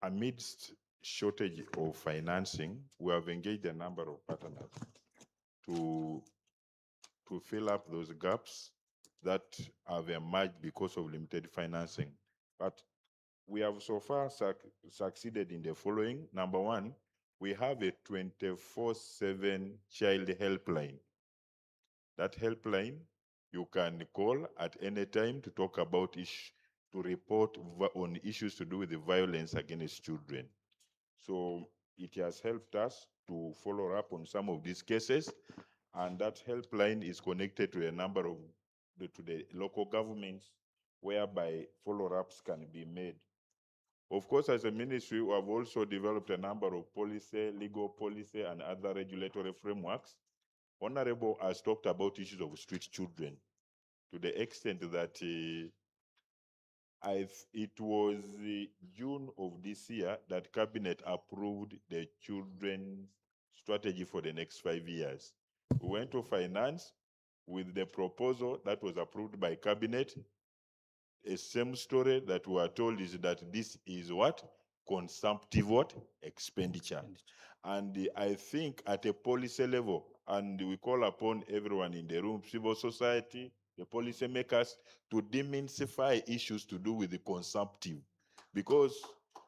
Amidst shortage of financing, we have engaged a number of partners to fill up those gaps that have emerged because of limited financing. But we have so far succeeded in the following. Number one, we have a 24/7 child helpline. That helpline, you can call at any time to talk about to report on issues to do with the violence against children. So it has helped us to follow up on some of these cases, and that helpline is connected to a number of to the local governments, whereby follow-ups can be made. Of course, as a ministry, we have also developed a number of policy, legal policy, and other regulatory frameworks. Honorable has talked about issues of street children to the extent that it was June of this year that Cabinet approved the children's strategy for the next 5 years. We went to finance with the proposal that was approved by Cabinet. A same story that we are told is that this is what? Consumptive what? Expenditure. And I think at a policy level, and we call upon everyone in the room, civil society, the policy makers, to demystify issues to do with the consumptive. Because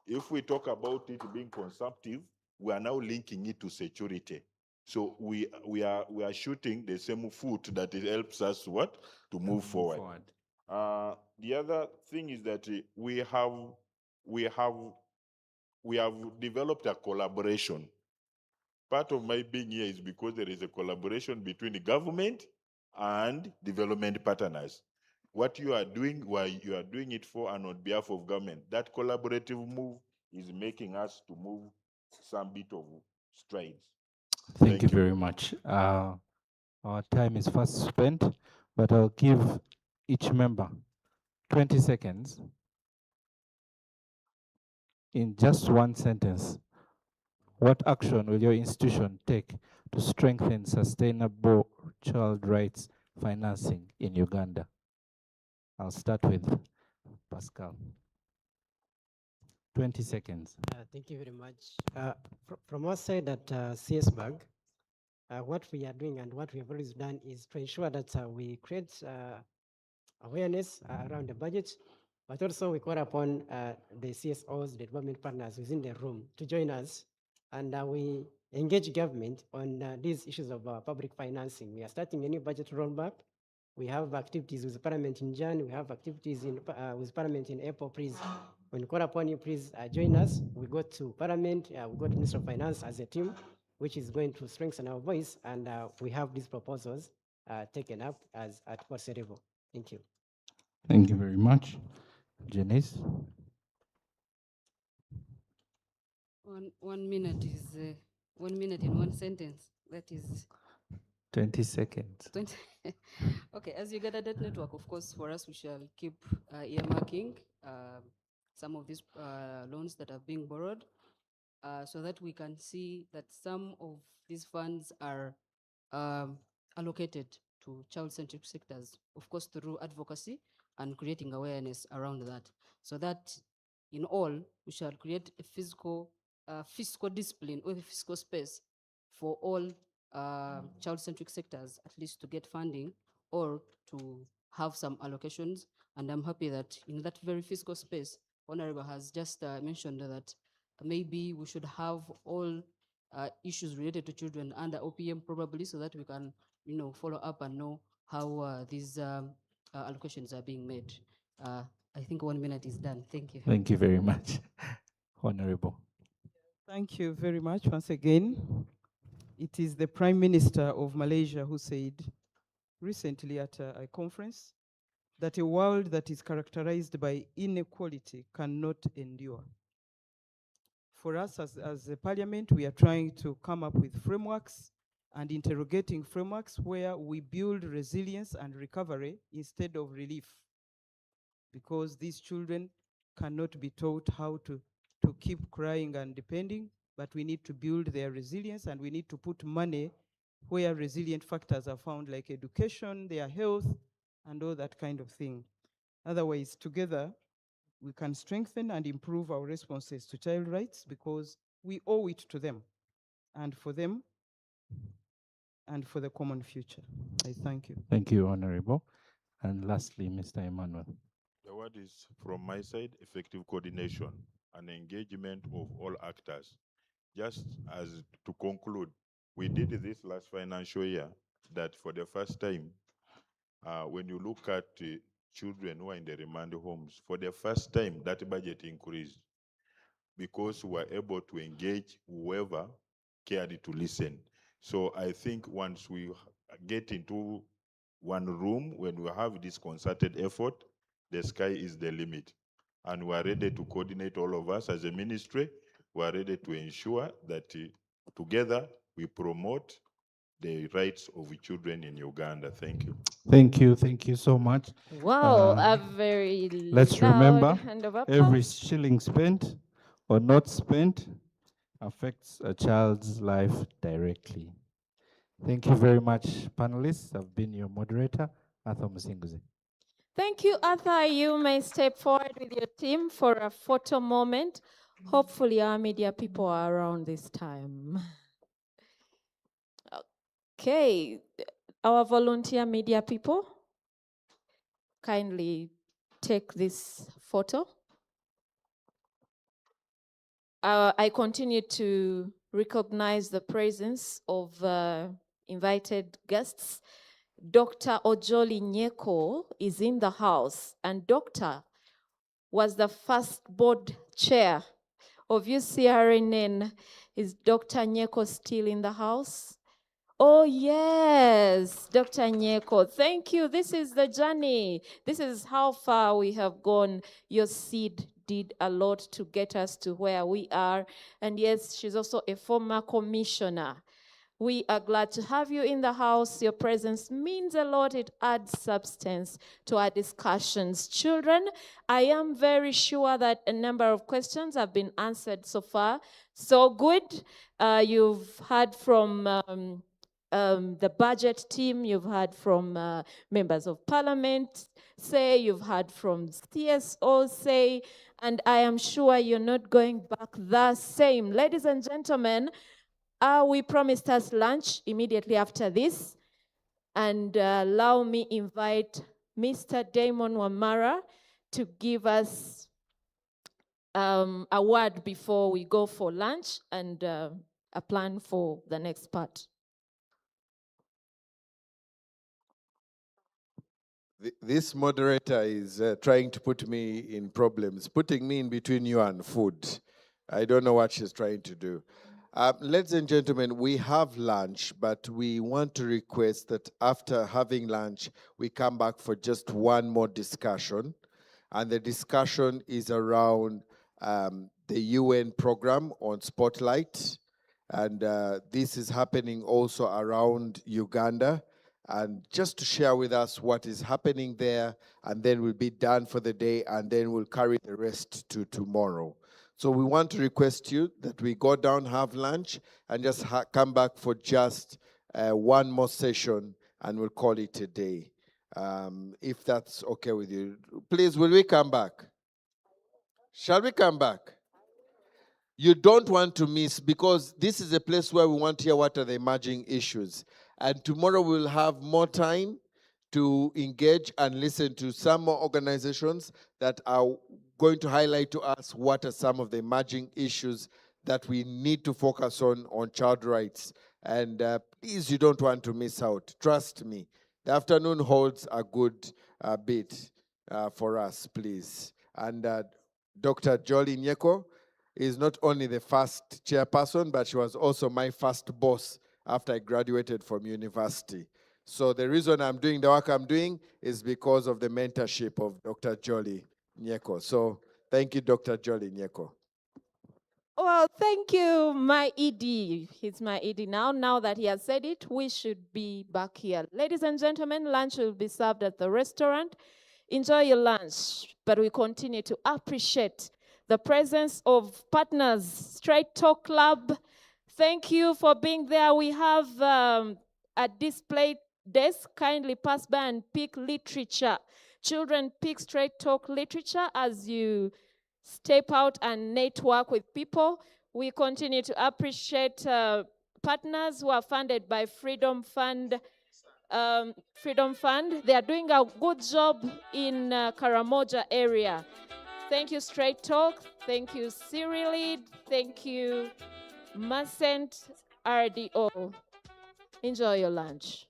if we talk about it being consumptive, we are now linking it to security. So we are shooting the same foot that it helps us what? To move forward. The other thing is that we have developed a collaboration. Part of my being here is because there is a collaboration between the government and development partners. What you are doing, why you are doing it for and on behalf of government, that collaborative move is making us to move some bit of strides. Thank you very much. Our time is fast spent, but I'll give each member 20 seconds in just one sentence. What action will your institution take to strengthen sustainable child rights financing in Uganda? I'll start with Pascal. 20 seconds. Thank you very much. From our side at CSBAG, what we are doing and what we have always done is to ensure that we create awareness around the budget, but also we call upon the CSOs, the development partners within the room to join us, and we engage government on these issues of public financing. We are starting a new budget roadmap. We have activities with Parliament in Jan. We have activities with Parliament in April. Please, when call upon you, please join us. We go to Parliament, we go to Minister of Finance as a team, which is going to strengthen our voice, and we have these proposals taken up as at policy level. Thank you. Thank you very much. Janice? 1 minute is 1 minute in one sentence. That is 20 seconds. 20. Okay, as Uganda Debt Network, of course, for us, we shall keep earmarking some of these loans that are being borrowed so that we can see that some of these funds are allocated to child-centric sectors, of course, through advocacy and creating awareness around that, so that in all, we shall create a fiscal discipline or a fiscal space for all child-centric sectors, at least to get funding or to have some allocations. And I'm happy that in that very fiscal space, Honorable has just mentioned that maybe we should have all issues related to children under OPM probably, so that we can, follow up and know how these allocations are being made. I think 1 minute is done. Thank you. Thank you very much, Honorable. Thank you very much once again. It is the Prime Minister of Malaysia who said recently at a conference that a world that is characterized by inequality cannot endure. For us as a parliament, we are trying to come up with frameworks and interrogating frameworks where we build resilience and recovery instead of relief, because these children cannot be taught how to keep crying and depending, but we need to build their resilience, and we need to put money where resilient factors are found, like education, their health, and all that kind of thing. Otherwise, together, we can strengthen and improve our responses to child rights, because we owe it to them, and for them, and for the common future. I thank you. Thank you, Honorable. And lastly, Mr. Emmanuel. The word is from my side, effective coordination and engagement of all actors. Just as to conclude, we did this last financial year that for the first time, when you look at children who are in the remand homes, for the first time that budget increased because we were able to engage whoever cared to listen. So I think once we get into one room, when we have this concerted effort, the sky is the limit. And we are ready to coordinate, all of us as a ministry. We are ready to ensure that together we promote the rights of children in Uganda. Thank you. Thank you so much. Wow, a very Let's loud remember, hand of every applause. shilling spent or not spent affects a child's life directly. Thank you very much, panelists. I've been your moderator, Arthur Musinguzi. Thank you, Arthur. You may step forward with your team for a photo moment. Hopefully our media people are around this time. Okay, our volunteer media people, kindly take this photo. I continue to recognize the presence of invited guests. Dr. Ojoli Nyeko is in the house, and Dr. was the first board chair of UCRNN. Is Dr. Nyeko still in the house? Oh, yes, Dr. Nyeko, thank you. This is the journey. This is how far we have gone. Your seed did a lot to get us to where we are. And yes, she's also a former commissioner. We are glad to have you in the house. Your presence means a lot. It adds substance to our discussions. Children, I am very sure that a number of questions have been answered so far. So good. You've heard from the budget team, you've heard from members of parliament say, you've heard from CSO say, and I am sure you're not going back the same. Ladies and gentlemen, we promised us lunch immediately after this, and allow me invite Mr. Damon Wamara to give us a word before we go for lunch and a plan for the next part. This moderator is trying to put me in problems, putting me in between you and food. I don't know what she's trying to do. Ladies and gentlemen, we have lunch, but we want to request that after having lunch, we come back for just one more discussion. And the discussion is around the UN program on Spotlight. And this is happening also around Uganda. And just to share with us what is happening there, and then we'll be done for the day, and then we'll carry the rest to tomorrow. So we want to request you that we go down, have lunch, and just come back for just one more session, and we'll call it a day. If that's okay with you. Please, will we come back? Shall we come back? you don't want to miss, because this is a place where we want to hear what are the emerging issues. And tomorrow we'll have more time to engage and listen to some more organizations that are going to highlight to us what are some of the emerging issues that we need to focus on child rights. And please, you don't want to miss out. Trust me. The afternoon holds a good bit for us, please. And Dr. Jolie Nyeko is not only the first chairperson, but she was also my first boss after I graduated from university. So the reason I'm doing the work I'm doing is because of the mentorship of Dr. Jolie Nyeko. So thank you, Dr. Jolie Nyeko. Well, thank you, my ED. He's my ED now. Now that he has said it, we should be back here. Ladies and gentlemen, lunch will be served at the restaurant. Enjoy your lunch, but we continue to appreciate the presence of partners, Straight Talk Club. Thank you for being there. We have a display desk. Kindly pass by and pick literature. Children, pick Straight Talk literature as you step out and network with people. We continue to appreciate partners who are funded by Freedom Fund. They are doing a good job in Karamoja area. Thank you, Straight Talk. Thank you, Cyrilid. Thank you, Mercent RDO. Enjoy your lunch.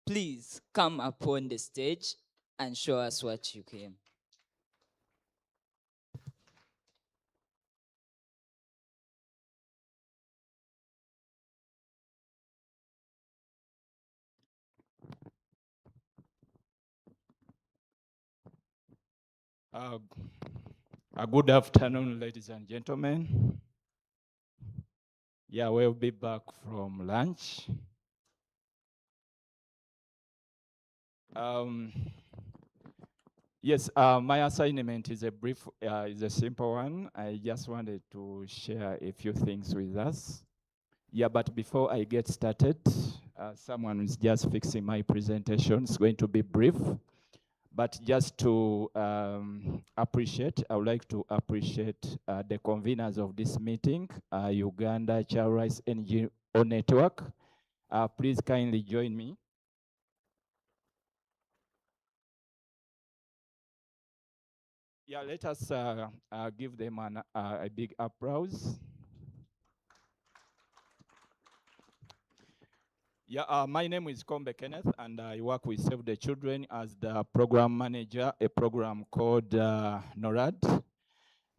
please come up on the stage and show us what you came. Good afternoon, ladies and gentlemen. Yeah, we'll be back from lunch. Yes, my assignment is is a simple one. I just wanted to share a few things with us. Yeah, but before I get started, someone is just fixing my presentation. It's going to be brief. But just to appreciate, I would like to appreciate the conveners of this meeting, Uganda Child Rights NGO Network. Please kindly join me. Yeah, let us give them a big applause. Yeah, my name is Kombe Kenneth, and I work with Save the Children as the program manager, a program called NORAD.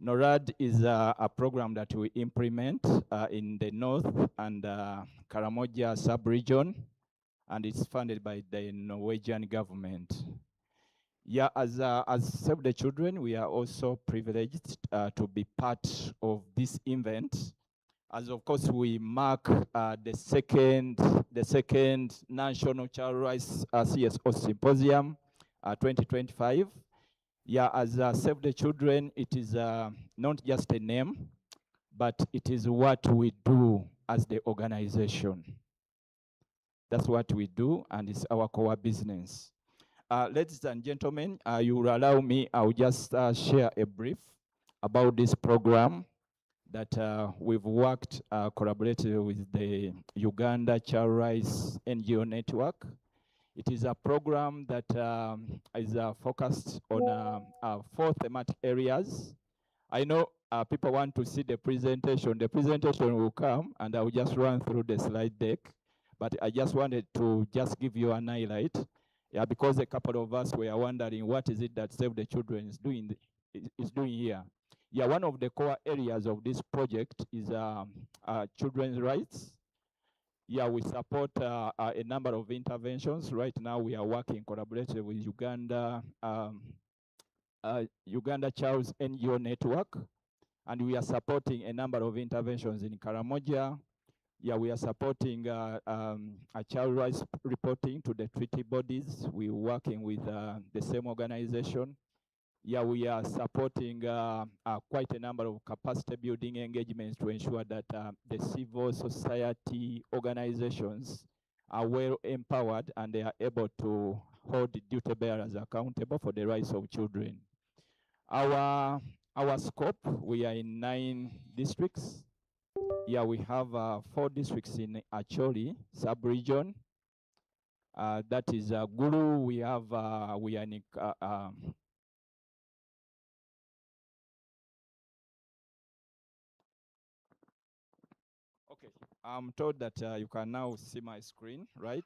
NORAD is a program that we implement in the North and Karamoja sub-region, and it's funded by the Norwegian government. Yeah, as Save the Children, we are also privileged to be part of this event, as of course we mark the second National Child Rights Cso Symposium 2025. Yeah, as Save the Children, it is not just a name, but it is what we do as the organization. That's what we do, and it's our core business. Ladies and gentlemen, you will allow me, I'll just share a brief about this program that we've worked collaboratively with the Uganda Child Rights NGO Network. It is a program that is focused on 4 thematic areas. I know people want to see the presentation. The presentation will come, and I will just run through the slide deck. But I just wanted to just give you an highlight, yeah, because a couple of us were wondering what is it that Save the Children is doing here. Yeah, one of the core areas of this project is children's rights. Yeah, we support a number of interventions. Right now, we are working collaboratively with Uganda Child's NGO Network, and we are supporting a number of interventions in Karamoja. Yeah, we are supporting a child rights reporting to the treaty bodies. We're working with the same organization. Yeah, we are supporting quite a number of capacity building engagements to ensure that the civil society organizations are well empowered and they are able to hold the duty bearers accountable for the rights of children. Our scope, we are in 9 districts. Yeah, we have 4 districts in Acholi sub-region. That is Gulu. We are in okay, I'm told that you can now see my screen, right?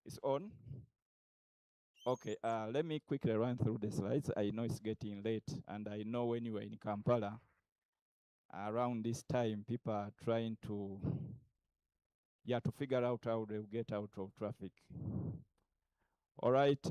It's on. Okay, let me quickly run through the slides. I know it's getting late, and I know when you were in Kampala, around this time, people are trying to figure out how they'll get out of traffic. All right.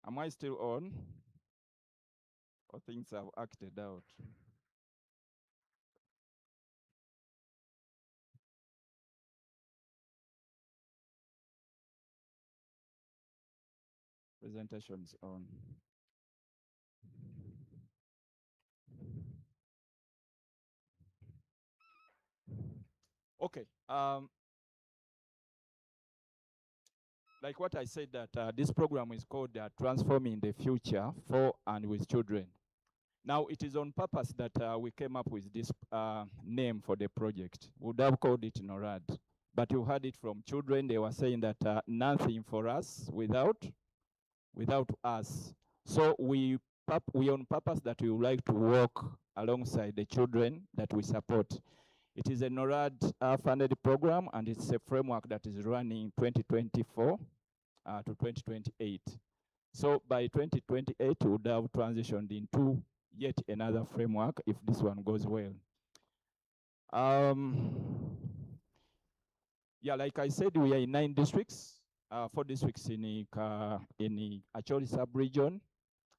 Am I still on? Or things have acted out? Presentations on. Okay. Like what I said, that this program is called Transforming the Future for and with Children. Now, it is on purpose that we came up with this name for the project. We would have called it NORAD, but you heard it from children. They were saying that nothing for us without us. So we on purpose that we would like to work alongside the children that we support. It is a NORAD funded program, and it's a framework that is running 2024 to 2028. So by 2028, we would have transitioned into yet another framework if this one goes well. Yeah, like I said, we are in 9 districts, 4 districts in the Acholi sub-region,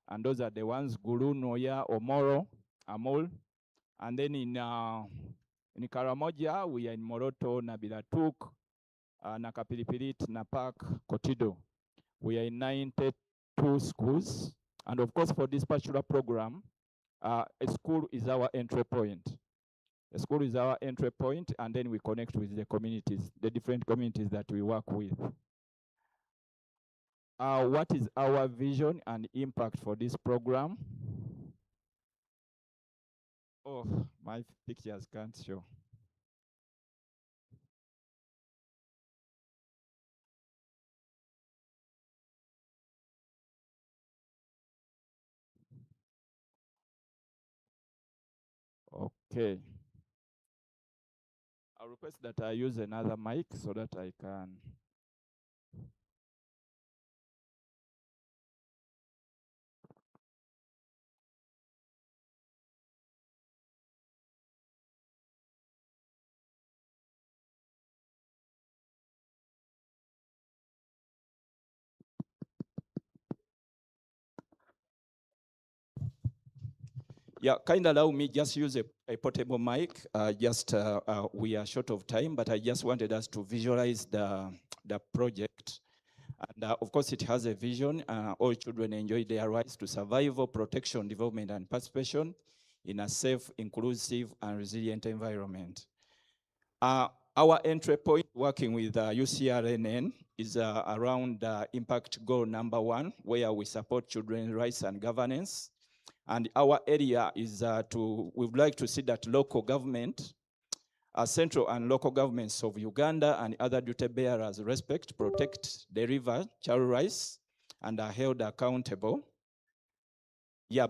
and those are the ones: Gulu, Noya, Omoro, Amol. And then in Karamoja, we are in Moroto, Nabilatuk, Nakapilipilit, Napak, Kotido. We are in 92 schools. And of course, for this particular program, a school is our entry point. A school is our entry point, and then we connect with the communities, the different communities that we work with. What is our vision and impact for this program? Oh, my pictures can't show. Okay. I'll request that I use another mic so that I can. Yeah, kind of allow me just use a portable mic. We are short of time, but I just wanted us to visualize the project. And of course, it has a vision. All children enjoy their rights to survival, protection, development, and participation in a safe, inclusive, and resilient environment. Our entry point working with UCRNN is around impact goal number 1, where we support children's rights and governance. And our area is we would like to see that local government, central and local governments of Uganda and other duty bearers respect, protect, deliver child rights, and are held accountable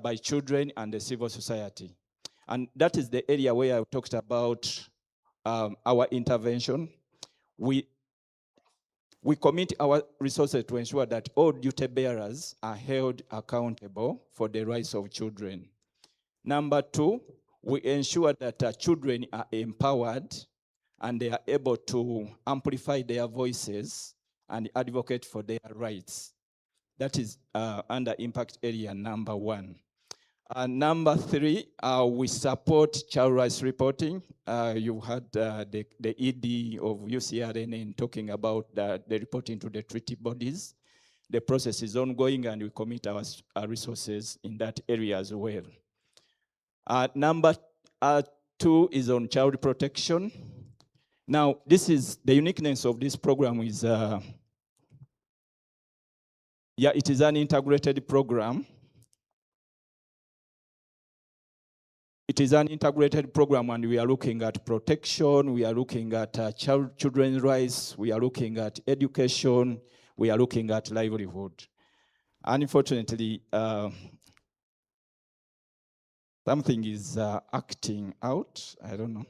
by children and the civil society. And that is the area where I talked about our intervention. We commit our resources to ensure that all duty bearers are held accountable for the rights of children. Number 2, we ensure that children are empowered and they are able to amplify their voices and advocate for their rights. That is under impact area number 1. Number 3, we support child rights reporting. You had the ED of UCRNN talking about the reporting to the treaty bodies. The process is ongoing, and we commit our resources in that area as well. Number 2 is on child protection. Now, this is the uniqueness of this program is, it is an integrated program. It is an integrated program, and we are looking at protection, we are looking at children's rights, we are looking at education, we are looking at livelihood. Unfortunately, something is acting out. I don't know.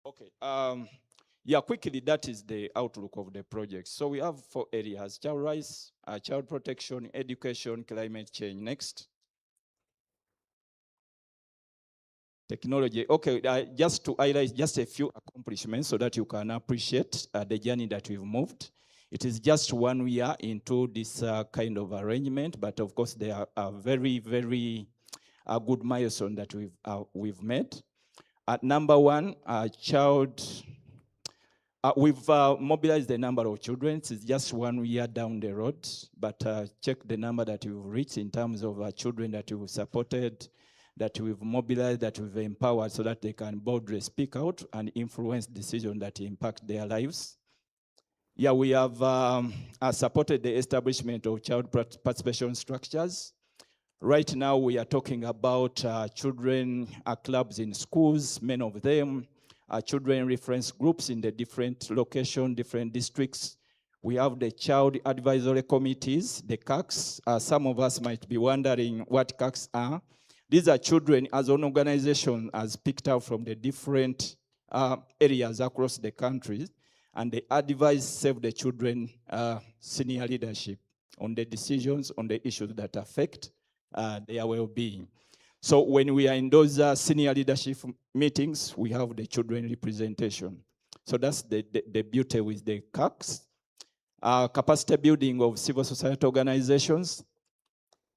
Okay. Quickly, that is the outlook of the project. So we have 4 areas: child rights, child protection, education, climate change. Next. Technology. Okay, just to highlight just a few accomplishments so that you can appreciate the journey that we've moved. It is just 1 year into this kind of arrangement, but of course there are very, very good milestone that we've made. At number 1, we've mobilized the number of children. It's just 1 year down the road, but check the number that we've reached in terms of children that we've supported, that we've mobilized, that we've empowered so that they can boldly speak out and influence decisions that impact their lives. Yeah, we have supported the establishment of child participation structures. Right now, we are talking about children clubs in schools, many of them, children reference groups in the different locations, different districts. We have the child advisory committees, the CACs. Some of us might be wondering what CACs are. These are children as an organization as picked out from the different areas across the country, and they advise Save the Children senior leadership on the decisions, on the issues that affect their well-being. So when we are in those senior leadership meetings, we have the children representation. So that's the beauty with the CACs. Capacity building of civil society organizations.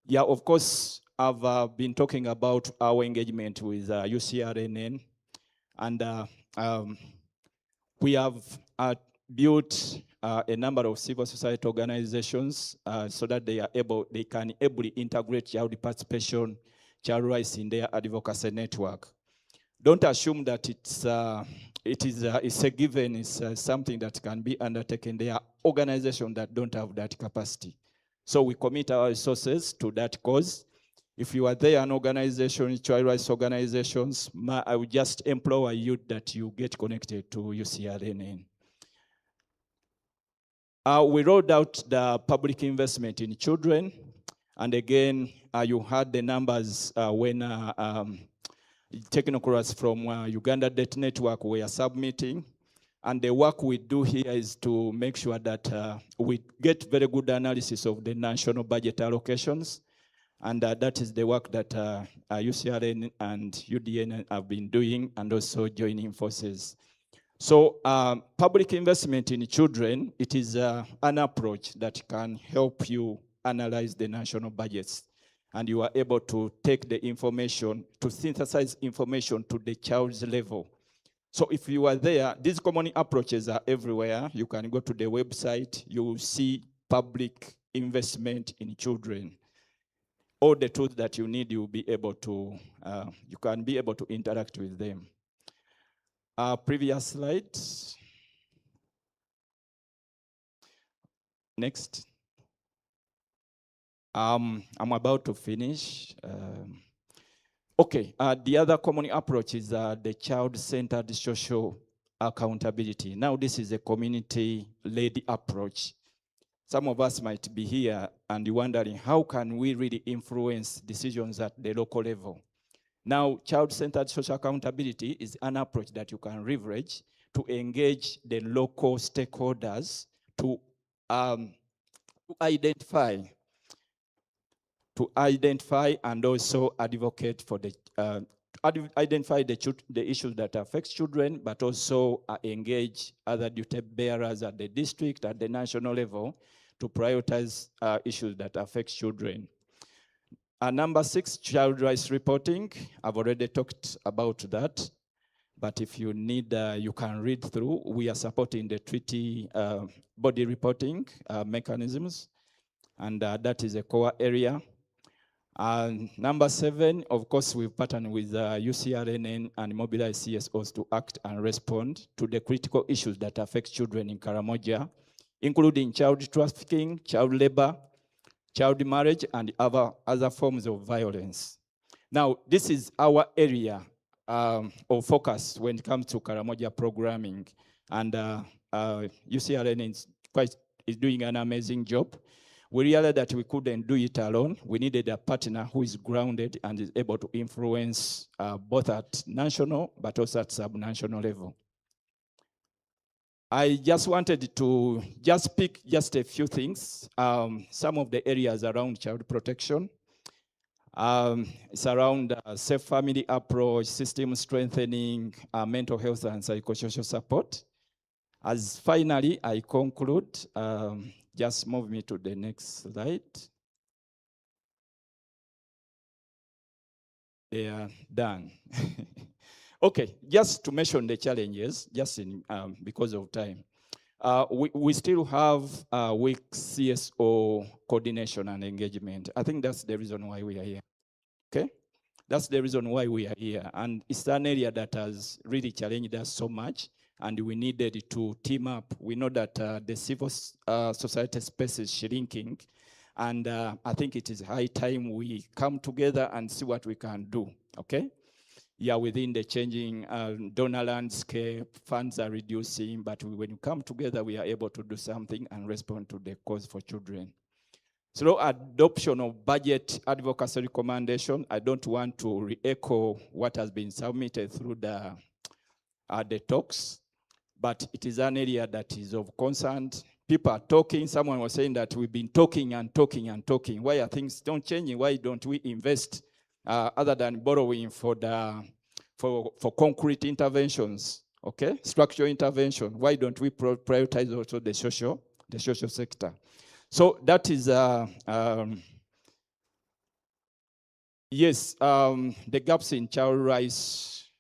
Yeah, of course, I've been talking about our engagement with UCRNN, and we have built a number of civil society organizations so that they can ably integrate child participation, child rights in their advocacy network. Don't assume that it's a given, it's something that can be undertaken. There are organizations that don't have that capacity. So we commit our resources to that cause. If you are there, an organization, child rights organizations, I would just implore you that you get connected to UCRNN. We rolled out the public investment in children. And again, you heard the numbers when technocrats from Uganda Debt Network were submitting. And the work we do here is to make sure that we get very good analysis of the national budget allocations. And that is the work that UCRN and UDN have been doing, and also joining forces. So public investment in children, it is an approach that can help you analyze the national budgets. And you are able to take the information, to synthesize information to the child's level. So if you are there, these common approaches are everywhere. You can go to the website, you will see public investment in children. All the tools that you need, you can be able to interact with them. Previous slide. Next. I'm about to finish. Okay, the other common approach is the child-centered social accountability. Now, this is a community-led approach. Some of us might be here and wondering, how can we really influence decisions at the local level? Now, child-centered social accountability is an approach that you can leverage to engage the local stakeholders to identify and also advocate for the identify the issues that affect children, but also engage other duty bearers at the district, at the national level, to prioritize issues that affect children. Number 6, child rights reporting. I've already talked about that, but if you need, you can read through. We are supporting the treaty body reporting mechanisms, and that is a core area. Number 7, of course, we've partnered with UCRNN and mobilized CSOs to act and respond to the critical issues that affect children in Karamoja, including child trafficking, child labor, child marriage, and other forms of violence. Now, this is our area of focus when it comes to Karamoja programming, and UCRNN is doing an amazing job. We realized that we couldn't do it alone. We needed a partner who is grounded and is able to influence both at national but also at sub-national level. I just wanted to just pick just a few things. Some of the areas around child protection. It's around safe family approach, system strengthening, mental health and psychosocial support. As finally, I conclude, just move me to the next slide. They are done. Okay, just to mention the challenges, just in, because of time. We still have weak CSO coordination and engagement. I think that's the reason why we are here. Okay? That's the reason why we are here. And it's an area that has really challenged us so much, and we needed to team up. We know that the civil society space is shrinking, and I think it is high time we come together and see what we can do, okay? Yeah, within the changing donor landscape, funds are reducing, but when you come together, we are able to do something and respond to the cause for children. Through adoption of budget advocacy recommendation, I don't want to re-echo what has been submitted through the talks, but it is an area that is of concern. People are talking. Someone was saying that we've been talking and talking and talking. Why are things don't changing? Why don't we invest other than borrowing for concrete interventions? Okay, structural intervention. Why don't we prioritize also the social sector? So that is yes, the gaps in child rights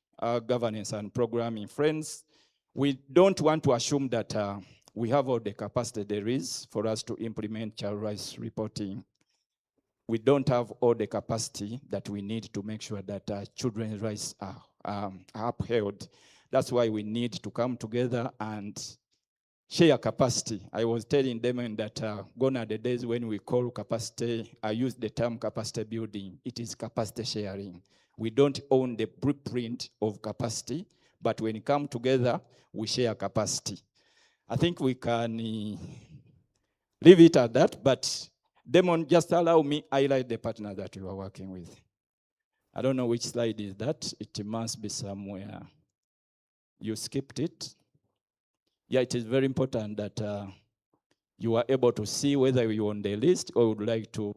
governance and programming. Friends, we don't want to assume that we have all the capacity there is for us to implement child rights reporting. We don't have all the capacity that we need to make sure that children's rights are upheld. That's why we need to come together and share capacity. I was telling them that gone are the days when we call capacity, I use the term capacity building. It is capacity sharing. We don't own the blueprint of capacity, but when we come together, we share capacity. I think we can leave it at that, but Demon, just allow me highlight the partner that you are working with. I don't know which slide is that. It must be somewhere. You skipped it. Yeah, it is very important that you are able to see whether you're on the list or would like to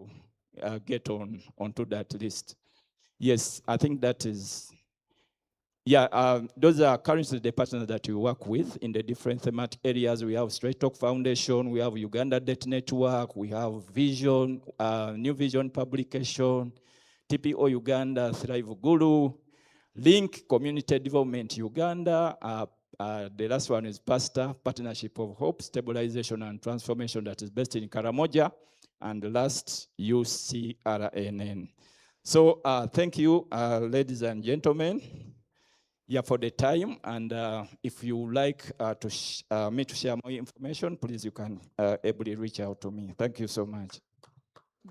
get onto that list. Yes, I think that is, yeah, those are currently the partners that we work with in the different thematic areas. We have Straight Talk Foundation, we have Uganda Debt Network, we have Vision, New Vision Publication, TPO Uganda, Thrive Guru, Link Community Development Uganda, the last one is PASTA, Partnership of Hope, Stabilization and Transformation, that is based in Karamoja, and the last, UCRNN. So thank you, ladies and gentlemen, yeah, for the time, and if you like me to share more information, please, you can ably reach out to me. Thank you so much.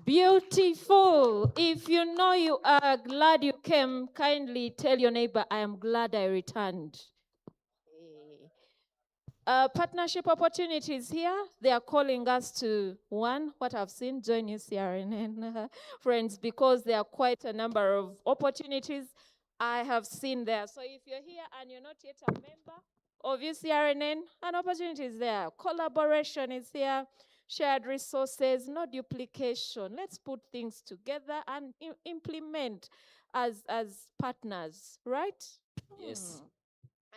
Beautiful. If you know you are glad you came, kindly tell your neighbor, I am glad I returned. Partnership opportunities here. They are calling us to, one, what I've seen, join UCRNN, friends, because there are quite a number of opportunities I have seen there. So if you're here and you're not yet a member of UCRNN, an opportunity is there. Collaboration is here. Shared resources, no duplication. Let's put things together and implement as partners, right? Yes.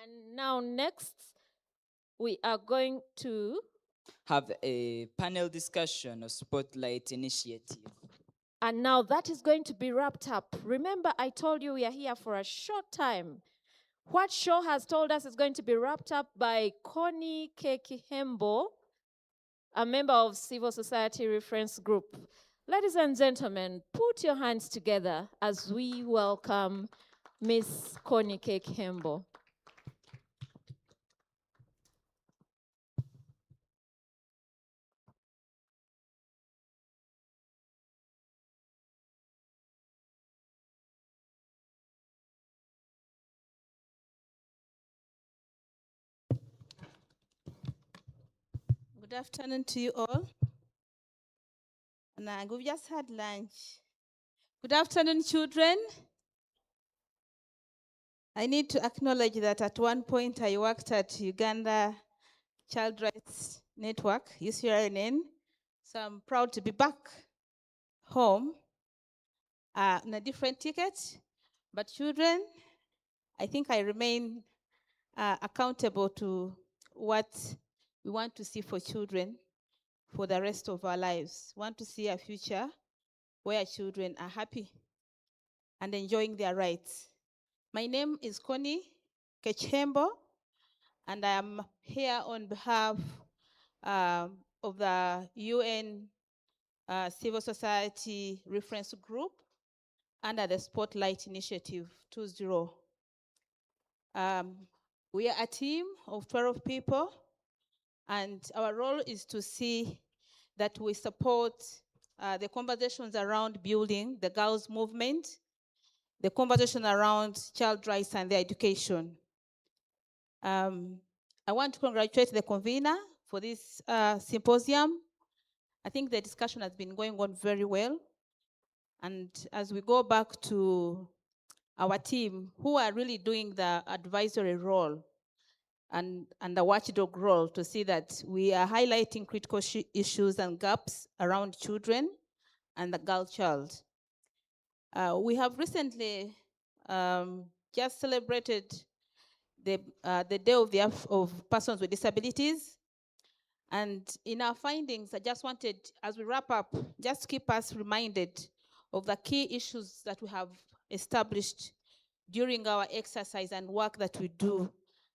And now next, we are going to have a panel discussion or spotlight initiative. And now that is going to be wrapped up. Remember, I told you we are here for a short time. What show has told us is going to be wrapped up by Connie Kekihembo, a member of Civil Society Reference Group. Ladies and gentlemen, put your hands together as we welcome Miss Connie Kekihembo. Good afternoon to you all. And we've just had lunch. Good afternoon, children. I need to acknowledge that at one point I worked at Uganda Child Rights Network, UCRNN. So I'm proud to be back home on a different ticket. But children, I think I remain accountable to what we want to see for children for the rest of our lives. We want to see a future where children are happy and enjoying their rights. My name is Connie Kekihembo, and I am here on behalf of the UN Civil Society Reference Group. under the Spotlight Initiative 2.0. We are a team of 12 people, and our role is to see that we support the conversations around building the girls' movement, the conversation around child rights and their education. I want to congratulate the convener for this symposium. I think the discussion has been going on very well. And as we go back to our team, who are really doing the advisory role and the watchdog role to see that we are highlighting critical issues and gaps around children and the girl child. We have recently just celebrated the Day of Persons with Disabilities. And in our findings, I just wanted, as we wrap up, just keep us reminded of the key issues that we have established during our exercise and work that we do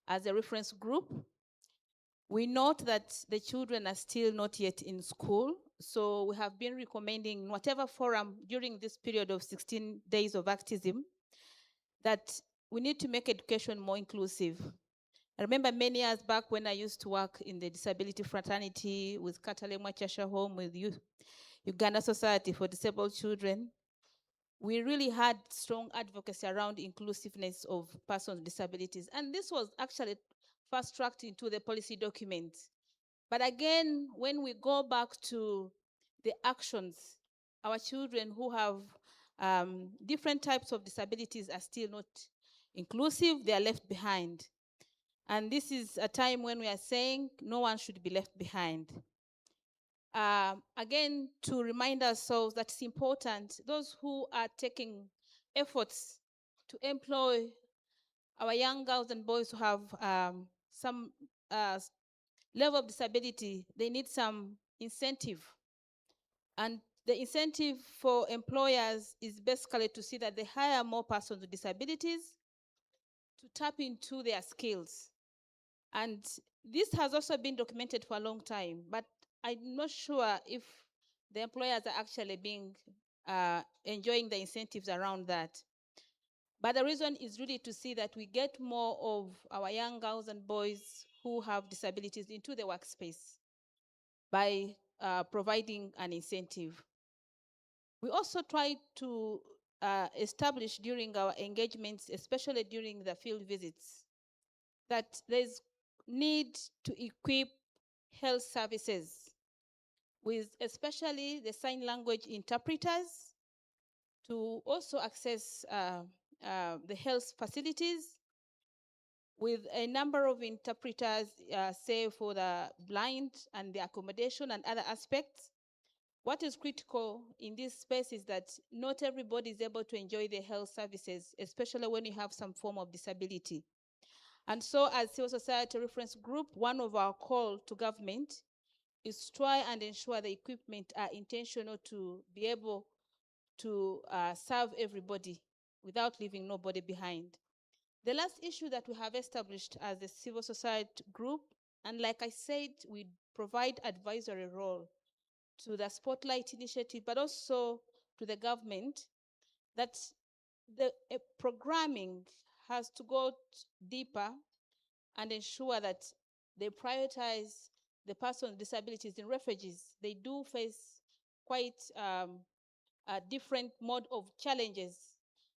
as a reference group. We note that the children are still not yet in school, so we have been recommending in whatever forum during this period of 16 days of activism that we need to make education more inclusive. I remember many years back when I used to work in the disability fraternity with Katale Mwachasha Home, with Uganda Society for Disabled Children. We really had strong advocacy around inclusiveness of persons with disabilities. And this was actually fast-tracked into the policy document. But again, when we go back to the actions, our children who have different types of disabilities are still not inclusive, they are left behind. And this is a time when we are saying no one should be left behind. Again, to remind ourselves that it's important, those who are taking efforts to employ our young girls and boys who have some level of disability, they need some incentive. And the incentive for employers is basically to see that they hire more persons with disabilities to tap into their skills. And this has also been documented for a long time, but I'm not sure if the employers are actually enjoying the incentives around that. But the reason is really to see that we get more of our young girls and boys who have disabilities into the workspace by providing an incentive. We also try to establish during our engagements, especially during the field visits, that there's need to equip health services with especially the sign language interpreters to also access the health facilities, with a number of interpreters, say for the blind and the accommodation and other aspects. What is critical in this space is that not everybody is able to enjoy the health services, especially when you have some form of disability. And so as civil society reference group, one of our call to government is to try and ensure the equipment are intentional to be able to serve everybody without leaving nobody behind. The last issue that we have established as a civil society group, and like I said, we provide advisory role to the Spotlight Initiative, but also to the government, that the programming has to go deeper and ensure that they prioritize the persons with disabilities in refugees. They do face quite a different mode of challenges.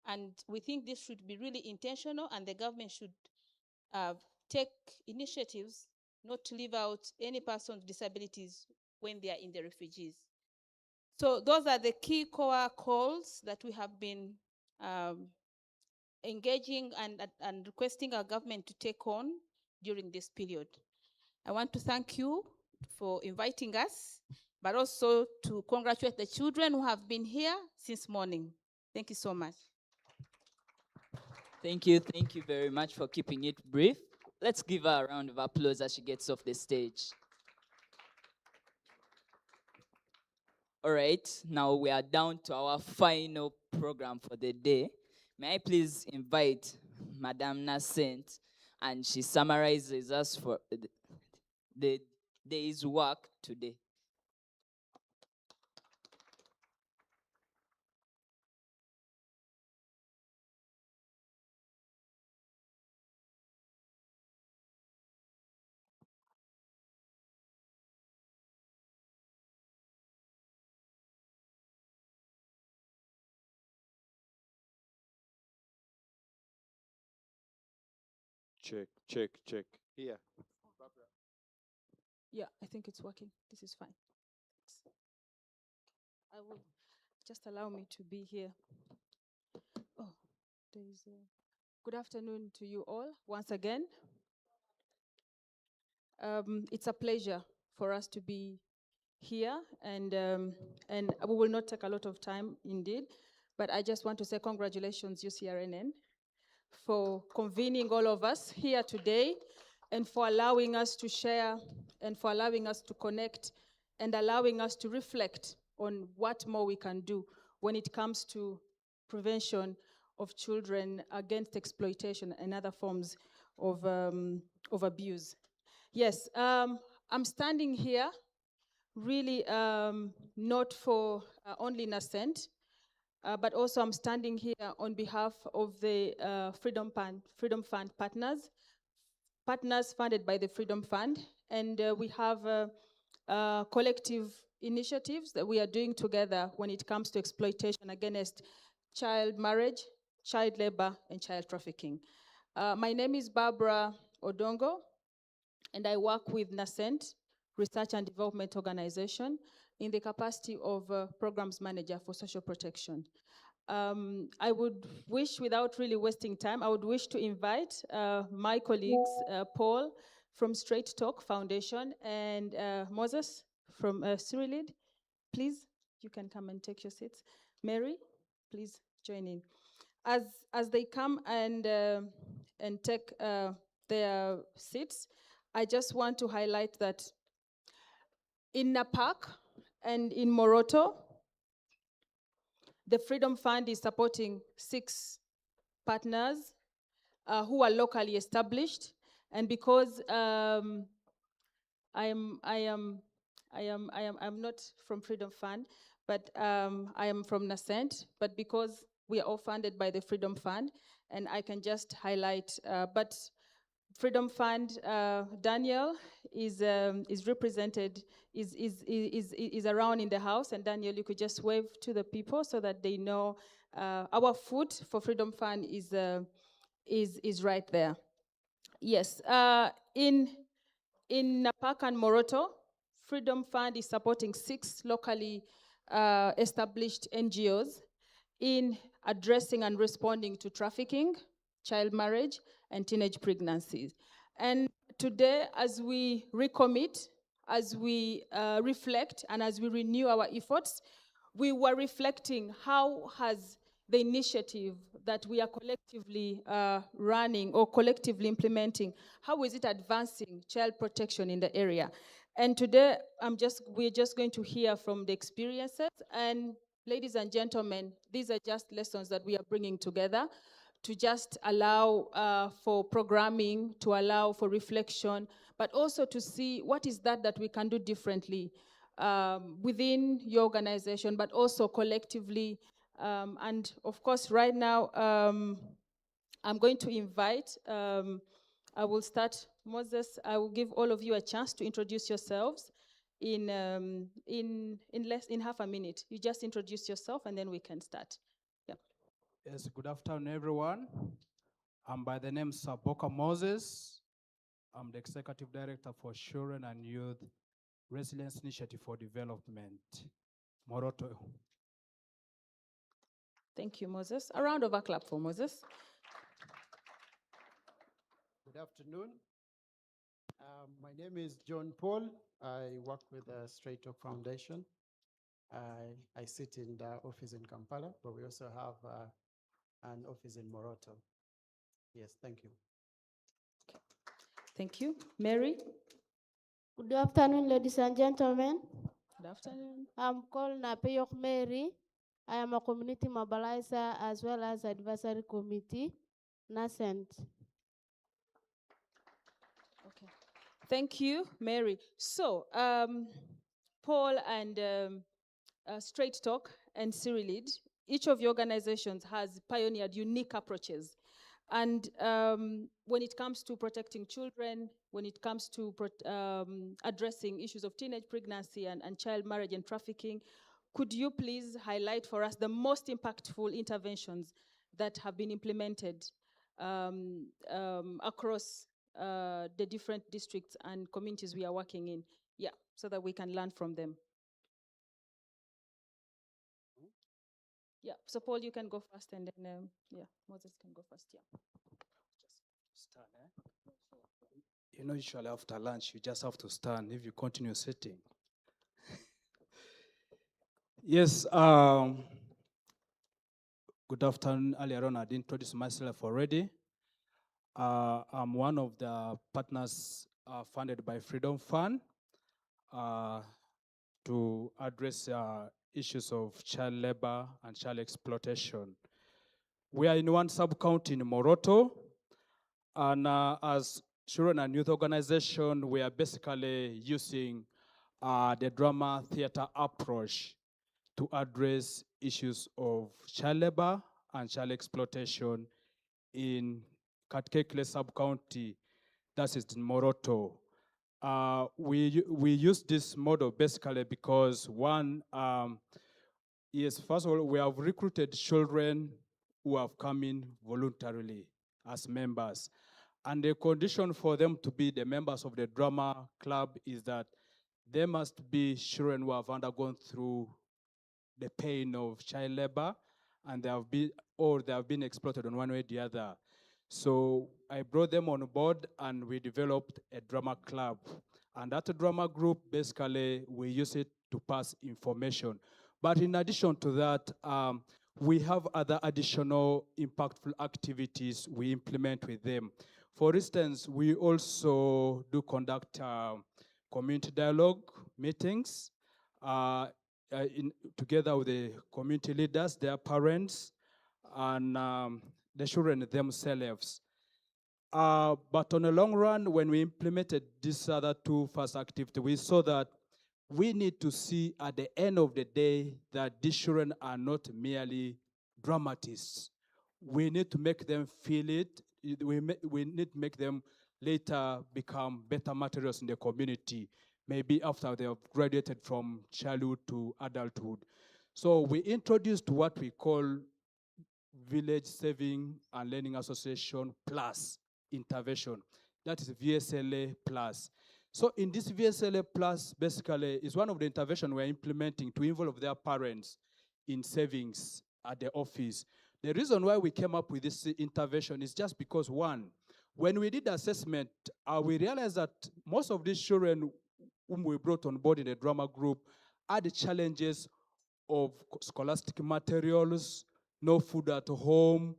And we think this should be really intentional, and the government should take initiatives not to leave out any person with disabilities when they are in the refugees. So those are the key core calls that we have been engaging and requesting our government to take on during this period. I want to thank you for inviting us, but also to congratulate the children who have been here since morning. Thank you so much. Thank you very much for keeping it brief. Let's give her a round of applause as she gets off the stage. All right, now we are down to our final program for the day. May I please invite Madame Nascent, and she summarizes us for the day's work today. check. Here. Yeah, I think it's working. This is fine. I will just allow me to be here. Oh, there is a good afternoon to you all once again. It's a pleasure for us to be here, and we will not take a lot of time indeed, but I just want to say congratulations, UCRNN, for convening all of us here today and for allowing us to share and for allowing us to connect and allowing us to reflect on what more we can do when it comes to prevention of children against exploitation and other forms of abuse. Yes, I'm standing here really not for only Nascent, but also I'm standing here on behalf of the Freedom Fund partners funded by the Freedom Fund, and we have collective initiatives that we are doing together when it comes to exploitation against child marriage, child labor, and child trafficking. My name is Barbara Odongo, and I work with Nascent Research and Development Organization in the capacity of Programs Manager for Social Protection. I would wish, without really wasting time, I would wish to invite my colleagues, Paul from Straight Talk Foundation and Moses from Cyrilid. Please, you can come and take your seats. Mary, please join in. As they come and take their seats, I just want to highlight that in Napak and in Moroto, the Freedom Fund is supporting 6 partners who are locally established, and because I'm not from Freedom Fund, but I am from Nascent, but because we are all funded by the Freedom Fund, and I can just highlight, but Freedom Fund, Daniel is represented, is around in the house, and Daniel, you could just wave to the people so that they know our foot for Freedom Fund is right there. Yes, in Napak and Moroto, Freedom Fund is supporting 6 locally established NGOs in addressing and responding to trafficking, child marriage, and teenage pregnancies. And today, as we recommit, as we reflect, and as we renew our efforts, we were reflecting how has the initiative that we are collectively running or collectively implementing, how is it advancing child protection in the area? And today, we're just going to hear from the experiences. And ladies and gentlemen, these are just lessons that we are bringing together to just allow for programming, to allow for reflection, but also to see what is that we can do differently within your organization, but also collectively. And of course, right now, I'm going to invite, I will start, Moses, I will give all of you a chance to introduce yourselves in half a minute. You just introduce yourself and then we can start. Yeah. Yes, good afternoon, everyone. I'm by the name Saboka Moses. I'm the Executive Director for Children and Youth Resilience Initiative for Development, Moroto. Thank you, Moses. A round of applause for Moses. Good afternoon. My name is John Paul. I work with the Straight Talk Foundation. I sit in the office in Kampala, but we also have an office in Moroto. Yes, thank you. Thank you. Mary? Good afternoon, ladies and gentlemen. Good afternoon. I'm called Napeyok Mary. I am a community mobilizer as well as advisory committee, Nascent. Okay. Thank you, Mary. So, Paul and Straight Talk and Cyrilid, each of your organizations has pioneered unique approaches. And when it comes to protecting children, when it comes to addressing issues of teenage pregnancy and child marriage and trafficking, could you please highlight for us the most impactful interventions that have been implemented across the different districts and communities we are working in. Yeah, so that we can learn from them. Yeah, so Paul, you can go first, and then yeah, Moses can go first. Yeah. Stand, eh? You know, usually after lunch, you just have to stand if you continue sitting. Yes, good afternoon. Earlier on, I did introduce myself already. I'm one of the partners funded by Freedom Fund to address issues of child labor and child exploitation. We are in one sub-county in Moroto, and as Children and Youth Organization, we are basically using the drama theater approach to address issues of child labor and child exploitation in Katkekle sub-county, that is in Moroto. We use this model basically because one, yes, first of all, we have recruited children who have come in voluntarily as members. And the condition for them to be the members of the drama club is that they must be children who have undergone through the pain of child labor, and they have been exploited in one way or the other. So I brought them on board, and we developed a drama club. And that drama group, basically, we use it to pass information. But in addition to that, we have other additional impactful activities we implement with them. For instance, we also do conduct community dialogue meetings together with the community leaders, their parents, and the children themselves. But on the long run, when we implemented these other two first activities, we saw that we need to see at the end of the day that these children are not merely dramatists. We need to make them feel it. We need to make them later become better materials in the community, maybe after they have graduated from childhood to adulthood. So we introduced what we call Village Saving and Learning Association Plus intervention. That is VSLA Plus. So in this VSLA Plus, basically, is one of the interventions we're implementing to involve their parents in savings at the office. The reason why we came up with this intervention is just because, one, when we did the assessment, we realized that most of these children whom we brought on board in the drama group had the challenges of scholastic materials, no food at home,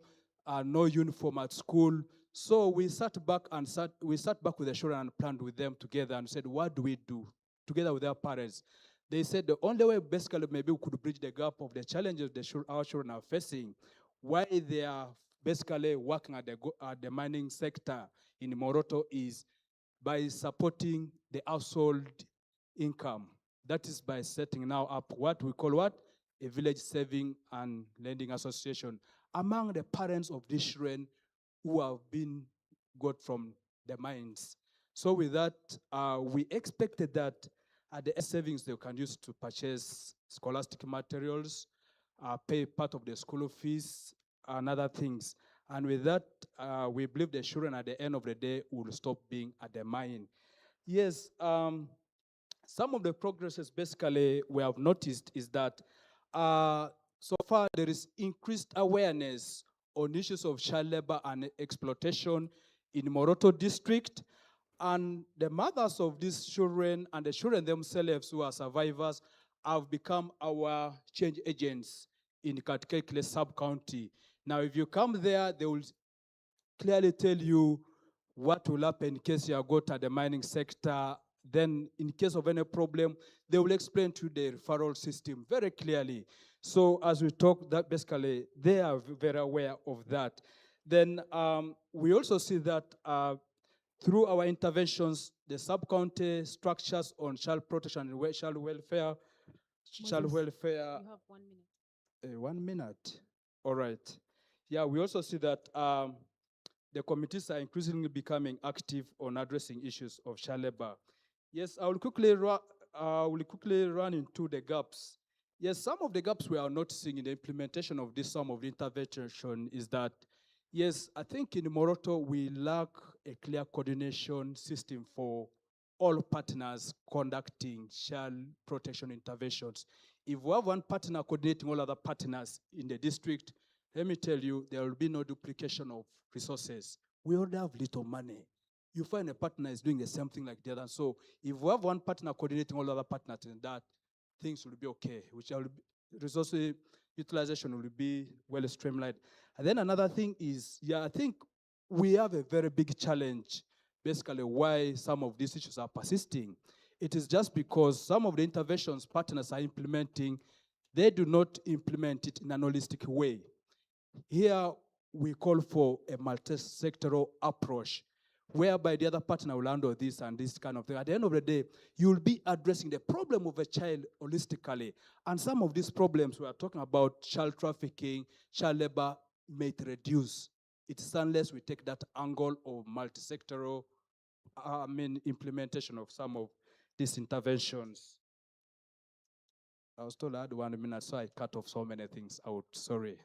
no uniform at school. So we sat back with the children and planned with them together and said, what do we do together with their parents? They said the only way basically maybe we could bridge the gap of the challenges our children are facing while they are basically working at the mining sector in Moroto is by supporting the household income. That is by setting now up what we call what? A village saving and lending association among the parents of these children who have been got from the mines. So with that, we expected that the savings they can use to purchase scholastic materials, pay part of the school fees, and other things. And with that, we believe the children at the end of the day will stop being at the mine. Yes, some of the progresses basically we have noticed is that so far there is increased awareness on issues of child labor and exploitation in Moroto district, and the mothers of these children and the children themselves who are survivors have become our change agents in Katkekle sub-county. Now, if you come there, they will clearly tell you what will happen in case you are got at the mining sector. Then in case of any problem, they will explain to you the referral system very clearly. So as we talk, that basically they are very aware of that. Then we also see that through our interventions, the sub-county structures on child protection and child welfare, child welfare. You have 1 minute. 1 minute. All right. Yeah, we also see that the committees are increasingly becoming active on addressing issues of child labor. Yes, I will quickly run into the gaps. Yes, some of the gaps we are noticing in the implementation of this, some of the intervention is that Yes, I think in Moroto we lack a clear coordination system for all partners conducting child protection interventions. If we have one partner coordinating all other partners in the district, let me tell you, there will be no duplication of resources. We all have little money. You find a partner is doing the same thing like the other. So if we have one partner coordinating all other partners in that, things will be okay, which will be, resource utilization will be well streamlined. And then another thing is, yeah, I think we have a very big challenge, basically why some of these issues are persisting. It is just because some of the interventions partners are implementing, they do not implement it in an holistic way. Here, we call for a multi-sectoral approach, whereby the other partner will handle this and this kind of thing. At the end of the day, you'll be addressing the problem of a child holistically. And some of these problems we are talking about, child trafficking, child labor, may reduce. It's unless we take that angle of multi-sectoral, implementation of some of these interventions. I was told I had 1 minute, so I cut off so many things out. Sorry.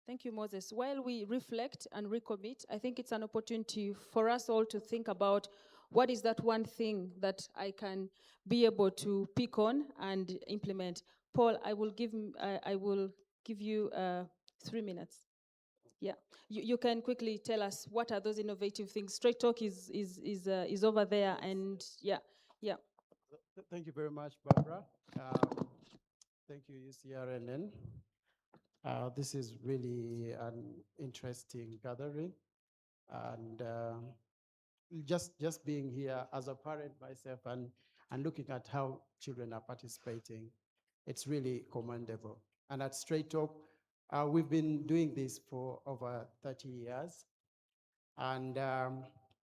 Thank you, Moses. While we reflect and recommit, I think it's an opportunity for us all to think about what is that one thing that I can be able to pick on and implement. Paul, I will give you 3 minutes. Yeah, you can quickly tell us what are those innovative things. Straight Talk is over there, and yeah. Thank you very much, Barbara. Thank you, UCRNN. This is really an interesting gathering, and just being here as a parent myself and looking at how children are participating, it's really commendable. And at Straight Talk, we've been doing this for over 30 years. And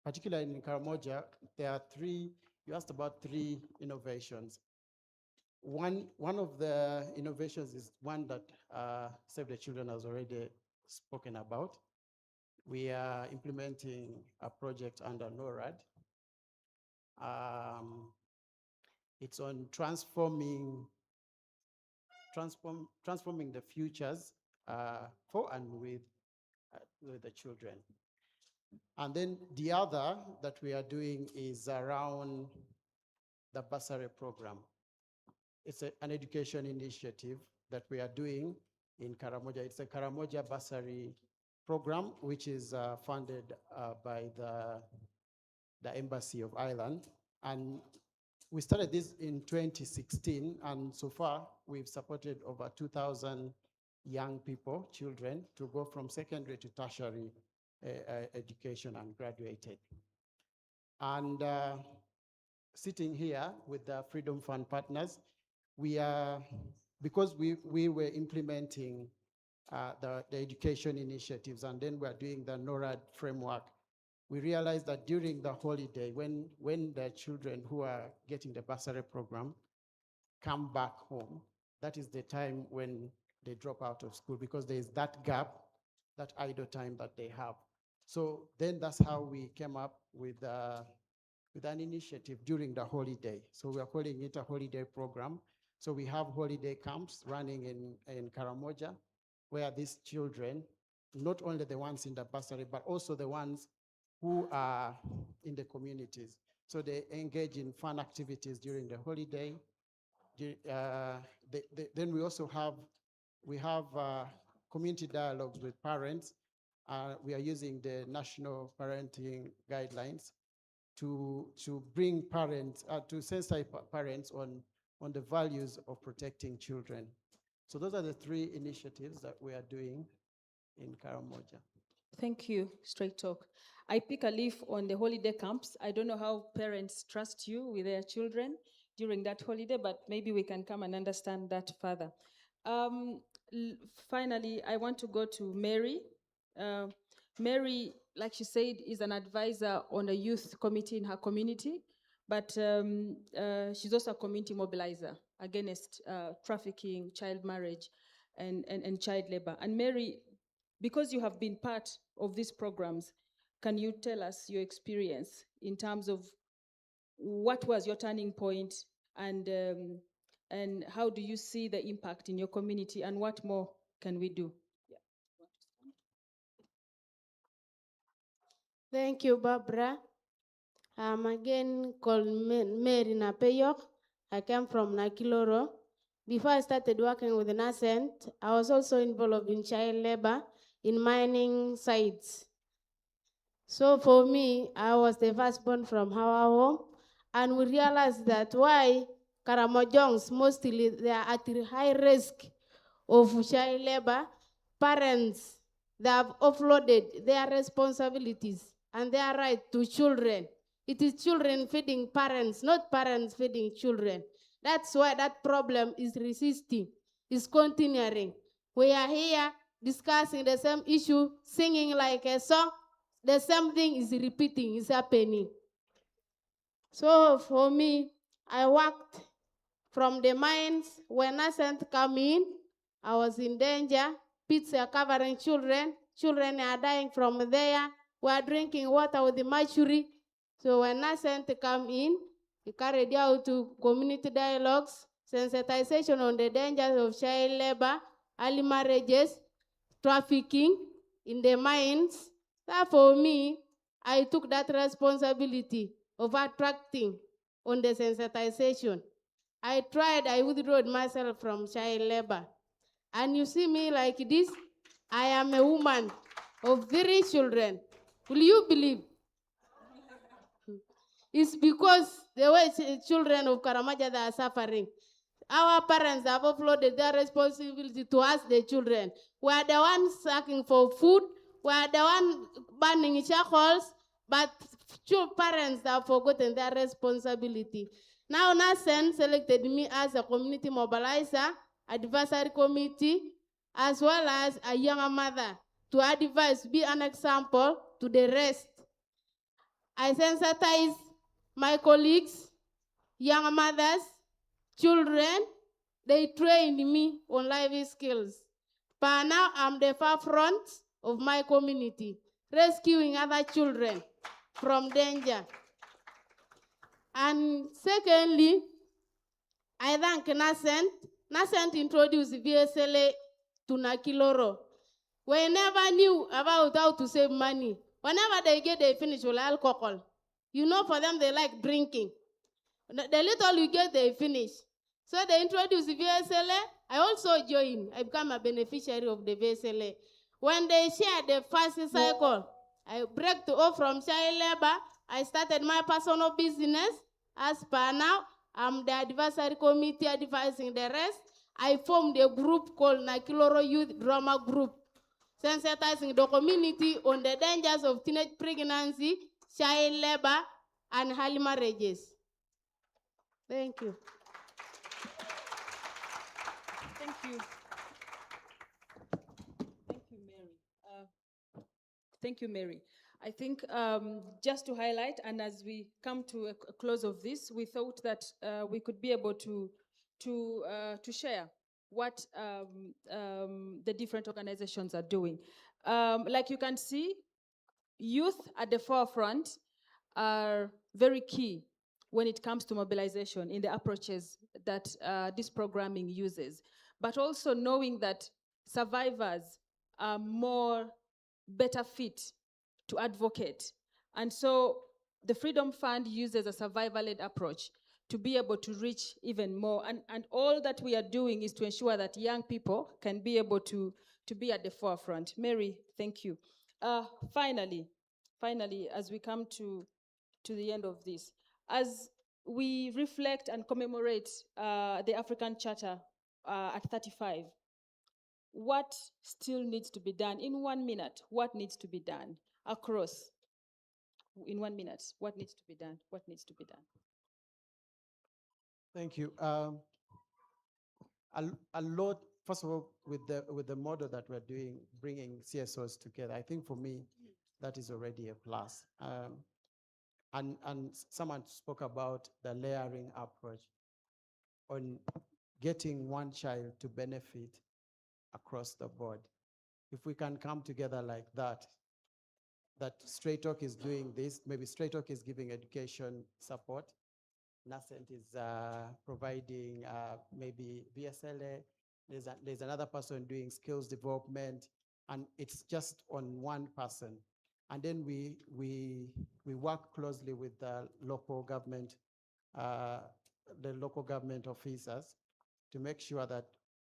particularly in Karamoja, there are you asked about 3 innovations. One of the innovations is one that Save the Children has already spoken about. We are implementing a project under NORAD. It's on transforming the futures for and with the children. And then the other that we are doing is around the bursary program. It's an education initiative that we are doing in Karamoja. It's a Karamoja bursary program, which is funded by the Embassy of Ireland. And we started this in 2016, and so far we've supported over 2,000 young people, children, to go from secondary to tertiary education and graduated. And sitting here with the Freedom Fund partners, because we were implementing the education initiatives, and then we're doing the NORAD framework, we realized that during the holiday, when the children who are getting the bursary program come back home, that is the time when they drop out of school, because there is that gap, that idle time that they have. So then that's how we came up with an initiative during the holiday. So we are calling it a holiday program. So we have holiday camps running in Karamoja, where these children, not only the ones in the bursary, but also the ones who are in the communities. So they engage in fun activities during the holiday. Then we also have community dialogues with parents. We are using the national parenting guidelines to bring parents, to sensitize parents on the values of protecting children. So those are the 3 initiatives that we are doing in Karamoja. Thank you, Straight Talk. I pick a leaf on the holiday camps. I don't know how parents trust you with their children during that holiday, but maybe we can come and understand that further. Finally, I want to go to Mary. Mary, like she said, is an advisor on a youth committee in her community, but she's also a community mobilizer against trafficking, child marriage, and child labor. And Mary, because you have been part of these programs, can you tell us your experience in terms of what was your turning point and And how do you see the impact in your community, and what more can we do? Thank you, Barbara. I'm again called Mary Napeyok. I came from Nakiloro. Before I started working with Nascent, I was also involved in child labor in mining sites. So for me, I was the firstborn from our home, and we realized that why Karamojongs mostly they are at high risk of child labor. Parents, they have offloaded their responsibilities and their right to children. It is children feeding parents, not parents feeding children. That's why that problem is resisting, is continuing. We are here discussing the same issue, singing like a song. The same thing is repeating, is happening. So for me, I worked from the mines. When Nascent come in, I was in danger. Pits are covering children. Children are dying from there. We are drinking water with the mercury. So when Nascent come in, he carried out to community dialogues, sensitization on the dangers of child labor, early marriages, trafficking in the mines. So for me, I took that responsibility of attracting on the sensitization. I tried, I withdrew myself from child labor. And you see me like this, I am a woman of 3 children. Will you believe? It's because the way children of Karamajada are suffering. Our parents have offloaded their responsibility to us, the children. We are the ones asking for food. We are the ones burning charcoals, but parents have forgotten their responsibility. Now, Nasen selected me as a community mobilizer, advisory committee, as well as a younger mother to advise, be an example to the rest. I sensitize my colleagues, young mothers, children. They trained me on life skills. But now I'm the forefront of my community, rescuing other children from danger. And secondly, I thank Nascent. Nascent introduced VSLA to Nakiloro. We never knew about how to save money. Whenever they finish with alcohol. You know, for them, they like drinking. The little you get, they finish. So they introduced VSLA. I also joined. I become a beneficiary of the VSLA. When they shared the first cycle, I break off from child labor. I started my personal business. As per now, I'm the advisory committee advising the rest. I formed a group called Nakiloro Youth Drama Group, sensitizing the community on the dangers of teenage pregnancy, child labor, and early marriages. Thank you. Thank you. Thank you, Mary. Thank you, Mary. I think just to highlight, and as we come to a close of this, we thought that we could be able to share what the different organizations are doing. Like you can see, youth at the forefront are very key when it comes to mobilization in the approaches that this programming uses, but also knowing that survivors are better fit to advocate. And so the Freedom Fund uses a survivor-led approach to be able to reach even more. And all that we are doing is to ensure that young people can be able to be at the forefront. Mary, thank you. Finally, as we come to the end of this, as we reflect and commemorate the African Charter at 35, what still needs to be done? In 1 minute, what needs to be done across? In 1 minute, what needs to be done? What needs to be done? Thank you. A lot, first of all, with the model that we're doing, bringing CSOs together, I think for me, that is already a plus. And someone spoke about the layering approach on getting one child to benefit across the board. If we can come together like that Straight Talk is doing this, maybe Straight Talk is giving education support, Nascent is providing maybe VSLA. There's another person doing skills development, and it's just on one person. And then we work closely with the local government officers to make sure that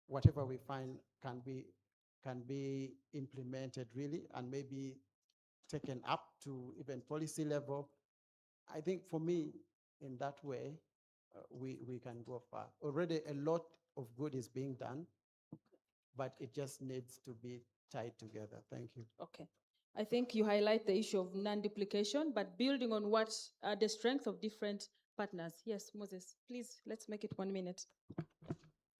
whatever we find can be implemented really, and maybe taken up to even policy level. I think for me, in that way, we can go far. Already a lot of good is being done, but it just needs to be tied together. Thank you. Okay. I think you highlight the issue of non-duplication, but building on what are the strengths of different partners. Yes, Moses, please, let's make it 1 minute.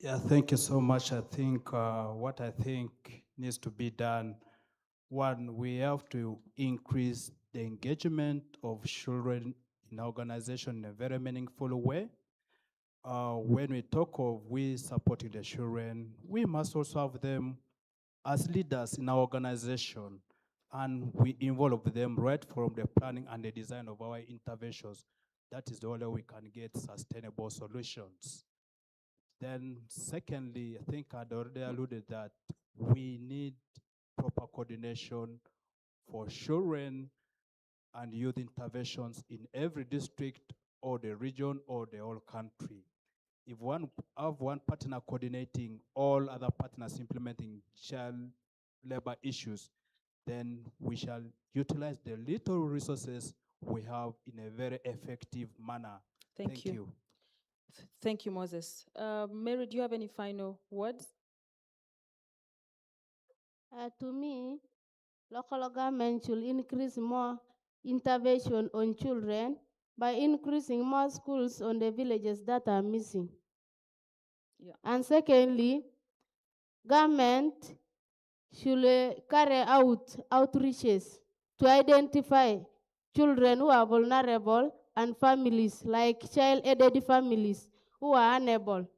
Yeah, thank you so much. I think what I think needs to be done, one, we have to increase the engagement of children in organization in a very meaningful way. When we talk of we supporting the children, we must also have them as leaders in our organization, and we involve them right from the planning and the design of our interventions. That is the only way we can get sustainable solutions. Then secondly, I think I'd already alluded that we need proper coordination for children and youth interventions in every district or the region or the whole country. If one have one partner coordinating all other partners implementing child labor issues, then we shall utilize the little resources we have in a very effective manner. Thank you. Thank you, Moses. Mary, do you have any final words? To me, local government should increase more intervention on children by increasing more schools on the villages that are missing. Yeah. And secondly, government should carry out outreaches to identify children who are vulnerable and families like child-aided families who are unable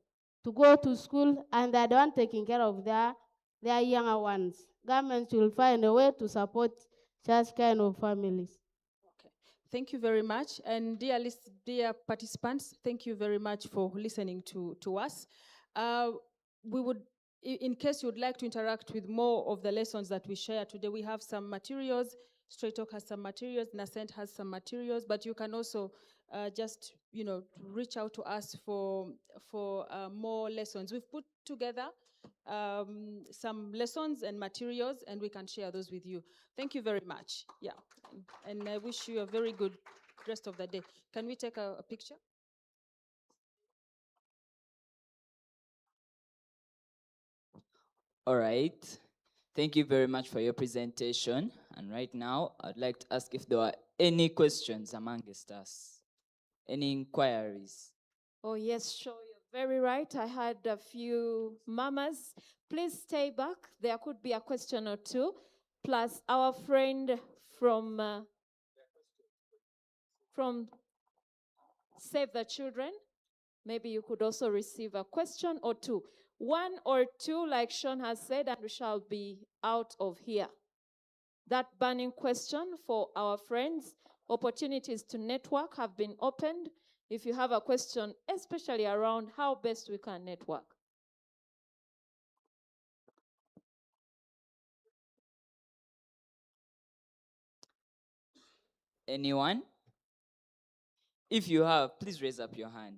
to go to school and they don't taking care of their younger ones. Government should find a way to support such kind of families. Thank you very much. And dear participants, thank you very much for listening to us. We would, in case you would like to interact with more of the lessons that we share today, we have some materials. Straight Talk has some materials, Nascent has some materials, but you can also just, reach out to us for more lessons. We've put together some lessons and materials, and we can share those with you. Thank you very much. Yeah, and I wish you a very good rest of the day. Can we take a picture? All right. Thank you very much for your presentation. And right now, I'd like to ask if there are any questions amongst us, any inquiries. Oh, yes, sure. You're very right. I had a few mamas. Please stay back. There could be a question or two. Plus, our friend from Save the Children, maybe you could also receive a question or two. 1 or 2, like Sean has said, and we shall be out of here. That burning question for our friends, opportunities to network have been opened. If you have a question, especially around how best we can network. Anyone? If you have, please raise up your hand.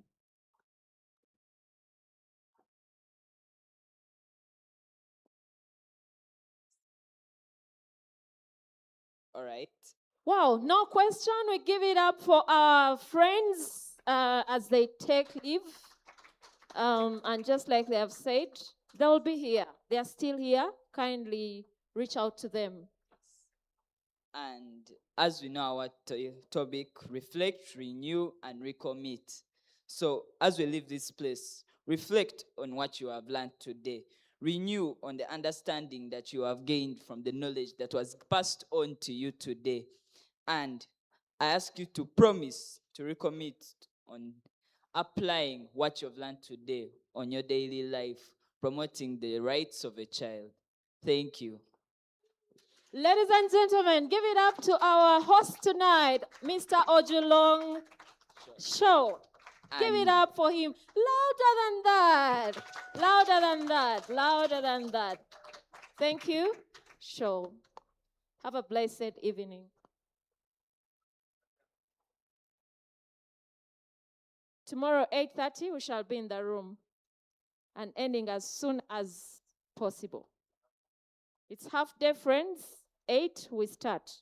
All right. Wow, no question. We give it up for our friends as they take leave. And just like they have said, they'll be here. They are still here. Kindly reach out to them. And as we know our topic, reflect, renew, and recommit. So as we leave this place, reflect on what you have learned today. Renew on the understanding that you have gained from the knowledge that was passed on to you today. And I ask you to promise to recommit on applying what you've learned today on your daily life, promoting the rights of a child. Thank you. Ladies and gentlemen, give it up to our host tonight, Mr. Ojulong Show. Give it And- up for him. Louder than that. Louder than that. Louder than that. Thank you. Sure. Have a blessed evening. Tomorrow, 8:30, we shall be in the room and ending as soon as possible. It's half day, friends. 8, we start.